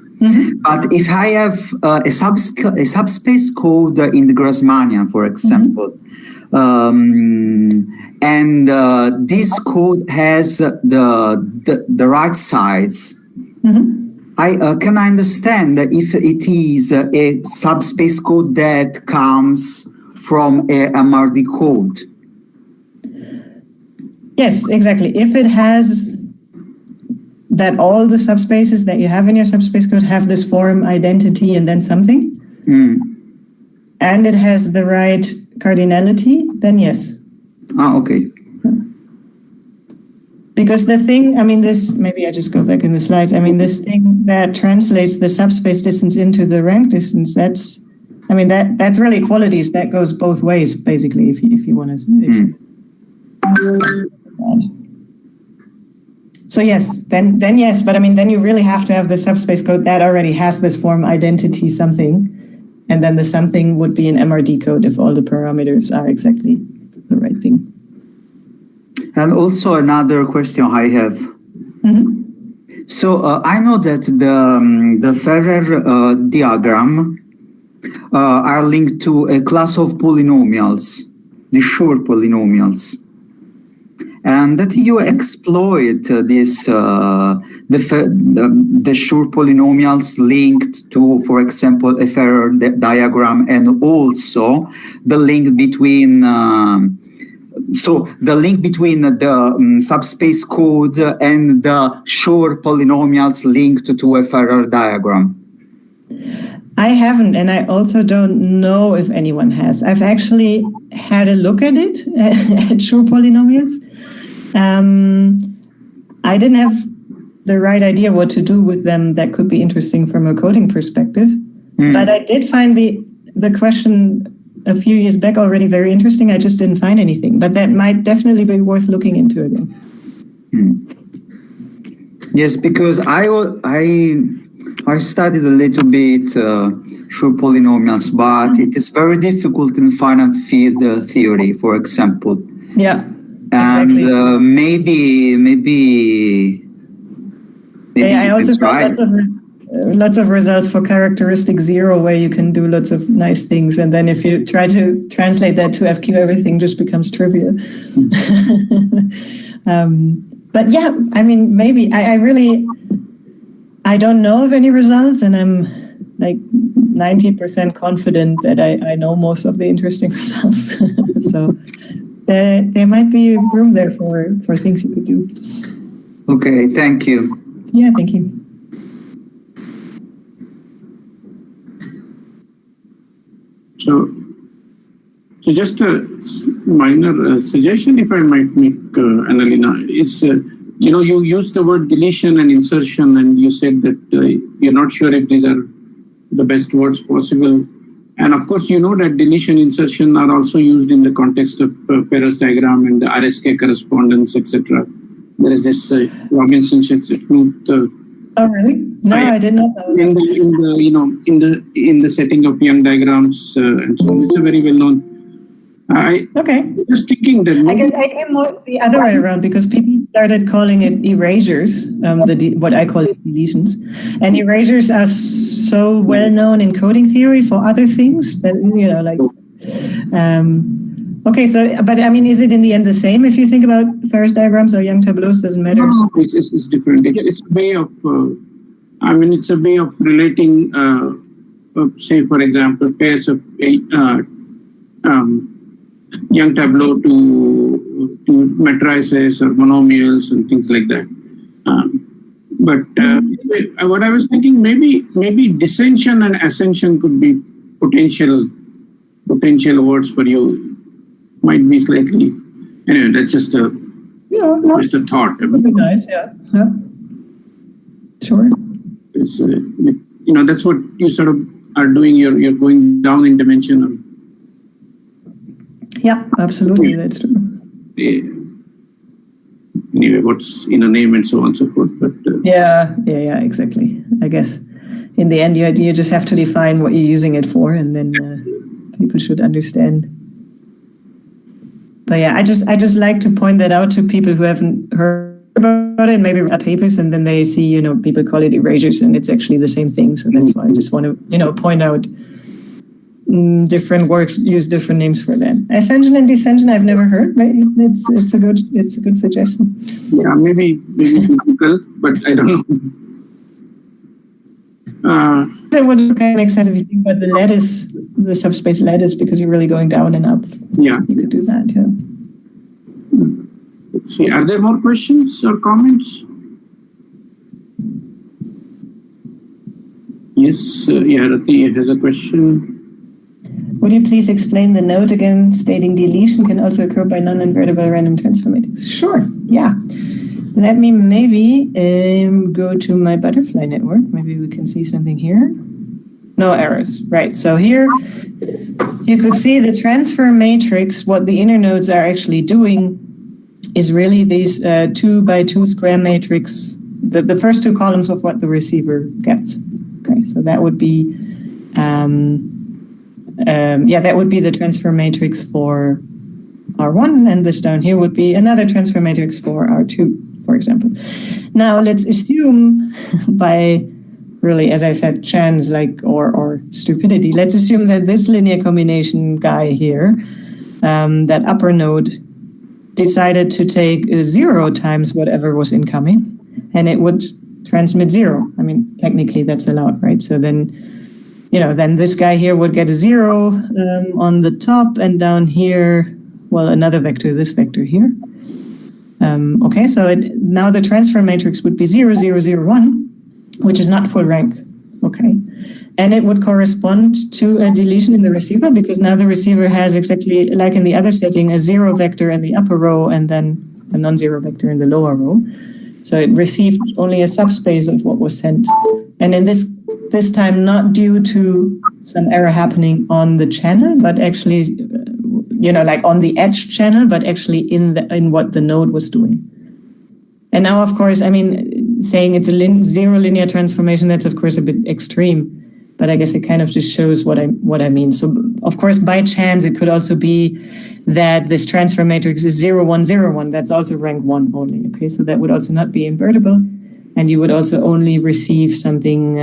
But if I have a subspace code in the Grassmannian, for example, and this code has the right size, can I understand if it is a subspace code that comes from a MRD code? Yes, exactly. If it has that all the subspaces that you have in your subspace code have this form, identity, and then something, and it has the right cardinality, then yes. Okay. Because the thing, I mean, this, maybe I just go back in the slides. I mean, this thing that translates the subspace distance into the rank distance, that's really equalities. That goes both ways, basically, if you want to. So yes, then yes, but I mean, then you really have to have the subspace code that already has this form identity something, and then the something would be an MRD code if all the parameters are exactly the right thing. And also another question I have. So I know that the Ferrer diagram are linked to a class of polynomials, the Schur polynomials, and that you exploit this the Schur polynomials linked to, for example, a Ferrer diagram, and also the link between. So the link between the subspace code and the Schur polynomials linked to a Ferrer diagram. I haven't, and I also don't know if anyone has. I've actually had a look at it, at Schur polynomials. I didn't have the right idea what to do with them that could be interesting from a coding perspective. But I did find the question a few years back already very interesting. I just didn't find anything, but that might definitely be worth looking into again. Yes, because I studied a little bit Schur polynomials, but it is very difficult in finite field theory, for example. Yeah, and exactly. maybe I also found lots of results for characteristic zero where you can do lots of nice things, and then if you try to translate that to FQ, everything just becomes trivial. But yeah, I mean, maybe I don't know of any results, and I'm like 90% confident that I know most of the interesting results. So there might be room there for things you could do. Okay, thank you. Yeah, thank you. So just a minor suggestion, if I might make, Annalena, is, you use the word deletion and insertion, and you said that you're not sure if these are the best words possible. And of course, you know that deletion, insertion are also used in the context of Ferrer's diagram and the RSK correspondence, etc. There is this Robinson-Schutz-Knuth. Oh, really? No, I did not know that. In the setting of Young diagrams and so on. It's a very well known. Okay. Just thinking that. I guess I came more the other way around, because people started calling it erasures, what I call it deletions, and erasures are so well known in coding theory for other things that Okay, so, but I mean, is it in the end the same if you think about Ferrer's diagrams or Young tableaus? Doesn't matter. No, it's different. It's a way of, it's a way of relating, say, for example, pairs of Young tableau to matrices or monomials and things like that. But what I was thinking, maybe dissension and ascension could be potential words for you. Might be slightly, anyway, that's just a thought. That would be nice, yeah. Sure. It's, that's what you sort of are doing. You're going down in dimension. Yeah, absolutely, that's true. Anyway, what's in a name and so on and so forth. But yeah, exactly. I guess in the end, you just have to define what you're using it for, and then people should understand. But yeah, I just like to point that out to people who haven't heard about it, maybe read papers, and then they see, people call it erasures, and it's actually the same thing. So that's why I just want to, point out different works use different names for that. Ascension and descension, I've never heard, but it's a good suggestion. Yeah, maybe difficult, but I don't know. That would kind of make sense if you think about the lattice, the subspace lattice, because you're really going down and up. Yeah, you could do that. Yeah. Let's see. Are there more questions or comments? Yes, Rati has a question. Would you please explain the note again, stating deletion can also occur by non-invertible random transfer matrix? Sure. Yeah. Let me maybe go to my butterfly network. Maybe we can see something here. No errors. Right. So here you could see the transfer matrix. What the inner nodes are actually doing is really these 2 by 2 square matrix, the first 2 columns of what the receiver gets. Okay. So that would be, that would be the transfer matrix for R1, and this down here would be another transfer matrix for R2, for example. Now let's assume by really, as I said, chance, or stupidity, let's assume that this linear combination guy here, that upper node, decided to take 0 times whatever was incoming, and it would transmit 0. I mean, technically that's allowed, right? So then, then this guy here would get a 0 on the top, and down here, well, another vector, this vector here. Okay, so now the transfer matrix would be 0, 0, 0, 1, which is not full rank. Okay, and it would correspond to a deletion in the receiver, because now the receiver has exactly like in the other setting, a 0 vector in the upper row and then a non-zero vector in the lower row. So it received only a subspace of what was sent. And in this time, not due to some error happening on the channel, but actually, like on the edge channel, but actually in what the node was doing. And now, of course, I mean, saying it's a zero linear transformation, that's of course a bit extreme, but I guess it kind of just shows what I mean. So of course, by chance, it could also be that this transfer matrix is 0, 1, 0, 1. That's also rank 1 only. Okay, so that would also not be invertible, and you would also only receive something.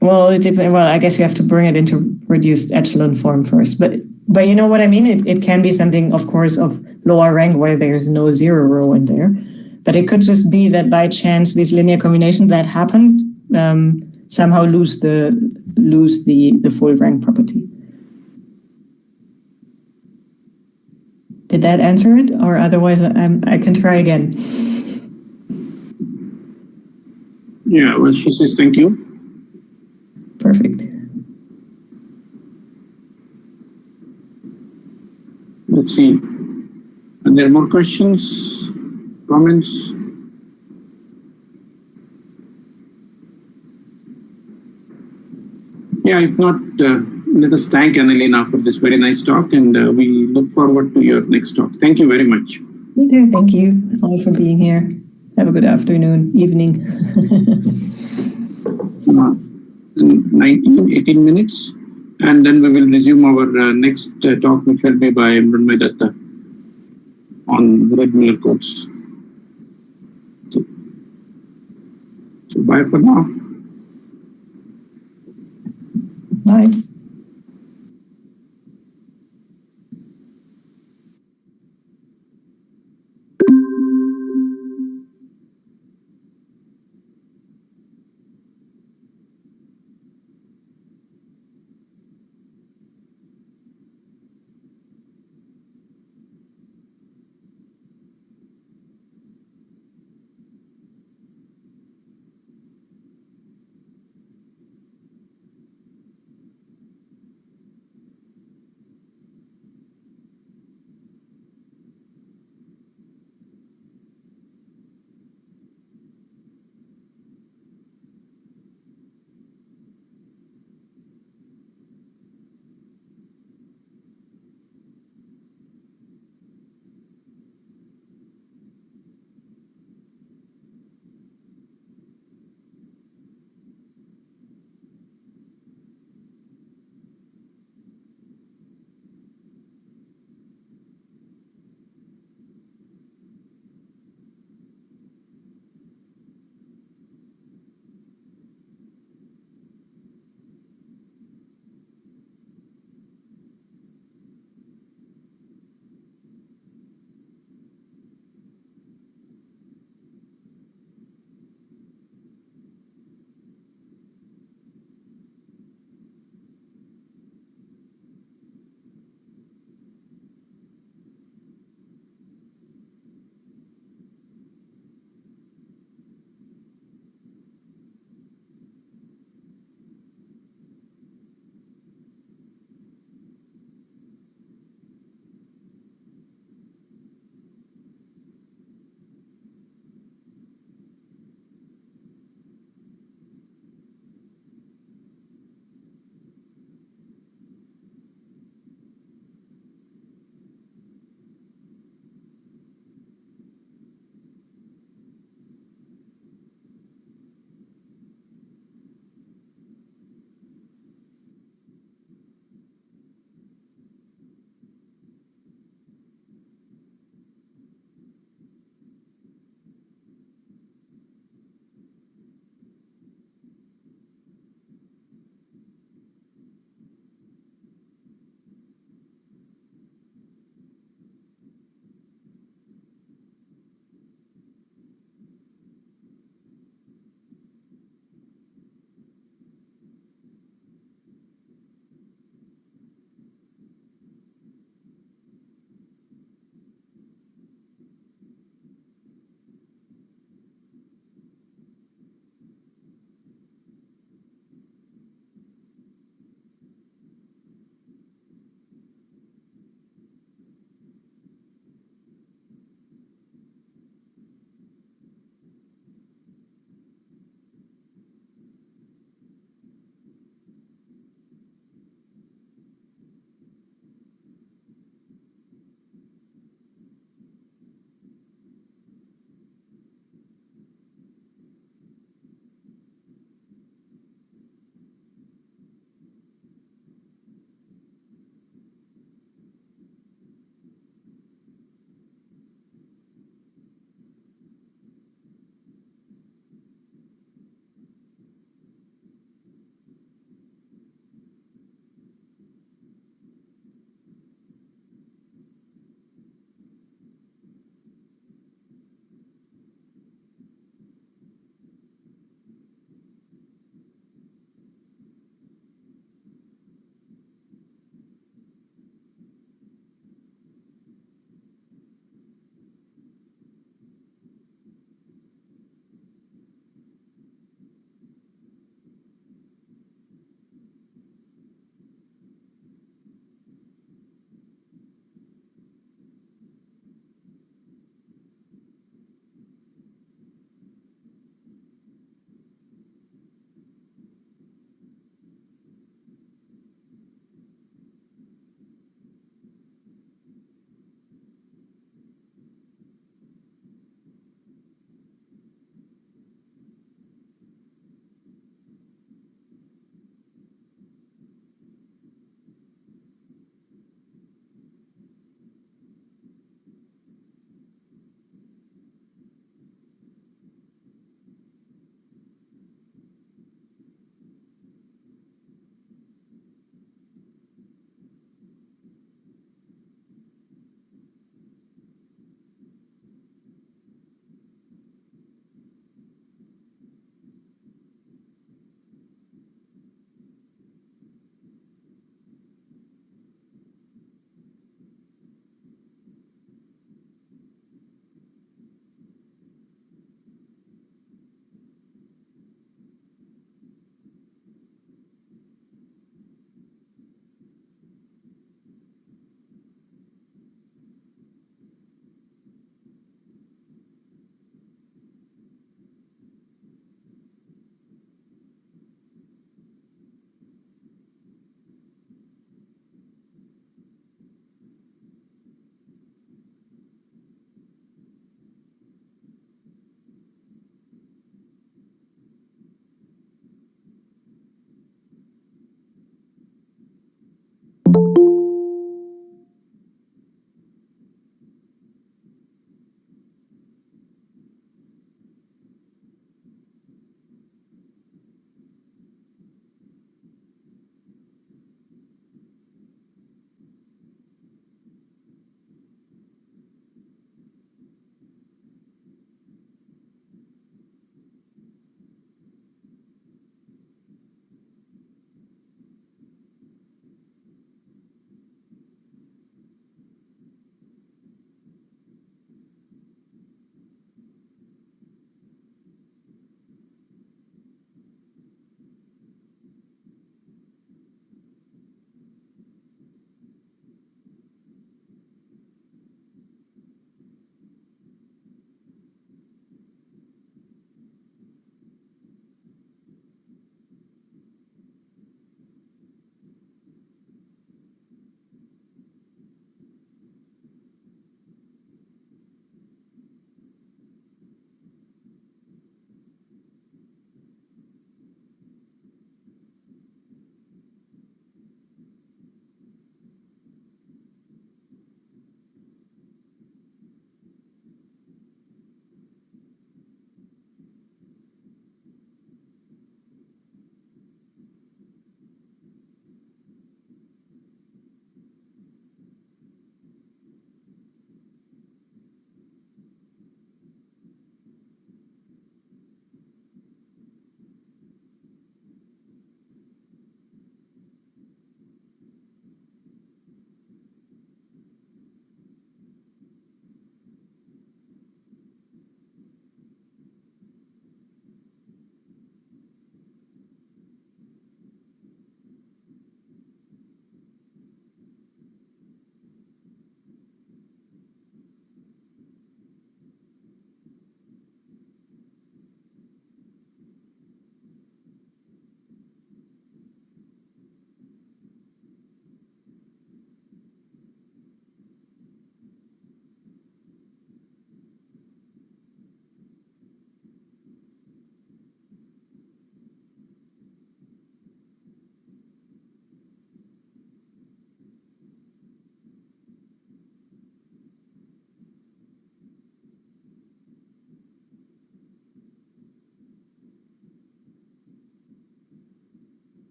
Well, I guess you have to bring it into reduced echelon form first, but you know what I mean? It can be something, of course, of lower rank where there's no 0 row in there, but it could just be that by chance these linear combinations that happened somehow lose the full rank property. Did that answer it? Or otherwise, I can try again. Yeah, well, she says thank you. Perfect. Let's see. Are there more questions, comments? Yeah, if not, let us thank Annalena for this very nice talk, and we look forward to your next talk. Thank you very much. Me too. Thank you all for being here. Have a good afternoon, evening. 18 minutes, and then we will resume our next talk, which will be by Mrunmay Datta on red Miller codes. So bye for now. Bye.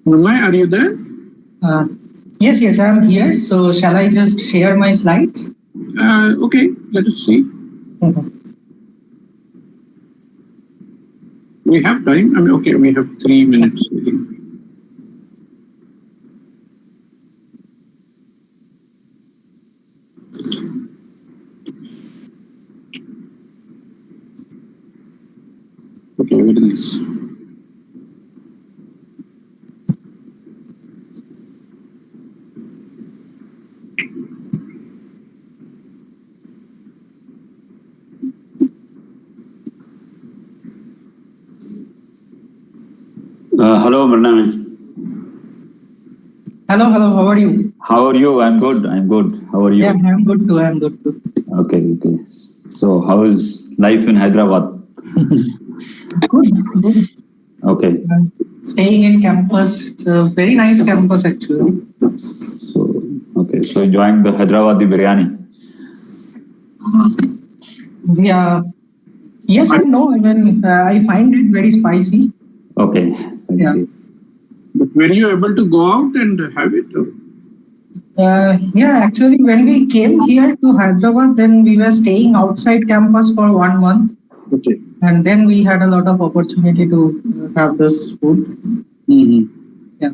Mumai, are you there? Yes, I'm here. So shall I just share my slides? Okay, let us see. We have time. I mean, okay, we have 3 minutes. I think. Okay, very nice. Hello, Mrinami. Hello. How are you? How are you? I'm good. How are you? Yeah, I'm good too. Okay. So, how is life in Hyderabad? Good. Okay. Staying in campus. It's a very nice campus actually. So enjoying the Hyderabadi biryani. Yeah. Yes and no. I mean, I find it very spicy. Okay. I see. But were you able to go out and have it? Yeah, actually, when we came here to Hyderabad, then we were staying outside campus for 1 month. Okay. And then we had a lot of opportunity to have this food. Yeah.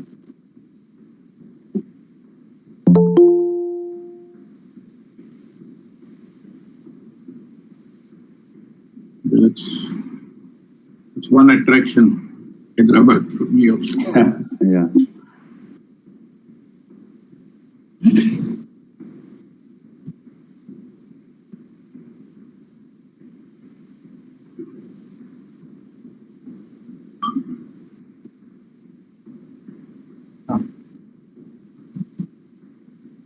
It's one attraction, Hyderabad for me also. Yeah.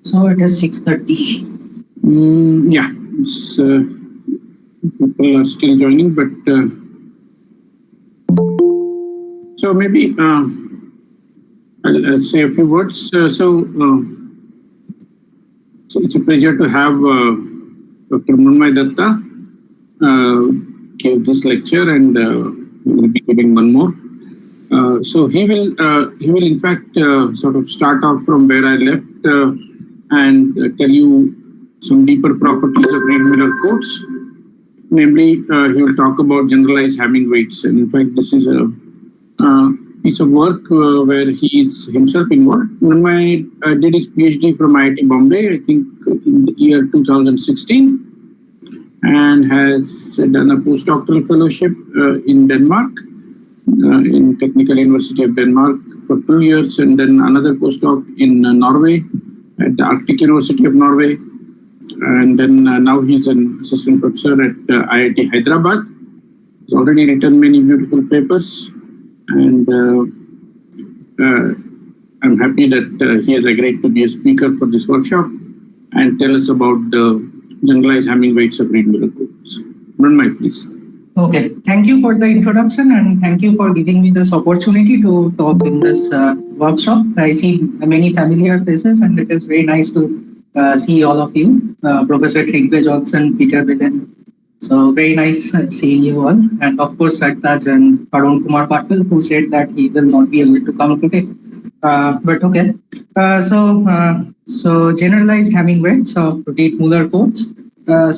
So it is 6:30. Yeah, it's, people are still joining, but so maybe I'll say a few words. So it's a pleasure to have Dr. Mrunmayee Datta give this lecture, and we will be giving one more. So he will in fact sort of start off from where I left and tell you some deeper properties of Reed-Muller codes. Namely, he will talk about generalized Hamming weights, and in fact, this is a piece of work where he is himself involved. Mrunmayee did his PhD from IIT Bombay, I think in the year 2016, and has done a postdoctoral fellowship in Denmark, in Technical University of Denmark for 2 years, and then another postdoc in Norway at the Arctic University of Norway. And then now he's an assistant professor at IIT Hyderabad. He's already written many beautiful papers, and I'm happy that he has agreed to be a speaker for this workshop and tell us about the generalized Hamming weights of Reed-Muller codes. Mrunmayee, please. Okay, thank you for the introduction and thank you for giving me this opportunity to talk in this workshop. I see many familiar faces and it is very nice to see all of you, Professor Trygve Johnson, Peter Billen. So very nice seeing you all, and of course Sartaj and Arun Kumar Patil, who said that he will not be able to come today. But okay, so generalized Hamming weights of Reed-Muller codes.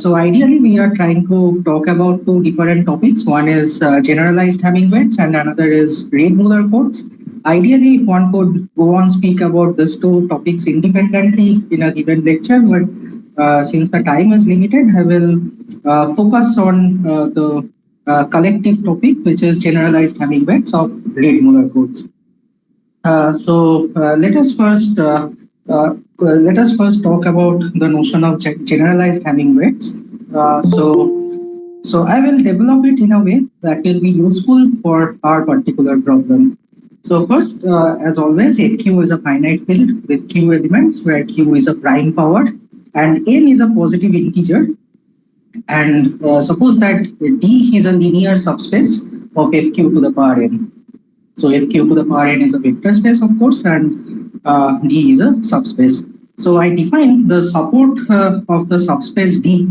So ideally, we are trying to talk about two different topics. One is generalized Hamming weights, and another is Reed-Muller codes. Ideally, one could go on speak about these two topics independently in a given lecture, but since the time is limited, I will focus on the collective topic, which is generalized Hamming weights of Reed-Muller codes. So let us first talk about the notion of generalized Hamming weights. So I will develop it in a way that will be useful for our particular problem. So first, as always, FQ is a finite field with Q elements, where Q is a prime power and N is a positive integer. And suppose that D is a linear subspace of FQ to the power N. So FQ to the power N is a vector space, of course, and D is a subspace. So I define the support of the subspace D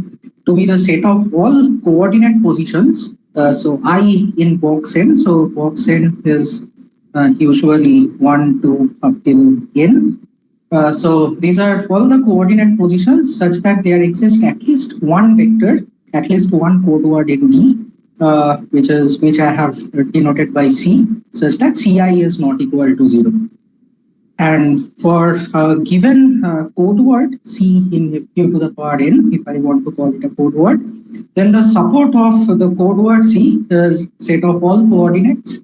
to be the set of all coordinate positions. So I in box N. So box N is usually 1, 2, up till n. So these are all the coordinate positions such that there exists at least one vector, at least one code word in D, which I have denoted by C, such that Ci is not equal to 0. And for a given code word C in q to the power n, if I want to call it a code word, then the support of the code word C is set of all coordinates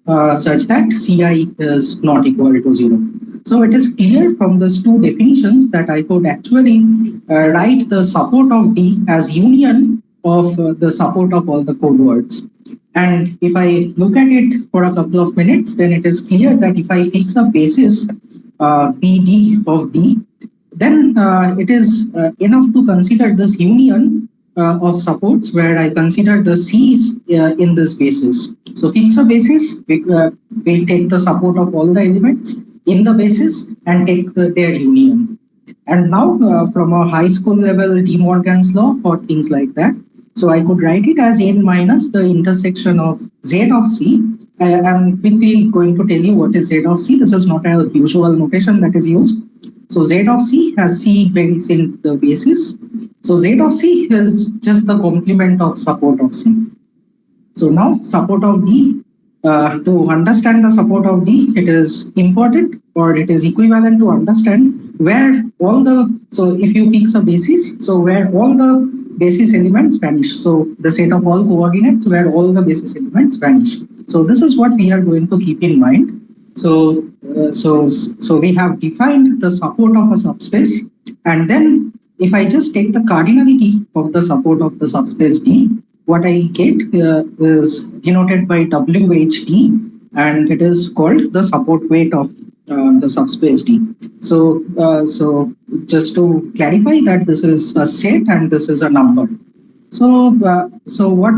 such that Ci is not equal to 0. So it is clear from these two definitions that I could actually write the support of D as union of the support of all the code words. And if I look at it for a couple of minutes, then it is clear that if I fix a basis BD of D, then it is enough to consider this union of supports where I consider the C's in this basis. So fix a basis, we take the support of all the elements in the basis and take their union. And now from a high school level De Morgan's law or things like that, so I could write it as n minus the intersection of Z of C. I'm quickly going to tell you what is Z of C. This is not a usual notation that is used. So Z of C has C varies in the basis. So Z of C is just the complement of support of C. So now support of D, to understand the support of D, it is important or it is equivalent to understand where all the, so if you fix a basis, so where all the basis elements vanish. So the set of all coordinates where all the basis elements vanish. So this is what we are going to keep in mind. So we have defined the support of a subspace, and then if I just take the cardinality of the support of the subspace D, what I get is denoted by WHD, and it is called the support weight of the subspace D. So just to clarify that this is a set and this is a number. So what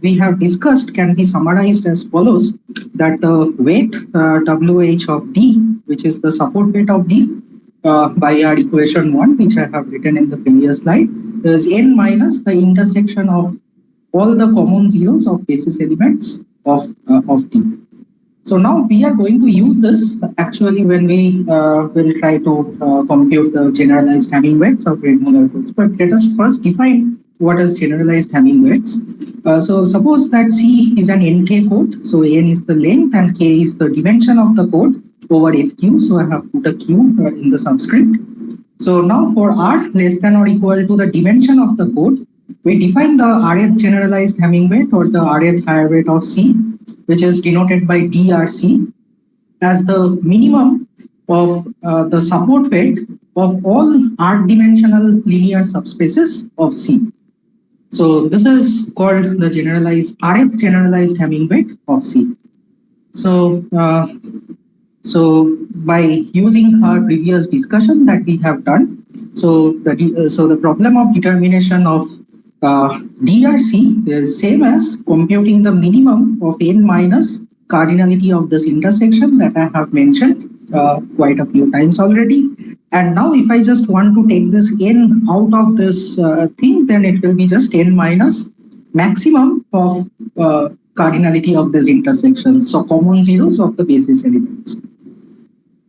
we have discussed can be summarized as follows: that the weight WH of D, which is the support weight of D, by our equation 1, which I have written in the previous slide, is n minus the intersection of all the common zeros of basis elements of D. So now we are going to use this actually when we will try to compute the generalized Hamming weights of granular codes. But let us first define what is generalized Hamming weights. So suppose that C is an NK code. So N is the length and K is the dimension of the code over FQ. So I have put a Q in the subscript. So now for R less than or equal to the dimension of the code, we define the Rth generalized Hamming weight or the Rth higher weight of C, which is denoted by DRC, as the minimum of the support weight of all R-dimensional linear subspaces of C. So this is called the generalized Rth generalized Hamming weight of C. So by using our previous discussion that we have done, so the problem of determination of DRC is same as computing the minimum of n minus cardinality of this intersection that I have mentioned quite a few times already. And now if I just want to take this n out of this thing, then it will be just n minus maximum of cardinality of this intersection. So common zeros of the basis elements.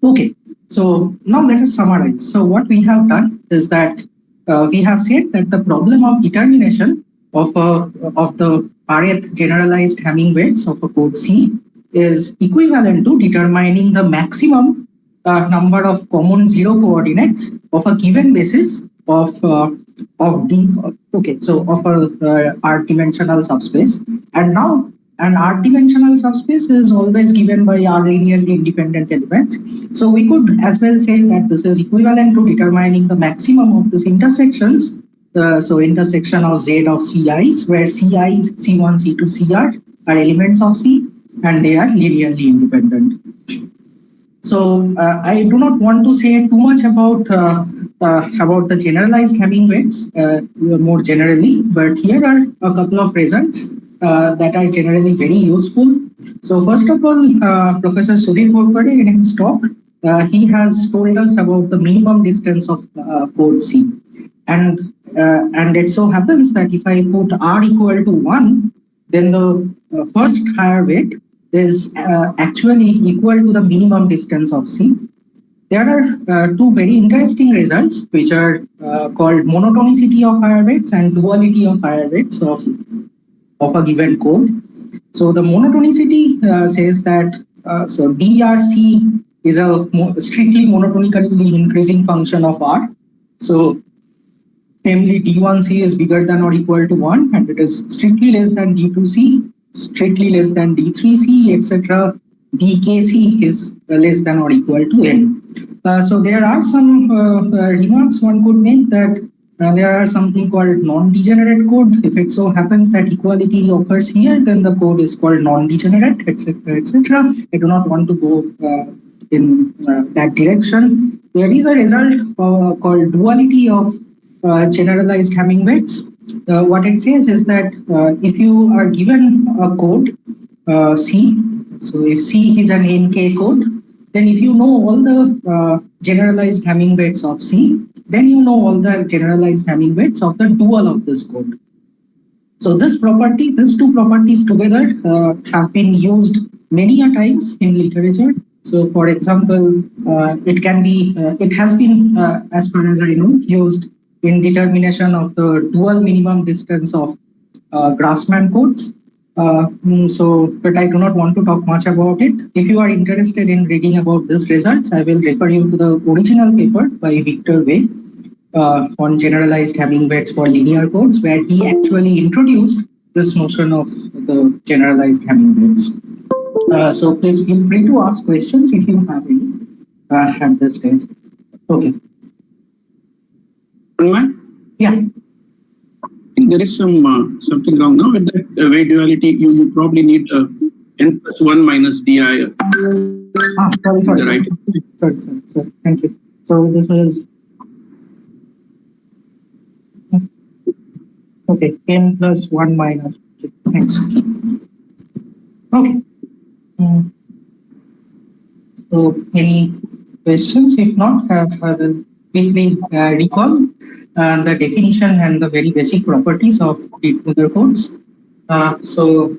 Okay, so now let us summarize. So what we have done is that we have said that the problem of determination of the Rth generalized Hamming weights of a code C is equivalent to determining the maximum number of common zero coordinates of a given basis of D. Okay, so of a R-dimensional subspace, and now an R-dimensional subspace is always given by R linearly independent elements. So we could as well say that this is equivalent to determining the maximum of these intersections. So intersection of Z of Ci's, where Ci's, C1, C2, Cr are elements of C and they are linearly independent. So I do not want to say too much about the generalized Hamming weights more generally, but here are a couple of results that are generally very useful. So first of all, Professor Sudhir Ghorpade in his talk, he has told us about the minimum distance of code C. And it so happens that if I put R equal to 1, then the first higher weight is actually equal to the minimum distance of C. There are two very interesting results which are called monotonicity of higher weights and duality of higher weights of a given code. So the monotonicity says that so DRC is a strictly monotonically increasing function of R. So namely D1C is bigger than or equal to 1, and it is strictly less than D2C, strictly less than D3C, etc. DKC is less than or equal to N. So there are some remarks one could make that there are something called non-degenerate code. If it so happens that equality occurs here, then the code is called non-degenerate, etc., etc. I do not want to go in that direction. There is a result called duality of generalized Hamming weights. What it says is that if you are given a code C, so if C is an NK code, then if you know all the generalized Hamming weights of C, then you know all the generalized Hamming weights of the dual of this code. So this property, these two properties together have been used many a times in literature. So for example, it can be, it has been, as far as I know, used in determination of the dual minimum distance of Grassmann codes. But I do not want to talk much about it. If you are interested in reading about these results, I will refer you to the original paper by Victor Way on generalized Hamming weights for linear codes, where he actually introduced this notion of the generalized Hamming weights. So please feel free to ask questions if you have any at this stage. Okay. Yeah. There is some something wrong now with that weight duality. You probably need n plus 1 minus di. Sorry. Right. Sorry. Thank you. So this was okay. N plus 1 minus. Thanks. Okay. So any questions? If not, I will quickly recall the definition and the very basic properties of Reed-Muller codes. So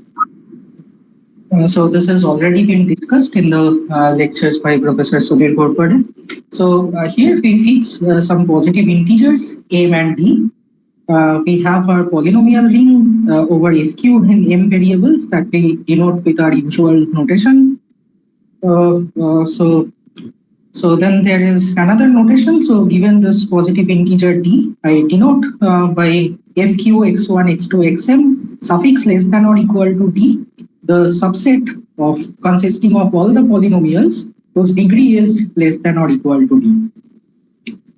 this has already been discussed in the lectures by Professor Subir Gorpade. So here we fix some positive integers M and D. We have our polynomial ring over FQ and M variables that we denote with our usual notation. So then there is another notation. So given this positive integer D, I denote by FQ, X1, X2, Xm, suffix less than or equal to D, the subset of consisting of all the polynomials whose degree is less than or equal to D.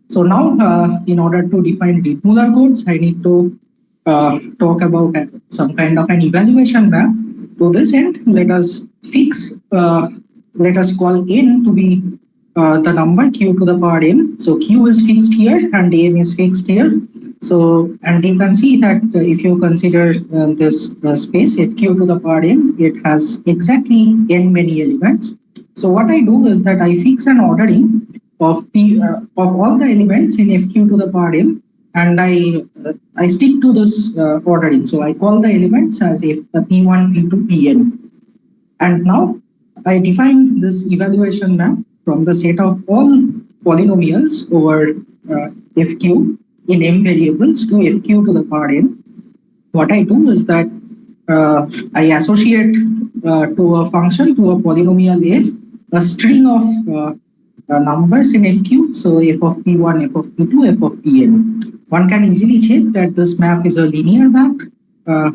So now in order to define Reed-Muller codes, I need to talk about some kind of an evaluation map. To this end, let us fix, let us call N to be the number q to the power m. So q is fixed here and m is fixed here. So, and you can see that if you consider this space fq to the power m, it has exactly n many elements. So what I do is that I fix an ordering of all the elements in fq to the power m, and I stick to this ordering. So I call the elements as if p1, p2, pn. And now I define this evaluation map from the set of all polynomials over fq in m variables to fq to the power n. What I do is that I associate to a function, to a polynomial f, a string of numbers in fq. So f of p1, f of p2, f of pn. One can easily check that this map is a linear map,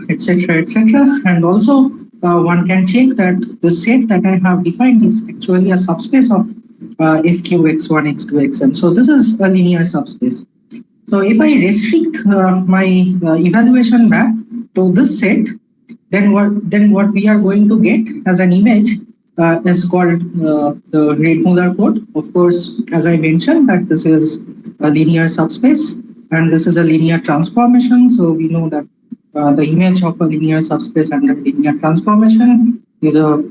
etc., etc. And also one can check that the set that I have defined is actually a subspace of fq, x1, x2, xn. So this is a linear subspace. So if I restrict my evaluation map to this set, then what we are going to get as an image is called the Reed-Muller code. Of course, as I mentioned, that this is a linear subspace and this is a linear transformation. So we know that the image of a linear subspace under linear transformation is a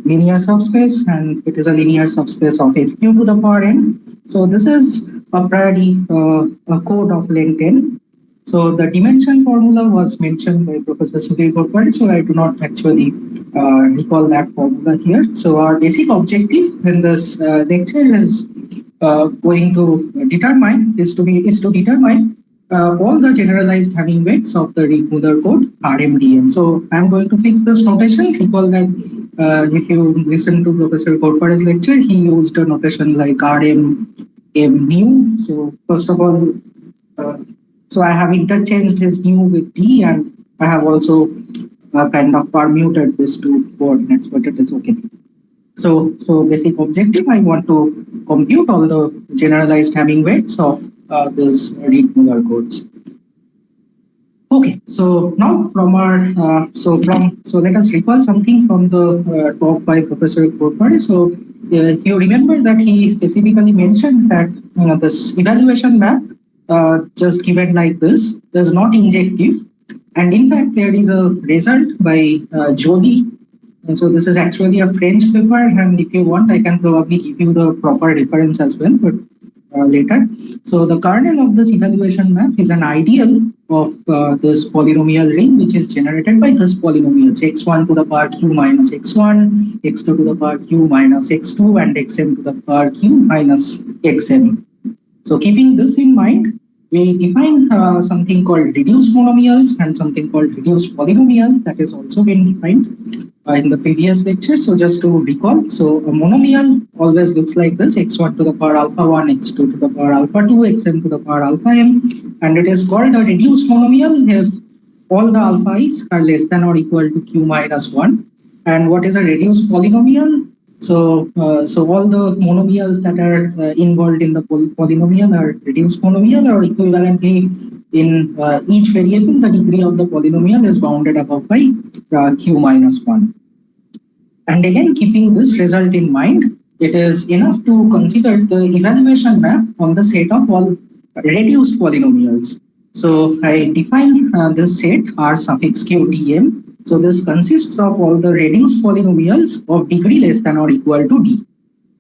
linear subspace, and it is a linear subspace of fq to the power n. So this is a priori a code of length n. So the dimension formula was mentioned by Professor Sudhir Gopal, so I do not actually recall that formula here. So our basic objective in this lecture is going to determine all the generalized Hamming weights of the Reed-Muller code RMDM. So I'm going to fix this notation. Recall that if you listen to Professor Gopal's lecture, he used a notation like RM M mu. So first of all, so I have interchanged his mu with D, and I have also kind of permuted these two coordinates, but it is okay. So basic objective, I want to compute all the generalized Hamming weights of this Reed-Muller codes. Okay, so now from our so let us recall something from the talk by Professor Gopal. So you remember that he specifically mentioned that this evaluation map just given like this is not injective, and in fact there is a result by Jodi. So this is actually a French paper, and if you want, I can probably give you the proper reference as well, but later. So the kernel of this evaluation map is an ideal of this polynomial ring, which is generated by this polynomials x1 to the power q minus x1, x2 to the power q minus x2, and xm to the power q minus xm. So keeping this in mind, we define something called reduced monomials and something called reduced polynomials that is also been defined in the previous lecture. So just to recall, so a monomial always looks like this: x1 to the power alpha 1, x2 to the power alpha 2, xm to the power alpha m, and it is called a reduced monomial if all the alpha i's are less than or equal to q minus 1. And what is a reduced polynomial? So all the monomials that are involved in the polynomial are reduced monomial, or equivalently in each variable the degree of the polynomial is bounded above by q minus 1. And again, keeping this result in mind, it is enough to consider the evaluation map on the set of all reduced polynomials. So I define this set R suffix q dm. So this consists of all the reduced polynomials of degree less than or equal to d.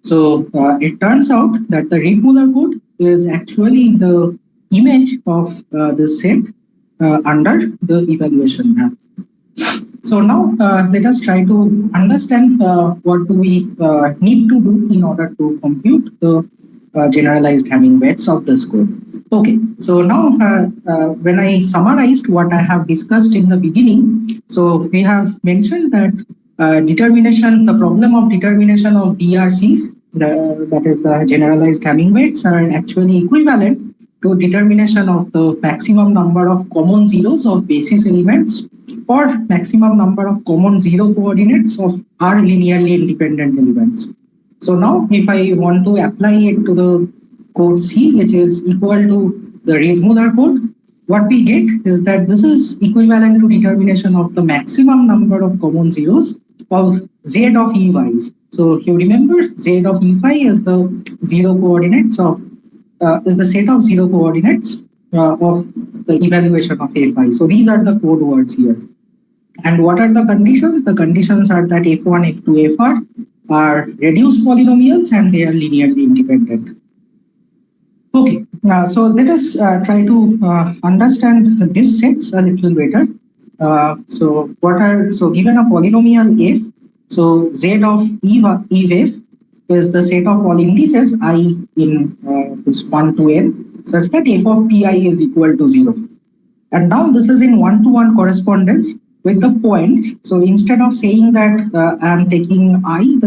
So it turns out that the Reed-Muller code is actually the image of this set under the evaluation map. So now let us try to understand what do we need to do in order to compute the generalized Hamming weights of this code. Okay, so now when I summarized what I have discussed in the beginning, so we have mentioned that the problem of determination of DRCs, that is the generalized Hamming weights, are actually equivalent to determination of the maximum number of common zeros of basis elements or maximum number of common zero coordinates of R linearly independent elements. So now if I want to apply it to the code C, which is equal to the Reed-Muller code, what we get is that this is equivalent to determination of the maximum number of common zeros of Z of Ey's. So if you remember, Z of Ephi is the zero coordinates of is the set of zero coordinates of the evaluation of Phi. So these are the code words here. And what are the conditions? The conditions are that F1, F2, Fr are reduced polynomials and they are linearly independent. Okay, so let us try to understand these sets a little better. So given a polynomial f, so Z of Eve is the set of all indices I in this 1 to n, such that f of pi is equal to 0. And now this is in one-to-one correspondence with the points. So instead of saying that I am taking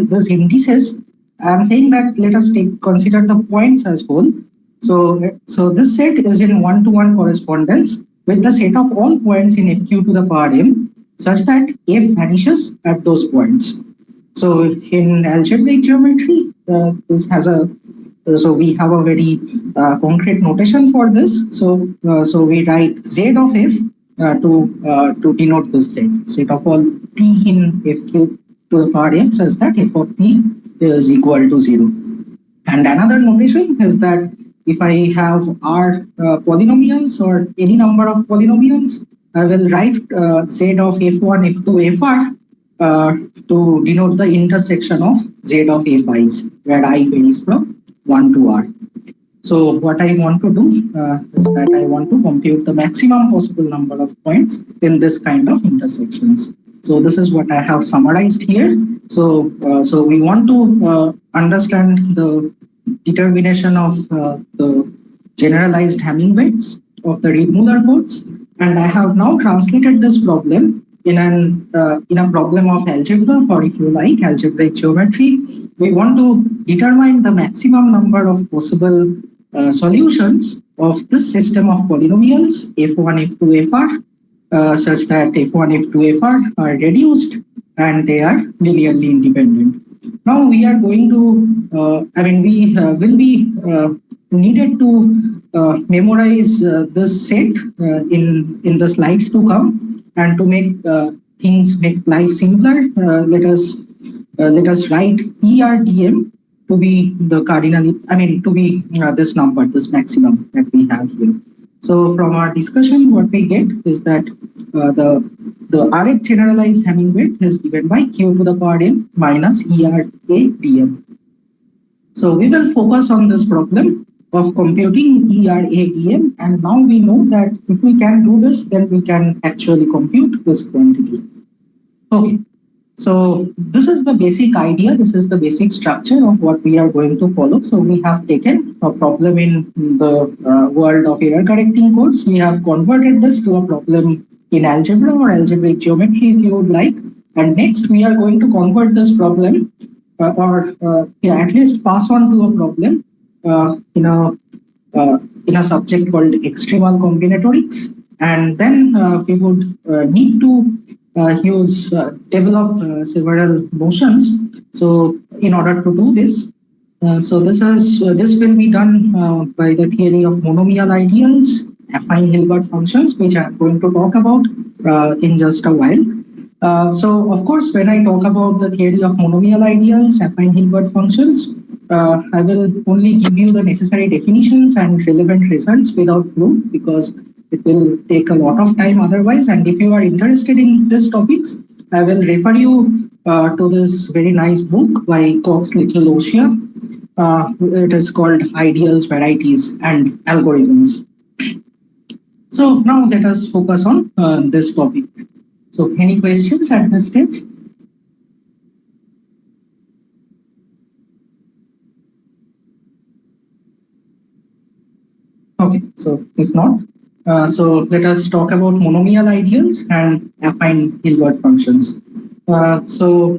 this indices, I am saying that let us consider the points as whole. So this set is in one-to-one correspondence with the set of all points in fq to the power m, such that f vanishes at those points. So in algebraic geometry, this has so we have a very concrete notation for this. So we write z of f to denote this set of all p in fq to the power m, such that f of p is equal to 0. And another notation is that if I have R polynomials or any number of polynomials, I will write z of f1, f2, fr to denote the intersection of z of fi's, where I varies from 1 to r. So what I want to do is that I want to compute the maximum possible number of points in this kind of intersections. So this is what I have summarized here. So so we want to understand the determination of the generalized Hamming weights of the Reed-Muller codes, and I have now translated this problem in a problem of algebra, or if you like, algebraic geometry. We want to determine the maximum number of possible solutions of this system of polynomials f1, f2, fr, such that f1, f2, fr are reduced and they are linearly independent. Now we are going to, we will be needed to memorize this set in the slides to come, and to make make life simpler, let us write ERDM to be the cardinal, to be this number, this maximum that we have here. So from our discussion, what we get is that the Rth generalized Hamming weight is given by q to the power m minus ERADM. So we will focus on this problem of computing ERADM, and now we know that if we can do this, then we can actually compute this quantity. Okay. So this is the basic idea, this is the basic structure of what we are going to follow. So we have taken a problem in the world of error correcting codes. We have converted this to a problem in algebra or algebraic geometry if you would like. And next we are going to convert this problem or at least pass on to a problem in a subject called extremal combinatorics. And then we would need to develop several notions. So in order to do this, so this will be done by the theory of monomial ideals, affine Hilbert functions, which I'm going to talk about in just a while. So of course, when I talk about the theory of monomial ideals, affine Hilbert functions, I will only give you the necessary definitions and relevant results without proof, because it will take a lot of time otherwise. And if you are interested in these topics, I will refer you to this very nice book by Cox Little Ocia. It is called Ideals, Varieties, and Algorithms. So now let us focus on this topic. So any questions at this stage? Okay, so if not, so let us talk about monomial ideals and affine Hilbert functions. So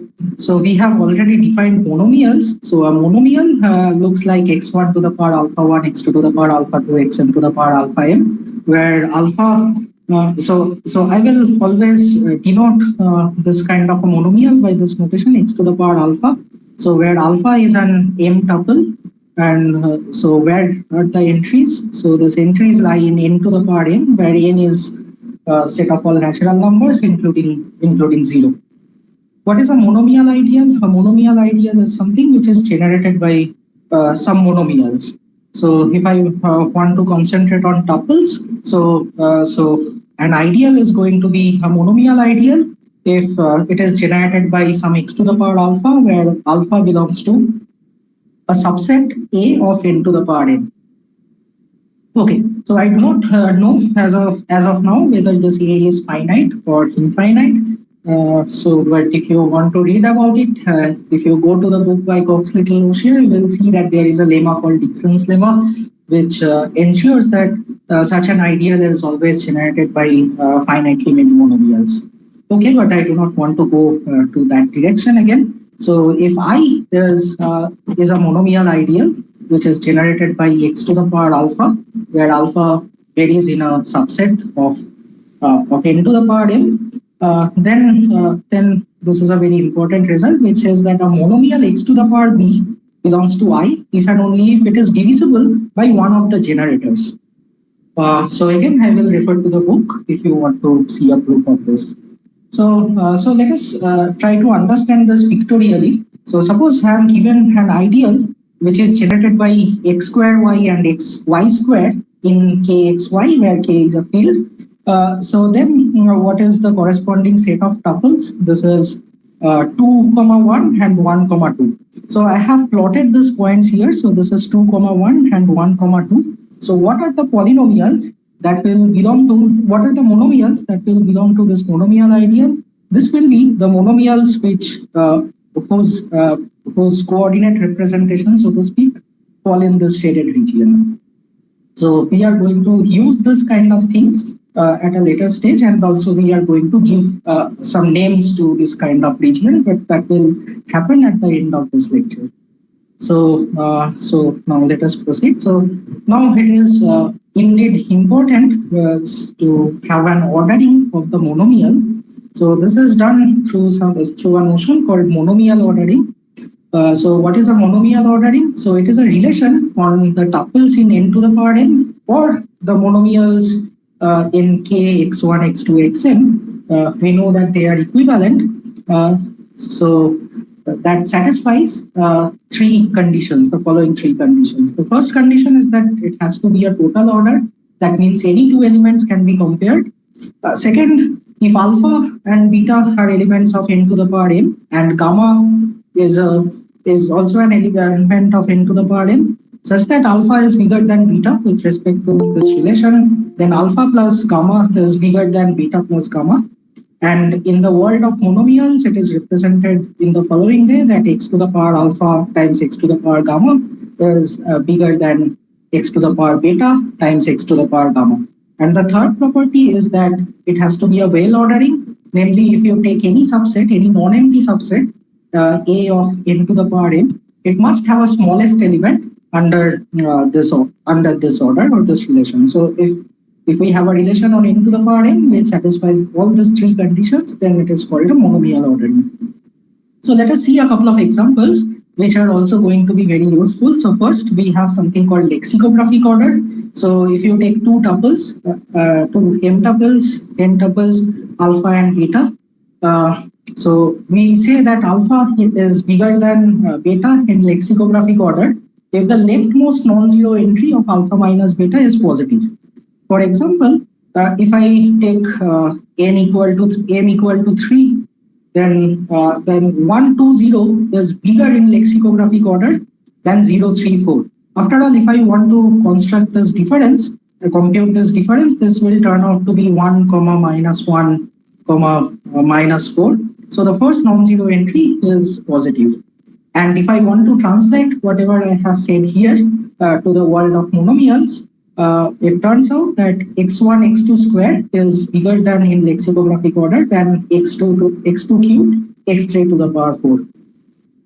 we have already defined monomials. So a monomial looks like x1 to the power alpha 1, x2 to the power alpha 2, xn to the power alpha m, where alpha, so I will always denote this kind of a monomial by this notation x to the power alpha. So where alpha is an m tuple, and so where are the entries? So these entries lie in n to the power n, where n is a set of all natural numbers, including 0. What is a monomial ideal? A monomial ideal is something which is generated by some monomials. So if I want to concentrate on tuples, so an ideal is going to be a monomial ideal if it is generated by some x to the power alpha, where alpha belongs to a subset A of n to the power n. Okay, so I do not know as of now whether this A is finite or infinite. But if you want to read about it, if you go to the book by Cox Little Ocia, you will see that there is a lemma called Dixon's lemma, which ensures that such an ideal is always generated by finitely many monomials. Okay, but I do not want to go to that direction again. So if I is a monomial ideal which is generated by x to the power alpha, where alpha varies in a subset of n to the power m, then this is a very important result, which says that a monomial x to the power b belongs to I if and only if it is divisible by one of the generators. So again, I will refer to the book if you want to see a proof of this. So let us try to understand this pictorially. So suppose I am given an ideal which is generated by x square y and x y square in kxy, where k is a field. So then what is the corresponding set of tuples? This is 2,1 and 1,2. So I have plotted these points here. So this is 2,1 and 1,2. So what are the polynomials that will belong to, what are the monomials that will belong to this monomial ideal? This will be the monomials which whose coordinate representation, so to speak, fall in this shaded region. So we are going to use this kind of things at a later stage, and also we are going to give some names to this kind of region, but that will happen at the end of this lecture. So now let us proceed. So now it is indeed important to have an ordering of the monomial. So this is done through a notion called monomial ordering. So what is a monomial ordering? So it is a relation on the tuples in n to the power n or the monomials in k, x1, x2, xm. We know that they are equivalent. So that satisfies three conditions, the following three conditions. The first condition is that it has to be a total order. That means any two elements can be compared. Second, if alpha and beta are elements of n to the power m and gamma is also an element of n to the power n, such that alpha is bigger than beta with respect to this relation, then alpha plus gamma is bigger than beta plus gamma. And in the world of monomials, it is represented in the following way, that x to the power alpha times x to the power gamma is bigger than x to the power beta times x to the power gamma. And the third property is that it has to be a well ordering, namely if you take any subset, any non-empty subset, A of n to the power m, it must have a smallest element under this order or this relation. So if we have a relation on n to the power n which satisfies all these three conditions, then it is called a monomial ordering. So let us see a couple of examples which are also going to be very useful. So first we have something called lexicographic order. So if you take two tuples, two m tuples, n tuples, alpha and beta, so we say that alpha is bigger than beta in lexicographic order if the leftmost non-zero entry of alpha minus beta is positive. For example, if I take n equal to 3, then 1, 2, 0 is bigger in lexicographic order than 0, 3, 4. After all, if I want to construct this difference, compute this difference, this will turn out to be 1, minus 1, minus 4. So the first non-zero entry is positive. And if I want to translate whatever I have said here to the world of monomials, it turns out that x1, x2 squared is bigger than in lexicographic order than x2 cubed, x3 to the power 4.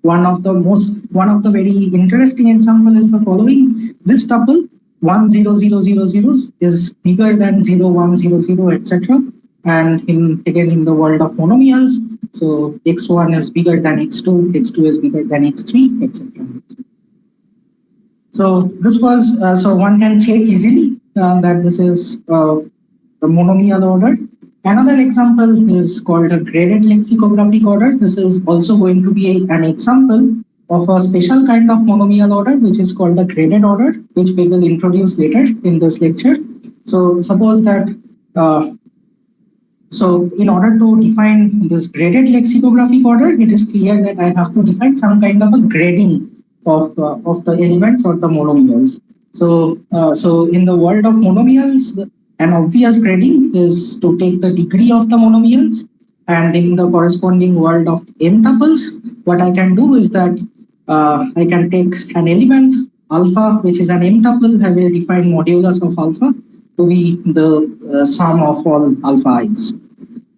One of the very interesting example is the following. This tuple 1, 0, 0, 0, 0 is bigger than 0, 1, 0, 0, etc. And again in the world of monomials, so x1 is bigger than x2, x2 is bigger than x3, etc. So this was, so one can check easily that this is a monomial order. Another example is called a graded lexicographic order. This is also going to be an example of a special kind of monomial order, which is called a graded order, which we will introduce later in this lecture. So suppose that, so in order to define this graded lexicographic order, it is clear that I have to define some kind of a grading of the elements or the monomials. So, so in the world of monomials, an obvious grading is to take the degree of the monomials, and in the corresponding world of m tuples, what I can do is that I can take an element alpha, which is an m tuple. I will define modulus of alpha to be the sum of all alpha i's.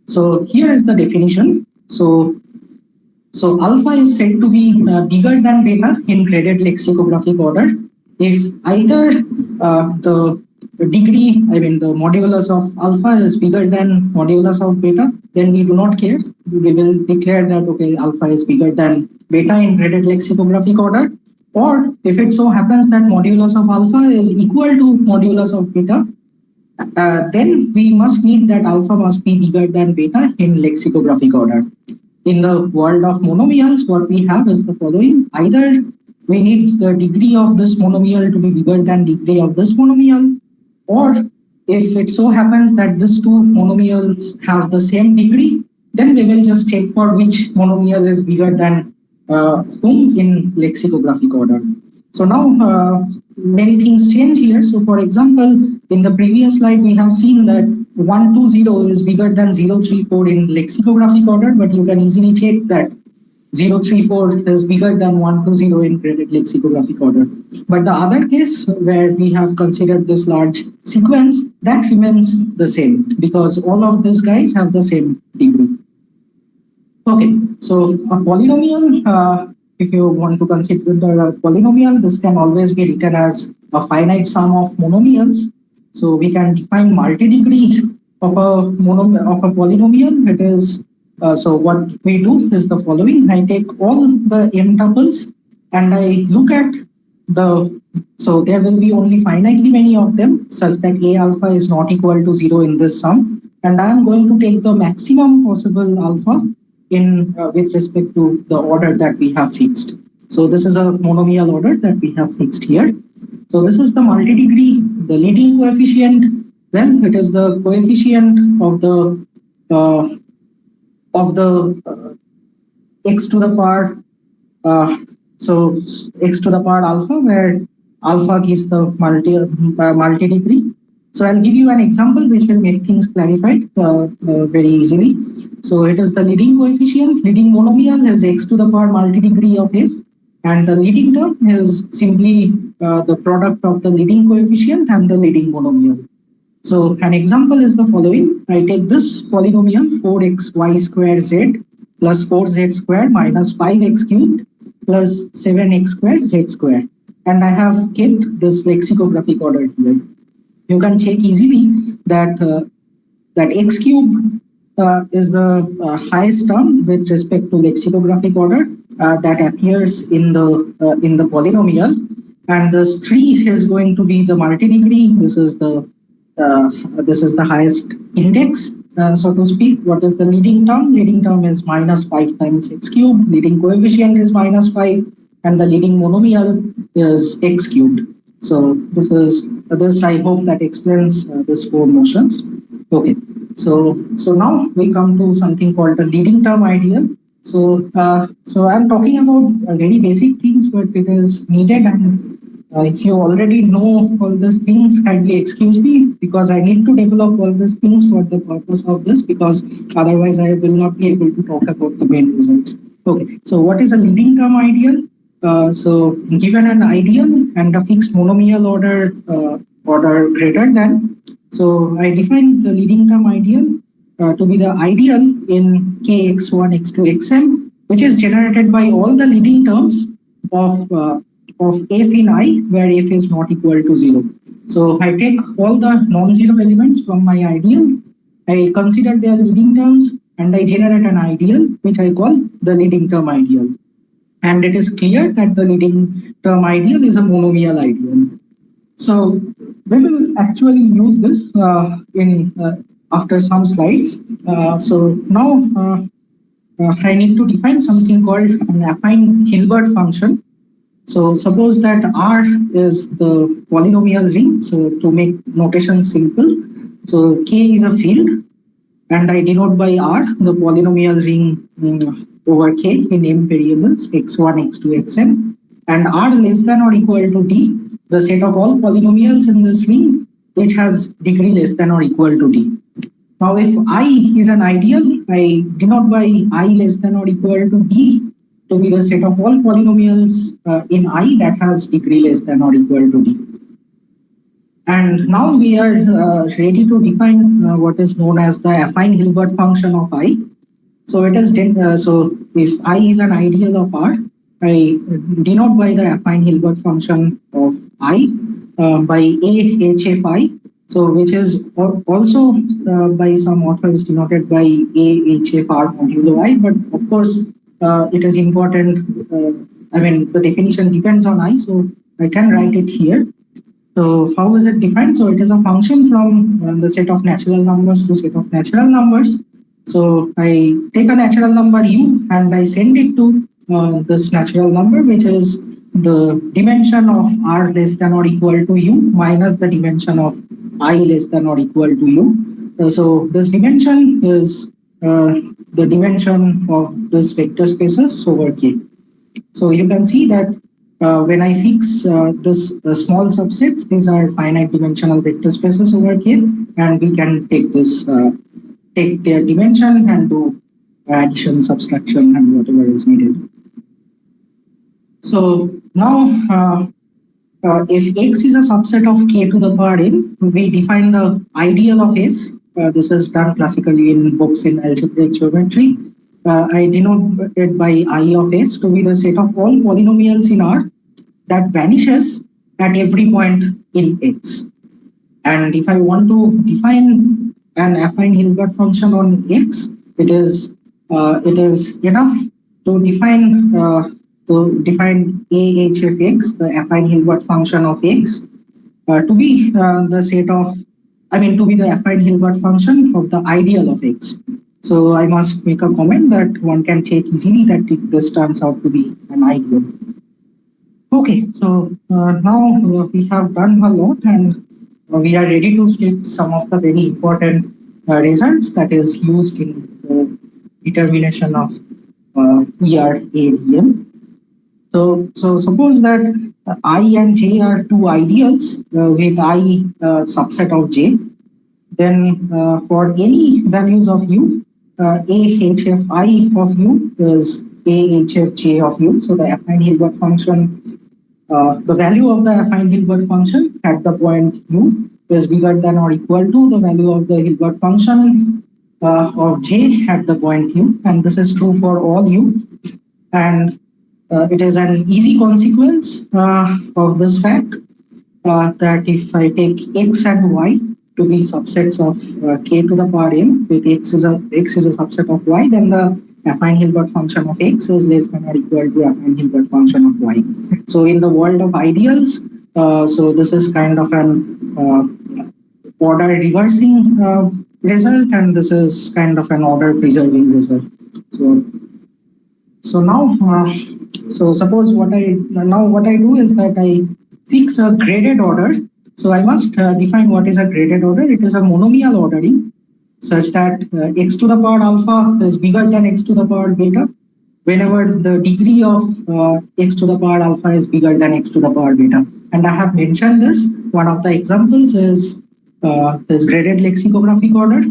So here is the definition. So alpha is said to be bigger than beta in graded lexicographic order if either the degree, I mean the modulus of alpha is bigger than modulus of beta, then we do not care. We will declare that okay, alpha is bigger than beta in graded lexicographic order. Or if it so happens that modulus of alpha is equal to modulus of beta, then we must need that alpha must be bigger than beta in lexicographic order. In the world of monomials, what we have is the following. Either we need the degree of this monomial to be bigger than degree of this monomial, or if it so happens that these two monomials have the same degree, then we will just check for which monomial is bigger than whom in lexicographic order. So now many things change here. So for example, in the previous slide, we have seen that 120 is bigger than 034 in lexicographic order, but you can easily check that 034 is bigger than 120 in graded lexicographic order. But the other case where we have considered this large sequence, that remains the same because all of these guys have the same degree. Okay, so a polynomial, if you want to consider a polynomial, this can always be written as a finite sum of monomials. So we can define multi-degree of a polynomial. It is so what we do is the following: I take all the m tuples and I look at so there will be only finitely many of them, such that a alpha is not equal to 0 in this sum, and I am going to take the maximum possible alpha in with respect to the order that we have fixed. So this is a monomial order that we have fixed here. So this is the multi-degree, the leading coefficient. Well, it is the coefficient of the x to the power. So x to the power alpha, where alpha gives the multi-degree. So I'll give you an example which will make things clarified very easily. So it is the leading coefficient. Leading monomial is x to the power multi-degree of f, and the leading term is simply the product of the leading coefficient and the leading monomial. So an example is the following: I take this polynomial 4xy squared z plus 4z squared minus 5x cubed plus 7x squared z squared, and I have kept this lexicographic order here. You can check easily that that x cube is the highest term with respect to lexicographic order that appears in the polynomial, and this 3 is going to be the multi-degree. This is the highest index, so to speak. What is the leading term? Leading term is minus 5 times x cubed. Leading coefficient is minus 5, and the leading monomial is x cubed. So this I hope that explains these 4 notions. Okay, so now we come to something called the leading term ideal. So I'm talking about very basic things, but it is needed, and if you already know all these things, kindly excuse me, because I need to develop all these things for the purpose of this, because otherwise I will not be able to talk about the main results. Okay, so what is a leading term ideal? So given an ideal and a fixed monomial order greater than, so I define the leading term ideal to be the ideal in kx1, x2, xm, which is generated by all the leading terms of f in I, where f is not equal to 0. So I take all the non-zero elements from my ideal, I consider their leading terms, and I generate an ideal which I call the leading term ideal. And it is clear that the leading term ideal is a monomial ideal. So we will actually use this after some slides. So now I need to define something called an affine Hilbert function. So suppose that R is the polynomial ring. So to make notation simple, so K is a field, and I denote by R the polynomial ring over K in m variables x1, x2, xm, and R less than or equal to D, the set of all polynomials in this ring which has degree less than or equal to D. Now if I is an ideal, I denote by I less than or equal to D to be the set of all polynomials in I that has degree less than or equal to D. And now we are ready to define what is known as the affine Hilbert function of I. So it is so if I is an ideal of R, I denote by the affine Hilbert function of I by A HF I. So which is also by some authors denoted by A HF R modulo I, but of course it is important. I mean, the definition depends on I, so I can write it here. So how is it defined? So it is a function from the set of natural numbers to set of natural numbers. So I take a natural number u and I send it to this natural number, which is the dimension of r less than or equal to u minus the dimension of I less than or equal to u. So this dimension is the dimension of this vector spaces over K. So you can see that when I fix this small subsets, these are finite dimensional vector spaces over K, and we can take this, take their dimension and do addition, subtraction, and whatever is needed. So now, if X is a subset of K to the power n, we define the ideal of S. This is done classically in books in algebraic geometry. I denote it by I of S to be the set of all polynomials in R that vanishes at every point in X. And if I want to define an affine Hilbert function on X, it is enough to define AHFX, the affine Hilbert function of X, to be the set of, to be the affine Hilbert function of the ideal of X. So I must make a comment that one can check easily that this turns out to be an ideal. Okay, so now we have done a lot, and we are ready to take some of the very important results that is used in the determination of ER-ADM. So suppose that I and J are two ideals with I subset of J. Then for any values of U, AHFI of U is AHFJ of U. So the affine Hilbert function, the value of the affine Hilbert function at the point U is bigger than or equal to the value of the Hilbert function of J at the point U. And this is true for all U. And it is an easy consequence of this fact that if I take X and Y to be subsets of K to the power m, with X is a subset of Y, then the affine Hilbert function of X is less than or equal to affine Hilbert function of Y. So in the world of ideals, so this is kind of an order reversing result, and this is kind of an order preserving result. So now, so suppose what I do is that I fix a graded order. So I must define what is a graded order. It is a monomial ordering such that x to the power alpha is bigger than x to the power beta whenever the degree of x to the power alpha is bigger than x to the power beta. And I have mentioned this. One of the examples is this graded lexicographic order.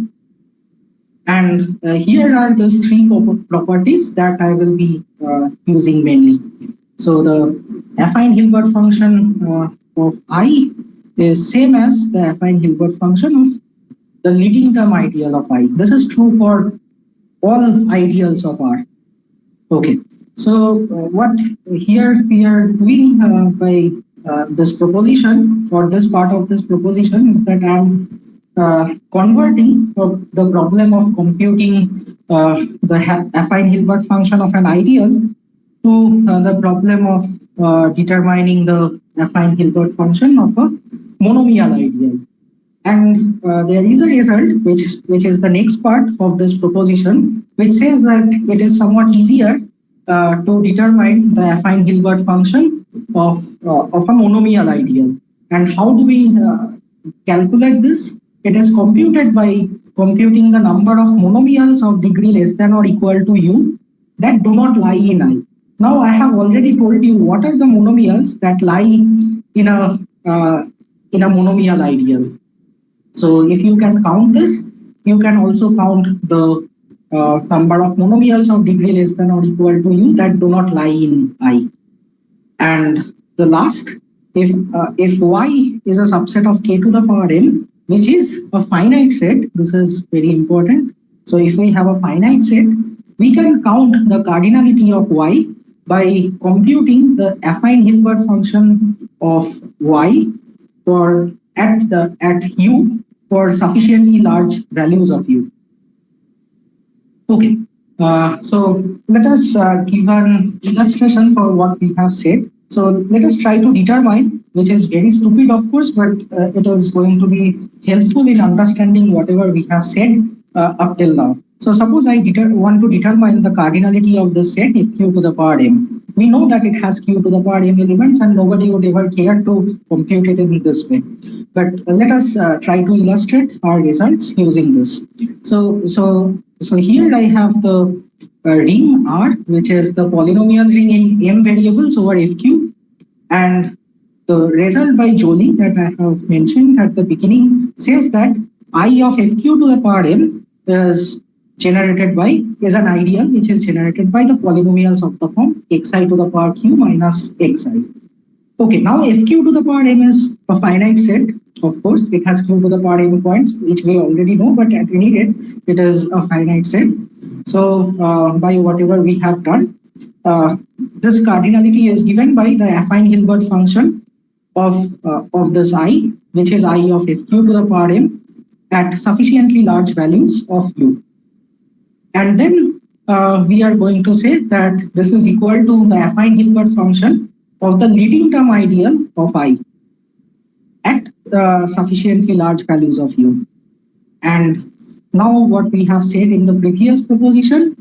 And here are those three properties that I will be using mainly. So the affine Hilbert function of I is same as the affine Hilbert function of the leading term ideal of I. This is true for all ideals of R. Okay, so what here we are doing by this proposition, or this part of this proposition, is that I'm converting the problem of computing the affine Hilbert function of an ideal to the problem of determining the affine Hilbert function of a monomial ideal. And there is a result which is the next part of this proposition, which says that it is somewhat easier to determine the affine Hilbert function of a monomial ideal. And how do we calculate this? It is computed by computing the number of monomials of degree less than or equal to U that do not lie in I. Now I have already told you what are the monomials that lie in a monomial ideal. So if you can count this, you can also count the number of monomials of degree less than or equal to U that do not lie in I. And the last, if Y is a subset of K to the power m, which is a finite set, this is very important. So if we have a finite set, we can count the cardinality of Y by computing the affine Hilbert function of Y for at U for sufficiently large values of U. Okay, so let us give an illustration for what we have said. So let us try to determine, which is very stupid of course, but it is going to be helpful in understanding whatever we have said up till now. So suppose I want to determine the cardinality of the set if Q to the power m. we know that it has q to the power m elements, and nobody would ever care to compute it in this way. But let us try to illustrate our results using this. So here I have the ring R, which is the polynomial ring in m variables over fq, and the result by Jolie that I have mentioned at the beginning says that I of fq to the power m is an ideal which is generated by the polynomials of the form xi to the power q minus xi. Okay, now fq to the power m is a finite set. Of course, it has q to the power m points, which we already know, but at any rate, it is a finite set. So by whatever we have done, this cardinality is given by the affine Hilbert function of this I, which is I of fq to the power m at sufficiently large values of u. And then we are going to say that this is equal to the affine Hilbert function of the leading term ideal of I at sufficiently large values of u. And now what we have said in the previous proposition,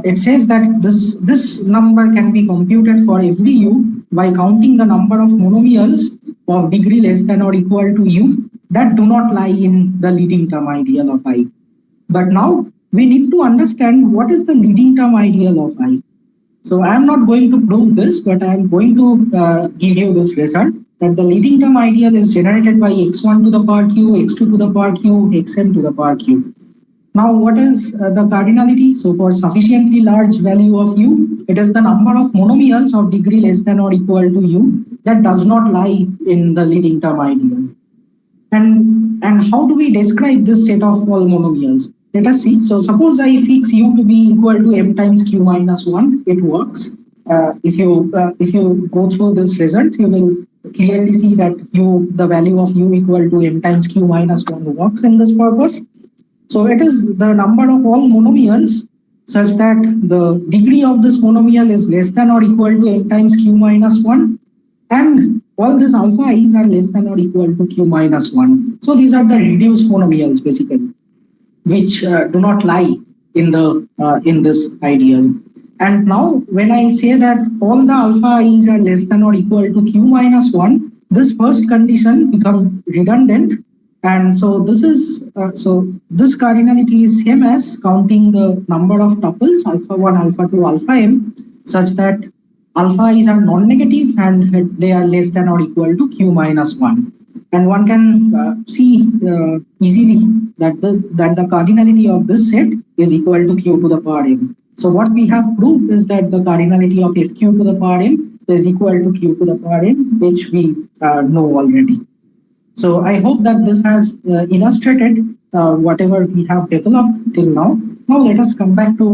it says that this number can be computed for every u by counting the number of monomials of degree less than or equal to u that do not lie in the leading term ideal of I. But now we need to understand what is the leading term ideal of I. So I am not going to prove this, but I am going to give you this result that the leading term ideal is generated by x1 to the power q, x2 to the power q, xn to the power q. Now what is the cardinality? So for sufficiently large value of u, it is the number of monomials of degree less than or equal to u that does not lie in the leading term ideal. And how do we describe this set of all monomials? Let us see. So suppose I fix u to be equal to m times q minus 1. It works. If you go through this result, you will clearly see that the value of u equal to m times q minus 1 works in this purpose. So it is the number of all monomials such that the degree of this monomial is less than or equal to m times q minus 1, and all these alpha i's are less than or equal to q minus 1. So these are the reduced monomials basically, which do not lie in this ideal. And now when I say that all the alpha i's are less than or equal to q minus 1, this first condition becomes redundant. And so this cardinality is same as counting the number of tuples alpha 1, alpha 2, alpha m such that alpha i's are non-negative and they are less than or equal to q minus 1. And one can see easily that the cardinality of this set is equal to q to the power m. So what we have proved is that the cardinality of fq to the power m is equal to q to the power m, which we know already. So I hope that this has illustrated whatever we have developed till now. Now let us come back to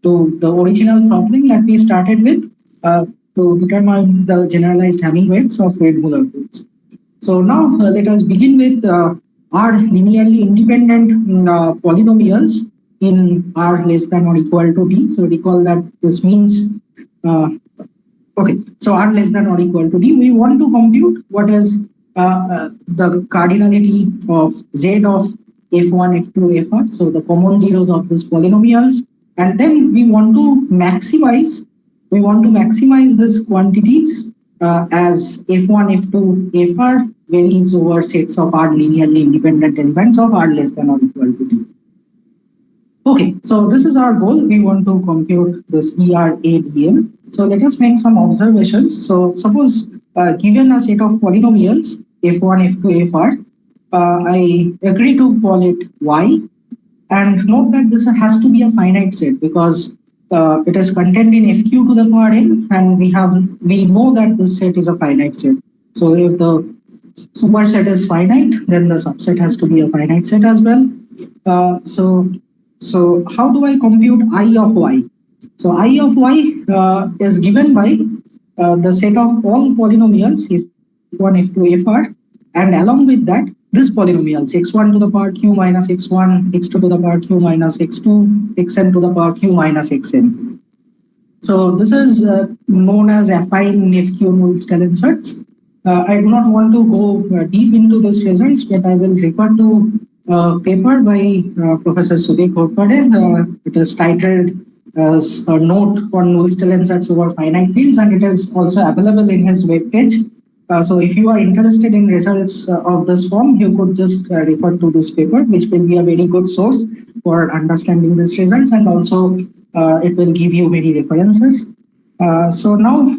the original problem that we started with to determine the generalized Hamming weights of Reed-Muller groups. So now let us begin with R linearly independent polynomials in R less than or equal to D. So recall that this means, okay, so R less than or equal to D. We want to compute what is the cardinality of Z of F1, F2, Fr. So the common zeros of these polynomials. And then we want to maximize these quantities as F1, F2, Fr varies over sets of R linearly independent elements of R less than or equal to D. Okay, so this is our goal. We want to compute this ERADM. So let us make some observations. So suppose given a set of polynomials F1, F2, Fr, I agree to call it Y. And note that this has to be a finite set because it is contained in fq to the power n, and we know that this set is a finite set. So if the superset is finite, then the subset has to be a finite set as well. So how do I compute I of y? So I of y is given by the set of all polynomials f1, f2, fr, and along with that, this polynomials x1 to the power q minus x1, x2 to the power q minus x2, xn to the power q minus xn. So this is known as affine fq null inserts. I do not want to go deep into these results, but I will refer to a paper by Professor Sudhir Khorpade. It is titled as a note on Nullstellan sets over finite fields, and it is also available in his webpage. So if you are interested in results of this form, you could just refer to this paper, which will be a very good source for understanding these results, and also it will give you many references. So now,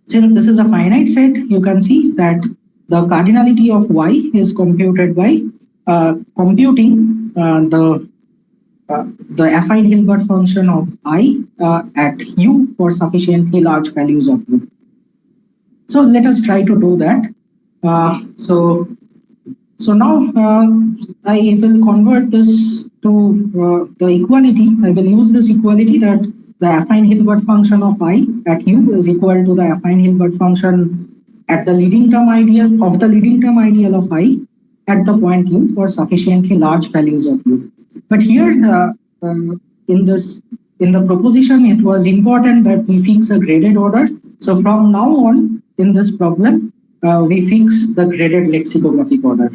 since this is a finite set, you can see that the cardinality of y is computed by computing the affine Hilbert function of I at u for sufficiently large values of u. So let us try to do that. So now I will convert this to the equality. I will use this equality that the affine Hilbert function of I at u is equal to the affine Hilbert function at the leading term ideal of the leading term ideal of I at the point u for sufficiently large values of u. But here in the proposition, it was important that we fix a graded order. So from now on in this problem, we fix the graded lexicographic order.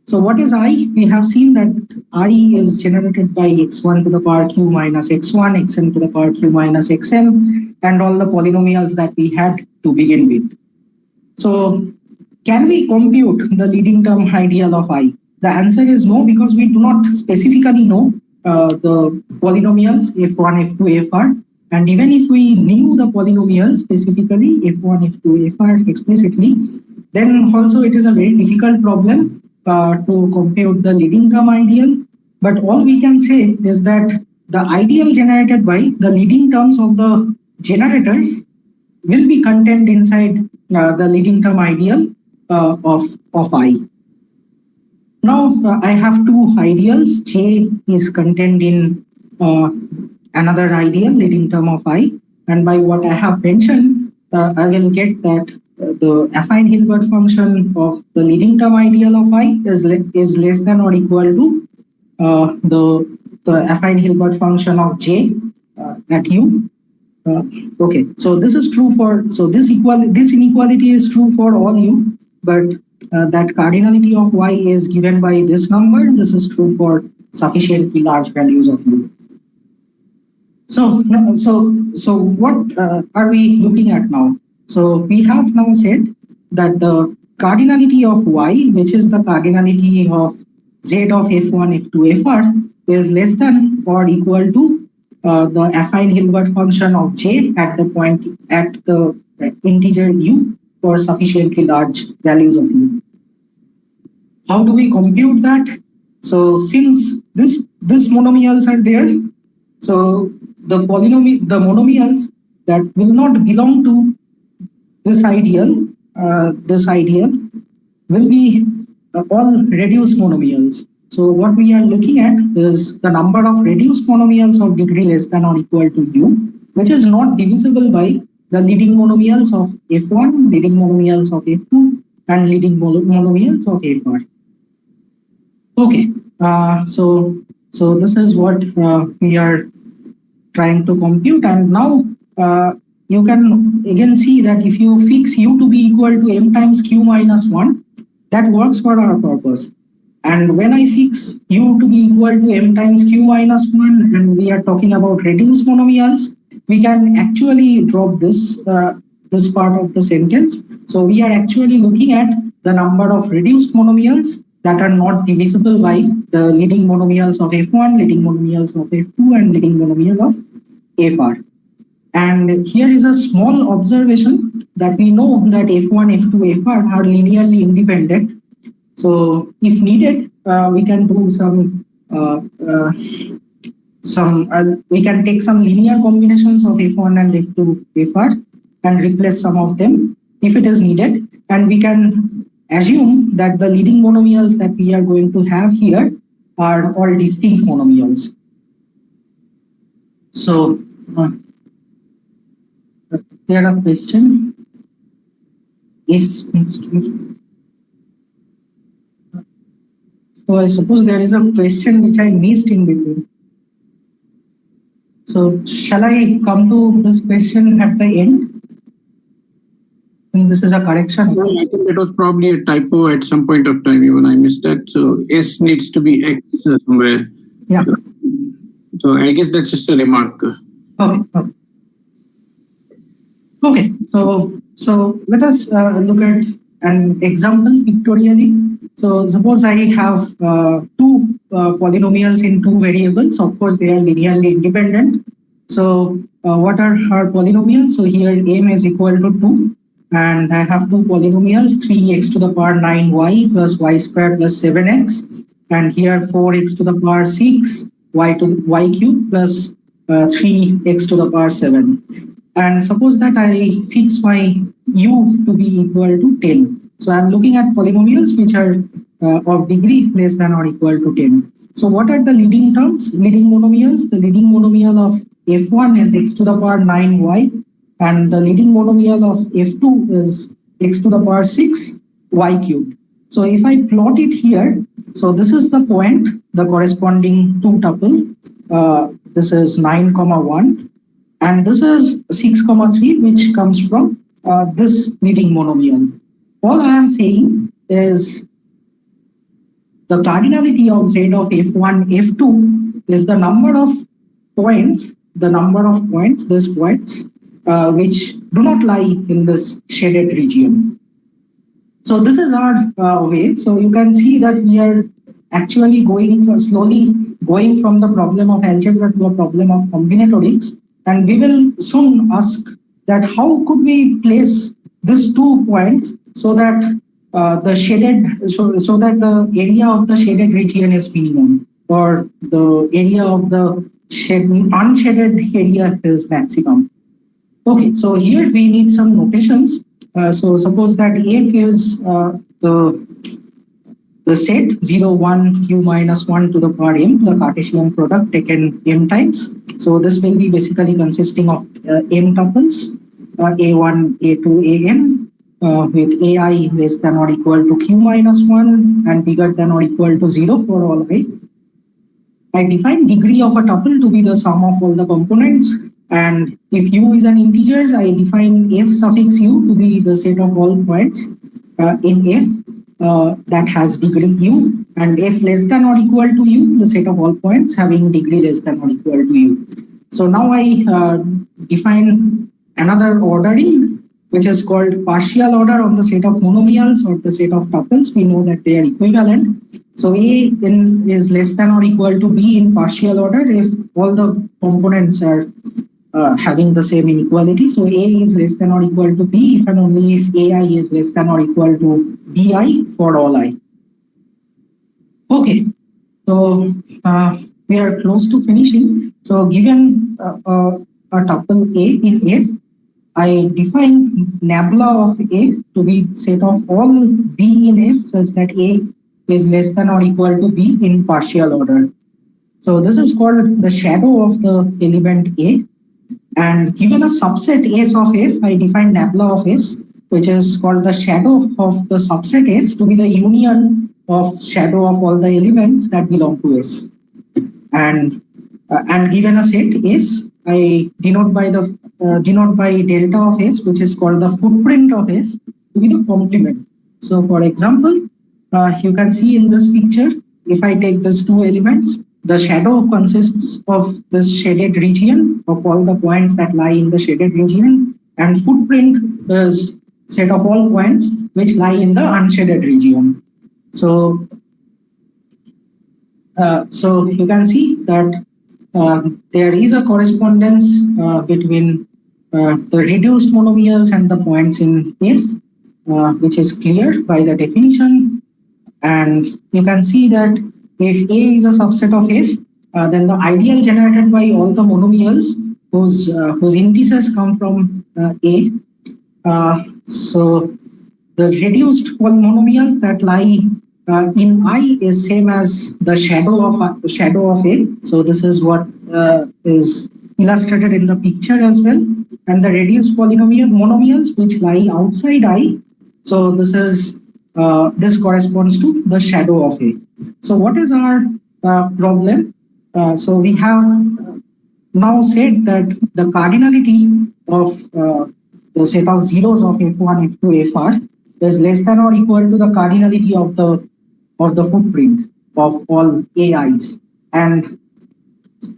So what is I? We have seen that I is generated by x1 to the power q minus x1, xn to the power q minus xm, and all the polynomials that we had to begin with. So can we compute the leading term ideal of I? The answer is no, because we do not specifically know the polynomials f1, f2, fr. And even if we knew the polynomials specifically, f1, f2, fr explicitly, then also it is a very difficult problem to compute the leading term ideal. But all we can say is that the ideal generated by the leading terms of the generators will be contained inside the leading term ideal of I. Now I have two ideals. J is contained in another ideal leading term of I, and by what I have mentioned, I will get that the affine Hilbert function of the leading term ideal of I is less than or equal to the affine Hilbert function of J at U. Okay, so this is true for, so this inequality is true for all U, but that cardinality of Y is given by this number. This is true for sufficiently large values of U. So what are we looking at now? So we have now said that the cardinality of Y, which is the cardinality of Z of f1, f2, fr, is less than or equal to the affine Hilbert function of J at the point at the integer U for sufficiently large values of U. How do we compute that? So since these monomials are there, so the monomials that will not belong to this ideal will be all reduced monomials. So what we are looking at is the number of reduced monomials of degree less than or equal to U, which is not divisible by the leading monomials of F1, leading monomials of F2, and leading monomials of F1. Okay, so this is what we are trying to compute, and now you can again see that if you fix U to be equal to m times q minus 1, that works for our purpose. And when I fix U to be equal to m times q minus 1, and we are talking about reduced monomials, we can actually drop this this part of the sentence. So we are actually looking at the number of reduced monomials that are not divisible by the leading monomials of F1, leading monomials of F2, and leading monomial of FR. And here is a small observation that we know that F1, F2, FR are linearly independent. So if needed, we can do we can take some linear combinations of F1 and F2, FR and replace some of them if it is needed. And we can assume that the leading monomials that we are going to have here are all distinct monomials. So there are question is so I suppose there is a question which I missed in between. So shall I come to this question at the end? And this is a correction. No, I think that was probably a typo at some point of time. Even I missed that. So S needs to be X somewhere. Yeah. So I guess that's just a remark. Okay. Okay. So let us look at an example pictorially. So suppose I have two polynomials in two variables. Of course, they are linearly independent. So what are our polynomials? So here m is equal to 2. And I have two polynomials, 3x to the power 9y plus y squared plus 7x. And here 4x to the power 6, y to y cube plus 3x to the power 7. And suppose that I fix my u to be equal to 10. So I'm looking at polynomials which are of degree less than or equal to 10. So what are the leading terms, leading monomials? The leading monomial of f1 is x to the power 9y, and the leading monomial of f2 is x to the power 6 y cubed. So if I plot it here, so this is the point, the corresponding two tuple. This is 9, 1. And this is 6, 3, which comes from this leading monomial. All I am saying is the cardinality of z of f1, f2 is the number of points, these points, which do not lie in this shaded region. So this is our way. So you can see that we are actually slowly going from the problem of algebra to a problem of combinatorics. And we will soon ask that how could we place these 2 points so that the area of the shaded region is minimum, or the area of the unshaded area is maximum. Okay, so here we need some notations. So suppose that f is the set 0, 1, q minus 1 to the power m, the Cartesian product taken m times. So this will be basically consisting of m tuples, a1, a2, an, with ai less than or equal to q minus 1 and bigger than or equal to 0 for all I. I define degree of a tuple to be the sum of all the components. And if u is an integer, I define f suffix u to be the set of all points in f that has degree u, and f less than or equal to u, the set of all points having degree less than or equal to u. So now I define another ordering, which is called partial order on the set of monomials or the set of tuples. We know that they are equivalent. So A is less than or equal to B in partial order if all the components are having the same inequality. So A is less than or equal to B if and only if AI is less than or equal to BI for all I. Okay, so we are close to finishing. So given a tuple A in F, I define nabla of A to be set of all B in F such that A is less than or equal to B in partial order. So this is called the shadow of the element A. And given a subset S of F, I define nabla of S, which is called the shadow of the subset S to be the union of shadow of all the elements that belong to S. And given a set S, I denote by delta of S, which is called the footprint of S, to be the complement. So for example, you can see in this picture, if I take these two elements, the shadow consists of this shaded region of all the points that lie in the shaded region, and footprint is set of all points which lie in the unshaded region. So, so you can see that there is a correspondence between the reduced monomials and the points in F, which is clear by the definition. And you can see that if A is a subset of F, then the ideal generated by all the monomials whose indices come from A. So the reduced polynomials that lie in I is same as the shadow of A. So this is what is illustrated in the picture as well. And the reduced monomials which lie outside I. So this is this corresponds to the shadow of A. So what is our problem? So we have now said that the cardinality of the set of zeros of F1, F2, Fr is less than or equal to the cardinality of the footprint of all AIs. And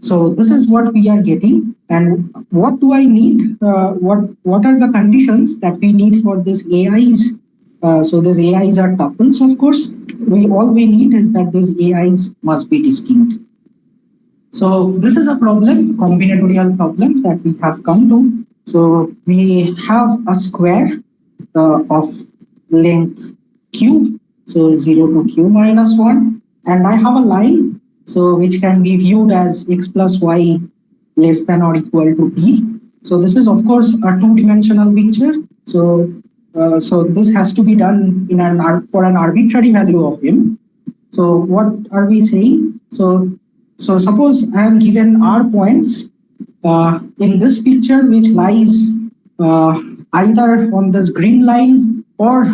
So this is what we are getting. And what do I need? What are the conditions that we need for this AIs? So these AIs are tuples, of course. All we need is that these AIs must be distinct. So this is a problem, combinatorial problem that we have come to. So we have a square of length q, so 0 to q minus 1, and I have a line, so which can be viewed as x plus y less than or equal to p. So this is of course a two-dimensional picture. So so this has to be done in for an arbitrary value of m. So what are we saying? So suppose I am given r points in this picture, which lies either on this green line or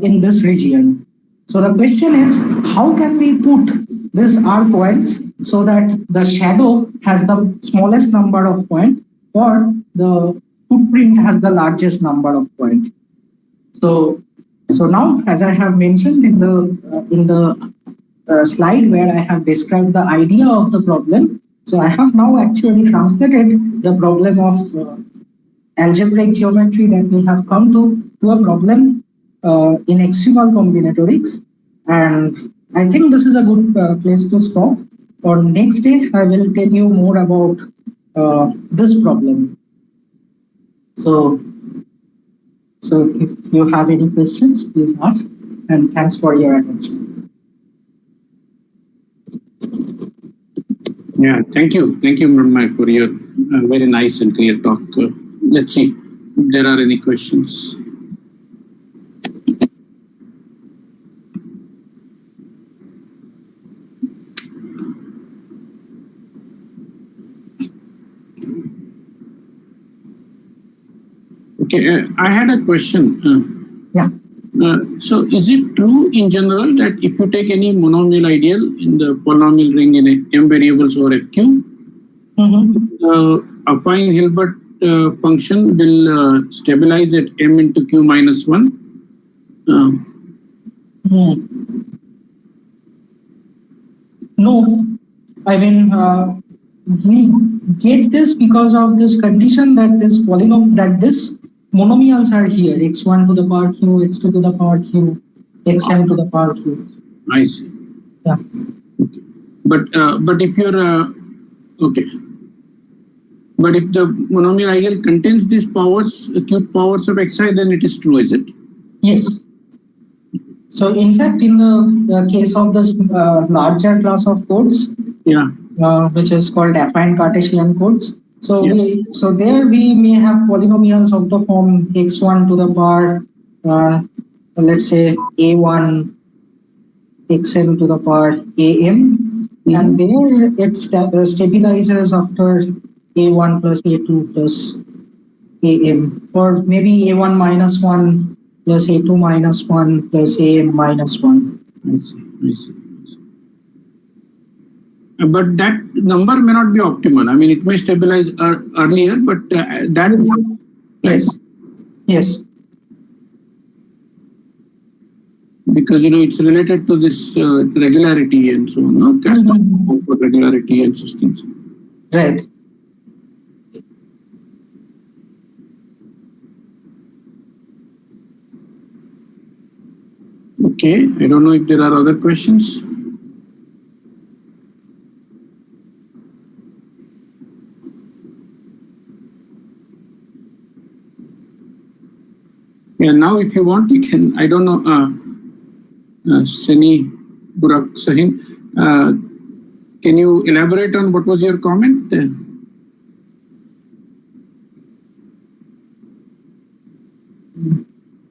in this region. So the question is, how can we put these r points so that the shadow has the smallest number of points or the footprint has the largest number of points? So now, as I have mentioned in the slide where I have described the idea of the problem, so I have now actually translated the problem of algebraic geometry that we have come to a problem in extremal combinatorics. And I think this is a good place to stop. For next day, I will tell you more about this problem. So if you have any questions, please ask. And thanks for your attention. Yeah, thank you, Mrunmay, for your very nice and clear talk. Let's see if there are any questions. Okay, I had a question. Yeah. So is it true in general that if you take any monomial ideal in the polynomial ring in a m variables or fq, a fine Hilbert function will stabilize at m into q minus 1? No, I mean, we get this because of this condition that this monomials are here, x1 to the power q, x2 to the power q, xm to the power q. I see. Yeah. Okay. But if you're okay, but if the monomial ideal contains these powers, cube powers of xi, then it is true, is it? Yes. So in fact, in the case of this larger class of codes, yeah, which is called affine Cartesian codes. So yeah. There we may have polynomials of the form x1 to the power, let's say a1 xm to the power am, and there it stabilizes after a1 plus a2 plus am, or maybe a1 minus 1 plus a2 minus 1 plus am minus 1. I see. But that number may not be optimal. I mean, it may stabilize earlier, but that... Yes. Because, it's related to this regularity and so on, no? Custom regularity and such things. Right. Okay, I don't know if there are other questions. Yeah, now if you want, you can, I don't know, Seni Burak Sahin, can you elaborate on what was your comment?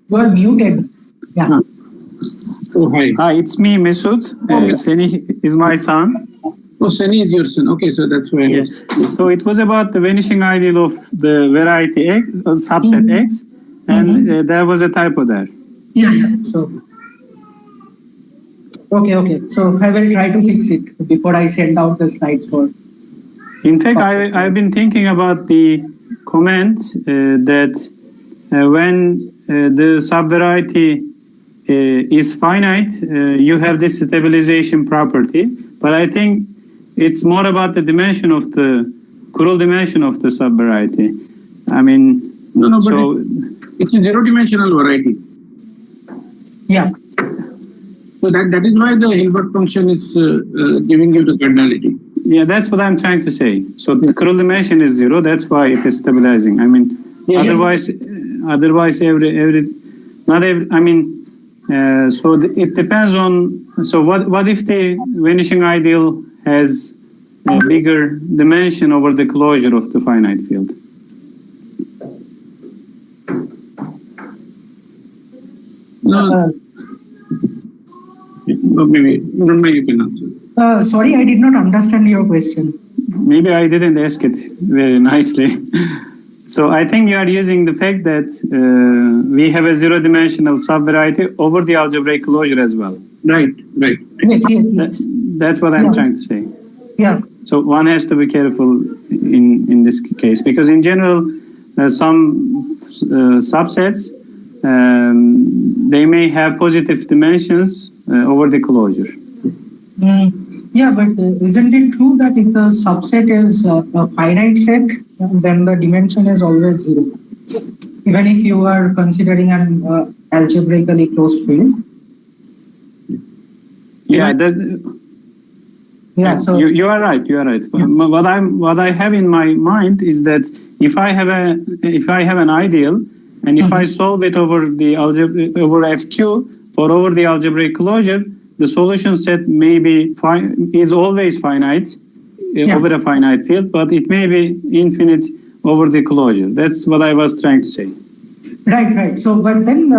You are muted. Yeah. Oh, hi. Hi, it's me, Mesut. Seni is my son. Oh, Seni is your son. Okay, so that's why. Yes. So it was about the vanishing ideal of the variety X, subset X, and there was a typo there. Yeah. So, okay. So I will try to fix it before I send out the slides for. In fact, I've been thinking about the comment that when the subvariety is finite, you have this stabilization property. But I think it's more about the dimension of the Krull dimension of the subvariety. I mean, no, so but it's a zero-dimensional variety. Yeah. So that is why the Hilbert function is giving you the cardinality. Yeah, that's what I'm trying to say. So the Krull dimension is 0. That's why it is stabilizing. I mean, otherwise, every not every. I mean, it depends on. So what if the vanishing ideal has a bigger dimension over the closure of the finite field? No, maybe you can answer. Sorry, I did not understand your question. Maybe I didn't ask it very nicely. So I think you are using the fact that we have a zero-dimensional subvariety over the algebraic closure as well. Right. Yes. That's what I'm trying to say. Yeah. So one has to be careful in this case, because in general, some subsets, they may have positive dimensions over the closure. Yeah, but isn't it true that if the subset is a finite set, then the dimension is always 0, even if you are considering an algebraically closed field? Yeah, so you are right. You are right. Yeah. What I have in my mind is that if I have an ideal, and if I solve it over the over FQ or over the algebraic closure, the solution set may be is always finite over a finite field, but it may be infinite over the closure. That's what I was trying to say. Right. So, but then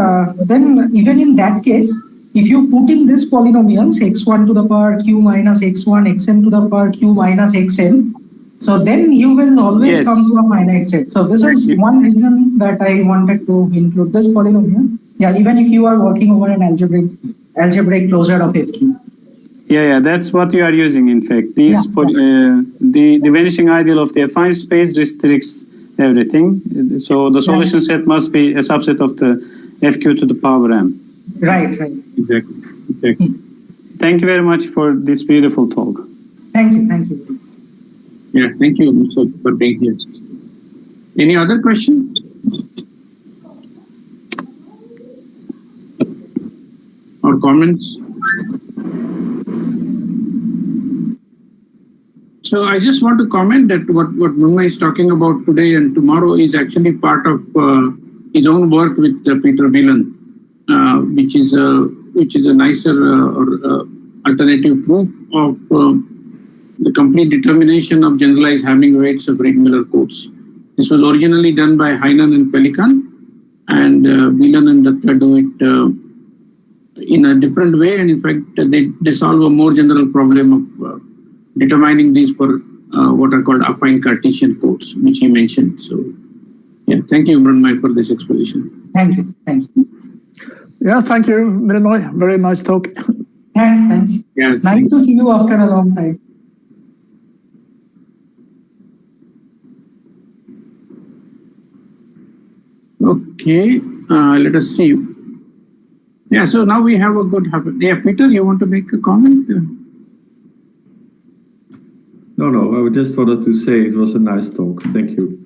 even in that case, if you put in this polynomials x1 to the power q minus x1, xn to the power q minus xn, so then you will always come to a finite set. So this is one reason that I wanted to include this polynomial. Yeah, even if you are working over an algebraic closure of FQ. Yeah, that's what you are using. In fact, these the vanishing ideal of the affine space restricts everything. So the solution set must be a subset of the FQ to the power m. Right. Exactly. Thank you very much for this beautiful talk. Thank you. Yeah, thank you for being here. Any other question? Or comments? So I just want to comment that what Munma is talking about today and tomorrow is actually part of his own work with Peter Whelan, which is a nicer alternative proof of the complete determination of generalized Hamming weights of Reed-Miller codes. This was originally done by Heinen and Pelikan, and Whelan and Datta do it in a different way, and in fact they solve a more general problem of determining these for what are called affine Cartesian codes, which he mentioned. So yeah, thank you, Mrunmay, for this exposition. Thank you. Yeah, thank you, Mrunmay. Very nice talk. Thanks. Yeah, nice to see you after a long time. Okay, let us see. Yeah, so now we have a good habit. Yeah, Peter, you want to make a comment? No, I just wanted to say it was a nice talk. Thank you.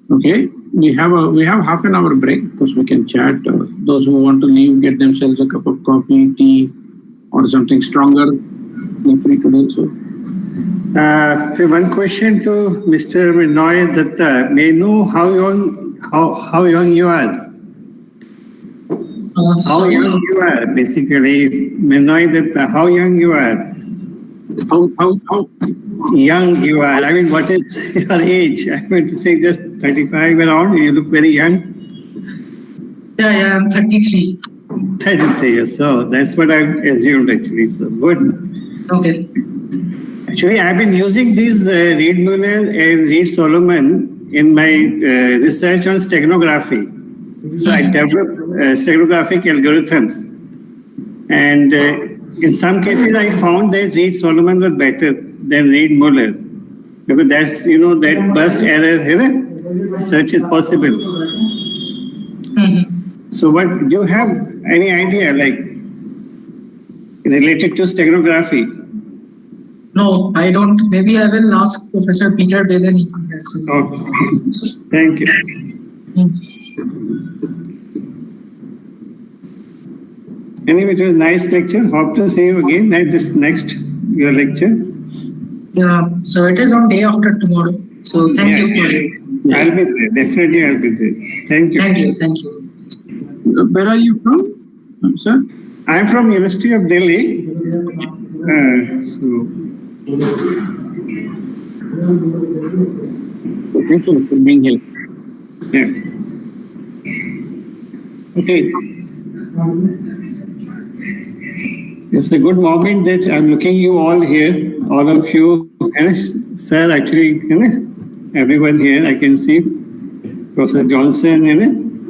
Okay, we have half an hour break. Of course, we can chat. Those who want to leave, get themselves a cup of coffee, tea, or something stronger, feel free to do so. One question to Mr. Mrunmay Datta. May I know how young you are? How young you are, basically. Mrunmay Datta, how young you are? How young you are? I mean, what is your age? I meant to say just 35 around. You look very young. Yeah, I'm 33. 33 years. So that's what I assumed actually. So good. Okay. Actually, I've been using these Reed-Muller and Reed-Solomon in my research on steganography. So I developed steganographic algorithms. And in some cases, I found that Reed-Solomon were better than Reed-Muller. Because that's, that burst error, search is possible. So what, do you have any idea like related to steganography? No, I don't. Maybe I will ask Professor Peter Bailey if he has some. Okay. Thank you. Anyway, it was a nice lecture. Hope to see you again at this next your lecture. Yeah, so it is on day after tomorrow. So thank you for it. I'll be there. Definitely, I'll be there. Thank you. Thank you. Thank you. Where are you from, sir? I'm from University of Delhi. Thank you for being here. Yeah. Okay. It's a good moment that I'm looking you all here, all of you, sir, actually, everyone here, I can see Professor Johnson,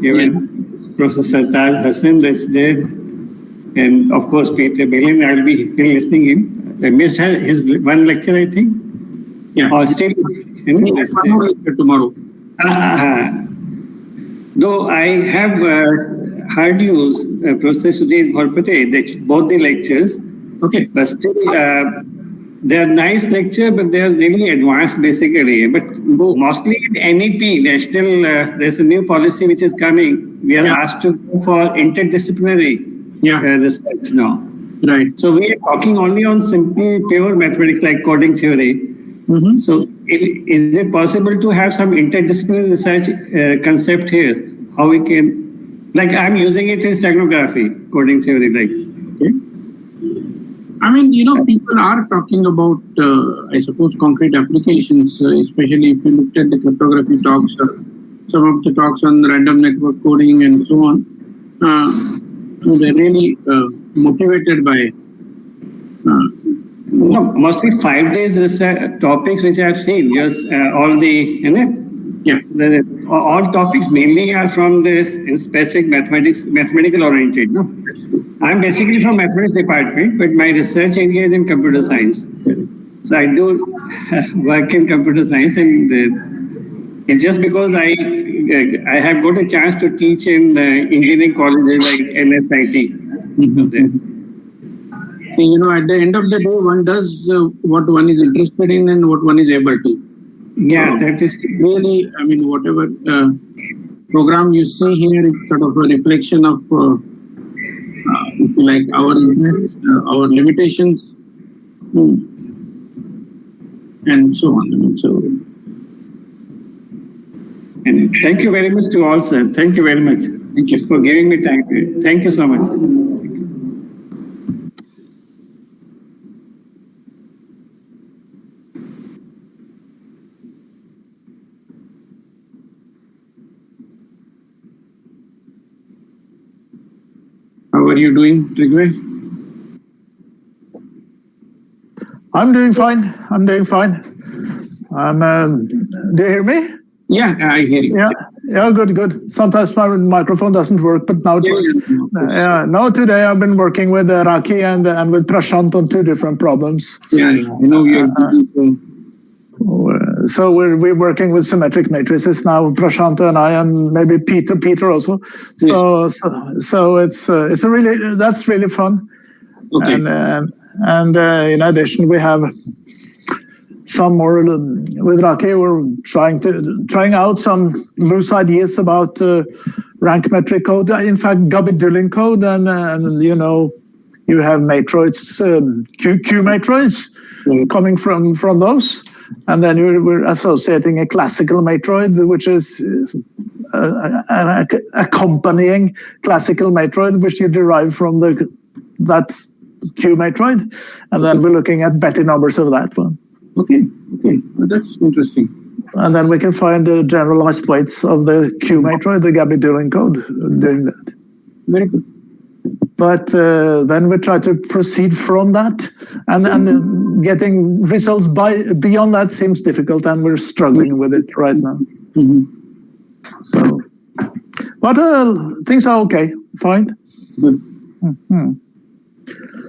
even Professor Sartaj Hassan, that's there, and of course Peter Bailey. I'll be still listening him. I missed his one lecture, I think. Yeah. Or still, tomorrow. Though I have heard you, Professor Sudhir Ghorpate, that both the lectures. Okay. But still, they are nice lecture, but they are really advanced basically. But mostly in NEP, national, there's a new policy which is coming. We are asked to go for interdisciplinary research now. Right. So we are talking only on simple, pure mathematics like coding theory. So is it possible to have some interdisciplinary research concept here? How we can, like I'm using it in steganography, coding theory, like. Okay. I mean, people are talking about, I suppose, concrete applications, especially if you looked at the cryptography talks, some of the talks on random network coding and so on. They're really motivated by. No, mostly 5 days research topics which I have seen. Just all the all topics mainly are from this specific mathematical oriented. No, I'm basically from mathematics department, but my research area is in computer science. So I do work in computer science, and it's just because I have got a chance to teach in engineering colleges like NSIT. At the end of the day, one does what one is interested in and what one is able to. Yeah, that is really. I mean, whatever program you see here is sort of a reflection of, like our interests, our limitations, and so on. I mean, so. And thank you very much to all, sir. Thank you very much. Thank you for giving me time. Thank you so much. How are you doing, Trigve? I'm doing fine. Do you hear me? Yeah, I hear you. Yeah, good. Sometimes my microphone doesn't work, but now it works. No, today I've been working with Raki and with Prashant on two different problems. Yeah, you're so we're working with symmetric matrices now, Prashant and I, and maybe Peter also. So it's a really, that's really fun. Okay. And in addition, we have some more with Raki. We're trying out some loose ideas about rank metric code. In fact, Gabby-Dulin code, and you have matroids, Q matroids coming from those. And then we're associating a classical matroid, which is accompanying classical matroid, which you derive from that Q matroid. And then we're looking at Betty numbers of that one. Okay, well, that's interesting. And then we can find the generalized weights of the Q matroid, the Gabby-Dulin code, doing that. Very good. But then we try to proceed from that, and getting results beyond that seems difficult, and we're struggling with it right now. So, but things are okay, fine. Good.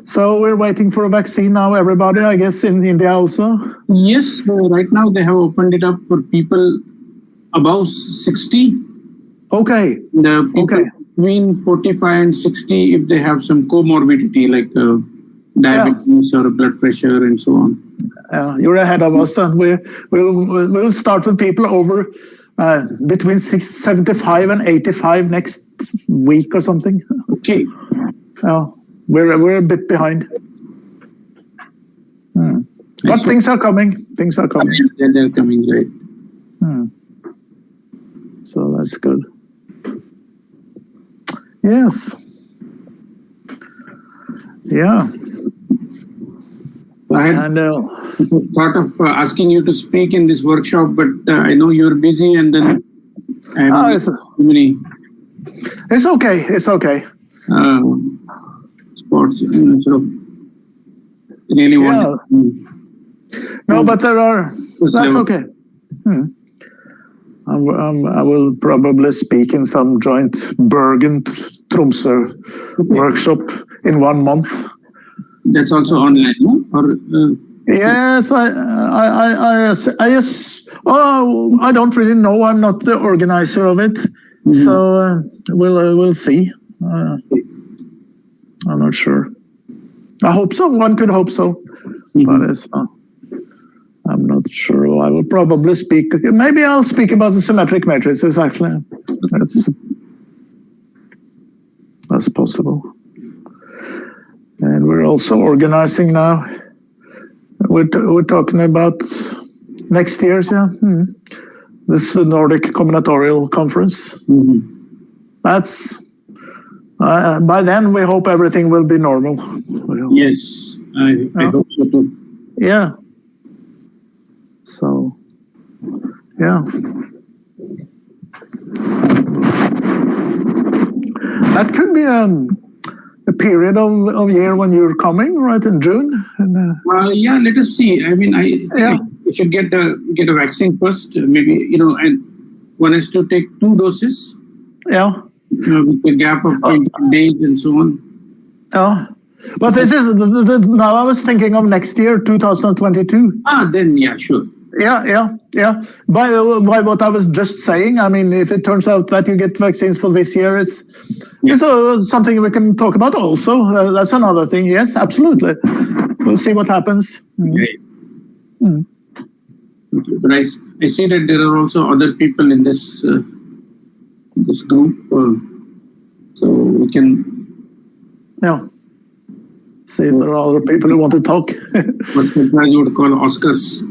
So we're waiting for a vaccine now, everybody, I guess, in India also? Yes, right now they have opened it up for people above 60. Okay. The people between 45 and 60 if they have some comorbidity like diabetes or blood pressure and so on. You're ahead of us, and we'll start with people over between 75 and 85 next week or something. Okay. We're a bit behind. But things are coming. Things are coming. They're coming, right? So that's good. Yes. Yeah. I had thought of asking you to speak in this workshop, but I know you're busy, and then I have too many. It's okay. It's okay. Sports, so really want. No, but there are. That's okay. I will probably speak in some joint Bergen Tromsø workshop in 1 month. That's also online, no? Or yes, I don't really know. I'm not the organizer of it, so we'll see. I'm not sure. I hope so. One could hope so, but it's not. I'm not sure. I will probably speak. Maybe I'll speak about the symmetric matrices. Actually, that's possible. And we're also organizing now. We're talking about next year's, this Nordic Combinatorial Conference. That's by then we hope everything will be normal. Yes, I hope so too. Yeah. So, yeah. That could be a period of year when you're coming, right, in June. And, yeah, let us see. I mean, I should get a vaccine first, maybe, and one has to take 2 doses. Yeah. With a gap of 20 days and so on. Yeah. But this is, now I was thinking of next year, 2022. Then, yeah, sure. Yeah. By what I was just saying, I mean, if it turns out that you get vaccines for this year, it's something we can talk about also. That's another thing. Yes, absolutely. We'll see what happens. But I see that there are also other people in this group, so we can. Yeah. See if there are other people who want to talk. What you would call Oscars.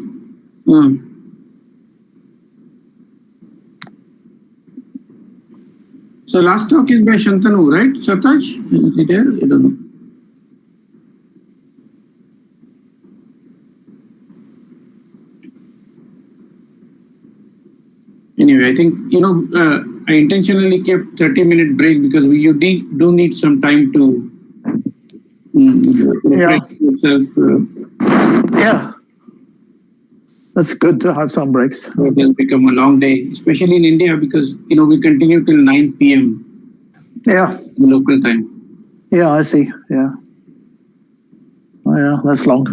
So last talk is by Shantanu, right? Sataj, is he there? I don't know. Anyway, I think, I intentionally kept 30-minute break because you do need some time to refresh yourself. Yeah. That's good to have some breaks. It will become a long day, especially in India, because, we continue till 9 p.m. Yeah. Local time. Yeah, I see. Yeah. Oh, yeah, that's long.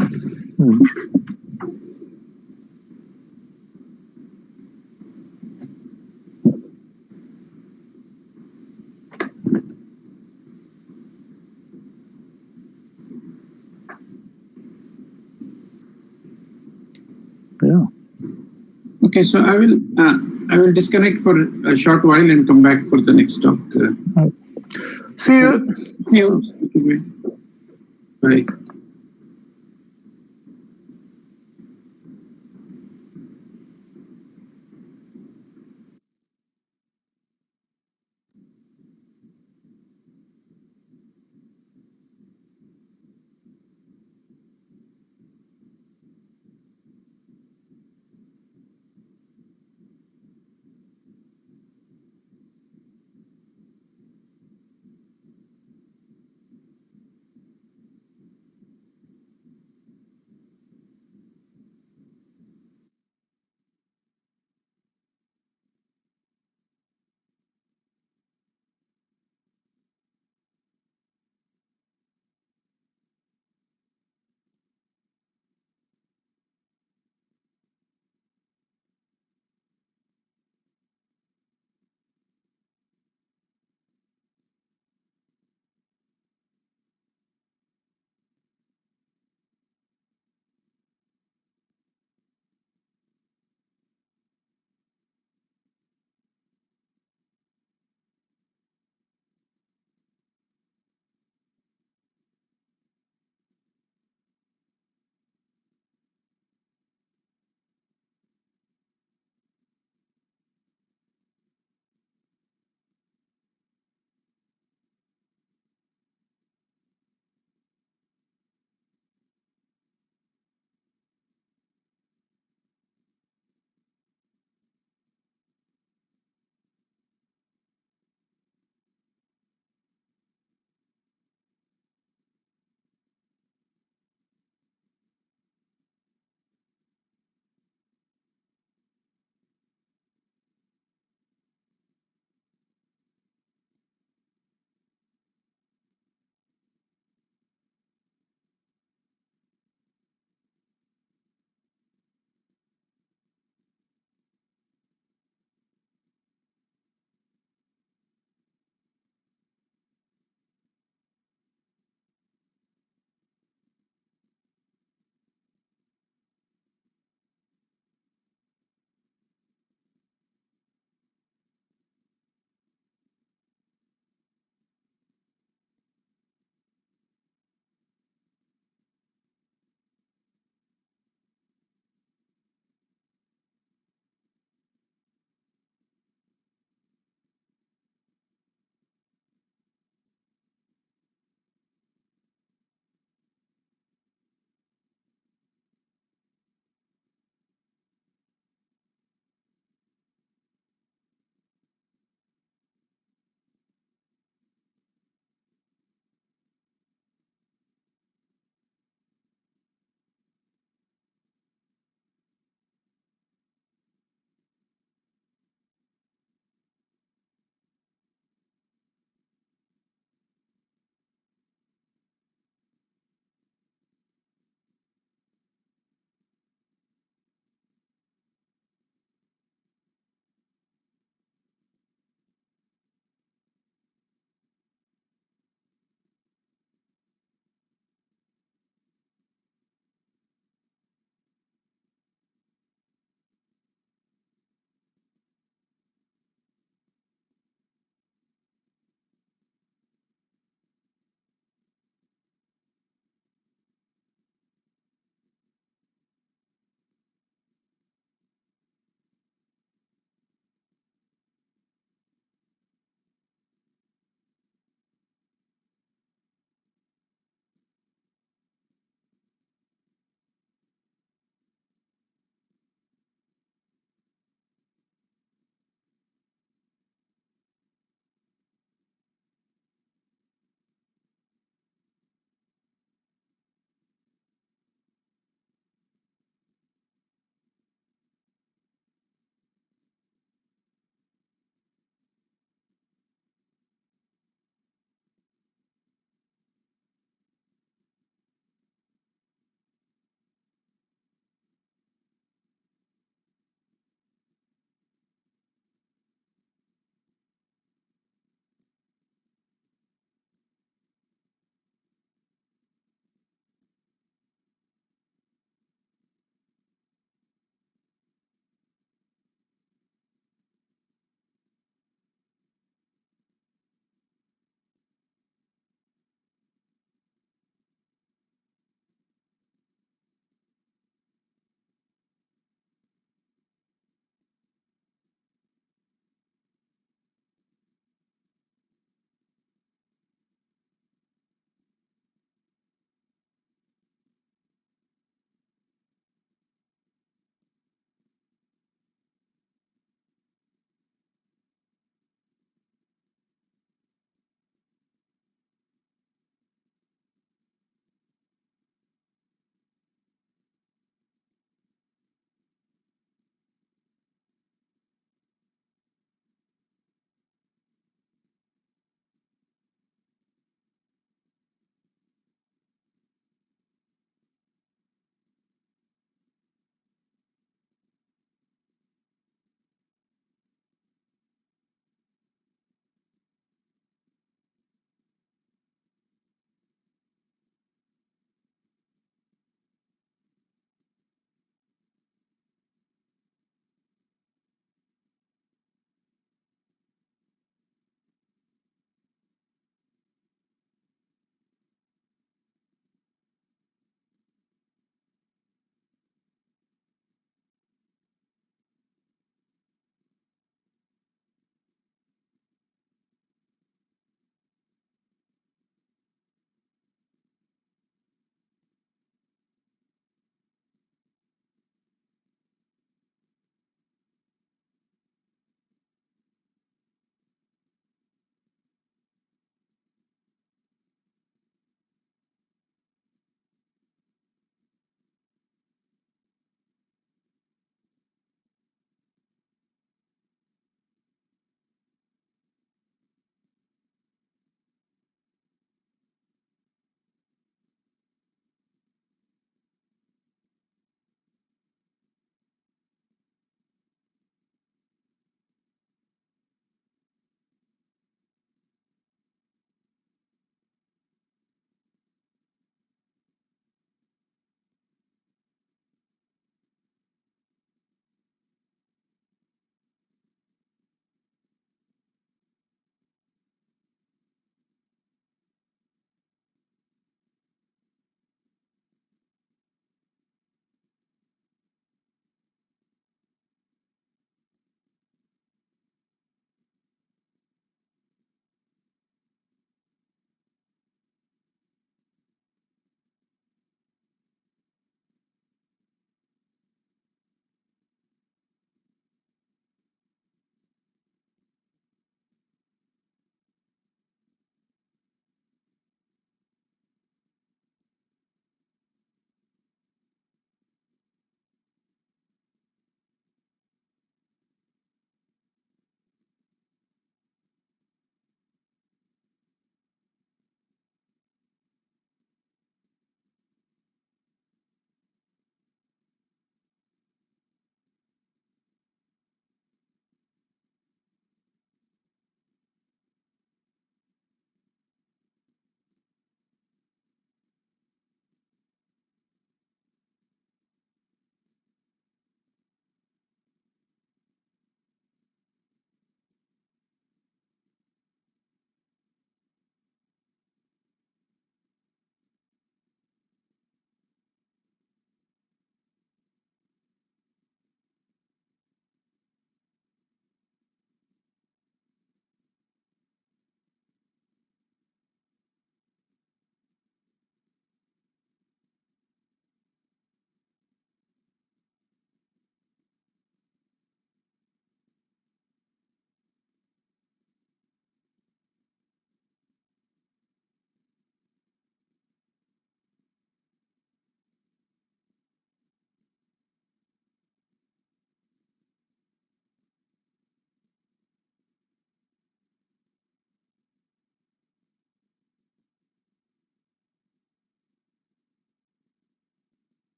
Yeah. Okay, so I will disconnect for a short while and come back for the next talk. See you. See you. Bye.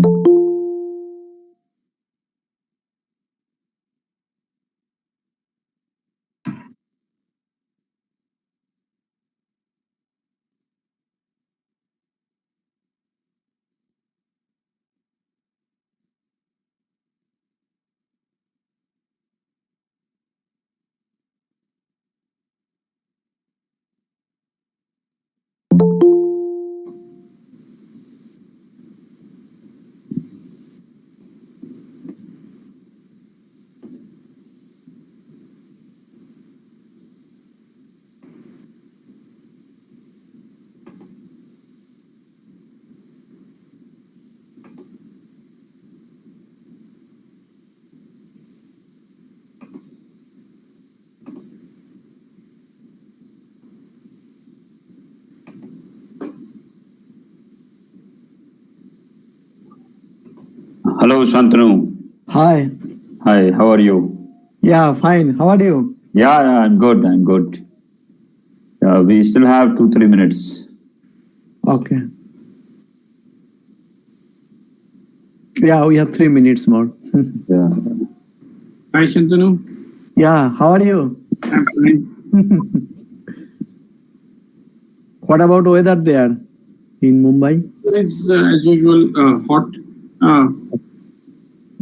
Hello, Shantanu. Hi. Hi, how are you? Yeah, fine. How are you? Yeah, I'm good. I'm good. We still have 2-3 minutes. Okay. Yeah, we have 3 minutes more. Yeah. Hi, Shantanu. Yeah, how are you? I'm fine. What about weather there in Mumbai? It's as usual hot. I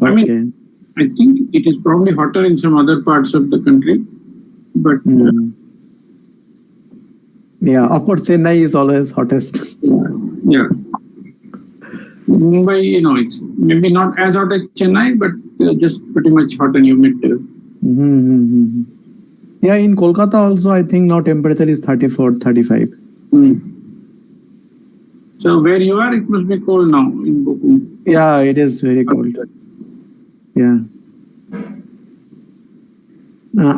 Okay. mean, I think it is probably hotter in some other parts of the country, but Yeah, of course, Chennai is always hottest. yeah. Mumbai, it's maybe not as hot as Chennai, but just pretty much hot and humid. Mm-hmm. Yeah, in Kolkata also, I think now temperature is 34, 35. So where you are, it must be cold now in Bochum. Yeah, it is very cold. Yeah.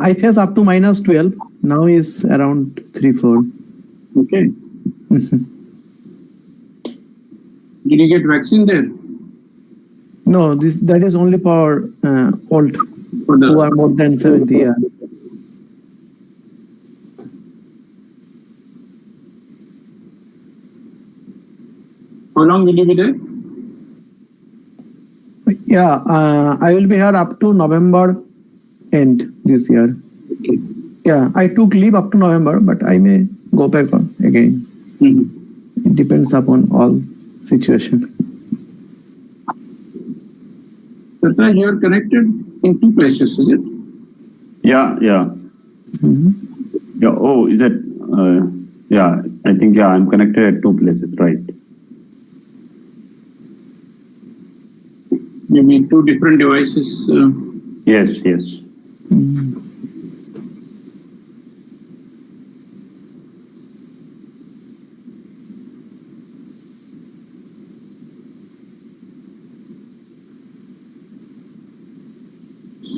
I face up to -12. Now is around 3-4. Okay. Did you get vaccine there? No, that is only for old who are more than 70. Yeah. How long will you be there? Yeah, I will be here up to November end this year. Okay. Yeah, I took leave up to November, but I may go back again. It depends upon all situation. Sartaj, you are connected in 2 places, is it? Yeah. Yeah. Oh, is it? Yeah, I think, I'm connected at 2 places, right? Maybe 2 different devices. Yes.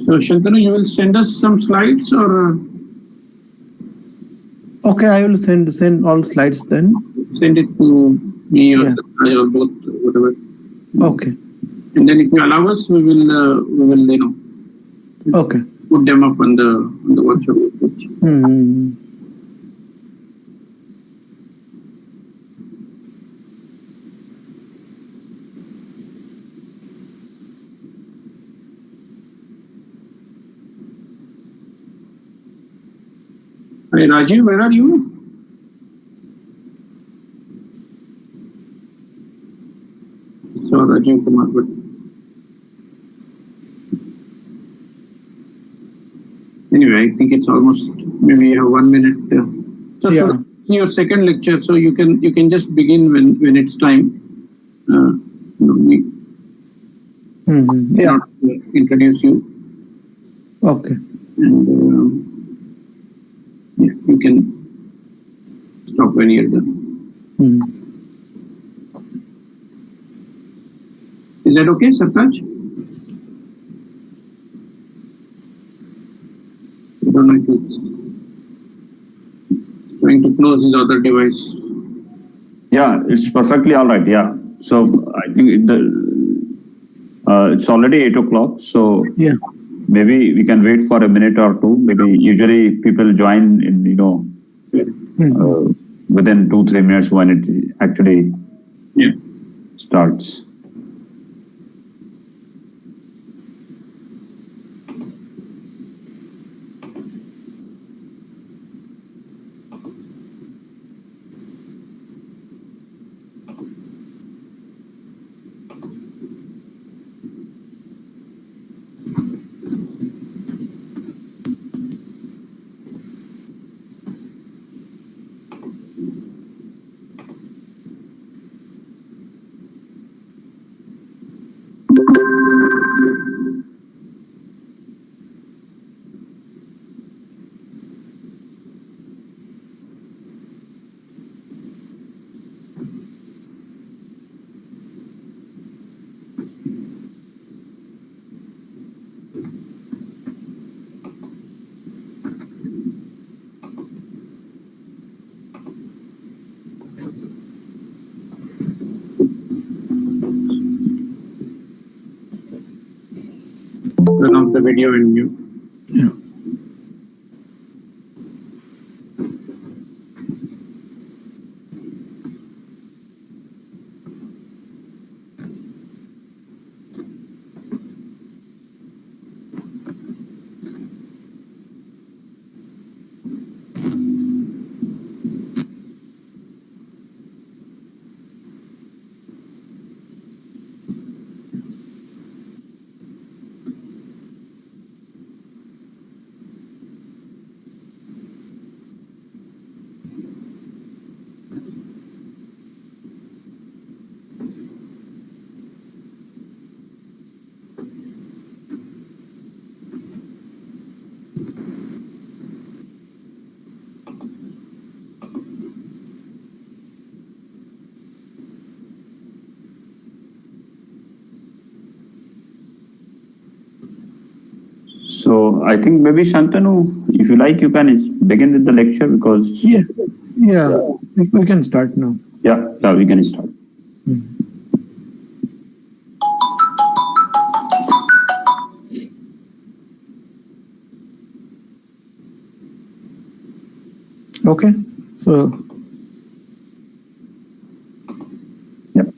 So Shantanu, you will send us some slides or? Okay, I will send all slides then. Send it to me or Sartaj or both, whatever. Okay. And then if you allow us, we will Okay. Put them up on the workshop page. Hi, Rajiv, where are you? So Rajiv Kumar, but anyway, I think it's almost maybe you have 1 minute. So yeah. Your second lecture, so you can just begin when it's time. Yeah. Introduce you. Okay. And you can stop when you're done. Is that okay, Sartaj? I don't know if it's trying to close his other device. Yeah, it's perfectly all right. Yeah. So I think it's already 8 o'clock. So yeah, maybe we can wait for a minute or two. Maybe usually people join in, within 2-3 minutes when it actually starts. video and mute. Yeah. So I think maybe Shantanu, if you like, you can begin with the lecture because Yeah, we can start now. yeah, we can start. Okay, so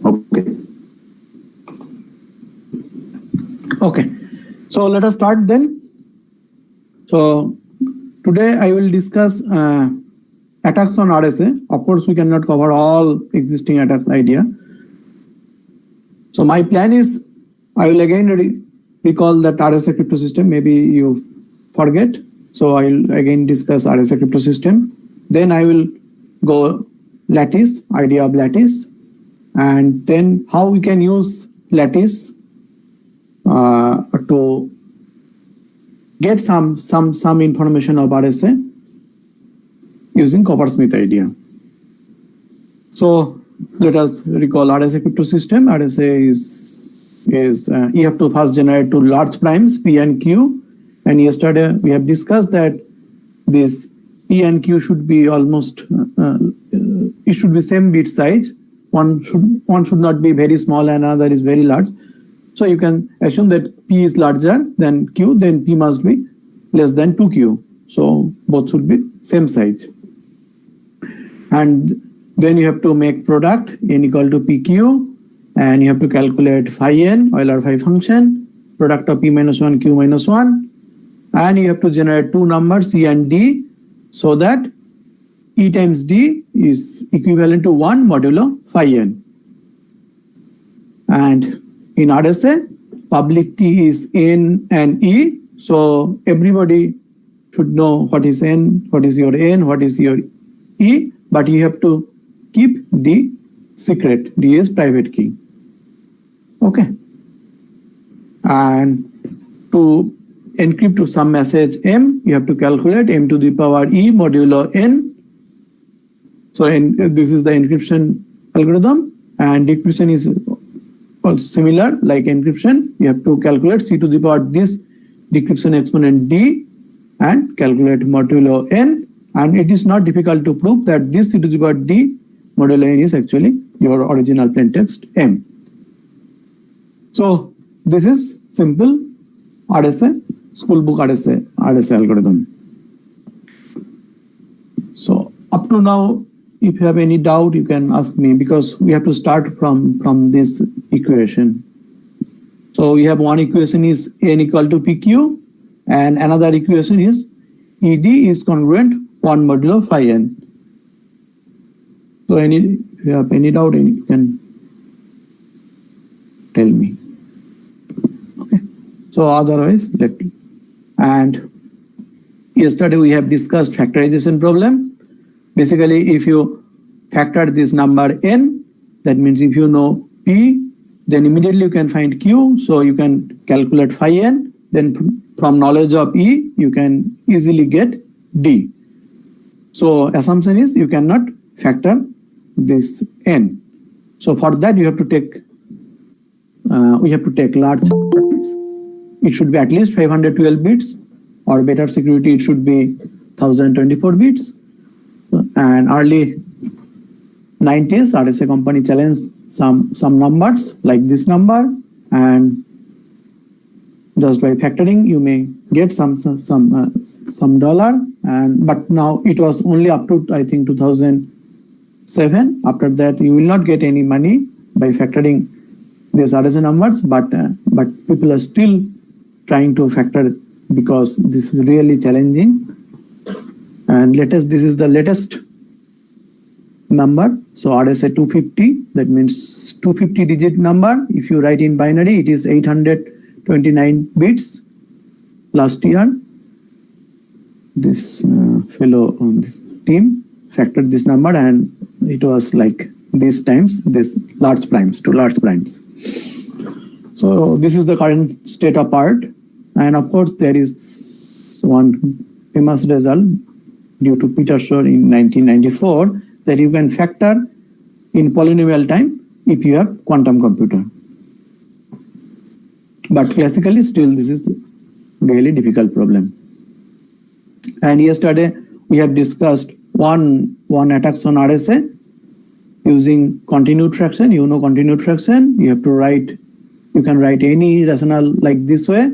Okay. Okay, so let us start then. So today I will discuss attacks on RSA. Of course, we cannot cover all existing attacks idea. So my plan is I will again recall that RSA crypto system. Maybe you forget. So I will again discuss RSA crypto system. Then I will go lattice, idea of lattice, and then how we can use lattice to get some information of RSA using Coppersmith idea. So let us recall RSA crypto system. RSA is you have to first generate two large primes P and Q, and yesterday we have discussed that this P and Q should be almost it should be same bit size. One should not be very small and another is very large. So you can assume that P is larger than Q, then P must be less than 2Q. So both should be same size. And then you have to make product n equal to PQ, and you have to calculate phi n, Euler phi function, product of P minus 1, Q minus 1, and you have to generate two numbers E and D so that E times D is equivalent to 1 modulo phi n. And in RSA, public key is N and E, so everybody should know what is N, what is your N, what is your E, but you have to keep D secret. D is private key. Okay. And to encrypt to some message M, you have to calculate M to the power E modulo N. So this is the encryption algorithm, and decryption is also similar like encryption. You have to calculate C to the power this decryption exponent D and calculate modulo N. And it is not difficult to prove that this C to the power D modulo N is actually your original plaintext M. So this is simple RSA, school book RSA algorithm. So up to now, if you have any doubt, you can ask me, because we have to start from this equation. So we have one equation is N equal to PQ, and another equation is ED is congruent 1 modulo phi n. So if you have any doubt, you can tell me. Okay. So otherwise, and yesterday we have discussed factorization problem. Basically, if you factor this number n, that means if you know P, then immediately you can find Q, so you can calculate phi n. Then from knowledge of E, you can easily get D. So assumption is you cannot factor this n. So for that you have to take large primes. It should be at least 512 bits, or better security it should be 1024 bits. And early 90s, RSA company challenged some numbers like this number, and Just by factoring, you may get some dollar, and but now it was only up to I think 2007. After that, you will not get any money by factoring these RSA numbers, but people are still trying to factor because this is really challenging. And this is the latest number. So RSA 250, that means 250 digit number. If you write in binary, it is 829 bits. Last year, this fellow on this team factored this number, and it was like these times, this large primes, 2 large primes. So this is the current state of art. And of course, there is one famous result due to Peter Shor in 1994 that you can factor in polynomial time if you have quantum computer. But classically, still this is really difficult problem. And yesterday we have discussed one attacks on RSA using continued fraction. You know continued fraction. You have to write. You can write any rational like this way,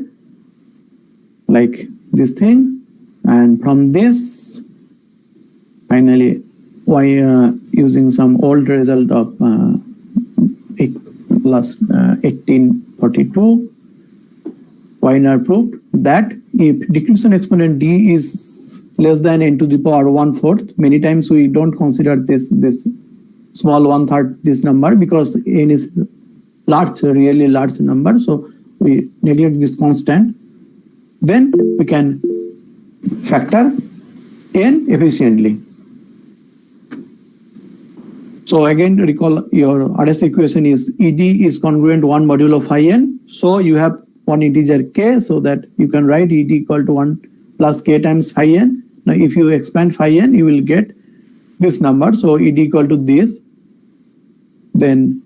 like this thing, and from this finally using some old result of 1842, Wiener proved that if decryption exponent d is less than n to the power 1/4, many times we don't consider this small 1/3 this number because n is large, really large number, so we neglect this constant. Then we can factor n efficiently. So again, recall your RSA equation is ed is congruent 1 modulo phi n. So you have one integer k, so that you can write ed equal to 1 plus k times phi n. Now if you expand phi n, you will get this number. So ed equal to this. Then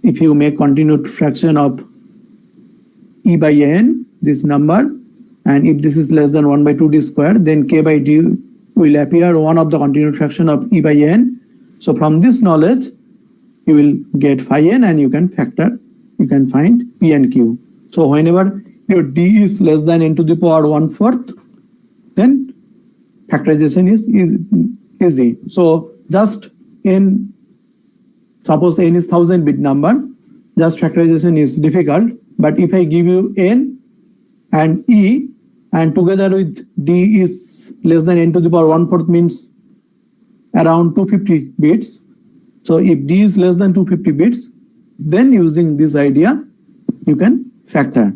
if you make continued fraction of e by n, this number, and if this is less than 1/2d square, then k by d will appear one of the continued fraction of e by n. So from this knowledge, you will get phi n, and you can factor, you can find p and q. So whenever your d is less than n to the power 1/4, then factorization is easy. So just n, suppose n is 1000 bit number, just factorization is difficult. But if I give you n and e, and together with d is less than n to the power 1/4 means around 250 bits. So if d is less than 250 bits, then using this idea, you can factor.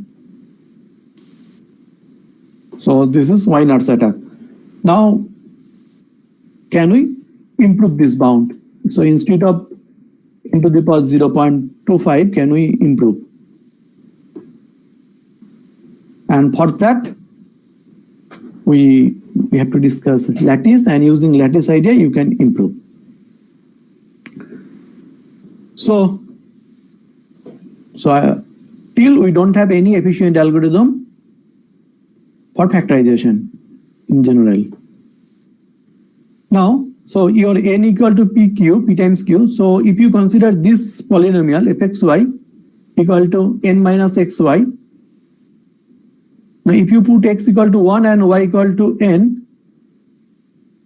So this is Wiener's attack. Now, can we improve this bound? So instead of n to the power 0.25, can we improve? And for that, we have to discuss lattice, and using lattice idea, you can improve. So till we don't have any efficient algorithm for factorization in general. Now, so your n equal to p times q. So if you consider this polynomial fxy equal to n minus xy, now if you put x equal to 1 and y equal to n,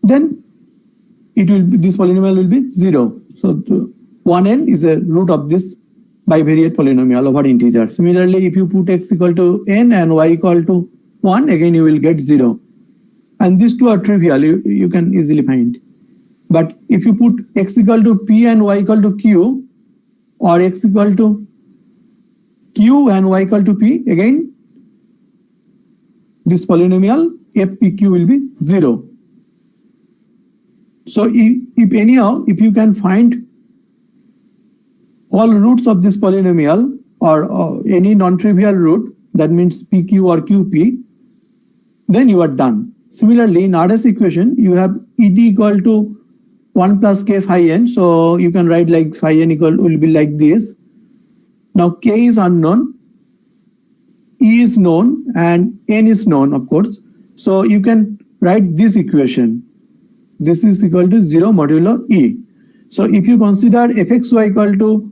then it will be, this polynomial will be 0. So 1n is a root of this bivariate polynomial over integer. Similarly, if you put x equal to n and y equal to 1, again you will get 0. And these two are trivial, you can easily find. But if you put x equal to p and y equal to q, or x equal to q and y equal to p, again this polynomial fpq will be 0. So if anyhow, if you can find all roots of this polynomial, or any non-trivial root, that means pq or qp, then you are done. Similarly, in RS equation, you have ed equal to 1 plus k phi n. So you can write like phi n will be like this. Now k is unknown, e is known, and n is known, of course. So you can write this equation. This is equal to 0 modulo e. So if you consider fxy equal to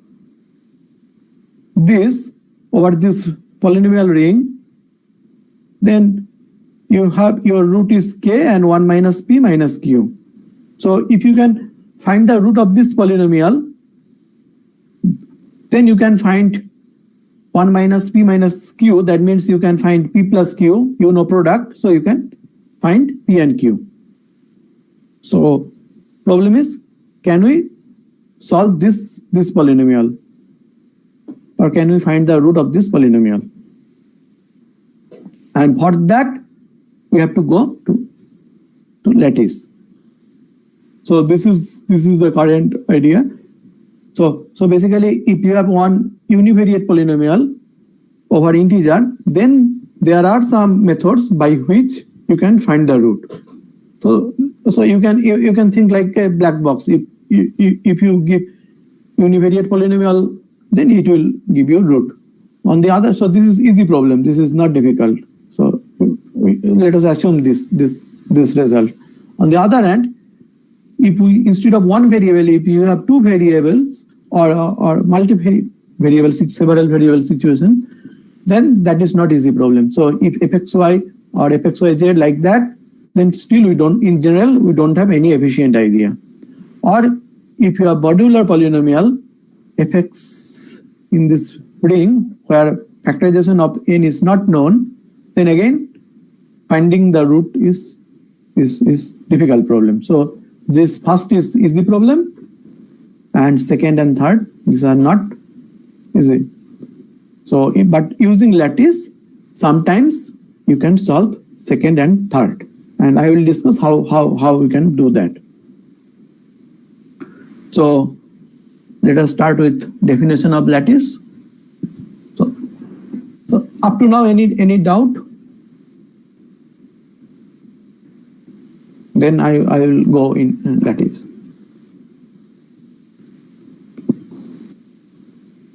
this over this polynomial ring, then you have your root is k and 1 minus p minus q. So if you can find the root of this polynomial, then you can find 1 minus p minus q. That means you can find p plus q, you know product, so you can find p and q. So problem is, can we solve this polynomial, or can we find the root of this polynomial? And for that we have to go to lattice. So this is the current idea. So basically, if you have one univariate polynomial over integer, then there are some methods by which you can find the root. So you can think like a black box. If you give univariate polynomial, then it will give you root. On the other, so this is easy problem. This is not difficult. So let us assume this result. On the other hand, if we, instead of one variable, if you have two variables or multiple variables, several variable situation, then that is not easy problem. So if fxy or fxyz like that, then still in general, we don't have any efficient idea. Or if you have modular polynomial, fx in this ring where factorization of n is not known, then again, finding the root is difficult problem. So this first is easy problem, and second and third, these are not easy. So, but using lattice, sometimes you can solve second and third, and I will discuss how we can do that. So let us start with definition of lattice. So up to now, any doubt? Then I will go in lattice.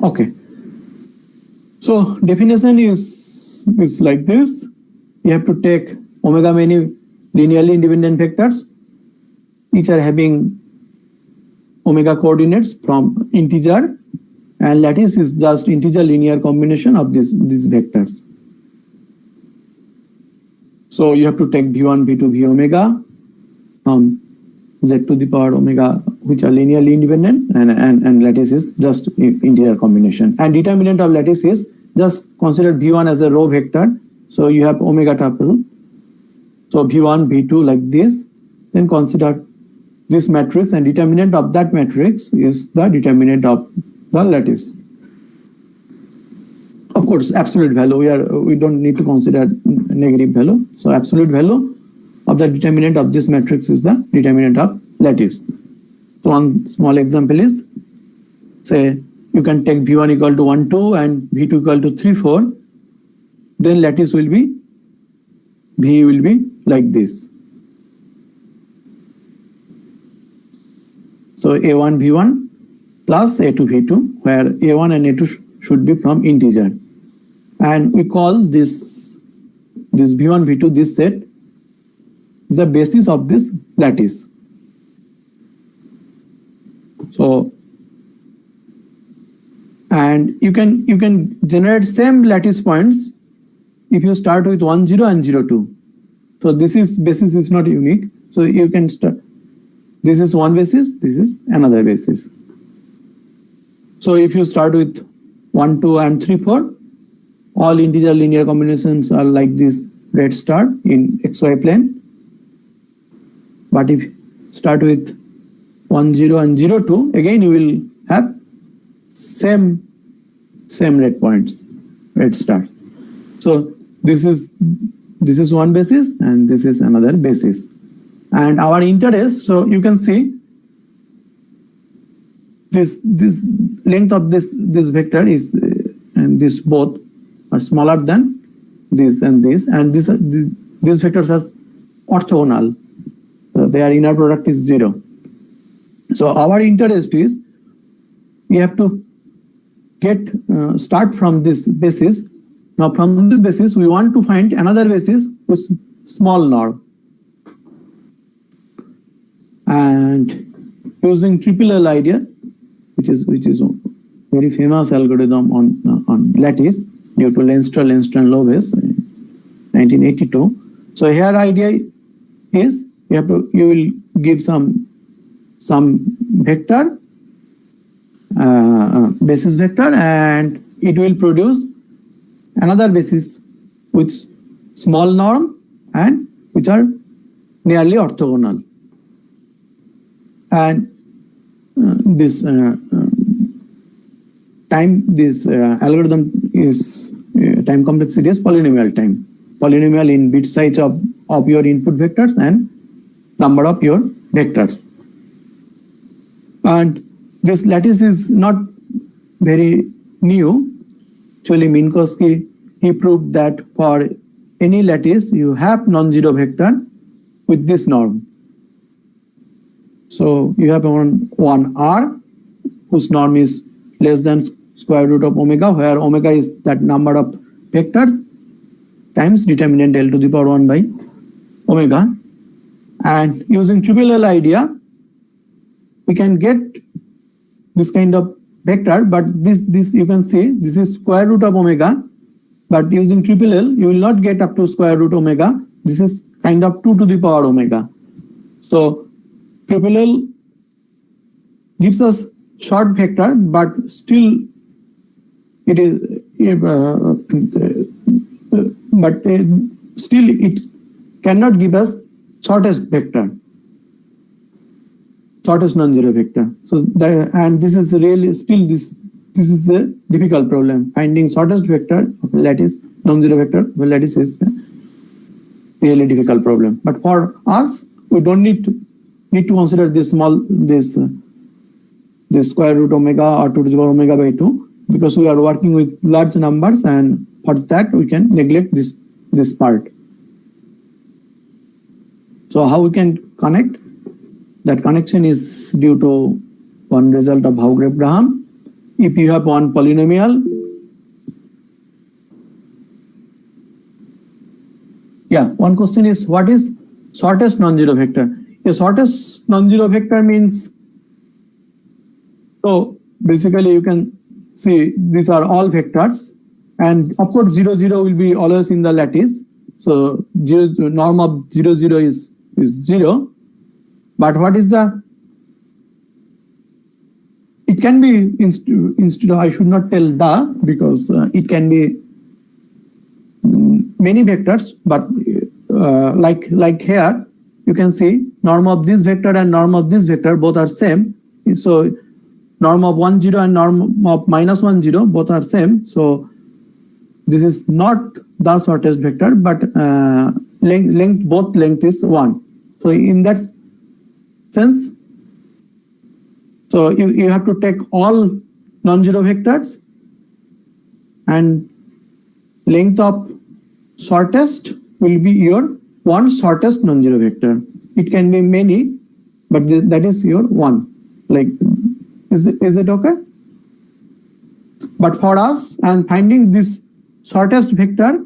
Okay. So definition is like this. You have to take omega many linearly independent vectors. Each are having omega coordinates from integer, and lattice is just integer linear combination of these vectors. So you have to take v1, v2, v omega from z to the power omega, which are linearly independent, and lattice is just integer combination. And determinant of lattice is just consider v1 as a row vector. So you have omega tuple. So v1, v2 like this. Then consider this matrix, and determinant of that matrix is the determinant of the lattice. Of course, absolute value, we don't need to consider negative value. So absolute value of the determinant of this matrix is the determinant of lattice. So one small example is, say you can take v1 equal to 1, 2 and v2 equal to 3, 4. Then lattice will be, v will be like this. So a1 v1 plus a2 v2, where a1 and a2 should be from integer, and we call this v1 v2, this set is the basis of this lattice. So, and you can generate same lattice points if you start with 1, 0 and 0, 2. So this basis is not unique. So you can start. This is one basis, this is another basis. So if you start with 1, 2 and 3, 4, all integer linear combinations are like this red star in xy plane. But if you start with 1, 0 and 0, 2, again you will have same red points, red star. So this is one basis and this is another basis. And our interest, so you can see this length of this vector is, and this both are smaller than this and this, and these vectors are orthogonal. So their inner product is 0. So our interest is, we have to start from this basis. Now from this basis we want to find another basis with small norm. And using triple L idea, which is a very famous algorithm on lattice due to Lenstra-Lenstra-Loves 1982. So here idea is you will give some vector, basis vector, and it will produce another basis with small norm and which are nearly orthogonal. And this algorithm is time complexity is polynomial time. Polynomial in bit size of your input vectors and number of your vectors. And this lattice is not very new. Actually, Minkowski, he proved that for any lattice, you have non-zero vector with this norm. So you have one R whose norm is less than square root of omega, where omega is that number of vectors times determinant L to the power 1 by omega. And using triple L idea, we can get this kind of vector, but this you can see this is square root of omega, but using triple L you will not get up to square root omega. This is kind of 2 to the power omega. So triple L gives us short vector, but still it is still it cannot give us shortest vector, shortest non-zero vector. So and this is really still this is a difficult problem. Finding shortest vector of a lattice, non-zero vector of a lattice is a really difficult problem. But for us, we don't need to consider this square root omega or 2 to the power omega by 2, because we are working with large numbers, and for that we can neglect this part. So how we can connect? That connection is due to one result of Haugreff-Graham. If you have one polynomial, one question is, what is shortest non-zero vector? A shortest non-zero vector means, so basically you can see these are all vectors, and of course 0, 0 will be always in the lattice. So norm of 0, 0 is 0. But what is it can be instead of, I should not tell because it can be many vectors, but like here you can see norm of this vector and norm of this vector both are same. So norm of 1, 0 and norm of -1, 0 both are same. So this is not the shortest vector, but both length is 1. So in that sense, so you have to take all non-zero vectors, and length of shortest will be your one shortest non-zero vector. It can be many, but that is your one. Like, is it okay? But for us, and finding this shortest vector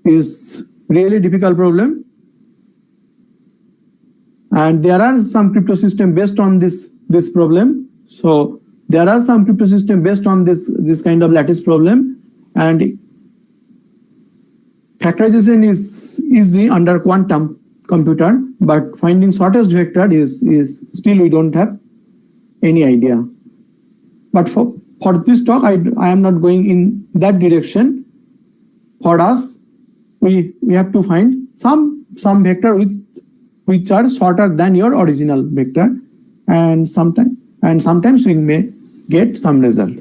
is really difficult problem. And there are some crypto system based on this problem. So there are some crypto system based on this kind of lattice problem, and factorization is easy under quantum computer, but finding shortest vector is still we don't have any idea. But for this talk, I am not going in that direction. For us, we have to find some vector which are shorter than your original vector, and sometimes we may get some result.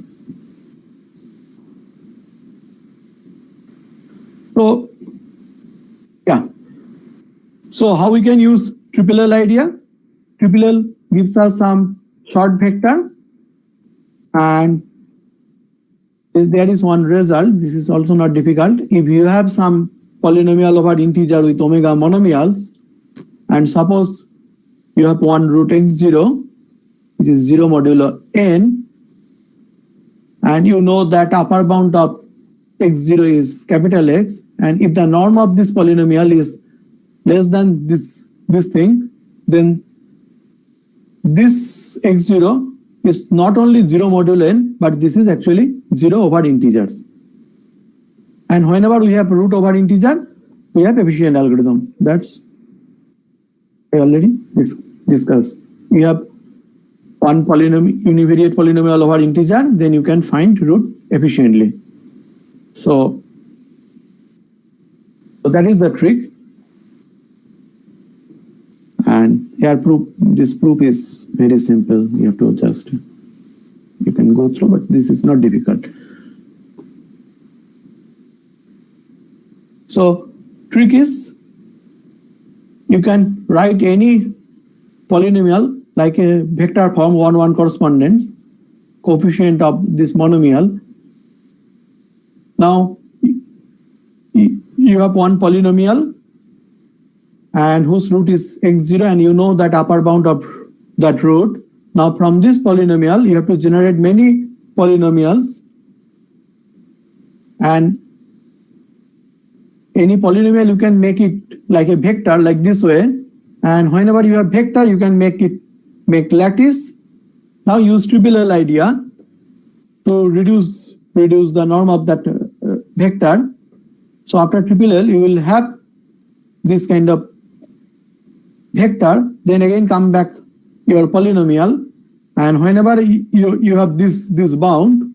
So so how we can use triple L idea? Triple L gives us some short vector, and there is one result. This is also not difficult. If you have some polynomial over integer with omega monomials, and suppose you have one root x0, which is 0 modulo n, and you know that upper bound of x0 is capital X, and if the norm of this polynomial is less than this thing, then this x0 is not only 0 modulo n, but this is actually 0 over integers. And whenever we have root over integer, we have efficient algorithm. That's I already discussed. We have one univariate polynomial over integer, then you can find root efficiently. So that is the trick. And here this proof is very simple. You have to just, you can go through, but this is not difficult. So trick is, you can write any polynomial like a vector form 1-1 correspondence, coefficient of this monomial. Now you have one polynomial and whose root is x0, and you know that upper bound of that root. Now from this polynomial you have to generate many polynomials, and any polynomial you can make it like a vector like this way, and whenever you have vector you can make lattice. Now use triple L idea to reduce the norm of that vector. So after triple L you will have this kind of vector, then again come back your polynomial, and whenever you have this bound,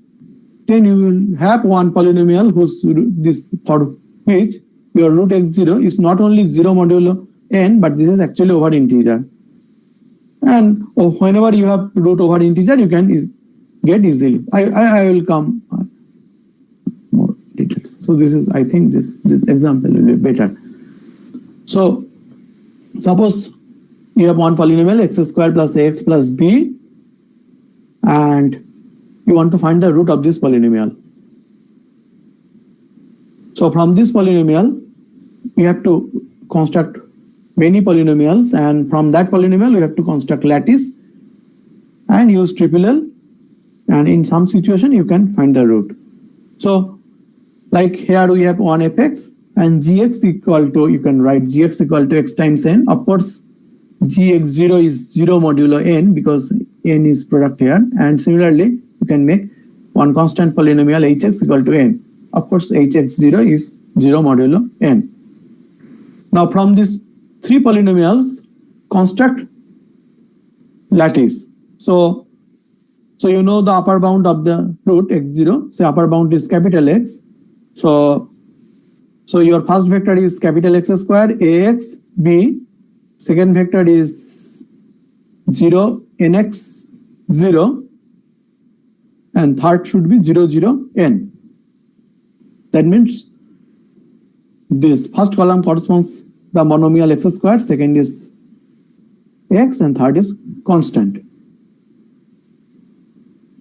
then you will have one polynomial whose this for which your root x0 is not only 0 modulo n, but this is actually over integer. And whenever you have root over integer, you can get easily. I will come more details. So this is, I think this example will be better. So suppose you have one polynomial x squared plus x plus b, and you want to find the root of this polynomial. So from this polynomial, we have to construct many polynomials, and from that polynomial we have to construct lattice and use triple L, and in some situation you can find the root. So like here we have 1 fx and gx equal to, you can write gx equal to x times n. Of course gx0 is 0 modulo n because n is product here, and similarly you can make one constant polynomial hx equal to n. Of course hx0 is 0 modulo n. Now from these three polynomials construct lattice. So you know the upper bound of the root x0, say upper bound is capital X. So your first vector is capital X square ax b, second vector is 0 nx 0, and third should be 0 0 n. That means this first column corresponds the monomial x squared, second is x, and third is constant.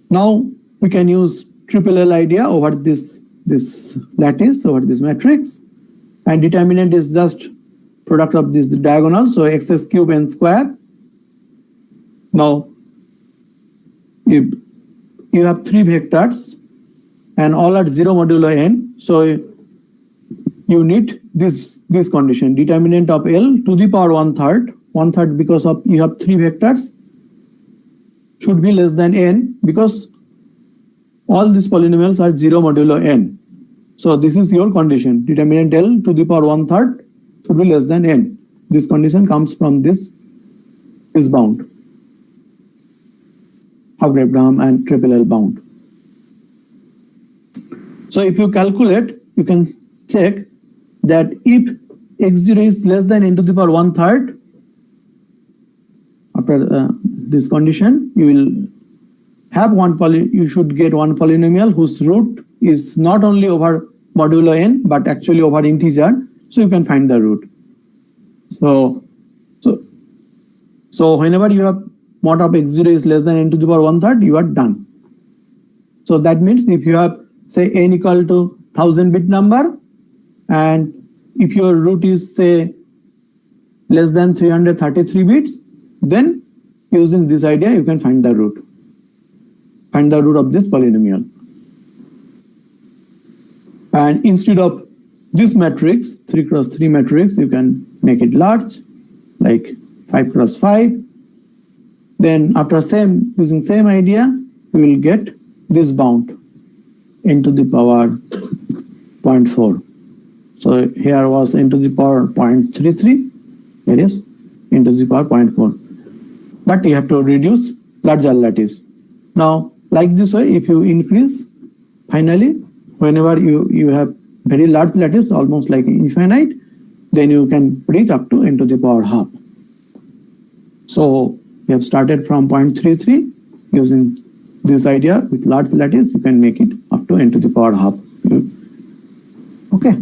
Now we can use triple L idea over this lattice, over this matrix, and determinant is just product of this diagonal, so x cube n square. Now if you have three vectors and all are 0 modulo n, so you need this condition, determinant of L to the power 1/3 because of you have three vectors should be less than n, because all these polynomials are 0 modulo n. So this is your condition, determinant L to the power 1/3 should be less than n. This condition comes from this bound, Abraham and triple L bound. So if you calculate, you can check that if x0 is less than n to the power 1/3, after this condition, you will have you should get one polynomial whose root is not only over modulo n but actually over integer, so you can find the root. So whenever you have mod of x0 is less than n to the power 1/3, you are done. So that means if you have say n equal to 1000 bit number, and if your root is say less than 333 bits, then using this idea you can find the root of this polynomial. And instead of this matrix 3x3 matrix, you can make it large, like 5x5. Then after using same idea, you will get this bound n to the power 0.4. So here was n to the power 0.33, here is n to the power 0.4. But you have to reduce larger lattice. Now, like this way, if you increase, finally, whenever you have very large lattice, almost like infinite, then you can reach up to n to the power half. So we have started from 0.33 using this idea with large lattice, you can make it up to n to the power half. Okay.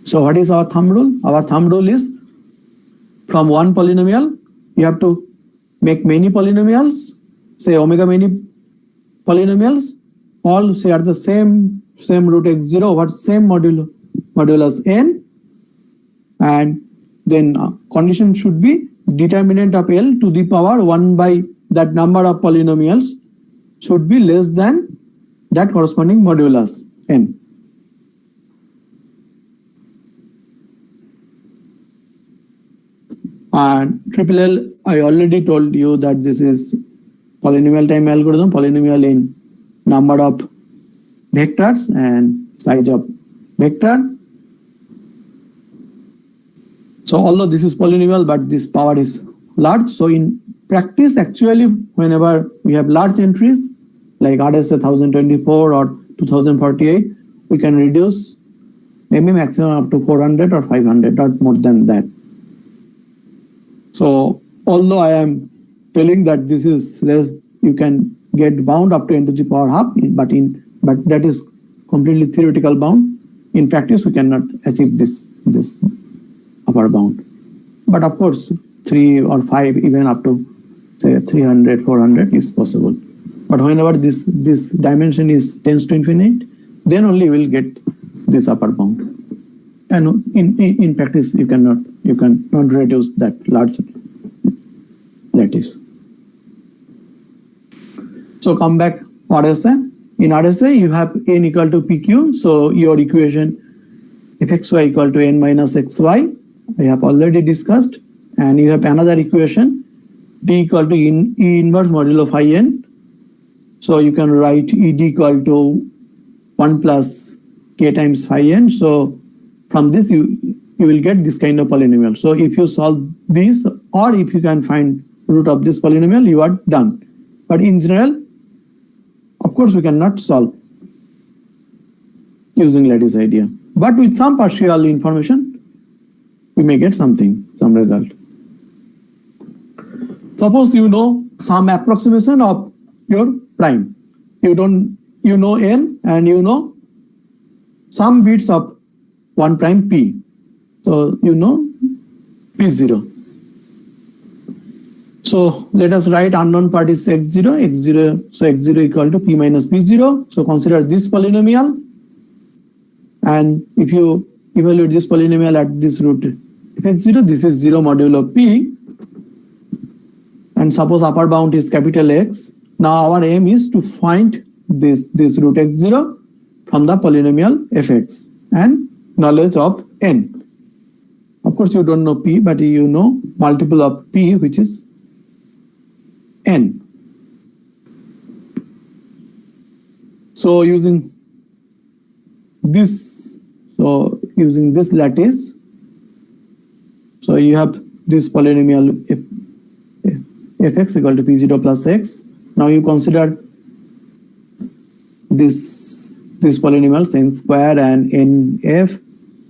So what is our thumb rule? Our thumb rule is from one polynomial, you have to make many polynomials, say omega many polynomials, all share the same root x0 over same modulus n, and then condition should be determinant of L to the power 1 by that number of polynomials should be less than that corresponding modulus n. And triple L, I already told you that this is polynomial time algorithm, polynomial in number of vectors and size of vector. So although this is polynomial, but this power is large. So in practice, actually, whenever we have large entries, like RSA 1024 or 2048, we can reduce maybe maximum up to 400 or 500, not more than that. So although I am telling that this is less, you can get bound up to n to the power half, but that is completely theoretical bound. In practice, we cannot achieve this upper bound. But of course, 3 or 5, even up to say 300, 400 is possible. But whenever this dimension tends to infinite, then only you will get this upper bound. And in practice, you cannot reduce that large lattice. So come back RSA. In RSA, you have n equal to pq. So your equation fxy equal to n minus xy, I have already discussed. And you have another equation, d equal to E inverse modulo phi n. So you can write ed equal to 1 plus k times phi n. So from this, you will get this kind of polynomial. So if you solve this, or if you can find root of this polynomial, you are done. But in general, of course, we cannot solve using lattice idea. But with some partial information, we may get some result. Suppose you know some approximation of your prime. You know n, and you know some bits of 1 prime p. So you know p0. So let us write unknown part is x0, so x0 equal to p minus p0. So consider this polynomial. And if you evaluate this polynomial at this root x0, this is 0 modulo p. And suppose upper bound is capital X. Now our aim is to find this root x0 from the polynomial fx and knowledge of n. Of course, you don't know p, but you know multiple of p, which is n. So using this lattice, so you have this polynomial fx equal to p0 plus x. Now you consider this polynomials n square and nf,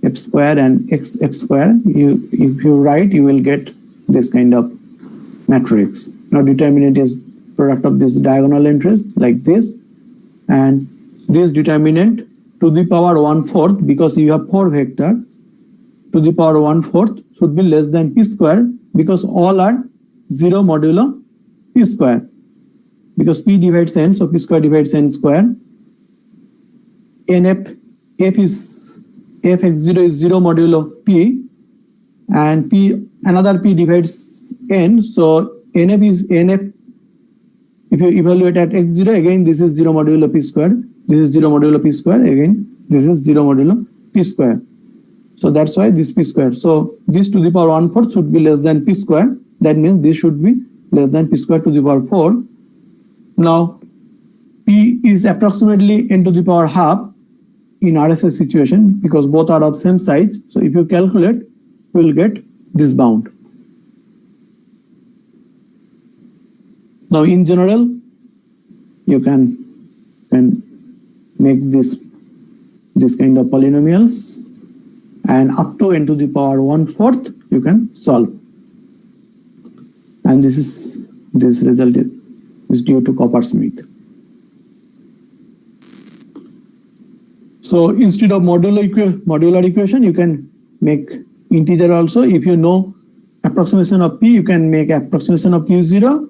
f square and x square. If you write, you will get this kind of matrix. Now determinant is product of this diagonal entries like this, and this determinant to the power 1/4, because you have 4 vectors, to the power 1/4 should be less than p square, because all are 0 modulo p square. Because p divides n, so p square divides n square. fx0 is 0 modulo p, and another p divides n, so nf is nf. If you evaluate at x0, again this is 0 modulo p square, this is 0 modulo p square, again this is 0 modulo p square. So that's why this p square. So this to the power 1/4 should be less than p square. That means this should be less than p square to the power 4. Now p is approximately n to the power half. in RSA situation, because both are of same size, so if you calculate, you will get this bound. Now in general, you can make this kind of polynomials, and up to n to the power 1/4 you can solve. And this result is due to Coppersmith. So instead of modular equation, you can make integer also. If you know approximation of p, you can make approximation of p0,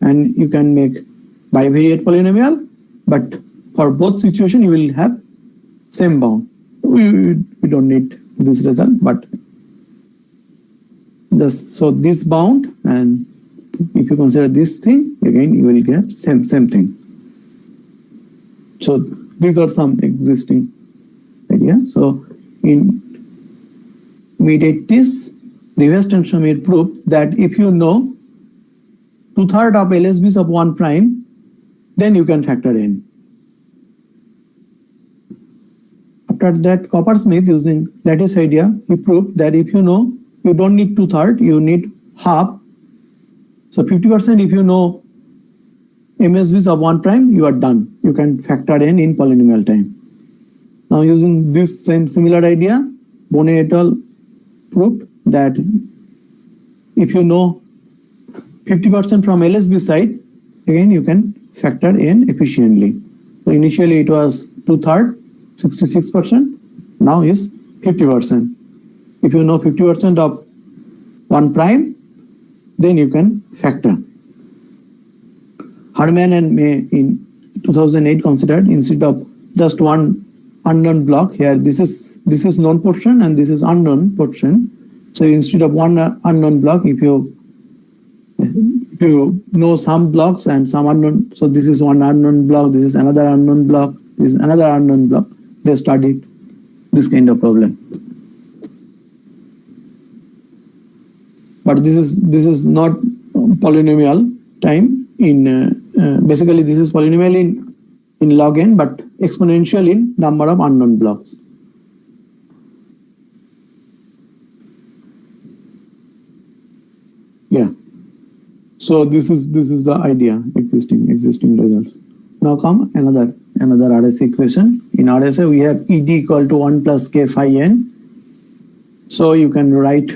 and you can make bivariate polynomial. But for both situations, you will have same bound. We don't need this result, but so this bound, and if you consider this thing, again you will get same thing. So these are some existing ideas. So in mid-80s, reverse transform proved that if you know 2/3 of LSBs of 1 prime, then you can factor in. After that, Coppersmith, using lattice idea, he proved that if you know you don't need 2/3, you need half. So 50% if you know MSBs of 1 prime, you are done. You can factor in polynomial time. Now using this similar idea, Bonnet et al. Proved that if you know 50% from LSB side, again you can factor in efficiently. So initially it was 2/3, 66%. Now is 50%. If you know 50% of 1 prime, then you can factor. Harman and May in 2008 considered, instead of just one unknown block here, this is known portion and this is unknown portion. So instead of one unknown block, if you know some blocks and some unknown, so this is one unknown block, this is another unknown block, this is another unknown block, they studied this kind of problem. But this is not polynomial time in basically this is polynomial in log n, but exponential in number of unknown blocks. Yeah. So this is the idea, existing results. Now come another RSA equation. In RSA we have ED equal to 1 plus k phi n. So you can write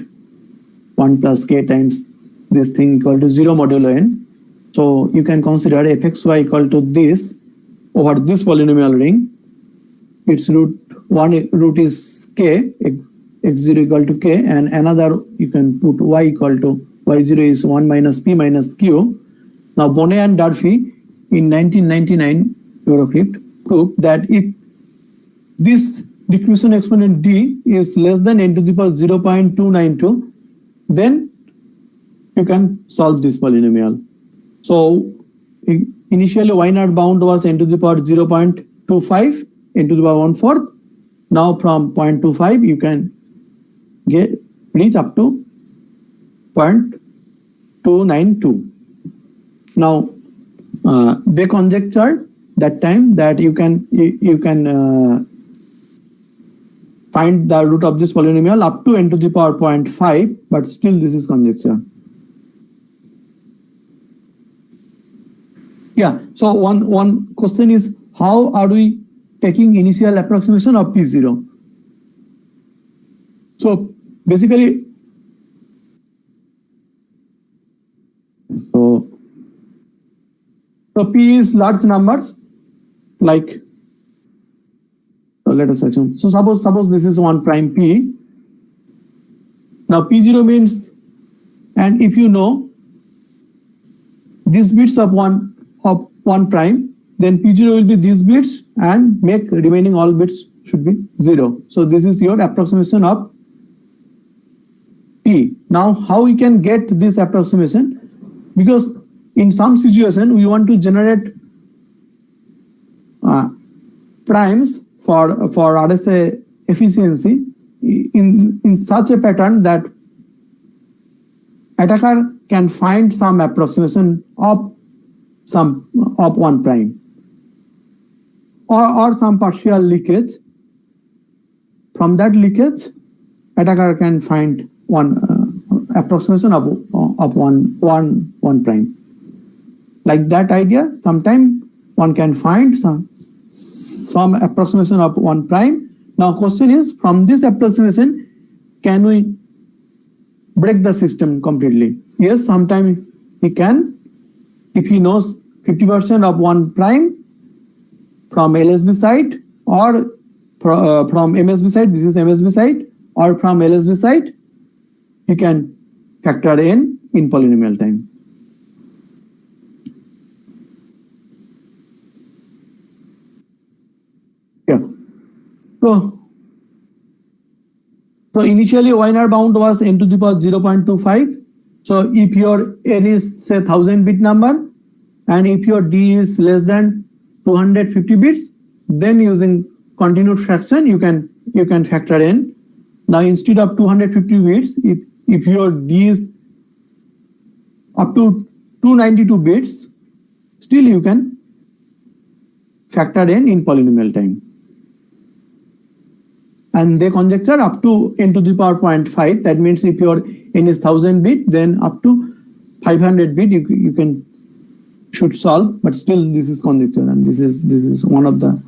1 plus k times this thing equal to 0 modulo n. So you can consider fxy equal to this over this polynomial ring. Its root is k, x0 equal to k, and another you can put y equal to y0 is 1 minus p minus q. Now Bonnet and Durfee in 1999 Eurocrypt proved that if this decreasing exponent d is less than n to the power 0.292, then you can solve this polynomial. So initially y0 bound was n to the power 0.25, n to the power 1/4. Now from 0.25 you can reach up to 0.292. Now they conjectured that time that you can find the root of this polynomial up to n to the power 0.5, but still this is conjecture. Yeah, so one question is, how are we taking initial approximation of P0? So basically, so P is large numbers, like, so let us assume. So suppose this is 1 prime P. Now P0 means, and if you know these bits of 1 prime, then P0 will be these bits and make remaining all bits should be 0. So this is your approximation of P. Now how we can get this approximation? Because in some situation we want to generate primes for RSA efficiency in such a pattern that attacker can find some approximation of 1 prime. or some partial leakage. From that leakage, attacker can find one approximation of one prime. Like that idea, sometime one can find some approximation of one prime. Now question is, from this approximation, can we break the system completely? Yes, sometimes he can, if he knows 50% of one prime from LSB side or from MSB side, this is MSB side, or from LSB side, you can factor in polynomial time. Yeah. So initially YNR bound was n to the power 0.25. So if your n is say 1000 bit number, and if your d is less than 250 bits, then using continued fraction you can factor in. Now instead of 250 bits, if your d is up to 292 bits, still you can factor in polynomial time. And they conjecture up to n to the power 0.5. That means if your n is 1000 bit, then up to 500 bit you should solve. But still, this is conjecture, and this is one of the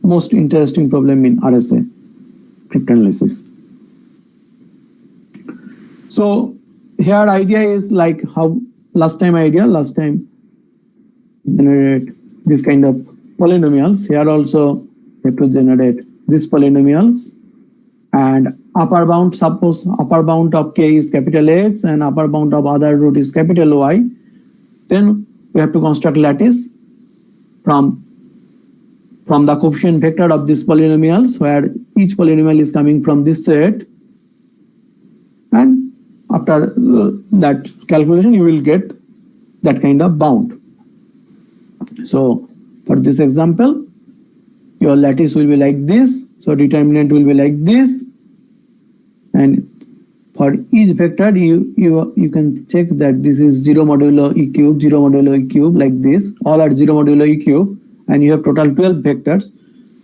most interesting problem in RSA cryptanalysis. So here idea is like how last time generate this kind of polynomials. Here also have to generate these polynomials, and upper bound, suppose upper bound of k is capital X and upper bound of other root is capital Y, then we have to construct lattice from the coefficient vector of these polynomials, where each polynomial is coming from this set, and after that calculation you will get that kind of bound. So for this example, your lattice will be like this, so determinant will be like this, and for each vector you can check that this is 0 modulo e cube, 0 modulo e cube, like this, all are 0 modulo e cube, and you have total 12 vectors.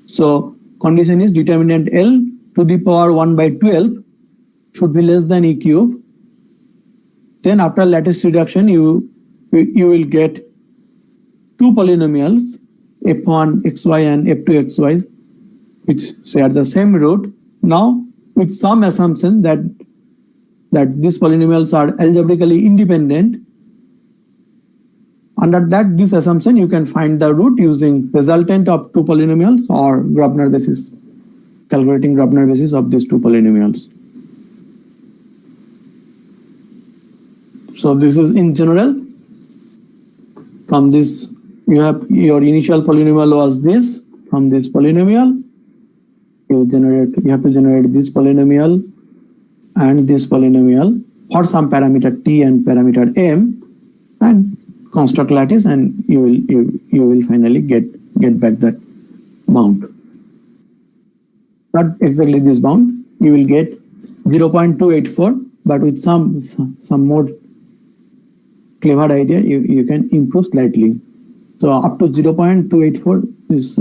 So condition is determinant L to the power 1 by 12 should be less than e cube. Then after lattice reduction you will get two polynomials, f1 xy and f2 xy, which share the same root. Now with some assumption that these polynomials are algebraically independent, under this assumption you can find the root using resultant of two polynomials or Grobner basis, calculating Grobner basis of these two polynomials. So this is in general. From this, you have your initial polynomial was this. From this polynomial, you have to generate this polynomial and this polynomial for some parameter t and parameter m, and construct lattice, and you will finally get back that bound. Not exactly this bound. You will get 0.284, but with some more clever idea, you can improve slightly. So up to 0.284 is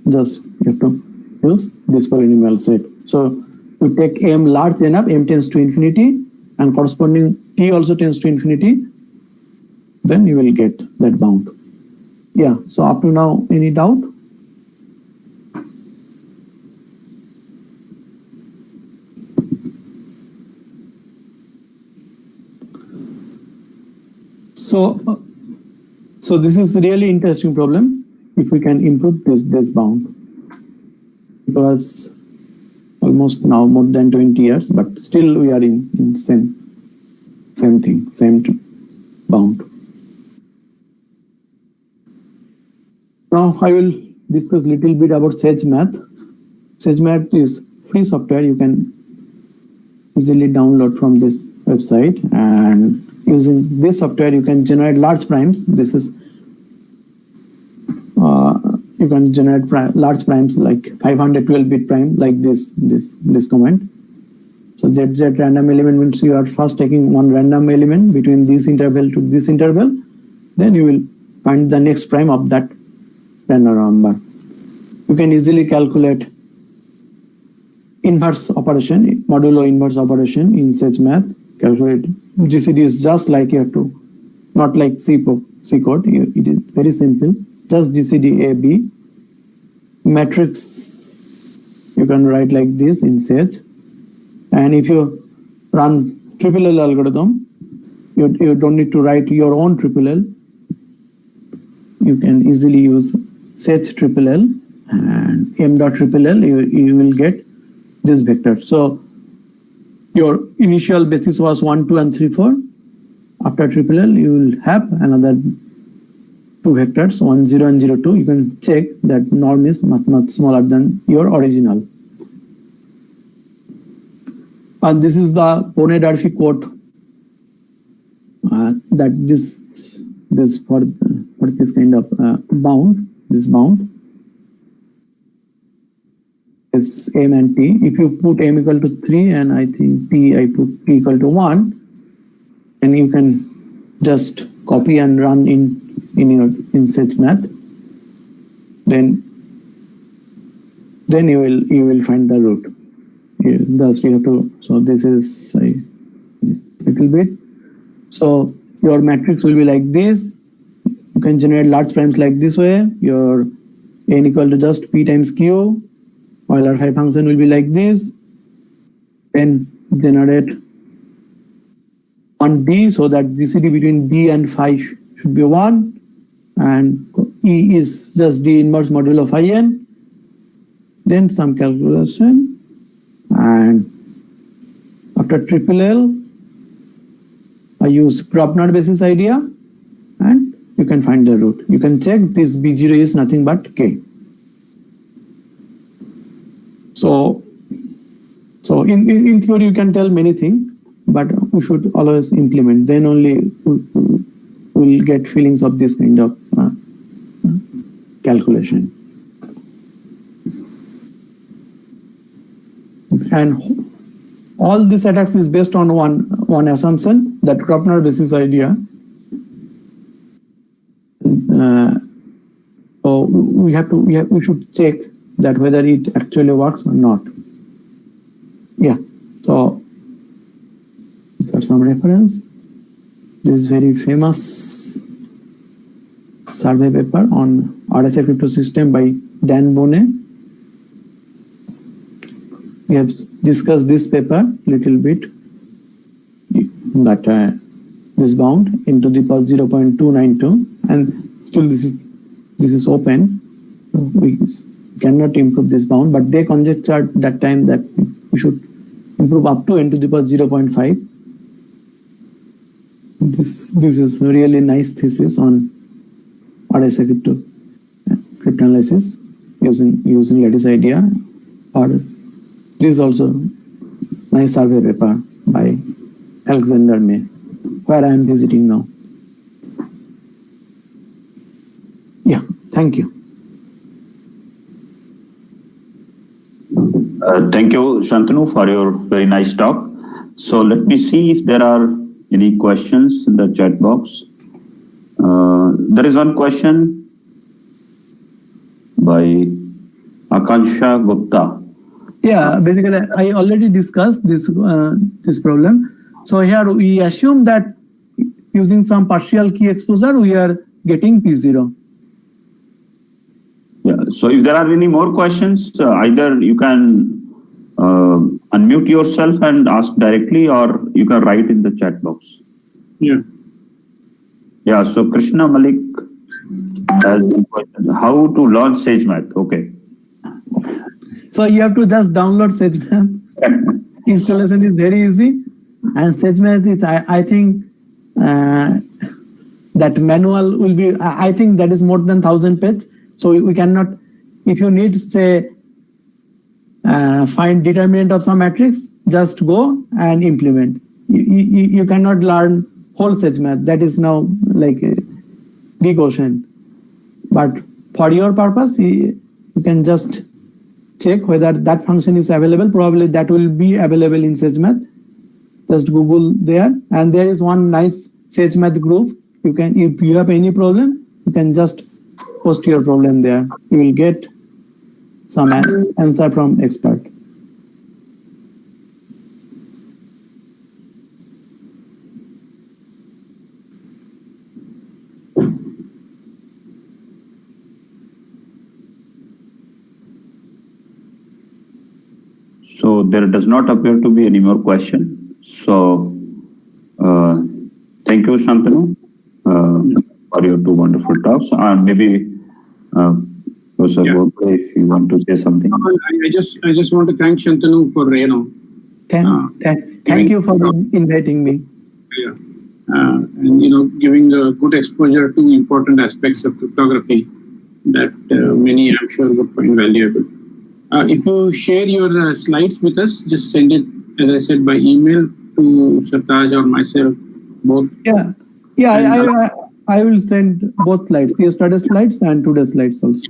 just you have to use this polynomial set. So we take m large enough, m tends to infinity, and corresponding t also tends to infinity, then you will get that bound. Yeah, so up to now, any doubt? So this is really interesting problem if we can improve this bound. It was almost now more than 20 years, but still we are in same thing, same bound. Now I will discuss a little bit about Sage Math. Sage Math is free software you can easily download from this website, and using this software you can generate large primes. This is you can generate large primes like 512-bit prime, like this comment. So ZZ random element means you are first taking one random element between this interval to this interval, then you will find the next prime of that random number. You can easily calculate inverse operation, modulo inverse operation in such math. Calculate GCD is just like you have to, not like C code. It is very simple. Just GCD AB. Matrix you can write like this in Sage. And if you run triple L algorithm, you don't need to write your own triple L. You can easily use Sage triple L and m dot triple L. You will get this vector. So your initial basis was 1, 2, and 3, 4. After triple L, you will have another two vectors, 1, 0, and 0, 2. You can check that norm is not smaller than your original. And this is the Bonnet-Durfee quote that this for this kind of bound, this bound is m and p. If you put m equal to 3 and I think I put p equal to 1, and you can just copy and run in such math, then you will find the root. Thus we have to, so this is a little bit. So your matrix will be like this. You can generate large primes like this way. Your n equal to just p times q. Euler phi function will be like this. Then generate 1d, so that GCD between d and phi should be 1, and E is just d inverse modulo phi n. Then some calculation, and after triple L, I use Propner basis idea, and you can find the root. You can check this B0 is nothing but K. So in theory you can tell many things, but we should always implement. Then only we will get feelings of this kind of calculation. And all these attacks is based on one assumption, that Propner basis idea. So we should check that whether it actually works or not. Yeah. So these are some reference. This is very famous survey paper on RSA crypto system by Dan Bonnet. We have discussed this paper little bit, that this bound into the power 0.292, and still this is open. So we cannot improve this bound, but they conjectured that time that we should improve up to n to the power 0.5. This is a really nice thesis on RSA cryptanalysis using lattice idea. Or this is also nice survey paper by Alexander May, where I am visiting now. Yeah, thank you. Thank you, Shantanu, for your very nice talk. So let me see if there are any questions in the chat box. There is one question by Akansha Gupta. Yeah, basically I already discussed this problem. So here we assume that using some partial key exposure we are getting P0. Yeah. So if there are any more questions, either you can unmute yourself and ask directly, or you can write in the chat box. Yeah. Yeah. So Krishna Malik has a question. How to learn SageMath? Okay. So you have to just download SageMath. Installation is very easy, and SageMath is I think that manual will be, I think that is more than 1,000 pages. So we cannot, if you need say find determinant of some matrix, just go and implement. You cannot learn whole SageMath. That is now like a big ocean. But for your purpose, you can just check whether that function is available. Probably that will be available in SageMath. Just Google there, and there is one nice SageMath group. You can, if you have any problem, you can just post your problem there. You will get some answer from expert. So there does not appear to be any more question. So thank you, Shantanu, for your two wonderful talks. And maybe Professor Gopal, if you want to say something. I just want to thank Shantanu for Thank you for inviting me. Yeah. And giving a good exposure to important aspects of cryptography that many, I'm sure, would find valuable. If you share your slides with us, just send it, as I said, by email to Sartaj or myself, both. Yeah. I will send both slides, yesterday's slides and today's slides also.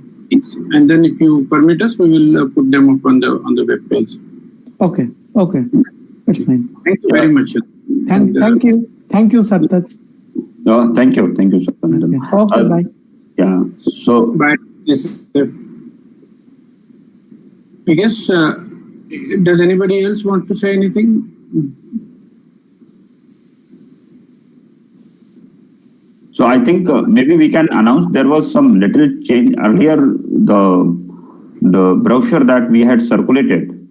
And then if you permit us, we will put them up on the web page. Okay, that's fine. Thank you very much. Thank you, Sartaj. No, thank you, Shantanu. Okay, bye. Yeah. So bye. Yes, sir. I guess, does anybody else want to say anything? So I think maybe we can announce there was some little change earlier. The brochure that we had circulated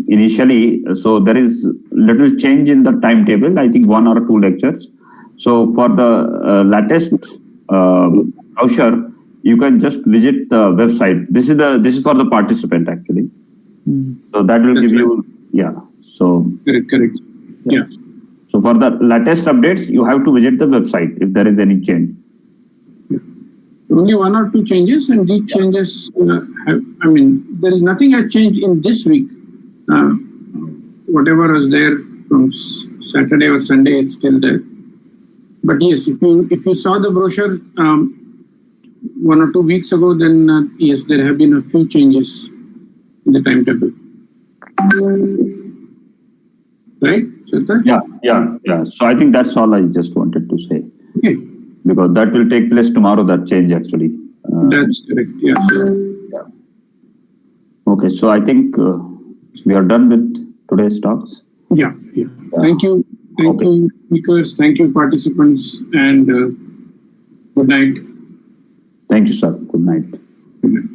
initially, so there is little change in the timetable. I think 1 or 2 lectures. So for the latest brochure, you can just visit the website. This is for the participant actually. So that will give you So correct. Yeah. So for the latest updates, you have to visit the website if there is any change. Only 1 or 2 changes, and these changes there is nothing has changed in this week. Whatever was there from Saturday or Sunday, it's still there. But yes, if you saw the brochure 1 or 2 weeks ago, then yes, there have been a few changes in the timetable. Right? Yeah. So I think that's all I just wanted to say. Okay. Because that will take place tomorrow, that change actually. That's correct, yes. Okay, so I think we are done with today's talks. Yeah. Thank you. Thank you, speakers. Thank you, participants. And good night. Thank you, sir. Good night. Good night.